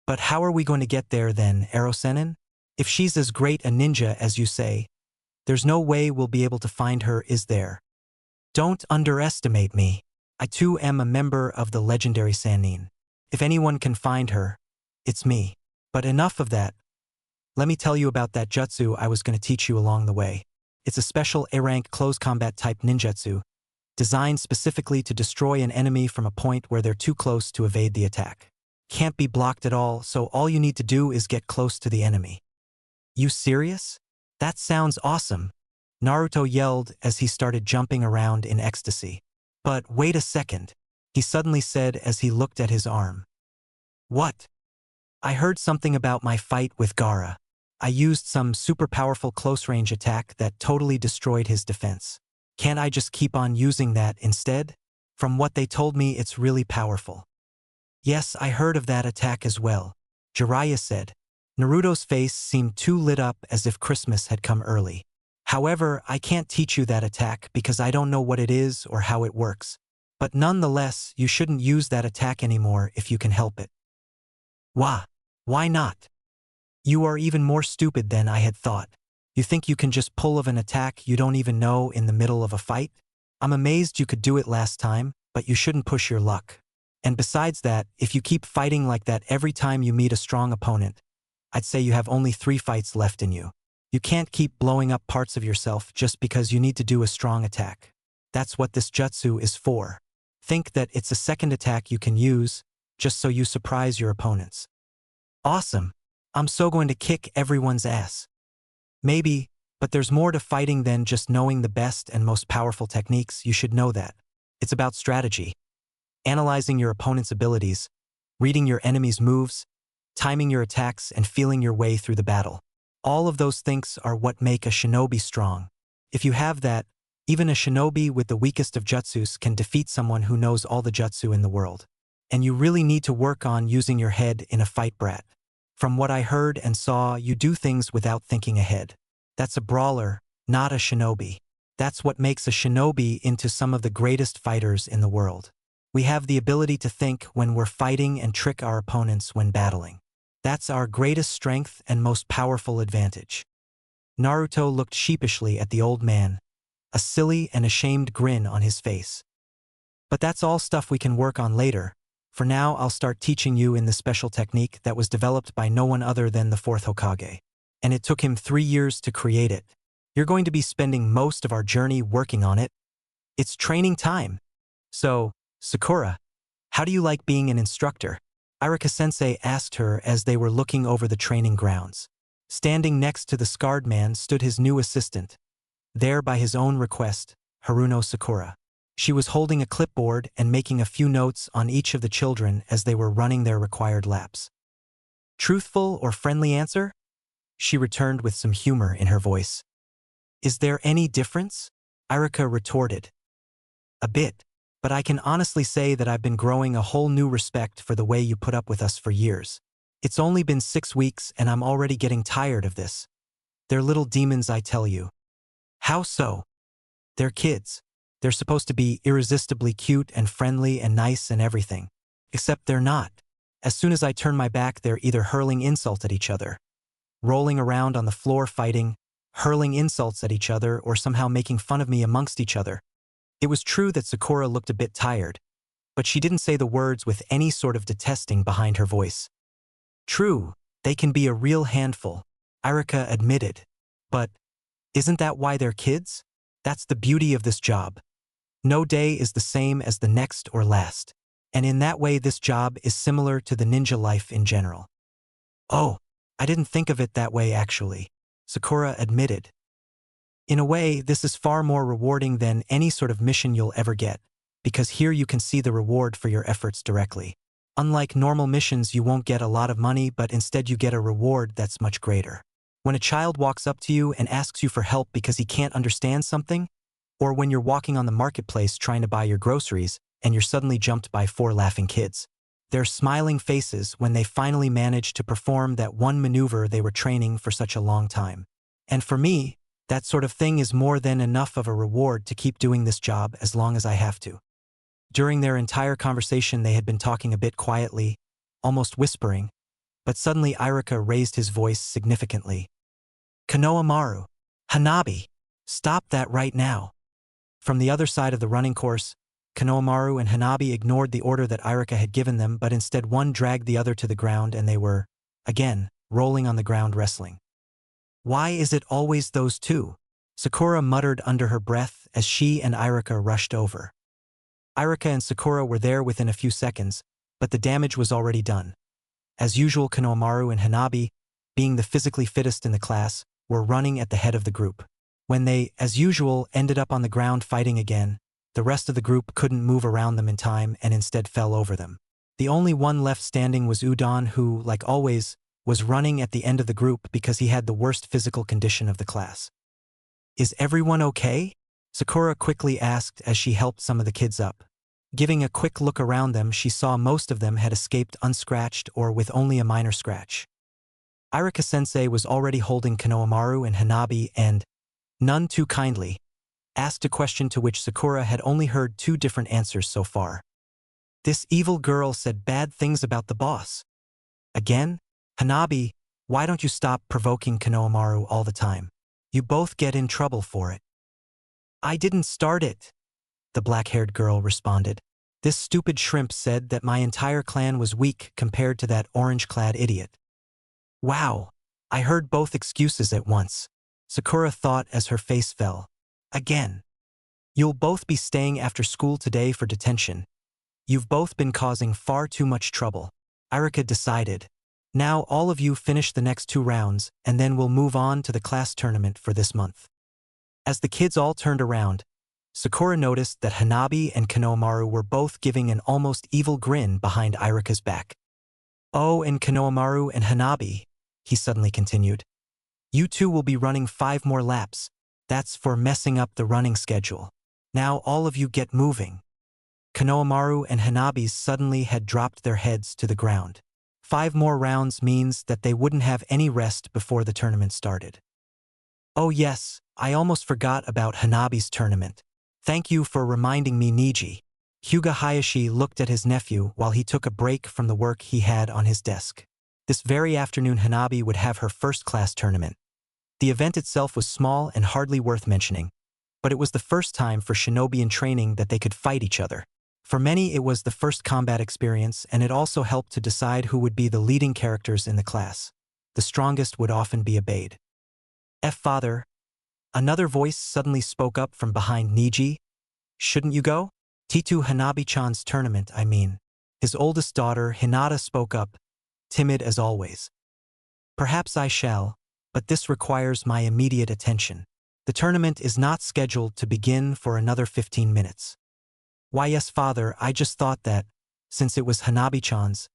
But how are we going to get there then, Erosenin? If she's as great a ninja as you say, there's no way we'll be able to find her, is there? Don't underestimate me. I too am a member of the legendary Sannin. If anyone can find her, it's me. But enough of that. Let me tell you about that jutsu I was going to teach you along the way. It's a special A-rank close combat type ninjutsu, designed specifically to destroy an enemy from a point where they're too close to evade the attack. Can't be blocked at all, so all you need to do is get close to the enemy. You serious? That sounds awesome, Naruto yelled as he started jumping around in ecstasy. But wait a second, he suddenly said as he looked at his arm. What? I heard something about my fight with Gaara. I used some super powerful close-range attack that totally destroyed his defense. Can't I just keep on using that instead? From what they told me, it's really powerful. Yes, I heard of that attack as well, Jiraiya said. Naruto's face seemed too lit up as if Christmas had come early. However, I can't teach you that attack because I don't know what it is or how it works. But nonetheless, you shouldn't use that attack anymore if you can help it. Why not? You are even more stupid than I had thought. You think you can just pull of an attack you don't even know in the middle of a fight? I'm amazed you could do it last time, but you shouldn't push your luck. And besides that, if you keep fighting like that every time you meet a strong opponent, I'd say you have only 3 fights left in you. You can't keep blowing up parts of yourself just because you need to do a strong attack. That's what this jutsu is for. Think that it's a second attack you can use, just so you surprise your opponents. Awesome. I'm so going to kick everyone's ass. Maybe, but there's more to fighting than just knowing the best and most powerful techniques. You should know that. It's about strategy. Analyzing your opponent's abilities, reading your enemy's moves, timing your attacks, and feeling your way through the battle. All of those things are what make a shinobi strong. If you have that, even a shinobi with the weakest of jutsus can defeat someone who knows all the jutsu in the world. And you really need to work on using your head in a fight, brat. From what I heard and saw, you do things without thinking ahead. That's a brawler, not a shinobi. That's what makes a shinobi into some of the greatest fighters in the world. We have the ability to think when we're fighting and trick our opponents when battling. That's our greatest strength and most powerful advantage. Naruto looked sheepishly at the old man, a silly and ashamed grin on his face. But that's all stuff we can work on later. For now, I'll start teaching you in the special technique that was developed by no one other than the 4th Hokage. And it took him 3 years to create it. You're going to be spending most of our journey working on it. It's training time. So, Sakura, how do you like being an instructor? Iruka-sensei asked her as they were looking over the training grounds. Standing next to the scarred man stood his new assistant. There by his own request, Haruno Sakura. She was holding a clipboard and making a few notes on each of the children as they were running their required laps. Truthful or friendly answer? She returned with some humor in her voice. Is there any difference? Iruka retorted. A bit, but I can honestly say that I've been growing a whole new respect for the way you put up with us for years. It's only been 6 weeks and I'm already getting tired of this. They're little demons, I tell you. How so? They're kids. They're supposed to be irresistibly cute and friendly and nice and everything. Except they're not. As soon as I turn my back, they're either hurling insults at each other, rolling around on the floor fighting, hurling insults at each other, or somehow making fun of me amongst each other. It was true that Sakura looked a bit tired, but she didn't say the words with any sort of detesting behind her voice. True, they can be a real handful, Iruka admitted. But isn't that why they're kids? That's the beauty of this job. No day is the same as the next or last. And in that way this job is similar to the ninja life in general. Oh, I didn't think of it that way actually, Sakura admitted. In a way, this is far more rewarding than any sort of mission you'll ever get, because here you can see the reward for your efforts directly. Unlike normal missions, you won't get a lot of money, but instead you get a reward that's much greater. When a child walks up to you and asks you for help because he can't understand something, or when you're walking on the marketplace trying to buy your groceries and you're suddenly jumped by 4 laughing kids. Their smiling faces when they finally manage to perform that one maneuver they were training for such a long time. And for me, that sort of thing is more than enough of a reward to keep doing this job as long as I have to. During their entire conversation they had been talking a bit quietly, almost whispering, but suddenly Irika raised his voice significantly. Konohamaru, Hanabi, stop that right now. From the other side of the running course, Konohamaru and Hanabi ignored the order that Irika had given them, but instead one dragged the other to the ground and they were, again, rolling on the ground wrestling. Why is it always those two? Sakura muttered under her breath as she and Irika rushed over. Irika and Sakura were there within a few seconds, but the damage was already done. As usual, Konohamaru and Hanabi, being the physically fittest in the class, were running at the head of the group. When they, as usual, ended up on the ground fighting again, the rest of the group couldn't move around them in time and instead fell over them. The only one left standing was Udon who, like always, was running at the end of the group because he had the worst physical condition of the class. Is everyone okay? Sakura quickly asked as she helped some of the kids up. Giving a quick look around them, she saw most of them had escaped unscratched or with only a minor scratch. Irika-sensei was already holding Konohamaru and Hanabi and, none too kindly, asked a question to which Sakura had only heard 2 different answers so far. This evil girl said bad things about the boss. Again? Hanabi, why don't you stop provoking Konohamaru all the time? You both get in trouble for it. I didn't start it, the black-haired girl responded. This stupid shrimp said that my entire clan was weak compared to that orange-clad idiot. Wow, I heard both excuses at once, Sakura thought as her face fell. Again. You'll both be staying after school today for detention. You've both been causing far too much trouble, Irika decided. Now all of you finish the next 2 rounds and then we'll move on to the class tournament for this month. As the kids all turned around, Sakura noticed that Hanabi and Konohamaru were both giving an almost evil grin behind Irika's back. Oh, and Konohamaru and Hanabi, he suddenly continued. You 2 will be running 5 more laps. That's for messing up the running schedule. Now all of you get moving. Konohamaru and Hanabi suddenly had dropped their heads to the ground. 5 more rounds means that they wouldn't have any rest before the tournament started. Oh yes, I almost forgot about Hanabi's tournament. Thank you for reminding me, Niji. Hyuga Hayashi looked at his nephew while he took a break from the work he had on his desk. This very afternoon Hanabi would have her first class tournament. The event itself was small and hardly worth mentioning, but it was the first time for shinobi in training that they could fight each other. For many it was the first combat experience, and it also helped to decide who would be the leading characters in the class. The strongest would often be obeyed. Father, another voice suddenly spoke up from behind Niji. Shouldn't you go? Titu Hanabi-chan's tournament, I mean. His oldest daughter, Hinata, spoke up, timid as always. Perhaps I shall, but this requires my immediate attention. The tournament is not scheduled to begin for another 15 minutes. Why yes, father, I just thought that, since it was Hanabi-chan's.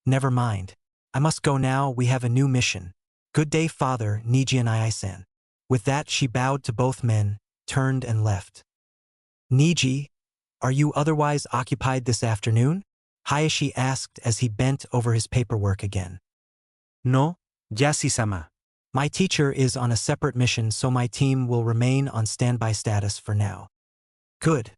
Never mind. I must go now, we have a new mission. Good day, father, Niji and I-san. With that she bowed to both men, turned and left. Niji, are you otherwise occupied this afternoon? Hayashi asked as he bent over his paperwork again. No, Yashi-sama. My teacher is on a separate mission, so my team will remain on standby status for now. Good.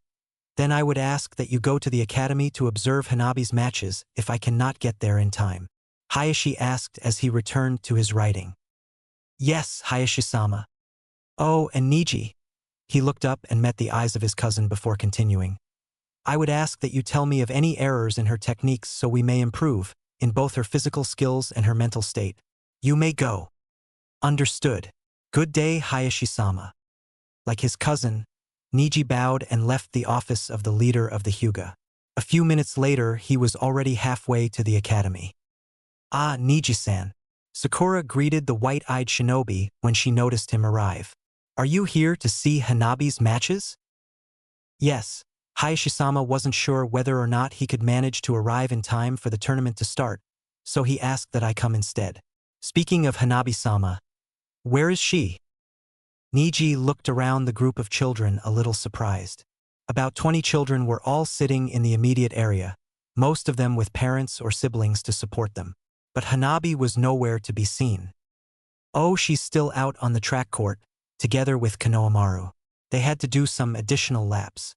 Then I would ask that you go to the academy to observe Hanabi's matches if I cannot get there in time. Hayashi asked as he returned to his writing. Yes, Hayashi-sama. Oh, and Niji. He looked up and met the eyes of his cousin before continuing. I would ask that you tell me of any errors in her techniques so we may improve, in both her physical skills and her mental state. You may go. Understood. Good day, Hayashi-sama. Like his cousin, Niji bowed and left the office of the leader of the Hyuga. A few minutes later, he was already halfway to the academy. "Ah, Niji-san." Sakura greeted the white-eyed shinobi when she noticed him arrive. "Are you here to see Hanabi's matches?" "Yes." Hayashi-sama wasn't sure whether or not he could manage to arrive in time for the tournament to start, so he asked that I come instead. "Speaking of Hanabi-sama, where is she?" Niji looked around the group of children a little surprised. About 20 children were all sitting in the immediate area, most of them with parents or siblings to support them. But Hanabi was nowhere to be seen. "Oh, she's still out on the track court, together with Konohamaru. They had to do some additional laps."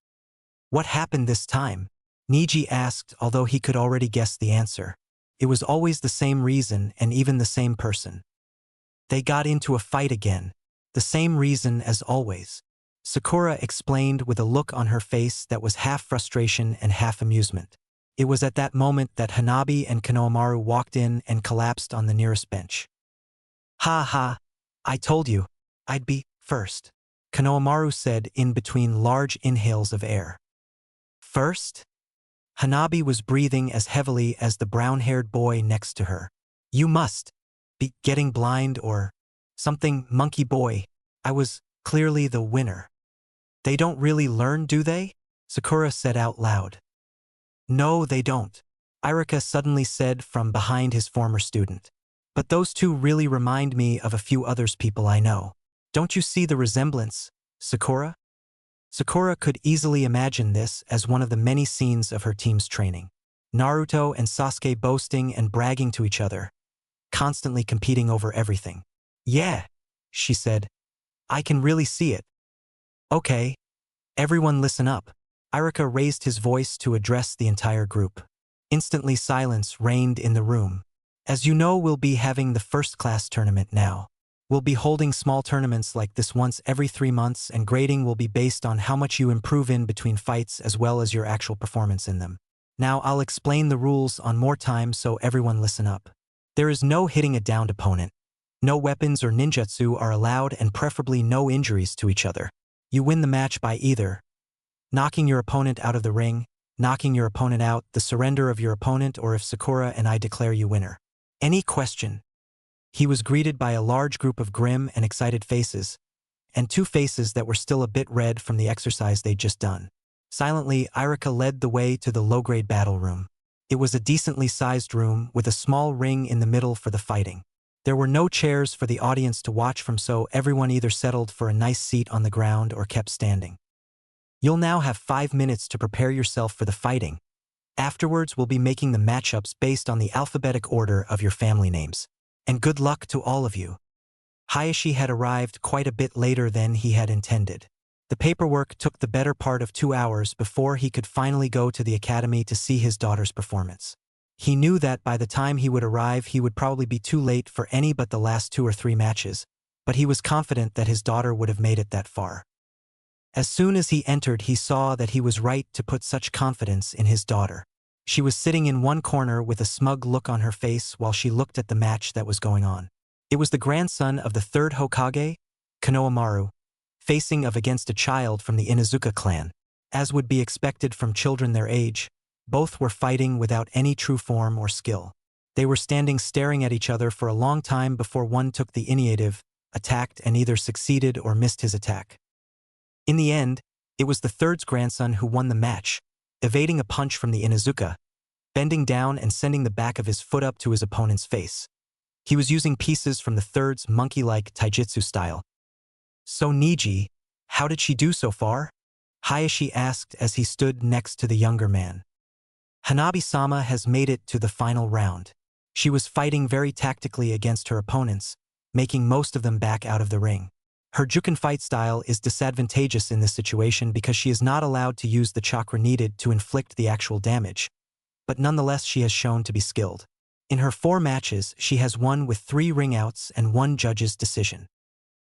"What happened this time?" Niji asked, although he could already guess the answer. It was always the same reason and even the same person. "They got into a fight again. The same reason as always." Sakura explained with a look on her face that was half frustration and half amusement. It was at that moment that Hanabi and Konohamaru walked in and collapsed on the nearest bench. "Ha ha, I told you, I'd be first," Konohamaru said in between large inhales of air. "First?" Hanabi was breathing as heavily as the brown-haired boy next to her. "You must be getting blind or something, monkey boy. I was clearly the winner." "They don't really learn, do they?" Sakura said out loud. "No, they don't," Irika suddenly said from behind his former student. "But those two really remind me of a few others people I know. Don't you see the resemblance, Sakura?" Sakura could easily imagine this as one of the many scenes of her team's training. Naruto and Sasuke boasting and bragging to each other, constantly competing over everything. "Yeah," she said. "I can really see it." "Okay, everyone listen up." Irika raised his voice to address the entire group. Instantly silence reigned in the room. "As you know, we'll be having the first-class tournament now. We'll be holding small tournaments like this once every 3 months, and grading will be based on how much you improve in between fights as well as your actual performance in them. Now I'll explain the rules on more time, so everyone listen up. There is no hitting a downed opponent. No weapons or ninjutsu are allowed, and preferably no injuries to each other. You win the match by either knocking your opponent out of the ring, knocking your opponent out, the surrender of your opponent, or if Sakura and I declare you winner. Any question?" He was greeted by a large group of grim and excited faces, and 2 faces that were still a bit red from the exercise they'd just done. Silently, Irika led the way to the low-grade battle room. It was a decently sized room with a small ring in the middle for the fighting. There were no chairs for the audience to watch from, so everyone either settled for a nice seat on the ground or kept standing. "You'll now have 5 minutes to prepare yourself for the fighting. Afterwards, we'll be making the matchups based on the alphabetic order of your family names. And good luck to all of you." Hayashi had arrived quite a bit later than he had intended. The paperwork took the better part of 2 hours before he could finally go to the academy to see his daughter's performance. He knew that by the time he would arrive, he would probably be too late for any but the last 2 or 3 matches, but he was confident that his daughter would have made it that far. As soon as he entered, he saw that he was right to put such confidence in his daughter. She was sitting in one corner with a smug look on her face while she looked at the match that was going on. It was the grandson of the 3rd Hokage, Konohamaru, facing off against a child from the Inuzuka clan. As would be expected from children their age, both were fighting without any true form or skill. They were standing staring at each other for a long time before one took the initiative, attacked, and either succeeded or missed his attack. In the end, it was the 3rd's grandson who won the match, evading a punch from the Inuzuka, bending down and sending the back of his foot up to his opponent's face. He was using pieces from the 3rd's monkey-like taijutsu style. "So Niji, how did she do so far?" Hayashi asked as he stood next to the younger man. "Hanabi-sama has made it to the final round. She was fighting very tactically against her opponents, making most of them back out of the ring. Her Juken fight style is disadvantageous in this situation because she is not allowed to use the chakra needed to inflict the actual damage, but nonetheless she has shown to be skilled. In her 4 matches, she has won with 3 ring-outs and 1 judge's decision."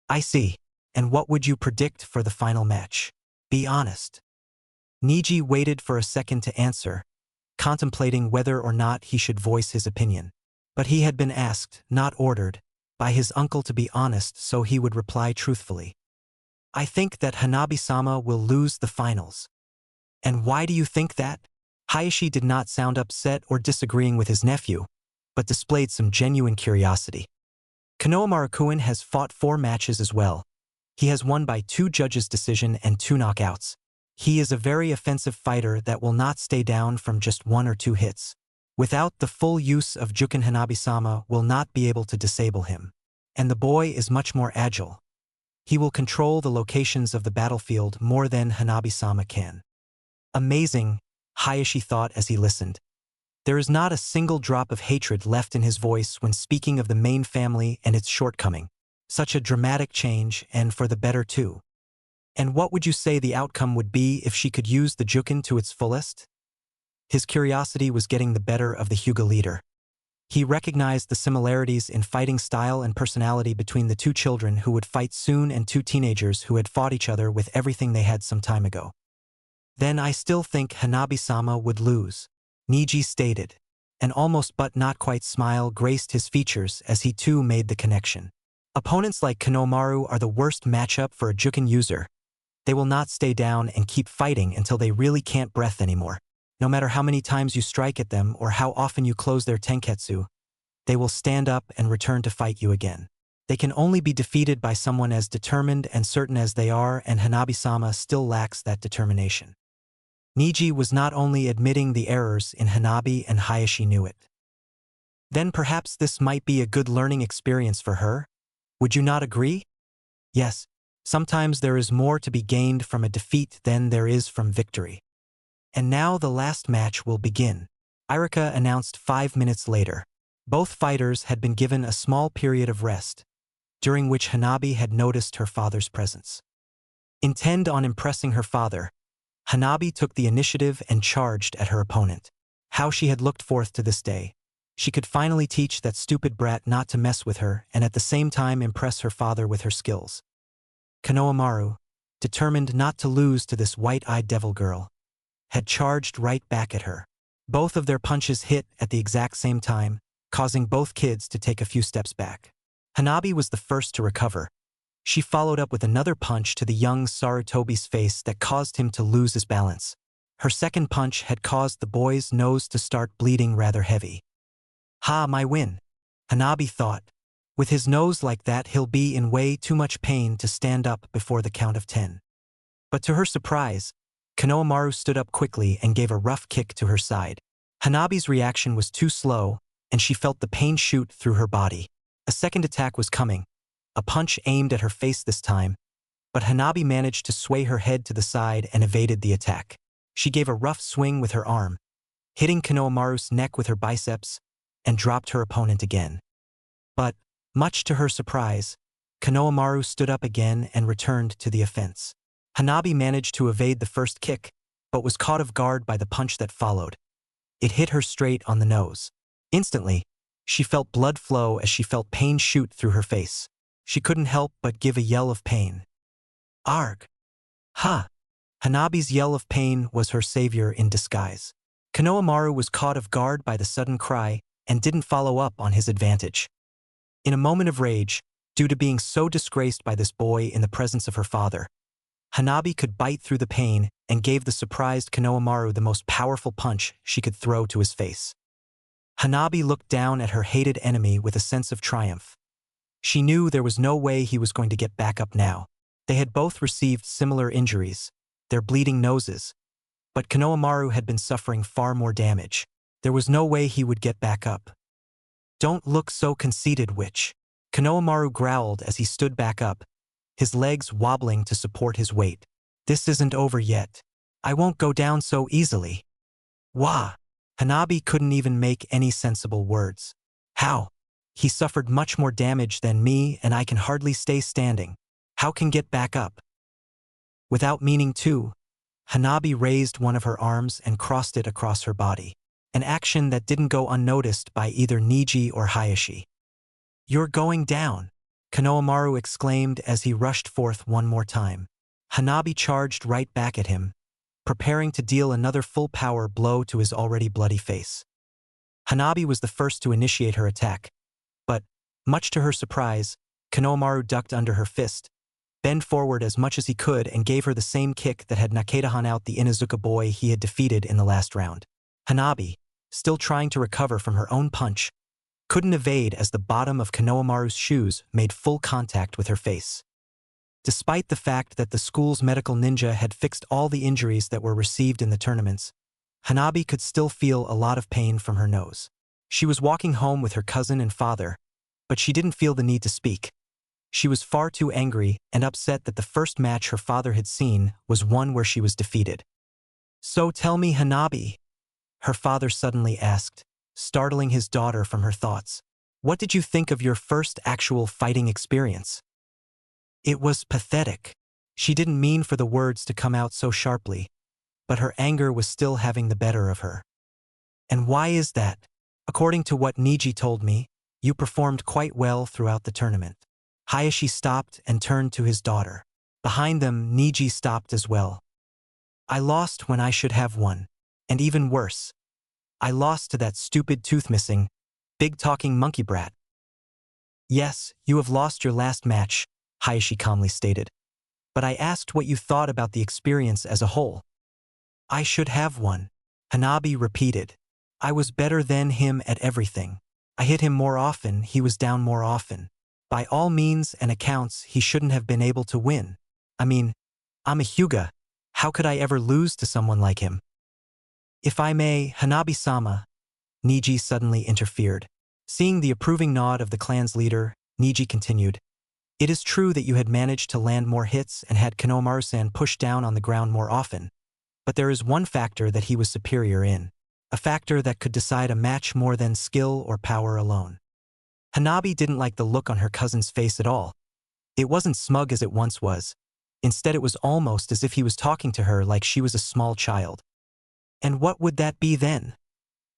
"I see. And what would you predict for the final match? Be honest." Niji waited for a second to answer, contemplating whether or not he should voice his opinion. But he had been asked, not ordered, by his uncle to be honest, so he would reply truthfully. I think that Hanabi-sama will lose the finals. And why do you think that? Hayashi did not sound upset or disagreeing with his nephew, but displayed some genuine curiosity. Konohamaru-kun has fought 4 matches as well. He has won by 2 judges' decision and 2 knockouts. He is a very offensive fighter that will not stay down from just 1 or 2 hits. Without the full use of Jukin, Hanabi-sama will not be able to disable him. And the boy is much more agile. He will control the locations of the battlefield more than Hanabi-sama can. Amazing, Hayashi thought as he listened. There is not a single drop of hatred left in his voice when speaking of the main family and its shortcoming. Such a dramatic change, and for the better too. And what would you say the outcome would be if she could use the Jukin to its fullest? His curiosity was getting the better of the Hyuga leader. He recognized the similarities in fighting style and personality between the 2 children who would fight soon and 2 teenagers who had fought each other with everything they had some time ago. Then I still think Hanabi-sama would lose, Niji stated. An almost but not quite smile graced his features as he too made the connection. Opponents like Konohamaru are the worst matchup for a Jukin user. They will not stay down and keep fighting until they really can't breathe anymore. No matter how many times you strike at them or how often you close their tenketsu, they will stand up and return to fight you again. They can only be defeated by someone as determined and certain as they are, and Hanabi-sama still lacks that determination. Niji was not only admitting the errors in Hanabi, and Hayashi knew it. Then perhaps this might be a good learning experience for her? Would you not agree? Yes, sometimes there is more to be gained from a defeat than there is from victory. And now the last match will begin, Irika announced 5 minutes later. Both fighters had been given a small period of rest, during which Hanabi had noticed her father's presence. Intent on impressing her father, Hanabi took the initiative and charged at her opponent. How she had looked forth to this day. She could finally teach that stupid brat not to mess with her and at the same time impress her father with her skills. Konohamaru, determined not to lose to this white-eyed devil girl, had charged right back at her. Both of their punches hit at the exact same time, causing both kids to take a few steps back. Hanabi was the first to recover. She followed up with another punch to the young Sarutobi's face that caused him to lose his balance. Her second punch had caused the boy's nose to start bleeding rather heavy. Ha, my win, Hanabi thought. With his nose like that, he'll be in way too much pain to stand up before the count of 10. But to her surprise, Konohamaru stood up quickly and gave a rough kick to her side. Hanabi's reaction was too slow, and she felt the pain shoot through her body. A second attack was coming, a punch aimed at her face this time, but Hanabi managed to sway her head to the side and evaded the attack. She gave a rough swing with her arm, hitting Konohamaru's neck with her biceps, and dropped her opponent again. But, much to her surprise, Konohamaru stood up again and returned to the offense. Hanabi managed to evade the first kick, but was caught off guard by the punch that followed. It hit her straight on the nose. Instantly, she felt blood flow as she felt pain shoot through her face. She couldn't help but give a yell of pain. Arg! Ha! Hanabi's yell of pain was her savior in disguise. Konohamaru was caught off guard by the sudden cry and didn't follow up on his advantage. In a moment of rage, due to being so disgraced by this boy in the presence of her father, Hanabi could bite through the pain and gave the surprised Konohamaru the most powerful punch she could throw to his face. Hanabi looked down at her hated enemy with a sense of triumph. She knew there was no way he was going to get back up now. They had both received similar injuries, their bleeding noses, but Konohamaru had been suffering far more damage. There was no way he would get back up. Don't look so conceited, witch, Konohamaru growled as he stood back up, his legs wobbling to support his weight. This isn't over yet. I won't go down so easily. Wah! Hanabi couldn't even make any sensible words. How? He suffered much more damage than me and I can hardly stay standing. How can get back up? Without meaning to, Hanabi raised one of her arms and crossed it across her body. An action that didn't go unnoticed by either Niji or Hayashi. You're going down, Konohamaru exclaimed as he rushed forth one more time. Hanabi charged right back at him, preparing to deal another full-power blow to his already bloody face. Hanabi was the first to initiate her attack, but, much to her surprise, Konohamaru ducked under her fist, bent forward as much as he could and gave her the same kick that had Nakeda out the Inuzuka boy he had defeated in the last round. Hanabi, still trying to recover from her own punch, couldn't evade as the bottom of Konohamaru's shoes made full contact with her face. Despite the fact that the school's medical ninja had fixed all the injuries that were received in the tournaments, Hanabi could still feel a lot of pain from her nose. She was walking home with her cousin and father, but she didn't feel the need to speak. She was far too angry and upset that the first match her father had seen was one where she was defeated. "So tell me, Hanabi," her father suddenly asked, startling his daughter from her thoughts. "What did you think of your first actual fighting experience?" It was pathetic. She didn't mean for the words to come out so sharply, but her anger was still having the better of her. "And why is that? According to what Niji told me, you performed quite well throughout the tournament." Hayashi stopped and turned to his daughter. Behind them, Niji stopped as well. "I lost when I should have won. And even worse, I lost to that stupid tooth-missing, big-talking monkey brat." "Yes, you have lost your last match," Hayashi calmly stated. "But I asked what you thought about the experience as a whole." "I should have won," Hanabi repeated. "I was better than him at everything. I hit him more often, he was down more often. By all means and accounts, he shouldn't have been able to win. I mean, I'm a Hyuga. How could I ever lose to someone like him?" "If I may, Hanabi-sama," Niji suddenly interfered. Seeing the approving nod of the clan's leader, Niji continued, "It is true that you had managed to land more hits and had Konohamaru-san pushed down on the ground more often. But there is one factor that he was superior in. A factor that could decide a match more than skill or power alone." Hanabi didn't like the look on her cousin's face at all. It wasn't smug as it once was. Instead, it was almost as if he was talking to her like she was a small child. "And what would that be then?"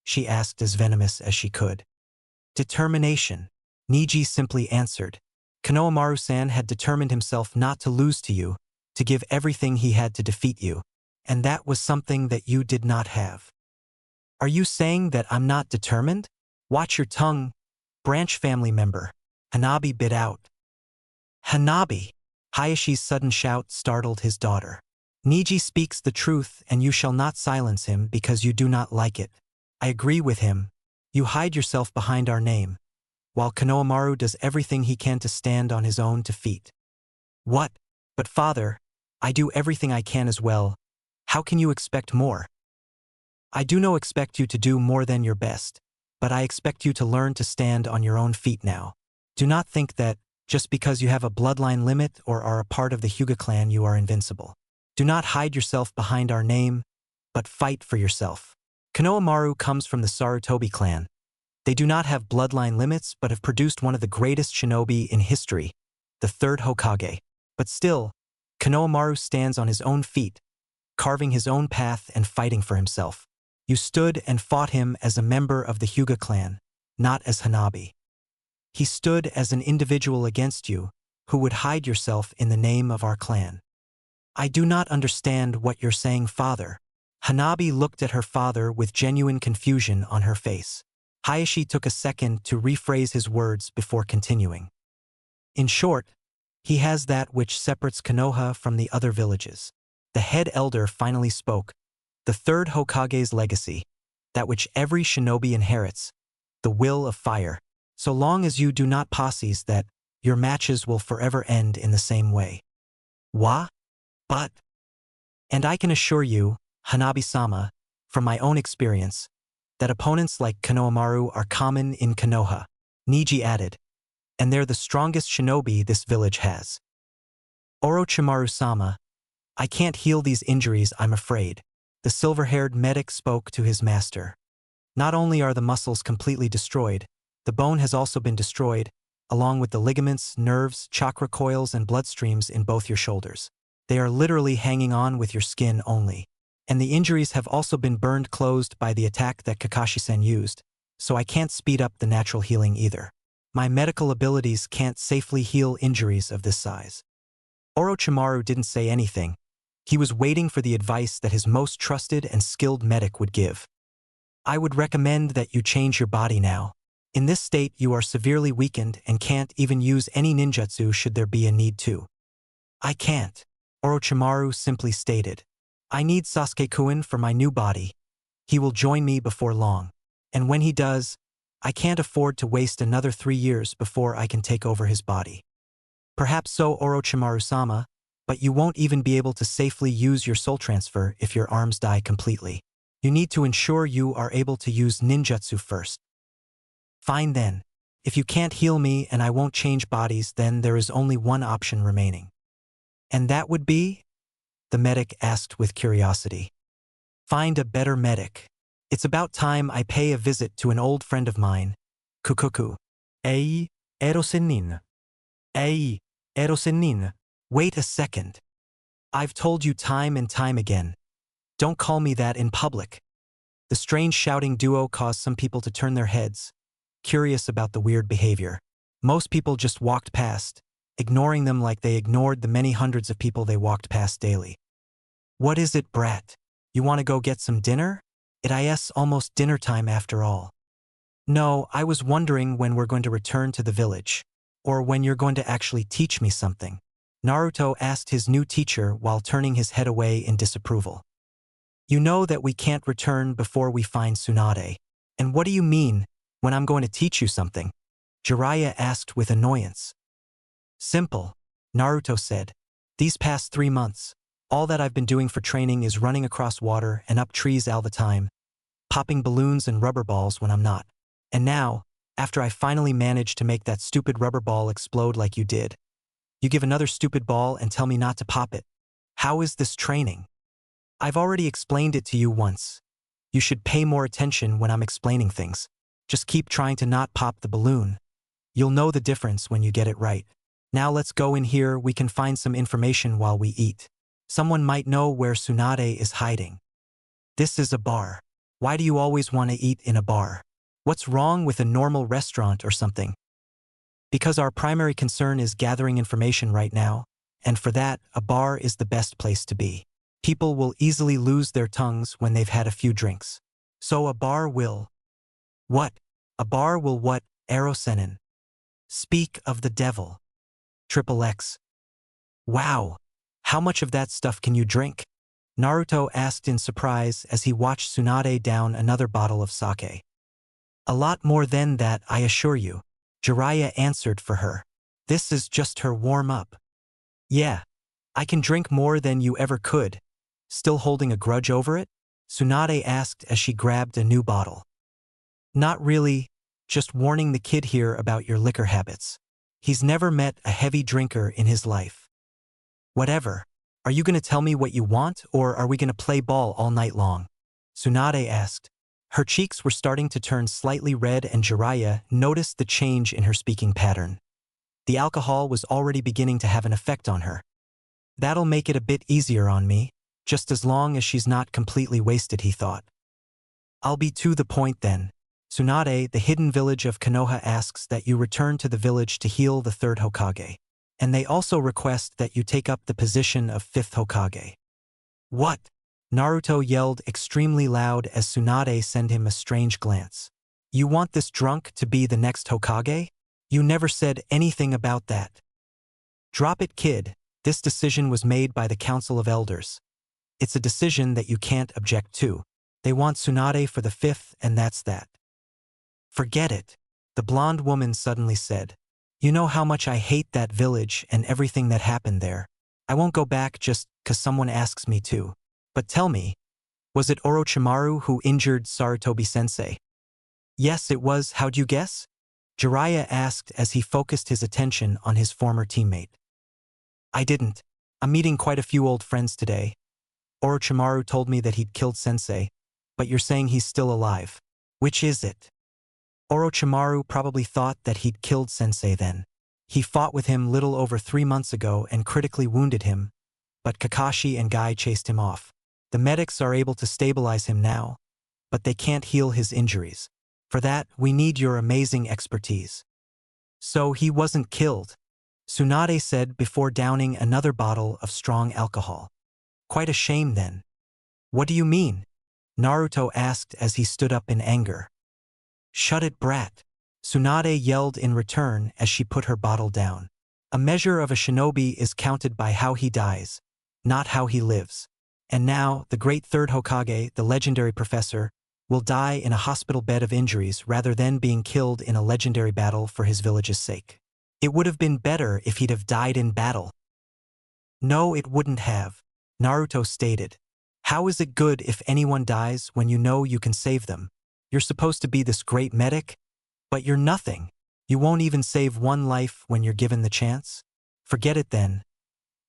she asked as venomous as she could. "Determination," Niji simply answered. "Konohamaru-san had determined himself not to lose to you, to give everything he had to defeat you. And that was something that you did not have." "Are you saying that I'm not determined? Watch your tongue, branch family member," Hanabi bit out. "Hanabi!" Hayashi's sudden shout startled his daughter. "Niji speaks the truth and you shall not silence him because you do not like it. I agree with him. You hide yourself behind our name, while Konohamaru does everything he can to stand on his own feet." "What? But father, I do everything I can as well. How can you expect more?" "I do not expect you to do more than your best, but I expect you to learn to stand on your own feet now. Do not think that, just because you have a bloodline limit or are a part of the Hyuga clan, you are invincible. Do not hide yourself behind our name, but fight for yourself. Konohamaru comes from the Sarutobi clan. They do not have bloodline limits but have produced one of the greatest shinobi in history, the third Hokage. But still, Konohamaru stands on his own feet, carving his own path and fighting for himself. You stood and fought him as a member of the Hyuga clan, not as Hanabi. He stood as an individual against you, who would hide yourself in the name of our clan." "I do not understand what you're saying, father." Hanabi looked at her father with genuine confusion on her face. Hayashi took a second to rephrase his words before continuing. "In short, he has that which separates Konoha from the other villages." The head elder finally spoke. "The third Hokage's legacy, that which every shinobi inherits, the will of fire. So long as you do not posses that, your matches will forever end in the same way." "What? But—" "And I can assure you, Hanabi-sama, from my own experience, that opponents like Konohamaru are common in Konoha," Niji added. "And they're the strongest shinobi this village has. Orochimaru-sama, I can't heal these injuries, I'm afraid." The silver-haired medic spoke to his master. "Not only are the muscles completely destroyed, the bone has also been destroyed, along with the ligaments, nerves, chakra coils, and bloodstreams in both your shoulders. They are literally hanging on with your skin only. And the injuries have also been burned closed by the attack that Kakashi-sen used, so I can't speed up the natural healing either. My medical abilities can't safely heal injuries of this size." Orochimaru didn't say anything. He was waiting for the advice that his most trusted and skilled medic would give. "I would recommend that you change your body now. In this state you are severely weakened and can't even use any ninjutsu should there be a need to." I can't, Orochimaru simply stated. I need Sasuke-kun for my new body. He will join me before long. And when he does, I can't afford to waste another 3 years before I can take over his body. Perhaps so, Orochimaru-sama, but you won't even be able to safely use your soul transfer if your arms die completely. You need to ensure you are able to use ninjutsu first. Fine then. If you can't heal me and I won't change bodies, then there is only one option remaining. And that would be? The medic asked with curiosity. Find a better medic. It's about time I pay a visit to an old friend of mine, Kukuku. Ei, erosenin. Ei, erosenin. Wait a second. I've told you time and time again. Don't call me that in public. The strange shouting duo caused some people to turn their heads, curious about the weird behavior. Most people just walked past, ignoring them like they ignored the many hundreds of people they walked past daily. What is it, brat? You want to go get some dinner? It is almost dinner time after all. No, I was wondering when we're going to return to the village, or when you're going to actually teach me something. Naruto asked his new teacher while turning his head away in disapproval. You know that we can't return before we find Tsunade. And what do you mean, when I'm going to teach you something? Jiraiya asked with annoyance. Simple, Naruto said. These past 3 months, all that I've been doing for training is running across water and up trees all the time, popping balloons and rubber balls when I'm not. And now, after I finally managed to make that stupid rubber ball explode like you did, you give another stupid ball and tell me not to pop it. How is this training? I've already explained it to you once. You should pay more attention when I'm explaining things. Just keep trying to not pop the balloon. You'll know the difference when you get it right. Now let's go in here, we can find some information while we eat. Someone might know where Tsunade is hiding. This is a bar. Why do you always want to eat in a bar? What's wrong with a normal restaurant or something? Because our primary concern is gathering information right now, and for that, a bar is the best place to be. People will easily lose their tongues when they've had a few drinks. So a bar will... What? A bar will what? Erosenin. Speak of the devil. XXX. Wow. How much of that stuff can you drink? Naruto asked in surprise as he watched Tsunade down another bottle of sake. A lot more than that, I assure you. Jiraiya answered for her. This is just her warm-up. Yeah. I can drink more than you ever could. Still holding a grudge over it? Tsunade asked as she grabbed a new bottle. Not really, just warning the kid here about your liquor habits. He's never met a heavy drinker in his life. Whatever. Are you going to tell me what you want, or are we going to play ball all night long? Tsunade asked. Her cheeks were starting to turn slightly red and Jiraiya noticed the change in her speaking pattern. The alcohol was already beginning to have an effect on her. That'll make it a bit easier on me, just as long as she's not completely wasted, he thought. I'll be to the point then. Tsunade, the hidden village of Konoha, asks that you return to the village to heal the 3rd Hokage. And they also request that you take up the position of 5th Hokage. What? Naruto yelled extremely loud as Tsunade sent him a strange glance. You want this drunk to be the next Hokage? You never said anything about that. Drop it, kid. This decision was made by the Council of Elders. It's a decision that you can't object to. They want Tsunade for the 5th, and that's that. Forget it, the blonde woman suddenly said. You know how much I hate that village and everything that happened there. I won't go back just 'cause someone asks me to. But tell me, was it Orochimaru who injured Sarutobi-sensei? Yes, it was. How'd you guess? Jiraiya asked as he focused his attention on his former teammate. I didn't. I'm meeting quite a few old friends today. Orochimaru told me that he'd killed Sensei, but you're saying he's still alive. Which is it? Orochimaru probably thought that he'd killed Sensei then. He fought with him little over 3 months ago and critically wounded him, but Kakashi and Guy chased him off. The medics are able to stabilize him now, but they can't heal his injuries. For that, we need your amazing expertise. So he wasn't killed, Tsunade said before downing another bottle of strong alcohol. Quite a shame then. What do you mean? Naruto asked as he stood up in anger. Shut it, brat. Tsunade yelled in return as she put her bottle down. A measure of a shinobi is counted by how he dies, not how he lives. And now, the great third Hokage, the legendary professor, will die in a hospital bed of injuries rather than being killed in a legendary battle for his village's sake. It would have been better if he'd have died in battle. No, it wouldn't have, Naruto stated. How is it good if anyone dies when you know you can save them? You're supposed to be this great medic, but you're nothing. You won't even save one life when you're given the chance? Forget it then.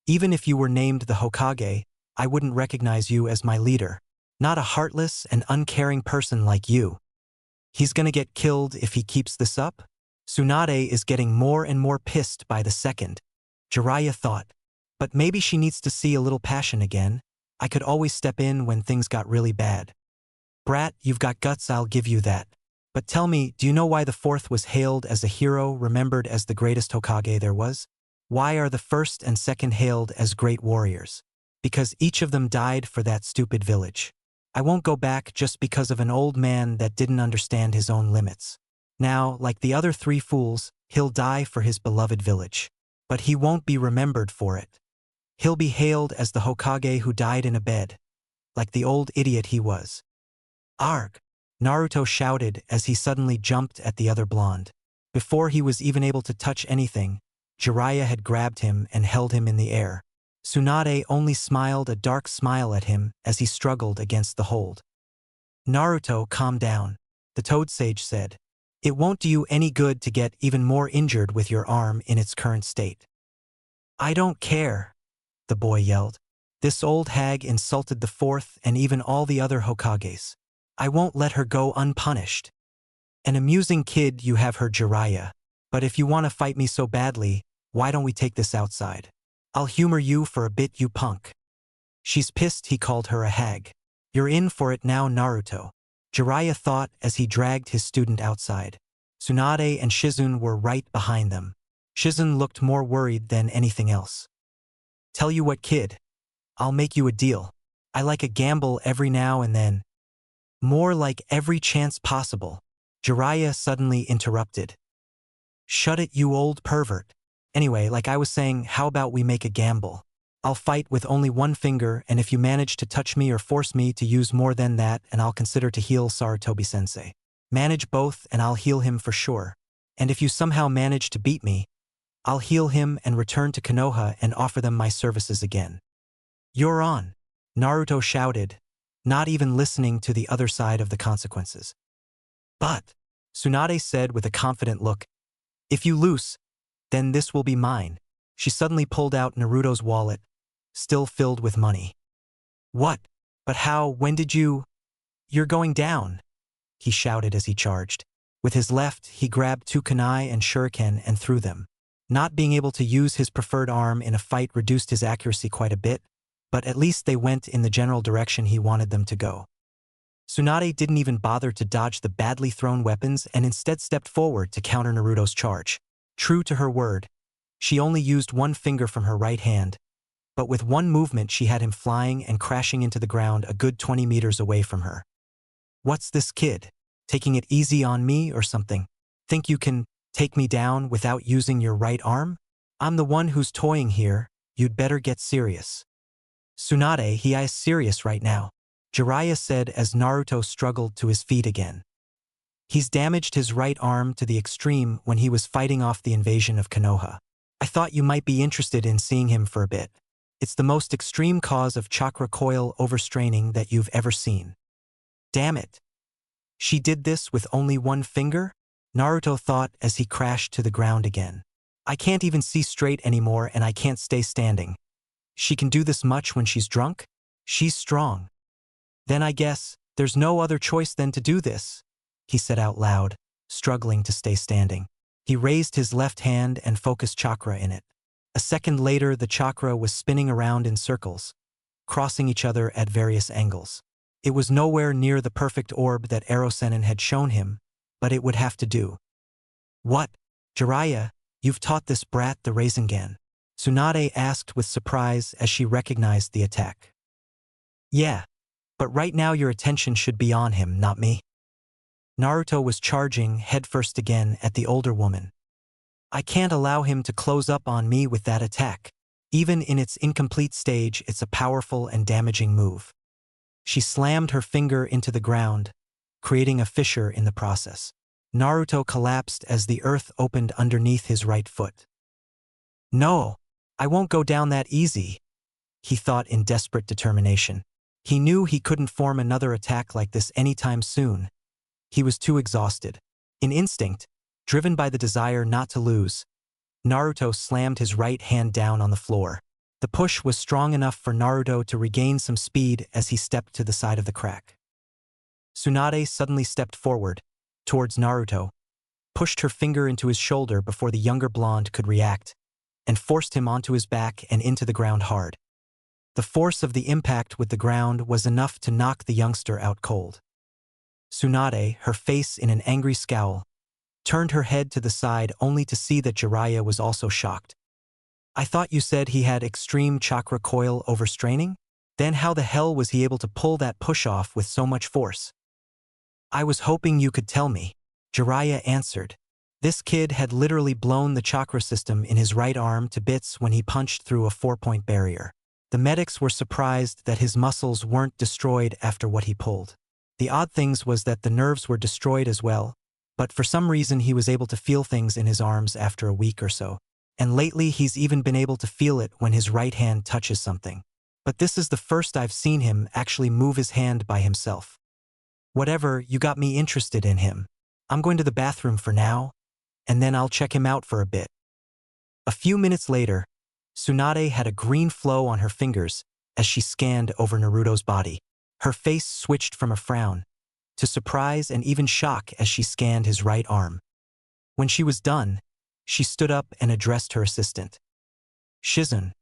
Even if you were named the Hokage, I wouldn't recognize you as my leader. Not a heartless and uncaring person like you. He's gonna get killed if he keeps this up? Tsunade is getting more and more pissed by the second. Jiraiya thought. But maybe she needs to see a little passion again. I could always step in when things got really bad. Brat, you've got guts, I'll give you that. But tell me, do you know why the fourth was hailed as a hero, remembered as the greatest Hokage there was? Why are the first and second hailed as great warriors? Because each of them died for that stupid village. I won't go back just because of an old man that didn't understand his own limits. Now, like the other three fools, he'll die for his beloved village. But he won't be remembered for it. He'll be hailed as the Hokage who died in a bed, like the old idiot he was. Arg! Naruto shouted as he suddenly jumped at the other blonde. Before he was even able to touch anything, Jiraiya had grabbed him and held him in the air. Tsunade only smiled a dark smile at him as he struggled against the hold. Naruto, calm down, the Toad Sage said. It won't do you any good to get even more injured with your arm in its current state. I don't care, the boy yelled. This old hag insulted the fourth and even all the other Hokages. I won't let her go unpunished. An amusing kid you have her, Jiraiya. But if you want to fight me so badly, why don't we take this outside? I'll humor you for a bit, you punk. She's pissed he called her a hag. You're in for it now, Naruto. Jiraiya thought as he dragged his student outside. Tsunade and Shizune were right behind them. Shizune looked more worried than anything else. Tell you what, kid. I'll make you a deal. I like a gamble every now and then. More like every chance possible. Jiraiya suddenly interrupted. Shut it, you old pervert. Anyway, like I was saying, how about we make a gamble? I'll fight with only one finger, and if you manage to touch me or force me to use more than that, and I'll consider to heal Sarutobi-sensei. Manage both and I'll heal him for sure. And if you somehow manage to beat me, I'll heal him and return to Konoha and offer them my services again. You're on, Naruto shouted, not even listening to the other side of the consequences. But, Tsunade said with a confident look, if you lose, then this will be mine. She suddenly pulled out Naruto's wallet, still filled with money. What? But how, when did you? You're going down, he shouted as he charged. With his left, he grabbed two kunai and shuriken and threw them. Not being able to use his preferred arm in a fight reduced his accuracy quite a bit, but at least they went in the general direction he wanted them to go. Tsunade didn't even bother to dodge the badly thrown weapons and instead stepped forward to counter Naruto's charge. True to her word, she only used one finger from her right hand, but with one movement she had him flying and crashing into the ground a good 20 meters away from her. What's this kid? Taking it easy on me or something? Think you can take me down without using your right arm? I'm the one who's toying here, you'd better get serious. Tsunade, he is serious right now, Jiraiya said as Naruto struggled to his feet again. He's damaged his right arm to the extreme when he was fighting off the invasion of Konoha. I thought you might be interested in seeing him for a bit. It's the most extreme cause of chakra coil overstraining that you've ever seen. Damn it. She did this with only one finger? Naruto thought as he crashed to the ground again. I can't even see straight anymore and I can't stay standing. She can do this much when she's drunk? She's strong. Then I guess there's no other choice than to do this, he said out loud, struggling to stay standing. He raised his left hand and focused chakra in it. A second later, the chakra was spinning around in circles, crossing each other at various angles. It was nowhere near the perfect orb that Erosenin had shown him, but it would have to do. What? Jiraiya, you've taught this brat the Rasengan? Tsunade asked with surprise as she recognized the attack. Yeah, but right now your attention should be on him, not me. Naruto was charging headfirst again at the older woman. I can't allow him to close up on me with that attack. Even in its incomplete stage, it's a powerful and damaging move. She slammed her finger into the ground, creating a fissure in the process. Naruto collapsed as the earth opened underneath his right foot. No, I won't go down that easy, he thought in desperate determination. He knew he couldn't form another attack like this anytime soon. He was too exhausted. In instinct, driven by the desire not to lose, Naruto slammed his right hand down on the floor. The push was strong enough for Naruto to regain some speed as he stepped to the side of the crack. Tsunade suddenly stepped forward, towards Naruto, pushed her finger into his shoulder before the younger blonde could react, and forced him onto his back and into the ground hard. The force of the impact with the ground was enough to knock the youngster out cold. Tsunade, her face in an angry scowl, turned her head to the side only to see that Jiraiya was also shocked. I thought you said he had extreme chakra coil overstraining? Then how the hell was he able to pull that push off with so much force? I was hoping you could tell me, Jiraiya answered. This kid had literally blown the chakra system in his right arm to bits when he punched through a 4-point barrier. The medics were surprised that his muscles weren't destroyed after what he pulled. The odd things was that the nerves were destroyed as well, but for some reason he was able to feel things in his arms after a week or so. And lately he's even been able to feel it when his right hand touches something. But this is the first I've seen him actually move his hand by himself. Whatever, you got me interested in him. I'm going to the bathroom for now, and then I'll check him out for a bit. A few minutes later, Tsunade had a green flow on her fingers as she scanned over Naruto's body. Her face switched from a frown to surprise and even shock as she scanned his right arm. When she was done, she stood up and addressed her assistant. Shizun,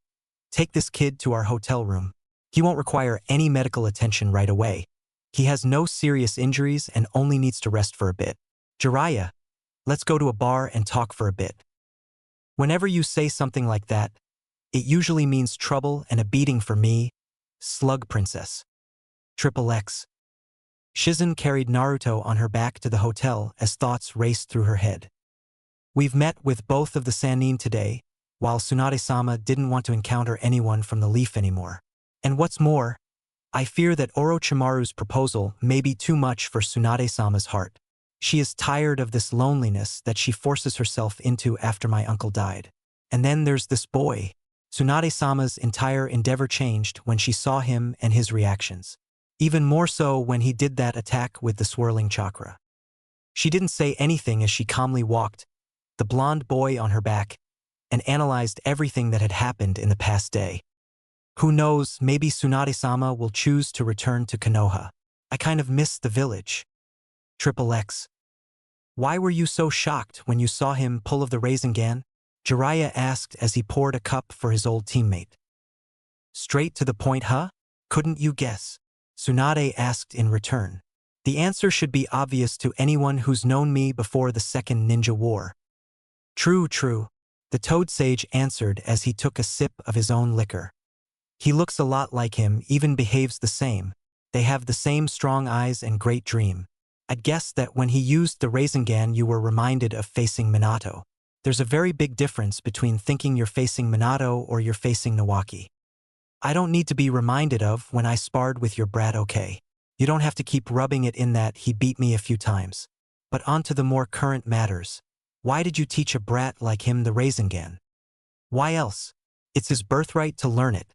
take this kid to our hotel room. He won't require any medical attention right away. He has no serious injuries and only needs to rest for a bit. Jiraiya, let's go to a bar and talk for a bit. Whenever you say something like that, it usually means trouble and a beating for me, Slug Princess. XXX. Shizun carried Naruto on her back to the hotel as thoughts raced through her head. We've met with both of the Sannin today, while Tsunade-sama didn't want to encounter anyone from the Leaf anymore. And what's more, I fear that Orochimaru's proposal may be too much for Tsunade-sama's heart. She is tired of this loneliness that she forces herself into after my uncle died. And then there's this boy. Tsunade-sama's entire endeavor changed when she saw him and his reactions. Even more so when he did that attack with the swirling chakra. She didn't say anything as she calmly walked, the blonde boy on her back, and analyzed everything that had happened in the past day. Who knows, maybe Tsunade-sama will choose to return to Konoha. I kind of miss the village. XXX. Why were you so shocked when you saw him pull of the Rasengan? Jiraiya asked as he poured a cup for his old teammate. Straight to the point, huh? Couldn't you guess? Tsunade asked in return. The answer should be obvious to anyone who's known me before the Second Ninja War. True, the Toad Sage answered as he took a sip of his own liquor. He looks a lot like him, even behaves the same. They have the same strong eyes and great dream. I'd guess that when he used the Rasengan you were reminded of facing Minato. There's a very big difference between thinking you're facing Minato or you're facing Nawaki. I don't need to be reminded of when I sparred with your brat, okay? You don't have to keep rubbing it in that he beat me a few times. But on to the more current matters. Why did you teach a brat like him the Rasengan? Why else? It's his birthright to learn it.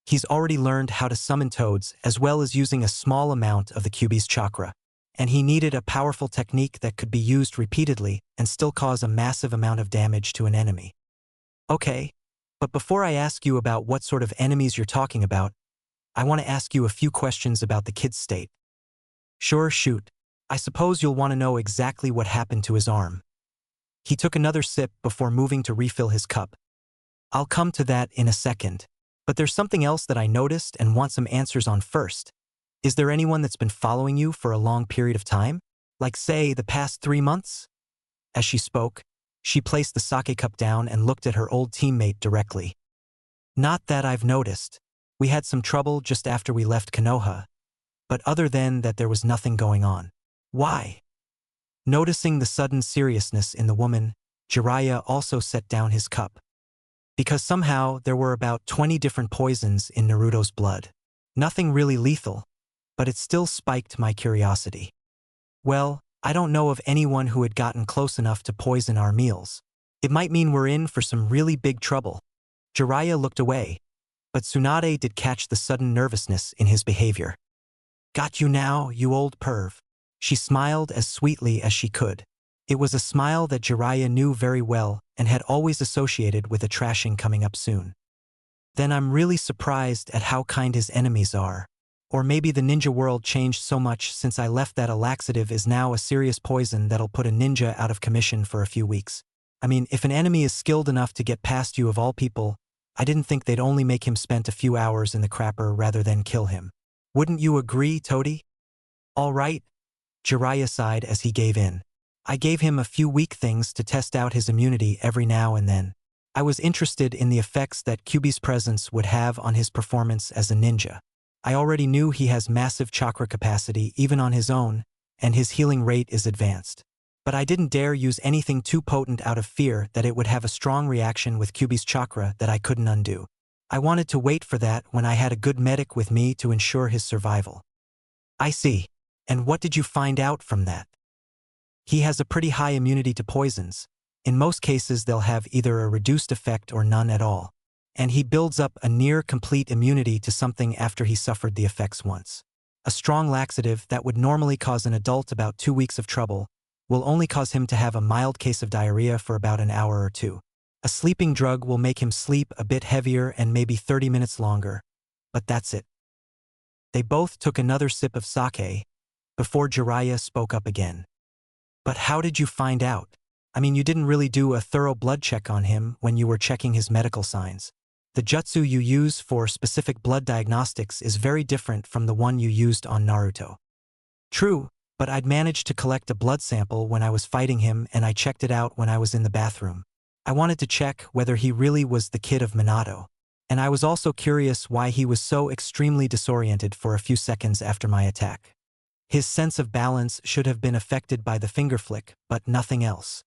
He's already learned how to summon toads as well as using a small amount of the Kyuubi's chakra. And he needed a powerful technique that could be used repeatedly and still cause a massive amount of damage to an enemy. Okay, but before I ask you about what sort of enemies you're talking about, I want to ask you a few questions about the kid's state. Sure, shoot. I suppose you'll want to know exactly what happened to his arm. He took another sip before moving to refill his cup. I'll come to that in a second. But there's something else that I noticed and want some answers on first. Is there anyone that's been following you for a long period of time? Like, say, the past 3 months? As she spoke, she placed the sake cup down and looked at her old teammate directly. Not that I've noticed. We had some trouble just after we left Konoha. But other than that, there was nothing going on. Why? Noticing the sudden seriousness in the woman, Jiraiya also set down his cup. Because somehow there were about 20 different poisons in Naruto's blood. Nothing really lethal, but it still spiked my curiosity. Well, I don't know of anyone who had gotten close enough to poison our meals. It might mean we're in for some really big trouble. Jiraiya looked away, but Tsunade did catch the sudden nervousness in his behavior. Got you now, you old perv. She smiled as sweetly as she could. It was a smile that Jiraiya knew very well and had always associated with a trashing coming up soon. Then I'm really surprised at how kind his enemies are. Or maybe the ninja world changed so much since I left that a laxative is now a serious poison that'll put a ninja out of commission for a few weeks. I mean, if an enemy is skilled enough to get past you of all people, I didn't think they'd only make him spend a few hours in the crapper rather than kill him. Wouldn't you agree, Todi? All right. Jiraiya sighed as he gave in. I gave him a few weak things to test out his immunity every now and then. I was interested in the effects that Kyuubi's presence would have on his performance as a ninja. I already knew he has massive chakra capacity even on his own, and his healing rate is advanced. But I didn't dare use anything too potent out of fear that it would have a strong reaction with Kyuubi's chakra that I couldn't undo. I wanted to wait for that when I had a good medic with me to ensure his survival. I see. And what did you find out from that? He has a pretty high immunity to poisons. In most cases they'll have either a reduced effect or none at all. And he builds up a near-complete immunity to something after he suffered the effects once. A strong laxative that would normally cause an adult about 2 weeks of trouble will only cause him to have a mild case of diarrhea for about an hour or two. A sleeping drug will make him sleep a bit heavier and maybe 30 minutes longer, but that's it. They both took another sip of sake before Jiraiya spoke up again. But how did you find out? I mean, you didn't really do a thorough blood check on him when you were checking his medical signs. The jutsu you use for specific blood diagnostics is very different from the one you used on Naruto. True, but I'd managed to collect a blood sample when I was fighting him and I checked it out when I was in the bathroom. I wanted to check whether he really was the kid of Minato. And I was also curious why he was so extremely disoriented for a few seconds after my attack. His sense of balance should have been affected by the finger flick, but nothing else.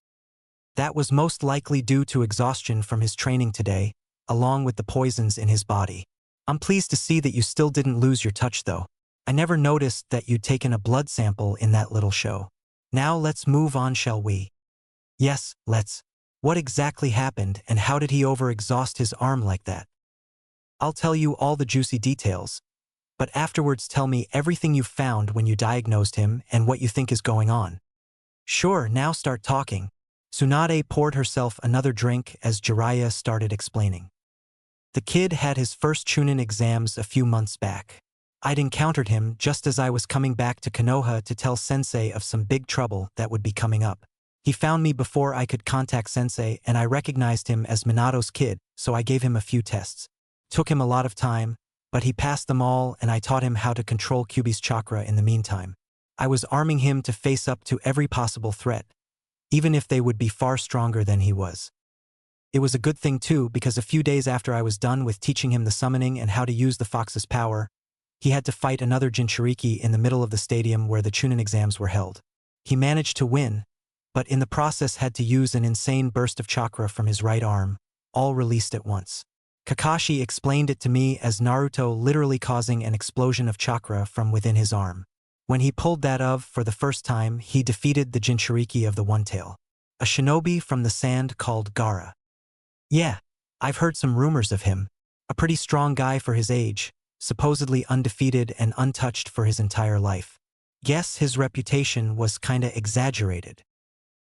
That was most likely due to exhaustion from his training today, along with the poisons in his body. I'm pleased to see that you still didn't lose your touch though. I never noticed that you'd taken a blood sample in that little show. Now let's move on, shall we? Yes, let's. What exactly happened and how did he overexhaust his arm like that? I'll tell you all the juicy details, but afterwards tell me everything you found when you diagnosed him and what you think is going on. Sure, now start talking. Tsunade poured herself another drink as Jiraiya started explaining. The kid had his first Chunin exams a few months back. I'd encountered him just as I was coming back to Konoha to tell Sensei of some big trouble that would be coming up. He found me before I could contact Sensei and I recognized him as Minato's kid, so I gave him a few tests. Took him a lot of time, but he passed them all and I taught him how to control Kyuubi's chakra in the meantime. I was arming him to face up to every possible threat, even if they would be far stronger than he was. It was a good thing too, because a few days after I was done with teaching him the summoning and how to use the fox's power, he had to fight another Jinchuriki in the middle of the stadium where the Chunin exams were held. He managed to win, but in the process had to use an insane burst of chakra from his right arm, all released at once. Kakashi explained it to me as Naruto literally causing an explosion of chakra from within his arm. When he pulled that off for the first time, he defeated the Jinchuriki of the One Tail, a shinobi from the sand called Gaara. Yeah, I've heard some rumors of him. A pretty strong guy for his age, supposedly undefeated and untouched for his entire life. Guess his reputation was kinda exaggerated.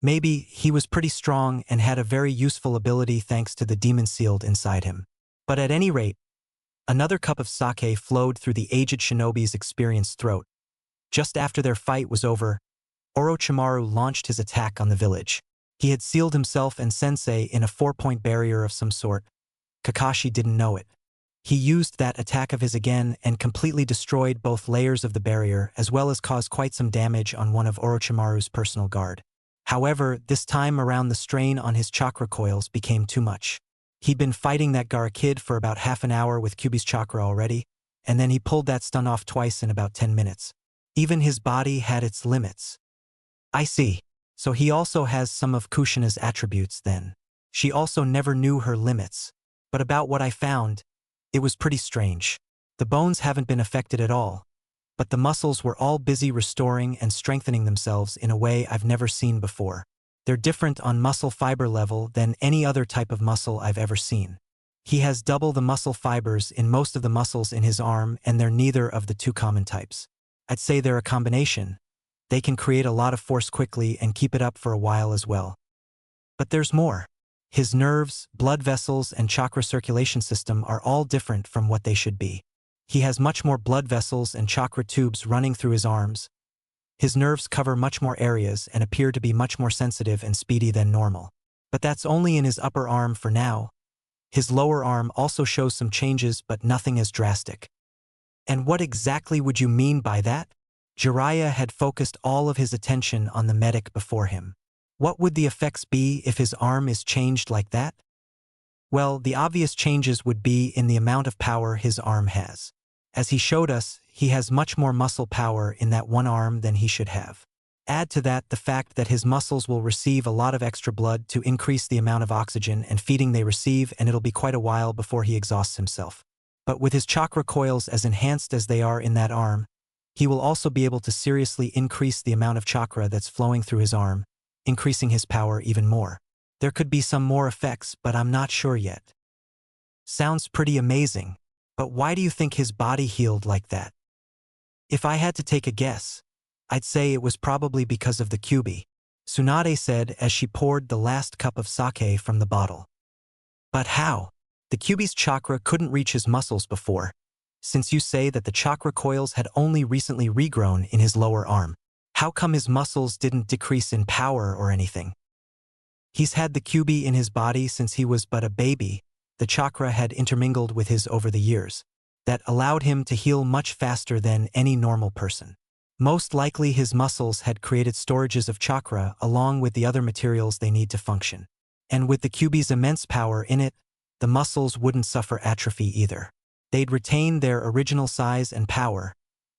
Maybe he was pretty strong and had a very useful ability thanks to the demon sealed inside him. But at any rate, another cup of sake flowed through the aged shinobi's experienced throat. Just after their fight was over, Orochimaru launched his attack on the village. He had sealed himself and Sensei in a 4-point barrier of some sort. Kakashi didn't know it. He used that attack of his again and completely destroyed both layers of the barrier as well as caused quite some damage on one of Orochimaru's personal guard. However, this time around the strain on his chakra coils became too much. He'd been fighting that Gaara kid for about half an hour with Kyuubi's chakra already, and then he pulled that stun off twice in about 10 minutes. Even his body had its limits. I see. So he also has some of Kushina's attributes then. She also never knew her limits. But about what I found, it was pretty strange. The bones haven't been affected at all, but the muscles were all busy restoring and strengthening themselves in a way I've never seen before. They're different on muscle fiber level than any other type of muscle I've ever seen. He has double the muscle fibers in most of the muscles in his arm, and they're neither of the two common types. I'd say they're a combination. They can create a lot of force quickly and keep it up for a while as well. But there's more. His nerves, blood vessels, and chakra circulation system are all different from what they should be. He has much more blood vessels and chakra tubes running through his arms. His nerves cover much more areas and appear to be much more sensitive and speedy than normal. But that's only in his upper arm for now. His lower arm also shows some changes, but nothing as drastic. And what exactly would you mean by that? Jiraiya had focused all of his attention on the medic before him. What would the effects be if his arm is changed like that? Well, the obvious changes would be in the amount of power his arm has. As he showed us, he has much more muscle power in that one arm than he should have. Add to that the fact that his muscles will receive a lot of extra blood to increase the amount of oxygen and feeding they receive, and it'll be quite a while before he exhausts himself. But with his chakra coils as enhanced as they are in that arm, he will also be able to seriously increase the amount of chakra that's flowing through his arm, increasing his power even more. There could be some more effects, but I'm not sure yet. Sounds pretty amazing, but why do you think his body healed like that? If I had to take a guess, I'd say it was probably because of the Kyuubi, Tsunade said as she poured the last cup of sake from the bottle. But how? The Kyuubi's chakra couldn't reach his muscles before, since you say that the chakra coils had only recently regrown in his lower arm. How come his muscles didn't decrease in power or anything? He's had the Kyuubi in his body since he was but a baby. The chakra had intermingled with his over the years. That allowed him to heal much faster than any normal person. Most likely his muscles had created storages of chakra along with the other materials they need to function. And with the Kyuubi's immense power in it, the muscles wouldn't suffer atrophy either. They'd retain their original size and power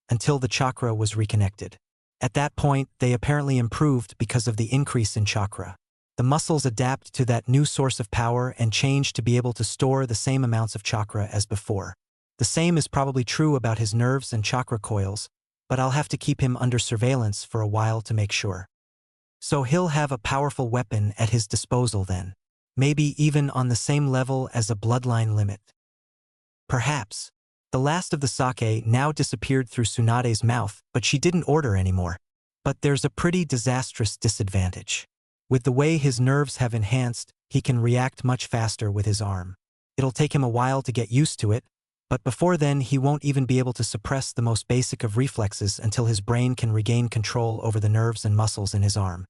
until the chakra was reconnected. At that point, they apparently improved because of the increase in chakra. The muscles adapt to that new source of power and change to be able to store the same amounts of chakra as before. The same is probably true about his nerves and chakra coils, but I'll have to keep him under surveillance for a while to make sure. So he'll have a powerful weapon at his disposal then. Maybe even on the same level as a bloodline limit. Perhaps. The last of the sake now disappeared through Tsunade's mouth, but she didn't order anymore. But there's a pretty disastrous disadvantage. With the way his nerves have enhanced, he can react much faster with his arm. It'll take him a while to get used to it, but before then he won't even be able to suppress the most basic of reflexes until his brain can regain control over the nerves and muscles in his arm.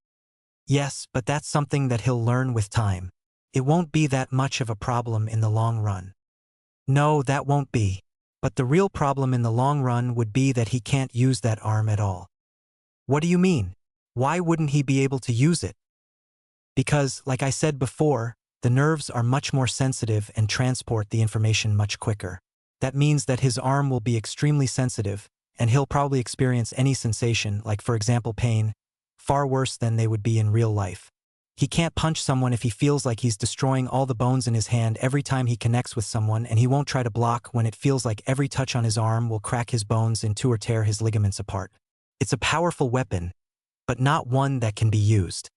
Yes, but that's something that he'll learn with time. It won't be that much of a problem in the long run. No, that won't be. But the real problem in the long run would be that he can't use that arm at all. What do you mean? Why wouldn't he be able to use it? Because, like I said before, the nerves are much more sensitive and transport the information much quicker. That means that his arm will be extremely sensitive, and he'll probably experience any sensation, like for example pain, far worse than they would be in real life. He can't punch someone if he feels like he's destroying all the bones in his hand every time he connects with someone, and he won't try to block when it feels like every touch on his arm will crack his bones in two or tear his ligaments apart. It's a powerful weapon, but not one that can be used.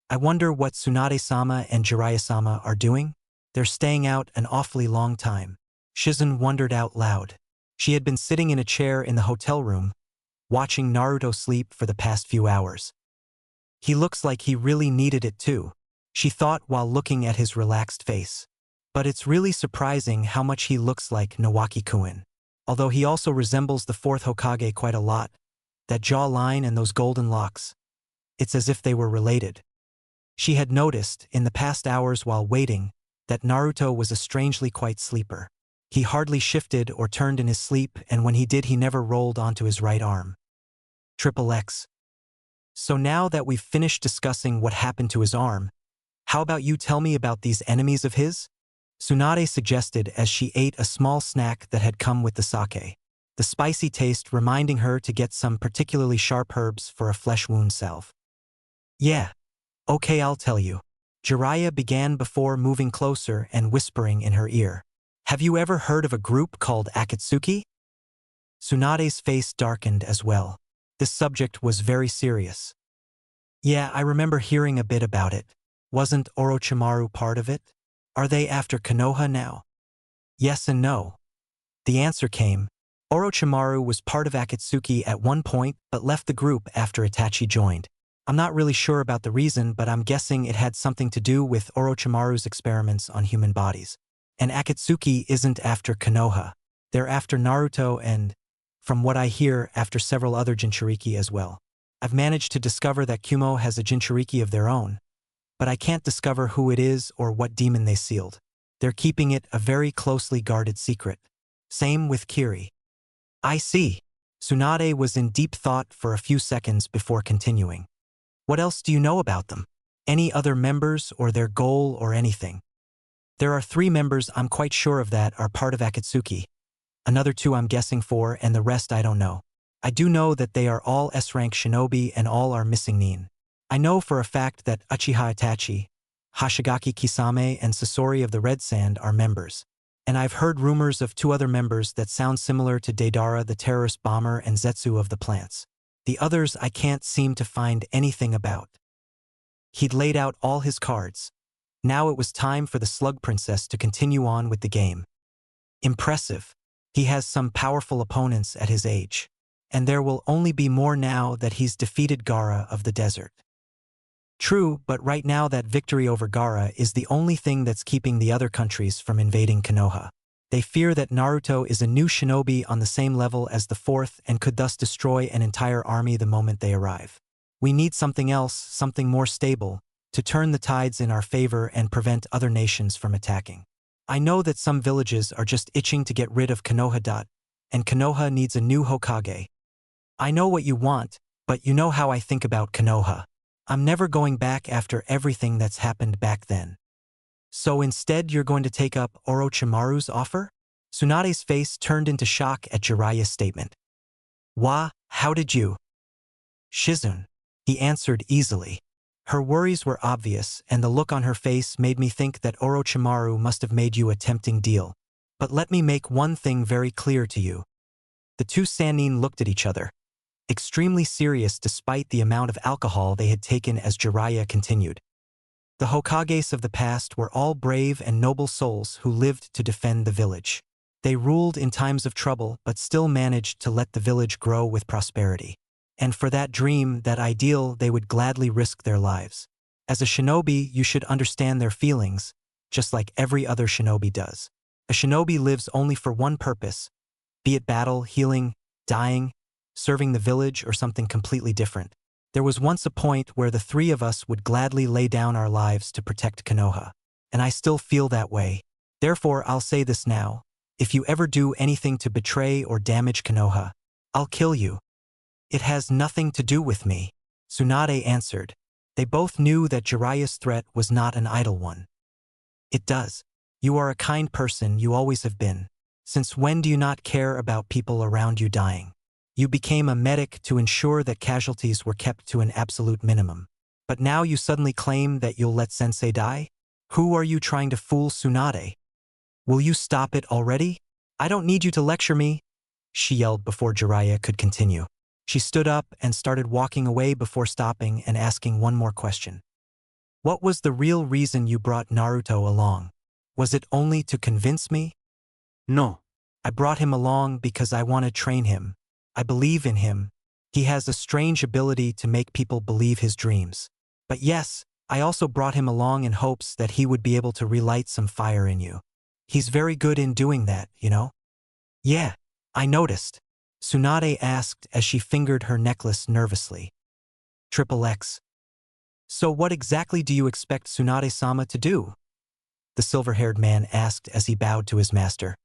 I wonder what Tsunade-sama and Jiraiya-sama are doing? They're staying out an awfully long time. Shizen wondered out loud. She had been sitting in a chair in the hotel room, watching Naruto sleep for the past few hours. He looks like he really needed it too, she thought while looking at his relaxed face. But it's really surprising how much he looks like Nawaki-kun. Although he also resembles the fourth Hokage quite a lot, that jawline and those golden locks. It's as if they were related. She had noticed, in the past hours while waiting, that Naruto was a strangely quiet sleeper. He hardly shifted or turned in his sleep, and when he did he never rolled onto his right arm. XXX. So now that we've finished discussing what happened to his arm, how about you tell me about these enemies of his? Tsunade suggested as she ate a small snack that had come with the sake, the spicy taste reminding her to get some particularly sharp herbs for a flesh wound salve. Yeah, Okay, I'll tell you. Jiraiya began before moving closer and whispering in her ear. Have you ever heard of a group called Akatsuki? Tsunade's face darkened as well. This subject was very serious. Yeah, I remember hearing a bit about it. Wasn't Orochimaru part of it? Are they after Konoha now? Yes and no. The answer came. Orochimaru was part of Akatsuki at one point but left the group after Itachi joined. I'm not really sure about the reason, but I'm guessing it had something to do with Orochimaru's experiments on human bodies. And Akatsuki isn't after Konoha. They're after Naruto and, from what I hear, after several other Jinchuriki as well. I've managed to discover that Kumo has a Jinchuriki of their own, but I can't discover who it is or what demon they sealed. They're keeping it a very closely guarded secret. Same with Kiri. I see. Tsunade was in deep thought for a few seconds before continuing. What else do you know about them? Any other members or their goal or anything? There are 3 members I'm quite sure of that are part of Akatsuki. Another 2 I'm guessing for, and the rest I don't know. I do know that they are all S-rank shinobi and all are missing nin. I know for a fact that Uchiha Itachi, Hoshigaki Kisame and Sasori of the Red Sand are members. And I've heard rumors of 2 other members that sound similar to Deidara the terrorist bomber and Zetsu of the plants. The others I can't seem to find anything about. He'd laid out all his cards. Now it was time for the Slug Princess to continue on with the game. Impressive. He has some powerful opponents at his age. And there will only be more now that he's defeated Gaara of the desert. True, but right now that victory over Gaara is the only thing that's keeping the other countries from invading Konoha. They fear that Naruto is a new shinobi on the same level as the 4th and could thus destroy an entire army the moment they arrive. We need something else, something more stable, to turn the tides in our favor and prevent other nations from attacking. I know that some villages are just itching to get rid of Konoha. And Konoha needs a new Hokage. I know what you want, but you know how I think about Konoha. I'm never going back after everything that's happened back then. So instead you're going to take up Orochimaru's offer? Tsunade's face turned into shock at Jiraiya's statement. How did you? Shizune. He answered easily. Her worries were obvious, and the look on her face made me think that Orochimaru must have made you a tempting deal. But let me make one thing very clear to you. The 2 Sannin looked at each other, extremely serious despite the amount of alcohol they had taken as Jiraiya continued. The Hokages of the past were all brave and noble souls who lived to defend the village. They ruled in times of trouble but still managed to let the village grow with prosperity. And for that dream, that ideal, they would gladly risk their lives. As a shinobi, you should understand their feelings, just like every other shinobi does. A shinobi lives only for one purpose, be it battle, healing, dying, serving the village, or something completely different. There was once a point where the 3 of us would gladly lay down our lives to protect Konoha. And I still feel that way. Therefore, I'll say this now. If you ever do anything to betray or damage Konoha, I'll kill you. It has nothing to do with me, Tsunade answered. They both knew that Jiraiya's threat was not an idle one. It does. You are a kind person, you always have been. Since when do you not care about people around you dying? You became a medic to ensure that casualties were kept to an absolute minimum. But now you suddenly claim that you'll let Sensei die? Who are you trying to fool, Tsunade? Will you stop it already? I don't need you to lecture me, she yelled before Jiraiya could continue. She stood up and started walking away before stopping and asking one more question. What was the real reason you brought Naruto along? Was it only to convince me? No. I brought him along because I want to train him. I believe in him. He has a strange ability to make people believe his dreams. But yes, I also brought him along in hopes that he would be able to relight some fire in you. He's very good in doing that, you know? Yeah, I noticed, Tsunade asked as she fingered her necklace nervously. XXX. So what exactly do you expect Tsunade-sama to do? The silver-haired man asked as he bowed to his master.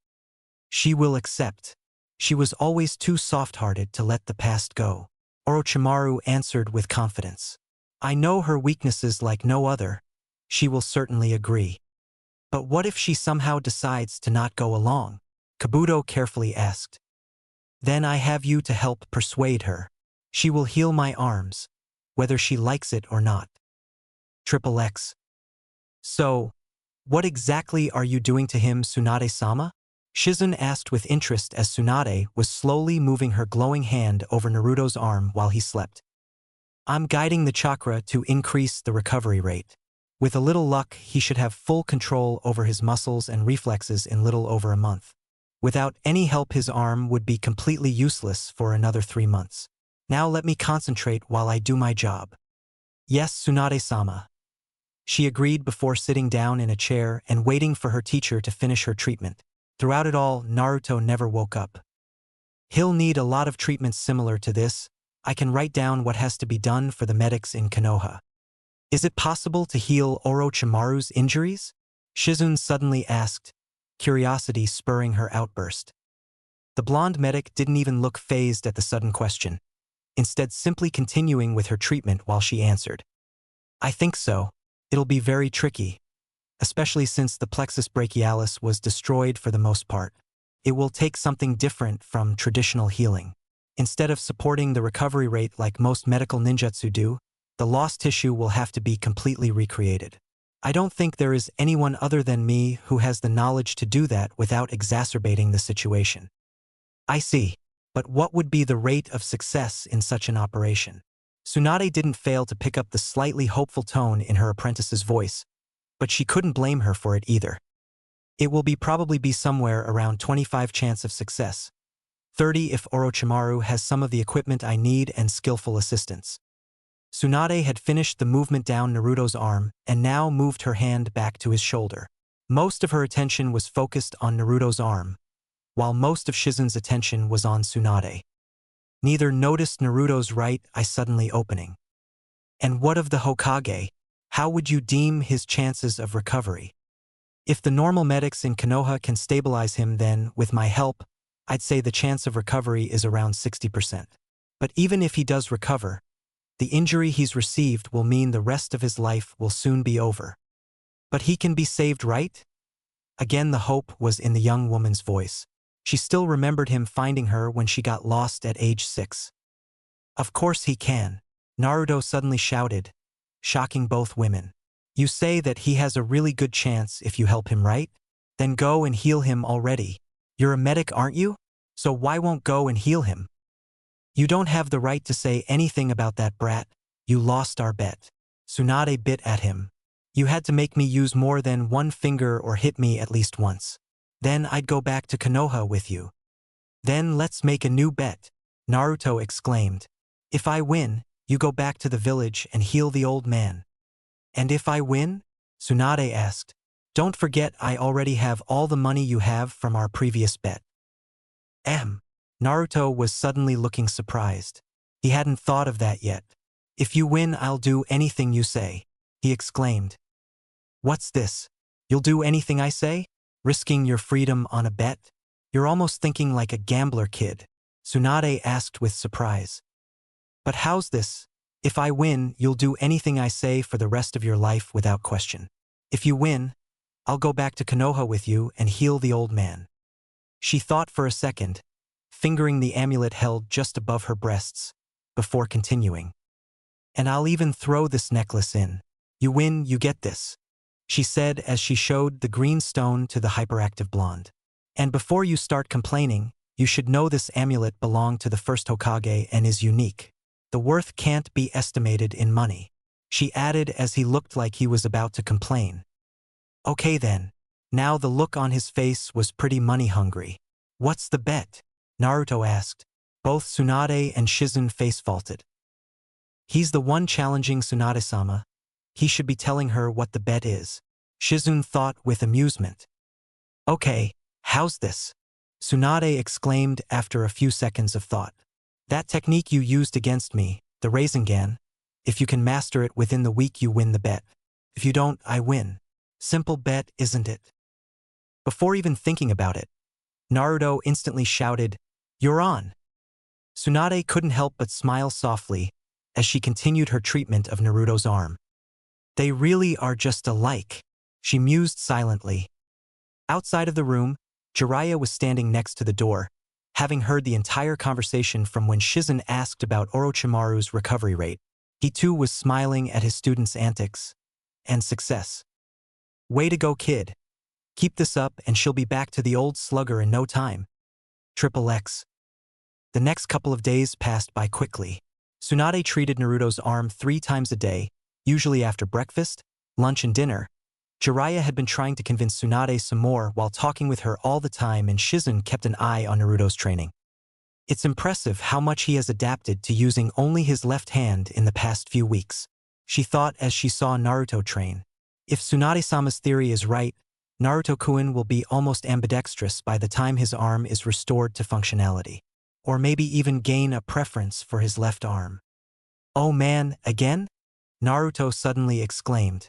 She will accept. She was always too soft-hearted to let the past go, Orochimaru answered with confidence. I know her weaknesses like no other. She will certainly agree. But what if she somehow decides to not go along? Kabuto carefully asked. Then I have you to help persuade her. She will heal my arms, whether she likes it or not. Triple X. So, what exactly are you doing to him, Tsunade-sama? Shizun asked with interest as Tsunade was slowly moving her glowing hand over Naruto's arm while he slept. I'm guiding the chakra to increase the recovery rate. With a little luck, he should have full control over his muscles and reflexes in little over a month. Without any help, his arm would be completely useless for another 3 months. Now let me concentrate while I do my job. Yes, Tsunade-sama. She agreed before sitting down in a chair and waiting for her teacher to finish her treatment. Throughout it all, Naruto never woke up. He'll need a lot of treatments similar to this. I can write down what has to be done for the medics in Konoha. Is it possible to heal Orochimaru's injuries? Shizun suddenly asked, curiosity spurring her outburst. The blonde medic didn't even look fazed at the sudden question, instead simply continuing with her treatment while she answered. I think so. It'll be very tricky, especially since the plexus brachialis was destroyed for the most part. It will take something different from traditional healing. Instead of supporting the recovery rate like most medical ninjutsu do, the lost tissue will have to be completely recreated. I don't think there is anyone other than me who has the knowledge to do that without exacerbating the situation. I see. But what would be the rate of success in such an operation? Tsunade didn't fail to pick up the slightly hopeful tone in her apprentice's voice, but she couldn't blame her for it either. It will probably be somewhere around 25 chance of success. 30 if Orochimaru has some of the equipment I need and skillful assistance. Tsunade had finished the movement down Naruto's arm and now moved her hand back to his shoulder. Most of her attention was focused on Naruto's arm, while most of Shizun's attention was on Tsunade. Neither noticed Naruto's right eye suddenly opening. And what of the Hokage? How would you deem his chances of recovery? If the normal medics in Konoha can stabilize him, then, with my help, I'd say the chance of recovery is around 60%. But even if he does recover, the injury he's received will mean the rest of his life will soon be over. But he can be saved, right? Again, the hope was in the young woman's voice. She still remembered him finding her when she got lost at age 6. Of course he can, Naruto suddenly shouted, shocking both women. You say that he has a really good chance if you help him, right? Then go and heal him already. You're a medic, aren't you? So why won't go and heal him? You don't have the right to say anything about that brat. You lost our bet. Tsunade bit at him. You had to make me use more than one finger or hit me at least once. Then I'd go back to Konoha with you. Then let's make a new bet, Naruto exclaimed. If I win, you go back to the village and heal the old man. And if I win? Tsunade asked. Don't forget I already have all the money you have from our previous bet. Naruto was suddenly looking surprised. He hadn't thought of that yet. If you win, I'll do anything you say, he exclaimed. What's this? You'll do anything I say? Risking your freedom on a bet? You're almost thinking like a gambler, kid, Tsunade asked with surprise. But how's this? If I win, you'll do anything I say for the rest of your life without question. If you win, I'll go back to Konoha with you and heal the old man. She thought for a second, fingering the amulet held just above her breasts, before continuing. And I'll even throw this necklace in. You win, you get this, she said as she showed the green stone to the hyperactive blonde. And before you start complaining, you should know this amulet belonged to the first Hokage and is unique. The worth can't be estimated in money, she added as he looked like he was about to complain. Okay then. Now the look on his face was pretty money-hungry. What's the bet? Naruto asked. Both Tsunade and Shizun face-faulted. He's the one challenging Tsunade-sama. He should be telling her what the bet is, Shizun thought with amusement. Okay, how's this? Tsunade exclaimed after a few seconds of thought. That technique you used against me, the Rasengan, if you can master it within the week you win the bet. If you don't, I win. Simple bet, isn't it? Before even thinking about it, Naruto instantly shouted, You're on! Tsunade couldn't help but smile softly as she continued her treatment of Naruto's arm. They really are just alike, she mused silently. Outside of the room, Jiraiya was standing next to the door, having heard the entire conversation from when Shizun asked about Orochimaru's recovery rate. He too was smiling at his student's antics, and success. Way to go, kid. Keep this up and she'll be back to the old slugger in no time. Triple X. The next couple of days passed by quickly. Tsunade treated Naruto's arm 3 times a day, usually after breakfast, lunch and dinner. Jiraiya had been trying to convince Tsunade some more while talking with her all the time, and Shizen kept an eye on Naruto's training. It's impressive how much he has adapted to using only his left hand in the past few weeks, she thought as she saw Naruto train. If Tsunade-sama's theory is right, Naruto-kun will be almost ambidextrous by the time his arm is restored to functionality. Or maybe even gain a preference for his left arm. Oh man, again? Naruto suddenly exclaimed.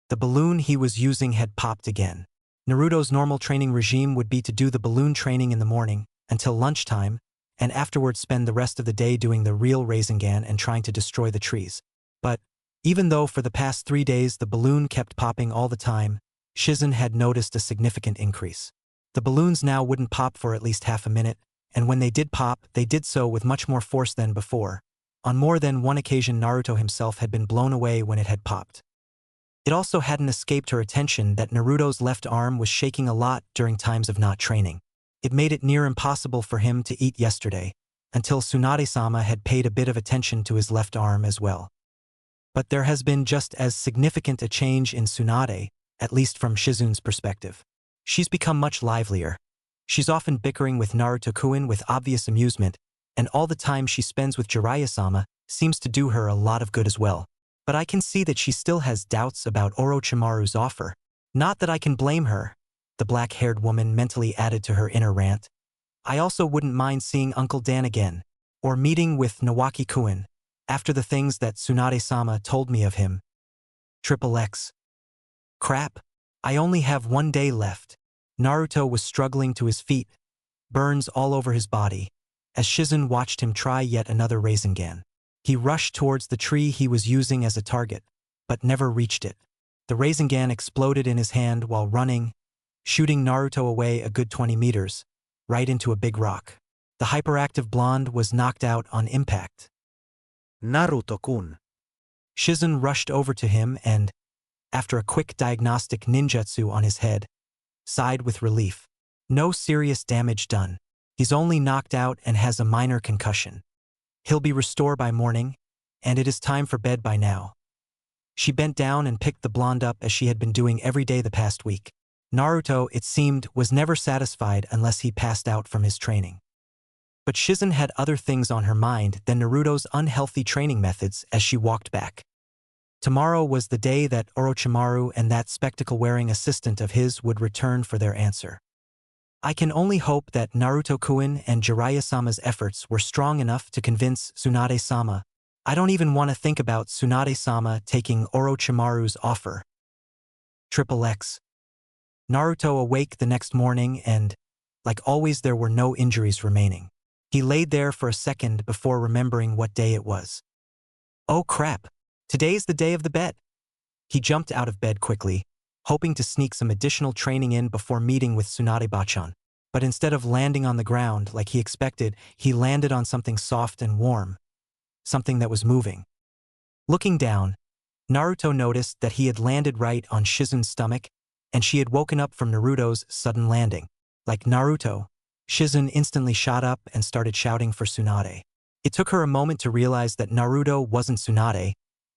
The balloon he was using had popped again. Naruto's normal training regime would be to do the balloon training in the morning, until lunchtime, and afterwards spend the rest of the day doing the real Rasengan and trying to destroy the trees. But, even though for the past 3 days the balloon kept popping all the time, Shizen had noticed a significant increase. The balloons now wouldn't pop for at least half a minute, and when they did pop, they did so with much more force than before. On more than one occasion Naruto himself had been blown away when it had popped. It also hadn't escaped her attention that Naruto's left arm was shaking a lot during times of not training. It made it near impossible for him to eat yesterday, until Tsunade-sama had paid a bit of attention to his left arm as well. But there has been just as significant a change in Tsunade, at least from Shizen's perspective. She's become much livelier. She's often bickering with Naruto-kun with obvious amusement, and all the time she spends with Jiraiya-sama seems to do her a lot of good as well. But I can see that she still has doubts about Orochimaru's offer. Not that I can blame her, the black-haired woman mentally added to her inner rant. I also wouldn't mind seeing Uncle Dan again, or meeting with Nawaki-kun, after the things that Tsunade-sama told me of him. Triple X. Crap. I only have 1 day left. Naruto was struggling to his feet, burns all over his body, as Shizen watched him try yet another Rasengan. He rushed towards the tree he was using as a target, but never reached it. The Rasengan exploded in his hand while running, shooting Naruto away a good 20 meters, right into a big rock. The hyperactive blonde was knocked out on impact. Naruto-kun. Shizen rushed over to him and, after a quick diagnostic ninjutsu on his head, sighed with relief. No serious damage done. He's only knocked out and has a minor concussion. He'll be restored by morning, and it is time for bed by now. She bent down and picked the blonde up as she had been doing every day the past week. Naruto, it seemed, was never satisfied unless he passed out from his training. But Shizen had other things on her mind than Naruto's unhealthy training methods as she walked back. Tomorrow was the day that Orochimaru and that spectacle-wearing assistant of his would return for their answer. I can only hope that Naruto-kun and Jiraiya-sama's efforts were strong enough to convince Tsunade-sama. I don't even want to think about Tsunade-sama taking Orochimaru's offer. Triple X. Naruto awake the next morning and, like always, there were no injuries remaining. He laid there for a second before remembering what day it was. Oh crap! Today's the day of the bet. He jumped out of bed quickly, hoping to sneak some additional training in before meeting with Tsunade-bachan. But instead of landing on the ground like he expected, he landed on something soft and warm. Something that was moving. Looking down, Naruto noticed that he had landed right on Shizen's stomach, and she had woken up from Naruto's sudden landing. Like Naruto, Shizen instantly shot up and started shouting for Tsunade. It took her a moment to realize that Naruto wasn't Tsunade,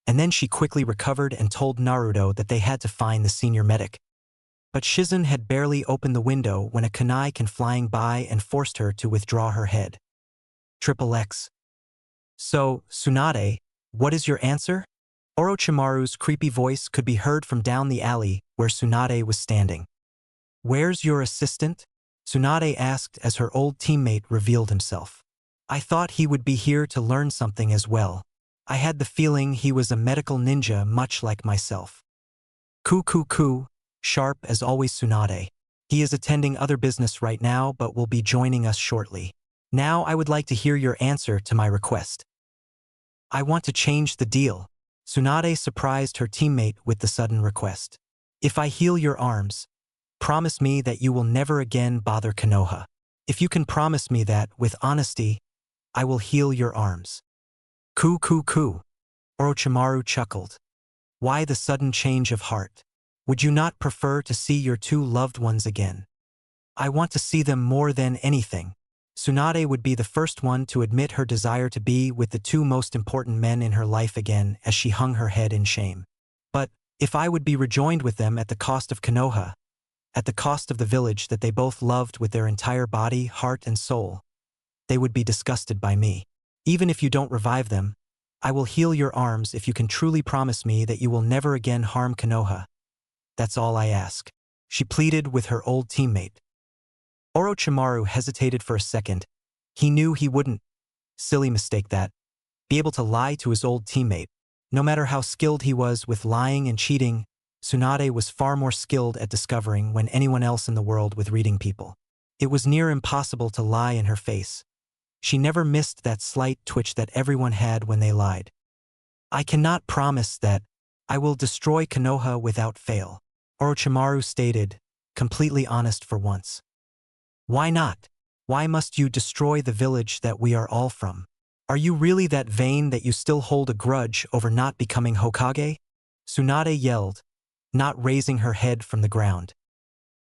and then she quickly recovered and told Naruto that they had to find the senior medic. But Shizen had barely opened the window when a kunai came flying by and forced her to withdraw her head. Triple X. So, Tsunade, what is your answer? Orochimaru's creepy voice could be heard from down the alley where Tsunade was standing. Where's your assistant? Tsunade asked as her old teammate revealed himself. I thought he would be here to learn something as well. I had the feeling he was a medical ninja much like myself. Coo, sharp as always Tsunade. He is attending other business right now but will be joining us shortly. Now I would like to hear your answer to my request. I want to change the deal. Tsunade surprised her teammate with the sudden request. If I heal your arms, promise me that you will never again bother Konoha. If you can promise me that, with honesty, I will heal your arms. Coo. Orochimaru chuckled. Why the sudden change of heart? Would you not prefer to see your two loved ones again? I want to see them more than anything. Tsunade would be the first one to admit her desire to be with the two most important men in her life again as she hung her head in shame. But if I would be rejoined with them at the cost of Konoha, at the cost of the village that they both loved with their entire body, heart, and soul, they would be disgusted by me. Even if you don't revive them, I will heal your arms if you can truly promise me that you will never again harm Konoha. That's all I ask. She pleaded with her old teammate. Orochimaru hesitated for a second. He knew he wouldn't, silly mistake that, be able to lie to his old teammate. No matter how skilled he was with lying and cheating, Tsunade was far more skilled at discovering when anyone else in the world with reading people. It was near impossible to lie in her face. She never missed that slight twitch that everyone had when they lied. I cannot promise that I will destroy Konoha without fail, Orochimaru stated, completely honest for once. Why not? Why must you destroy the village that we are all from? Are you really that vain that you still hold a grudge over not becoming Hokage? Tsunade yelled, not raising her head from the ground.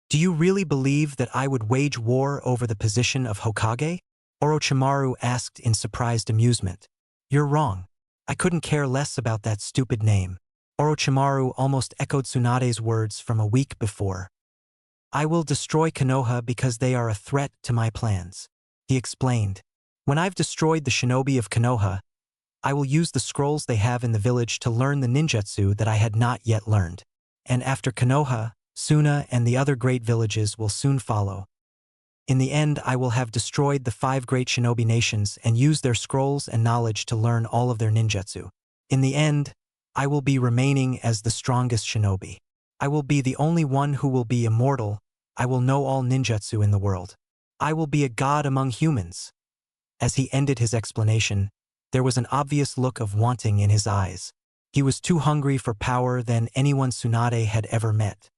Do you really believe that I would wage war over the position of Hokage? Orochimaru asked in surprised amusement. You're wrong. I couldn't care less about that stupid name. Orochimaru almost echoed Tsunade's words from a week before. I will destroy Konoha because they are a threat to my plans, he explained. When I've destroyed the shinobi of Konoha, I will use the scrolls they have in the village to learn the ninjutsu that I had not yet learned. And after Konoha, Suna and the other great villages will soon follow. In the end, I will have destroyed the 5 great shinobi nations and used their scrolls and knowledge to learn all of their ninjutsu. In the end, I will be remaining as the strongest shinobi. I will be the only one who will be immortal. I will know all ninjutsu in the world. I will be a god among humans. As he ended his explanation, there was an obvious look of wanting in his eyes. He was too hungry for power than anyone Tsunade had ever met.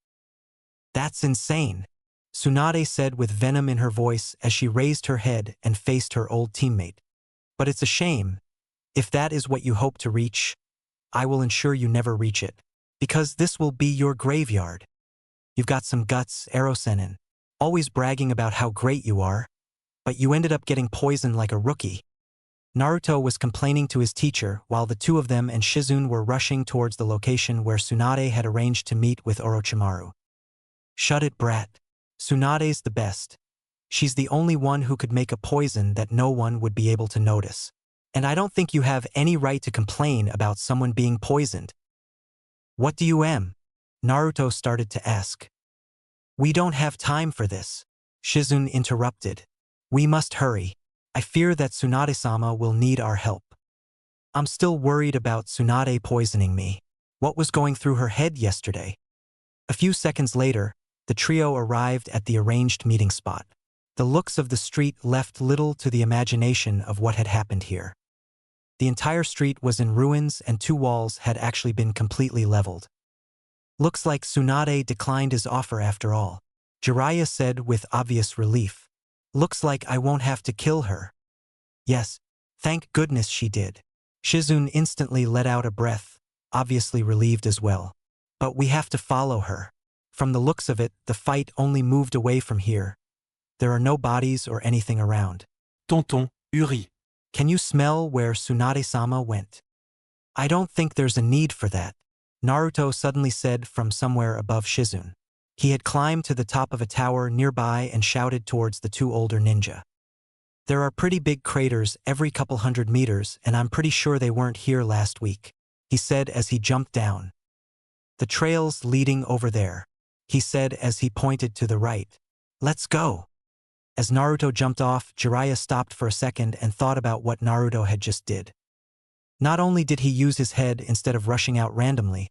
That's insane, Tsunade said with venom in her voice as she raised her head and faced her old teammate. But it's a shame. If that is what you hope to reach, I will ensure you never reach it. Because this will be your graveyard. You've got some guts, Erosenin, always bragging about how great you are, but you ended up getting poisoned like a rookie. Naruto was complaining to his teacher while the two of them and Shizune were rushing towards the location where Tsunade had arranged to meet with Orochimaru. Shut it, brat. Tsunade's the best. She's the only one who could make a poison that no one would be able to notice. And I don't think you have any right to complain about someone being poisoned. What do you Naruto started to ask. We don't have time for this, Shizune interrupted. We must hurry. I fear that Tsunade-sama will need our help. I'm still worried about Tsunade poisoning me. What was going through her head yesterday? A few seconds later, the trio arrived at the arranged meeting spot. The looks of the street left little to the imagination of what had happened here. The entire street was in ruins and 2 walls had actually been completely leveled. Looks like Tsunade declined his offer after all, Jiraiya said with obvious relief. Looks like I won't have to kill her. Yes, thank goodness she did. Shizune instantly let out a breath, obviously relieved as well. But we have to follow her. From the looks of it, the fight only moved away from here. There are no bodies or anything around. Tonton, Uri. Can you smell where Tsunade-sama went? I don't think there's a need for that, Naruto suddenly said from somewhere above Shizune. He had climbed to the top of a tower nearby and shouted towards the 2 older ninja. There are pretty big craters every couple 100 meters, and I'm pretty sure they weren't here last week, he said as he jumped down. The trail's leading over there, he said as he pointed to the right. Let's go. As Naruto jumped off, Jiraiya stopped for a second and thought about what Naruto had just did. Not only did he use his head instead of rushing out randomly,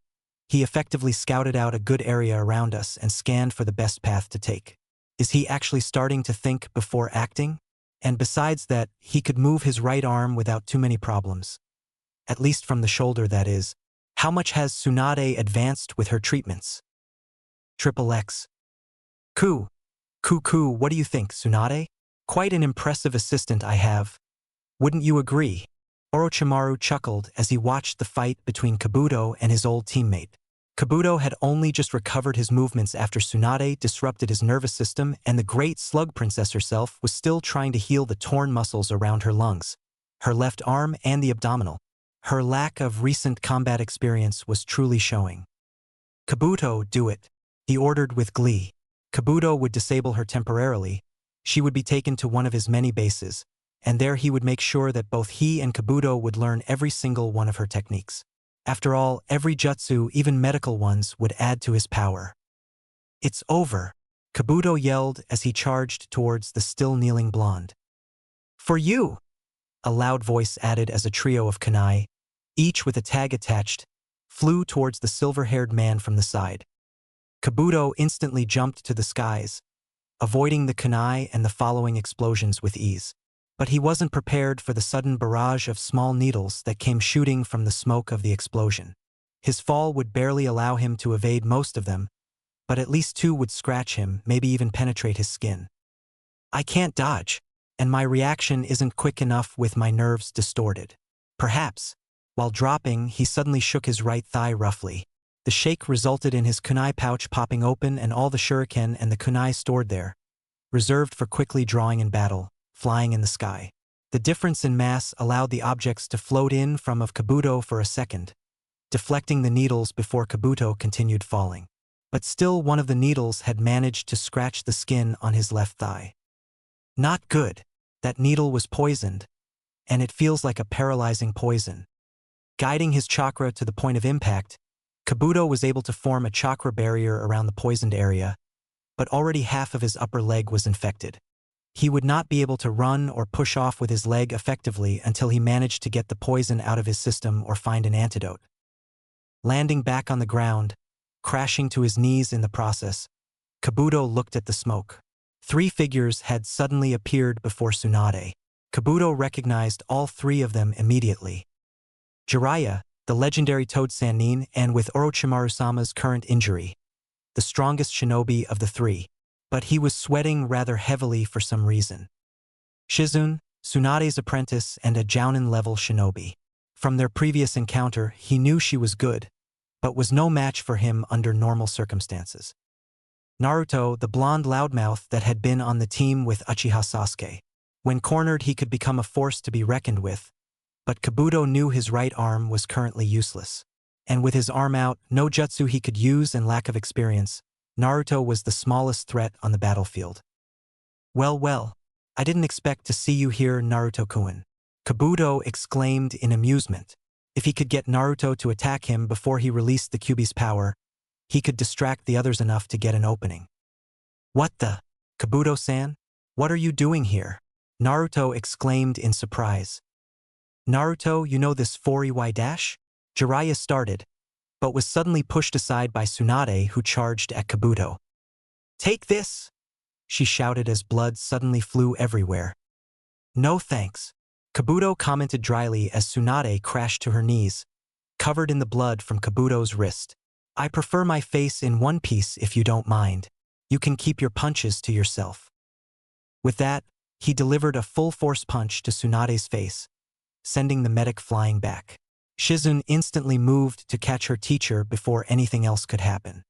he effectively scouted out a good area around us and scanned for the best path to take. Is he actually starting to think before acting? And besides that, he could move his right arm without too many problems. At least from the shoulder, that is. How much has Tsunade advanced with her treatments? XXX. Cuckoo, what do you think, Tsunade? Quite an impressive assistant I have. Wouldn't you agree? Orochimaru chuckled as he watched the fight between Kabuto and his old teammate. Kabuto had only just recovered his movements after Tsunade disrupted his nervous system, and the great slug princess herself was still trying to heal the torn muscles around her lungs, her left arm and the abdominal. Her lack of recent combat experience was truly showing. "Kabuto, do it," he ordered with glee. Kabuto would disable her temporarily. She would be taken to one of his many bases, and there he would make sure that both he and Kabuto would learn every single one of her techniques. After all, every jutsu, even medical ones, would add to his power. "It's over," Kabuto yelled as he charged towards the still kneeling blonde. "For you," a loud voice added as a trio of kunai, each with a tag attached, flew towards the silver-haired man from the side. Kabuto instantly jumped to the skies, avoiding the kunai and the following explosions with ease. But he wasn't prepared for the sudden barrage of small needles that came shooting from the smoke of the explosion. His fall would barely allow him to evade most of them, but at least two would scratch him, maybe even penetrate his skin. "I can't dodge, and my reaction isn't quick enough with my nerves distorted." Perhaps, while dropping, he suddenly shook his right thigh roughly. The shake resulted in his kunai pouch popping open and all the shuriken and the kunai stored there, reserved for quickly drawing in battle, flying in the sky. The difference in mass allowed the objects to float in from of Kabuto for a second, deflecting the needles before Kabuto continued falling. But still one of the needles had managed to scratch the skin on his left thigh. Not good. That needle was poisoned, and it feels like a paralyzing poison. Guiding his chakra to the point of impact, Kabuto was able to form a chakra barrier around the poisoned area, but already half of his upper leg was infected. He would not be able to run or push off with his leg effectively until he managed to get the poison out of his system or find an antidote. Landing back on the ground, crashing to his knees in the process, Kabuto looked at the smoke. Three figures had suddenly appeared before Tsunade. Kabuto recognized all three of them immediately. Jiraiya, the legendary Toad Sannin, and with Orochimaru-sama's current injury, the strongest shinobi of the three. But he was sweating rather heavily for some reason. Shizune, Tsunade's apprentice and a Jounin-level shinobi. From their previous encounter, he knew she was good, but was no match for him under normal circumstances. Naruto, the blonde loudmouth that had been on the team with Uchiha Sasuke. When cornered, he could become a force to be reckoned with, but Kabuto knew his right arm was currently useless. And with his arm out, no jutsu he could use and lack of experience, Naruto was the smallest threat on the battlefield. Well, I didn't expect to see you here, Naruto-kun," Kabuto exclaimed in amusement. If he could get Naruto to attack him before he released the Kyuubi's power, he could distract the others enough to get an opening. "What the? Kabuto-san? What are you doing here?" Naruto exclaimed in surprise. "Naruto, you know this 4EY-? Jiraiya started, but was suddenly pushed aside by Tsunade, who charged at Kabuto. "Take this!" she shouted as blood suddenly flew everywhere. "No thanks," Kabuto commented dryly as Tsunade crashed to her knees, covered in the blood from Kabuto's wrist. "I prefer my face in one piece if you don't mind. You can keep your punches to yourself." With that, he delivered a full-force punch to Tsunade's face, sending the medic flying back. Shizune instantly moved to catch her teacher before anything else could happen.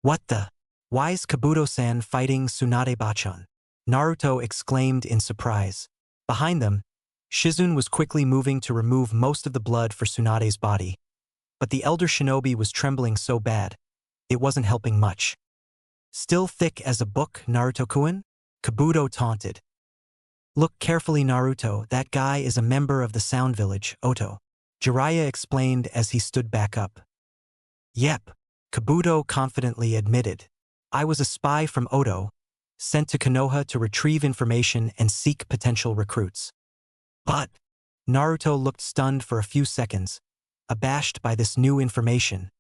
"What the? Why is Kabuto-san fighting Tsunade-bachan?" Naruto exclaimed in surprise. Behind them, Shizune was quickly moving to remove most of the blood for Tsunade's body, but the elder shinobi was trembling so bad, it wasn't helping much. "Still thick as a book, Naruto-kun?" Kabuto taunted. "Look carefully, Naruto, that guy is a member of the Sound Village, Oto," Jiraiya explained as he stood back up. "Yep," Kabuto confidently admitted. "I was a spy from Oto, sent to Konoha to retrieve information and seek potential recruits." "But," Naruto looked stunned for a few seconds, abashed by this new information,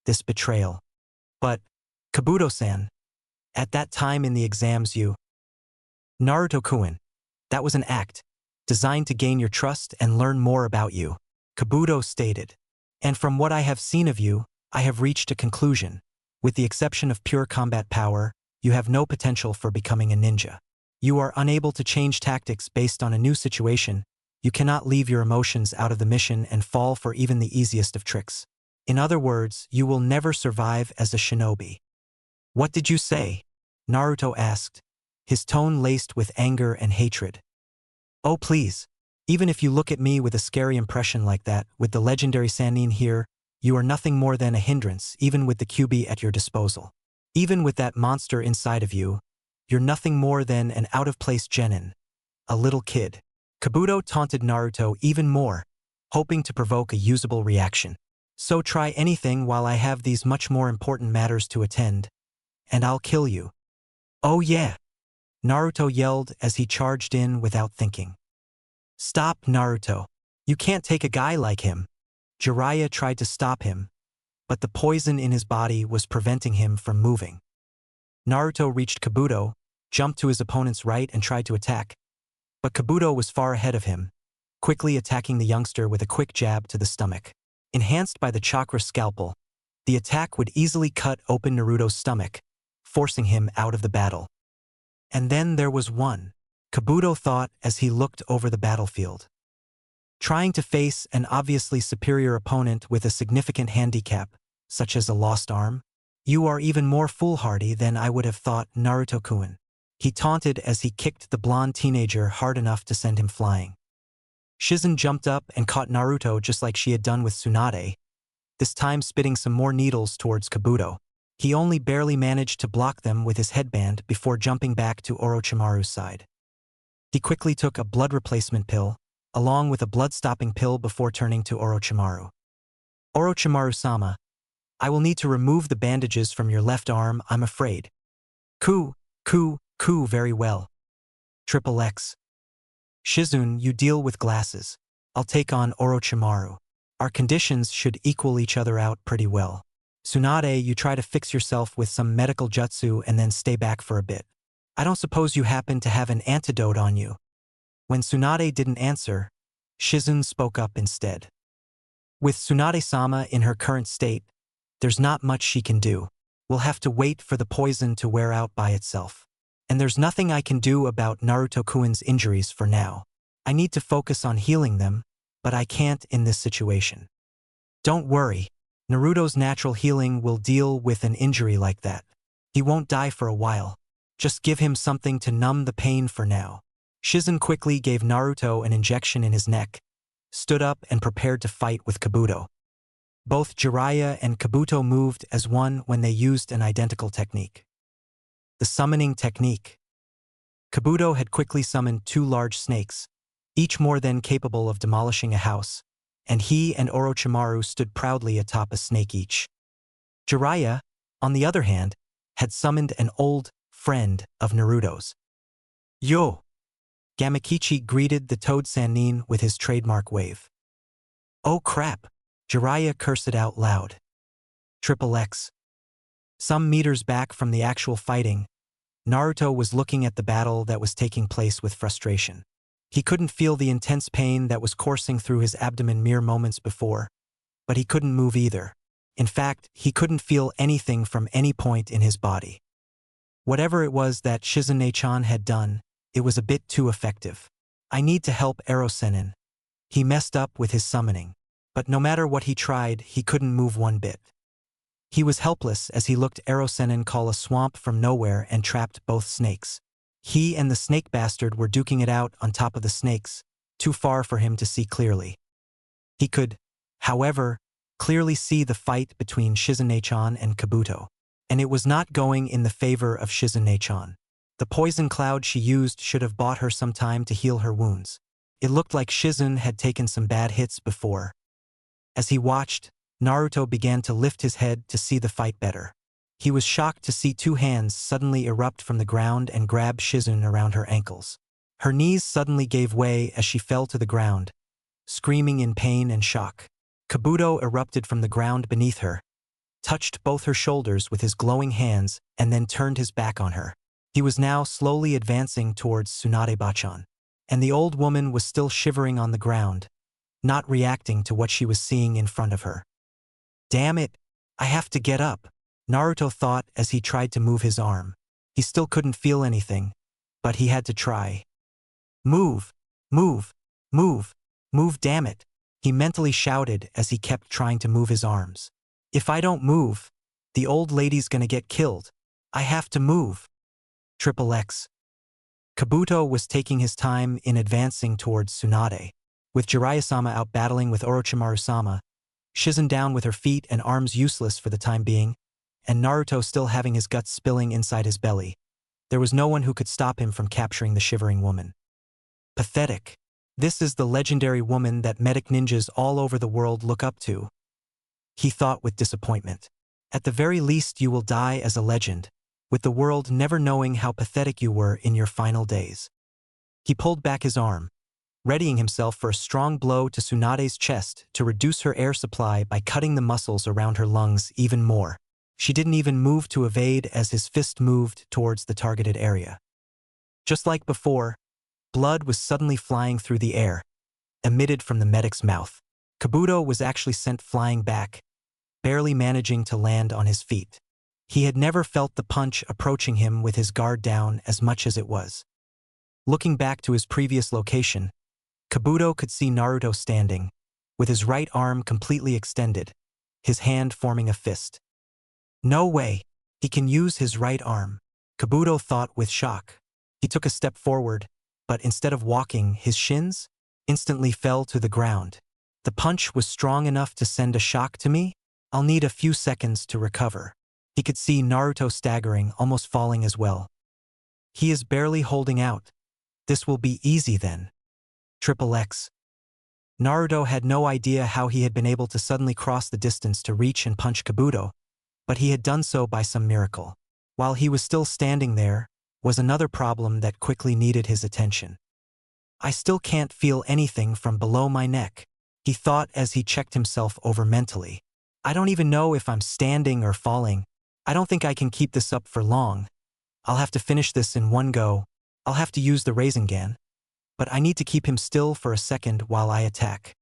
this betrayal. "But, Kabuto-san, at that time in the exams you—" "Naruto-kun, that was an act, designed to gain your trust and learn more about you," Kabuto stated. "And from what I have seen of you, I have reached a conclusion. With the exception of pure combat power, you have no potential for becoming a ninja. You are unable to change tactics based on a new situation, You cannot leave your emotions out of the mission and fall for even the easiest of tricks. In other words, you will never survive as a shinobi. What did you say? Naruto asked, his tone laced with anger and hatred. Oh please. Even if you look at me with a scary impression like that, with the legendary Sannin here, you are nothing more than a hindrance, even with the QB at your disposal. Even with that monster inside of you, you're nothing more than an out-of-place genin, a little kid. Kabuto taunted Naruto even more, hoping to provoke a usable reaction. So try anything while I have these much more important matters to attend, and I'll kill you. Oh yeah! Naruto yelled as he charged in without thinking. Stop, Naruto. You can't take a guy like him. Jiraiya tried to stop him, but the poison in his body was preventing him from moving. Naruto reached Kabuto, jumped to his opponent's right and tried to attack, but Kabuto was far ahead of him, quickly attacking the youngster with a quick jab to the stomach. Enhanced by the chakra scalpel, the attack would easily cut open Naruto's stomach, forcing him out of the battle. And then there was one, Kabuto thought as he looked over the battlefield. Trying to face an obviously superior opponent with a significant handicap, such as a lost arm? You are even more foolhardy than I would have thought, Naruto-kun. He taunted as he kicked the blonde teenager hard enough to send him flying. Shizen jumped up and caught Naruto just like she had done with Tsunade, this time spitting some more needles towards Kabuto. He only barely managed to block them with his headband before jumping back to Orochimaru's side. He quickly took a blood replacement pill, along with a blood-stopping pill before turning to Orochimaru. Orochimaru-sama, I will need to remove the bandages from your left arm, I'm afraid. Very well. Triple X. Shizun, you deal with glasses. I'll take on Orochimaru. Our conditions should equal each other out pretty well. Tsunade, you try to fix yourself with some medical jutsu and then stay back for a bit. I don't suppose you happen to have an antidote on you. When Tsunade didn't answer, Shizun spoke up instead. With Tsunade-sama in her current state, there's not much she can do. We'll have to wait for the poison to wear out by itself. And there's nothing I can do about Naruto-kun's injuries for now. I need to focus on healing them, but I can't in this situation. Don't worry, Naruto's natural healing will deal with an injury like that. He won't die for a while. Just give him something to numb the pain for now. Shizun quickly gave Naruto an injection in his neck, stood up and prepared to fight with Kabuto. Both Jiraiya and Kabuto moved as one when they used an identical technique. The summoning technique. Kabuto had quickly summoned 2 large snakes, each more than capable of demolishing a house, and he and Orochimaru stood proudly atop a snake each. Jiraiya, on the other hand, had summoned an old friend of Naruto's. Yo! Gamakichi greeted the Toad Sannin with his trademark wave. Oh crap! Jiraiya cursed it out loud. Triple X. Some meters back from the actual fighting, Naruto was looking at the battle that was taking place with frustration. He couldn't feel the intense pain that was coursing through his abdomen mere moments before, but he couldn't move either. In fact, he couldn't feel anything from any point in his body. Whatever it was that Shizune-chan had done, it was a bit too effective. I need to help Erosenin. He messed up with his summoning, but no matter what he tried, he couldn't move one bit. He was helpless as he looked Erosenin call a swamp from nowhere and trapped both snakes. He and the snake bastard were duking it out on top of the snakes, too far for him to see clearly. He could, however, clearly see the fight between Shizune-chan and Kabuto, and it was not going in the favor of Shizune-chan. The poison cloud she used should have bought her some time to heal her wounds. It looked like Shizune had taken some bad hits before. As he watched, Naruto began to lift his head to see the fight better. He was shocked to see 2 hands suddenly erupt from the ground and grab Shizune around her ankles. Her knees suddenly gave way as she fell to the ground, screaming in pain and shock. Kabuto erupted from the ground beneath her, touched both her shoulders with his glowing hands, and then turned his back on her. He was now slowly advancing towards Tsunade-bachan, and the old woman was still shivering on the ground, not reacting to what she was seeing in front of her. Damn it, I have to get up, Naruto thought as he tried to move his arm. He still couldn't feel anything, but he had to try. Move, Move! Move, damn it! He mentally shouted as he kept trying to move his arms. If I don't move, the old lady's gonna get killed. I have to move. Triple X. Kabuto was taking his time in advancing towards Tsunade, with Jiraiya-sama out battling with Orochimaru-sama, Shizen down with her feet and arms useless for the time being, and Naruto still having his guts spilling inside his belly. There was no one who could stop him from capturing the shivering woman. Pathetic. This is the legendary woman that medic ninjas all over the world look up to. He thought with disappointment. At the very least you will die as a legend, with the world never knowing how pathetic you were in your final days. He pulled back his arm, readying himself for a strong blow to Tsunade's chest to reduce her air supply by cutting the muscles around her lungs even more. She didn't even move to evade as his fist moved towards the targeted area. Just like before, blood was suddenly flying through the air, emitted from the medic's mouth. Kabuto was actually sent flying back, barely managing to land on his feet. He had never felt the punch approaching him with his guard down as much as it was. Looking back to his previous location, Kabuto could see Naruto standing, with his right arm completely extended, his hand forming a fist. No way, he can use his right arm, Kabuto thought with shock. He took a step forward, but instead of walking, his shins instantly fell to the ground. The punch was strong enough to send a shock to me? I'll need a few seconds to recover. He could see Naruto staggering, almost falling as well. He is barely holding out. This will be easy then. Triple X. Naruto had no idea how he had been able to suddenly cross the distance to reach and punch Kabuto, but he had done so by some miracle. While he was still standing there, was another problem that quickly needed his attention. I still can't feel anything from below my neck, he thought as he checked himself over mentally. I don't even know if I'm standing or falling. I don't think I can keep this up for long. I'll have to finish this in one go. I'll have to use the Rasengan. But I need to keep him still for a second while I attack.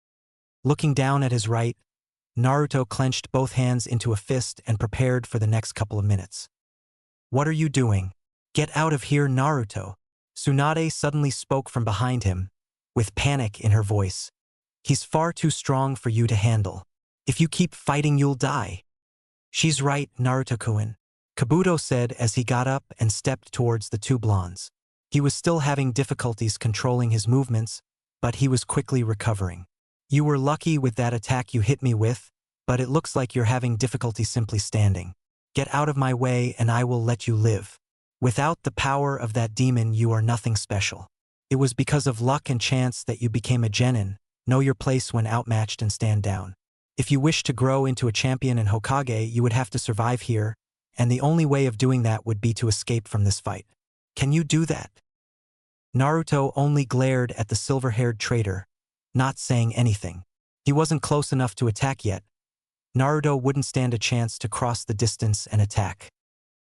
Looking down at his right, Naruto clenched both hands into a fist and prepared for the next couple of minutes. What are you doing? Get out of here, Naruto. Tsunade suddenly spoke from behind him, with panic in her voice. He's far too strong for you to handle. If you keep fighting, you'll die. She's right, Naruto-kun, Kabuto said as he got up and stepped towards the two blondes. He was still having difficulties controlling his movements, but he was quickly recovering. You were lucky with that attack you hit me with, but it looks like you're having difficulty simply standing. Get out of my way and I will let you live. Without the power of that demon, you are nothing special. It was because of luck and chance that you became a genin. Know your place when outmatched and stand down. If you wish to grow into a champion in Hokage, you would have to survive here, and the only way of doing that would be to escape from this fight. Can you do that? Naruto only glared at the silver-haired traitor, not saying anything. He wasn't close enough to attack yet. Naruto wouldn't stand a chance to cross the distance and attack.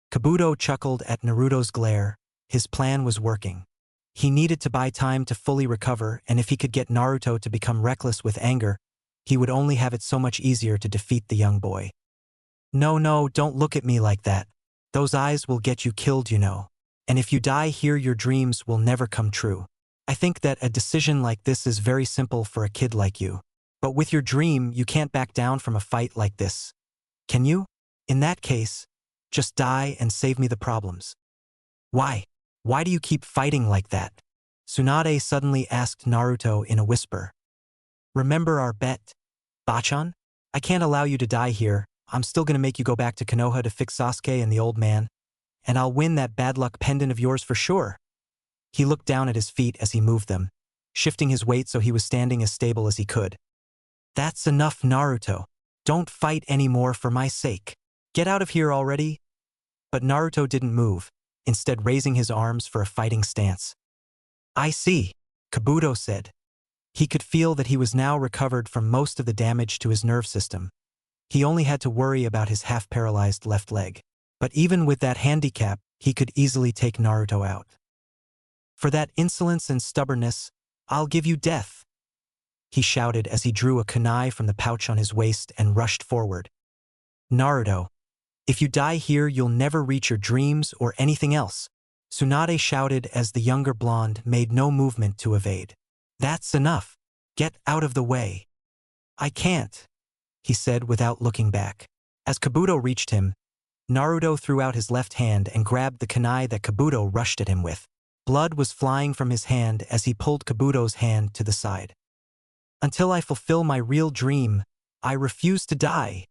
Kabuto chuckled at Naruto's glare. His plan was working. He needed to buy time to fully recover, and if he could get Naruto to become reckless with anger, he would only have it so much easier to defeat the young boy. No, don't look at me like that. Those eyes will get you killed, you know. And if you die here, your dreams will never come true. I think that a decision like this is very simple for a kid like you. But with your dream, you can't back down from a fight like this. Can you? In that case, just die and save me the problems. Why? Why do you keep fighting like that? Tsunade suddenly asked Naruto in a whisper. Remember our bet, Bachan? I can't allow you to die here. I'm still gonna make you go back to Konoha to fix Sasuke and the old man. And I'll win that bad luck pendant of yours for sure. He looked down at his feet as he moved them, shifting his weight so he was standing as stable as he could. That's enough, Naruto. Don't fight anymore for my sake. Get out of here already. But Naruto didn't move, instead raising his arms for a fighting stance. I see, Kabuto said. He could feel that he was now recovered from most of the damage to his nerve system. He only had to worry about his half-paralyzed left leg. But even with that handicap, he could easily take Naruto out. For that insolence and stubbornness, I'll give you death, he shouted as he drew a kunai from the pouch on his waist and rushed forward. Naruto, if you die here, you'll never reach your dreams or anything else, Tsunade shouted as the younger blonde made no movement to evade. That's enough. Get out of the way. I can't, he said without looking back. As Kabuto reached him, Naruto threw out his left hand and grabbed the kunai that Kabuto rushed at him with. Blood was flying from his hand as he pulled Kabuto's hand to the side. Until I fulfill my real dream, I refuse to die,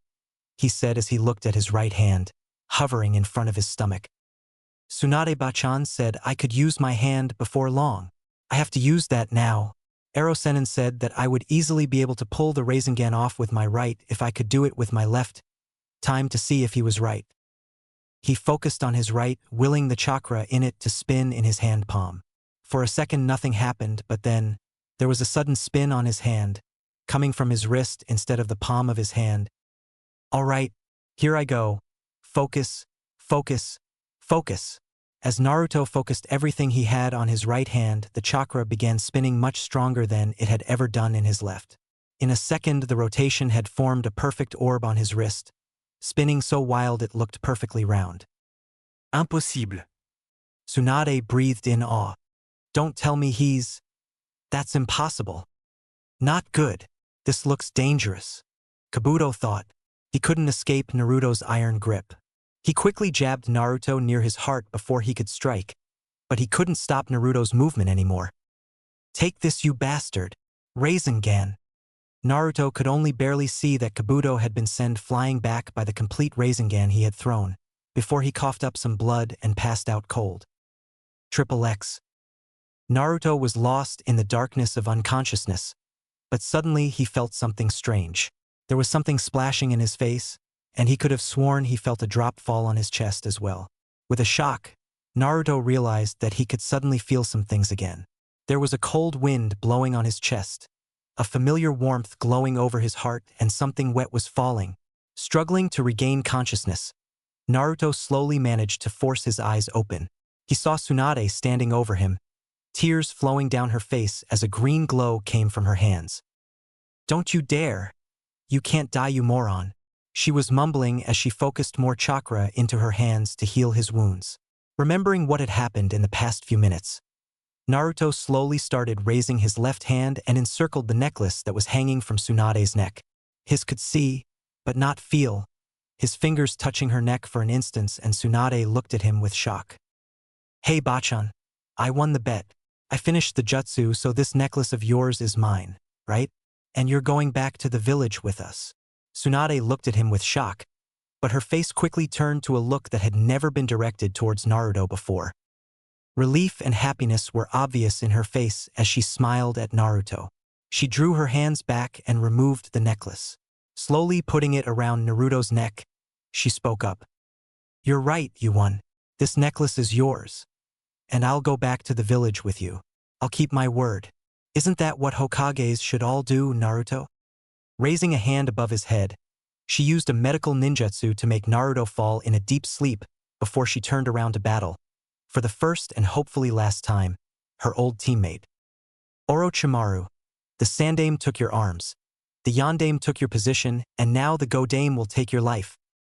he said as he looked at his right hand, hovering in front of his stomach. Tsunade-bachan said I could use my hand before long. I have to use that now. Erosenin said that I would easily be able to pull the Rasengan off with my right if I could do it with my left. Time to see if he was right. He focused on his right, willing the chakra in it to spin in his hand palm. For a second nothing happened, but then there was a sudden spin on his hand, coming from his wrist instead of the palm of his hand. All right, here I go. Focus, focus, focus. As Naruto focused everything he had on his right hand, the chakra began spinning much stronger than it had ever done in his left. In a second, the rotation had formed a perfect orb on his wrist, spinning so wild it looked perfectly round. Impossible. Tsunade breathed in awe. Don't tell me he's... That's impossible. Not good. This looks dangerous. Kabuto thought. He couldn't escape Naruto's iron grip. He quickly jabbed Naruto near his heart before he could strike, but he couldn't stop Naruto's movement anymore. Take this, you bastard. Rasengan. Naruto could only barely see that Kabuto had been sent flying back by the complete Rasengan he had thrown, before he coughed up some blood and passed out cold. Triple X. Naruto was lost in the darkness of unconsciousness, but suddenly he felt something strange. There was something splashing in his face, and he could have sworn he felt a drop fall on his chest as well. With a shock, Naruto realized that he could suddenly feel some things again. There was a cold wind blowing on his chest, a familiar warmth glowing over his heart, and something wet was falling. Struggling to regain consciousness, Naruto slowly managed to force his eyes open. He saw Tsunade standing over him, tears flowing down her face as a green glow came from her hands. Don't you dare! You can't die, you moron. She was mumbling as she focused more chakra into her hands to heal his wounds. Remembering what had happened in the past few minutes, Naruto slowly started raising his left hand and encircled the necklace that was hanging from Tsunade's neck. His could see, but not feel, his fingers touching her neck for an instant, and Tsunade looked at him with shock. Hey Bachan, I won the bet. I finished the jutsu, so this necklace of yours is mine, right? And you're going back to the village with us. Tsunade looked at him with shock, but her face quickly turned to a look that had never been directed towards Naruto before. Relief and happiness were obvious in her face as she smiled at Naruto. She drew her hands back and removed the necklace. Slowly putting it around Naruto's neck, she spoke up. You're right, you won. This necklace is yours. And I'll go back to the village with you. I'll keep my word. Isn't that what Hokages should all do, Naruto? Raising a hand above his head, she used a medical ninjutsu to make Naruto fall in a deep sleep before she turned around to battle, for the first and hopefully last time, her old teammate. Orochimaru, the Sandame took your arms, the Yondame took your position, and now the Godame will take your life.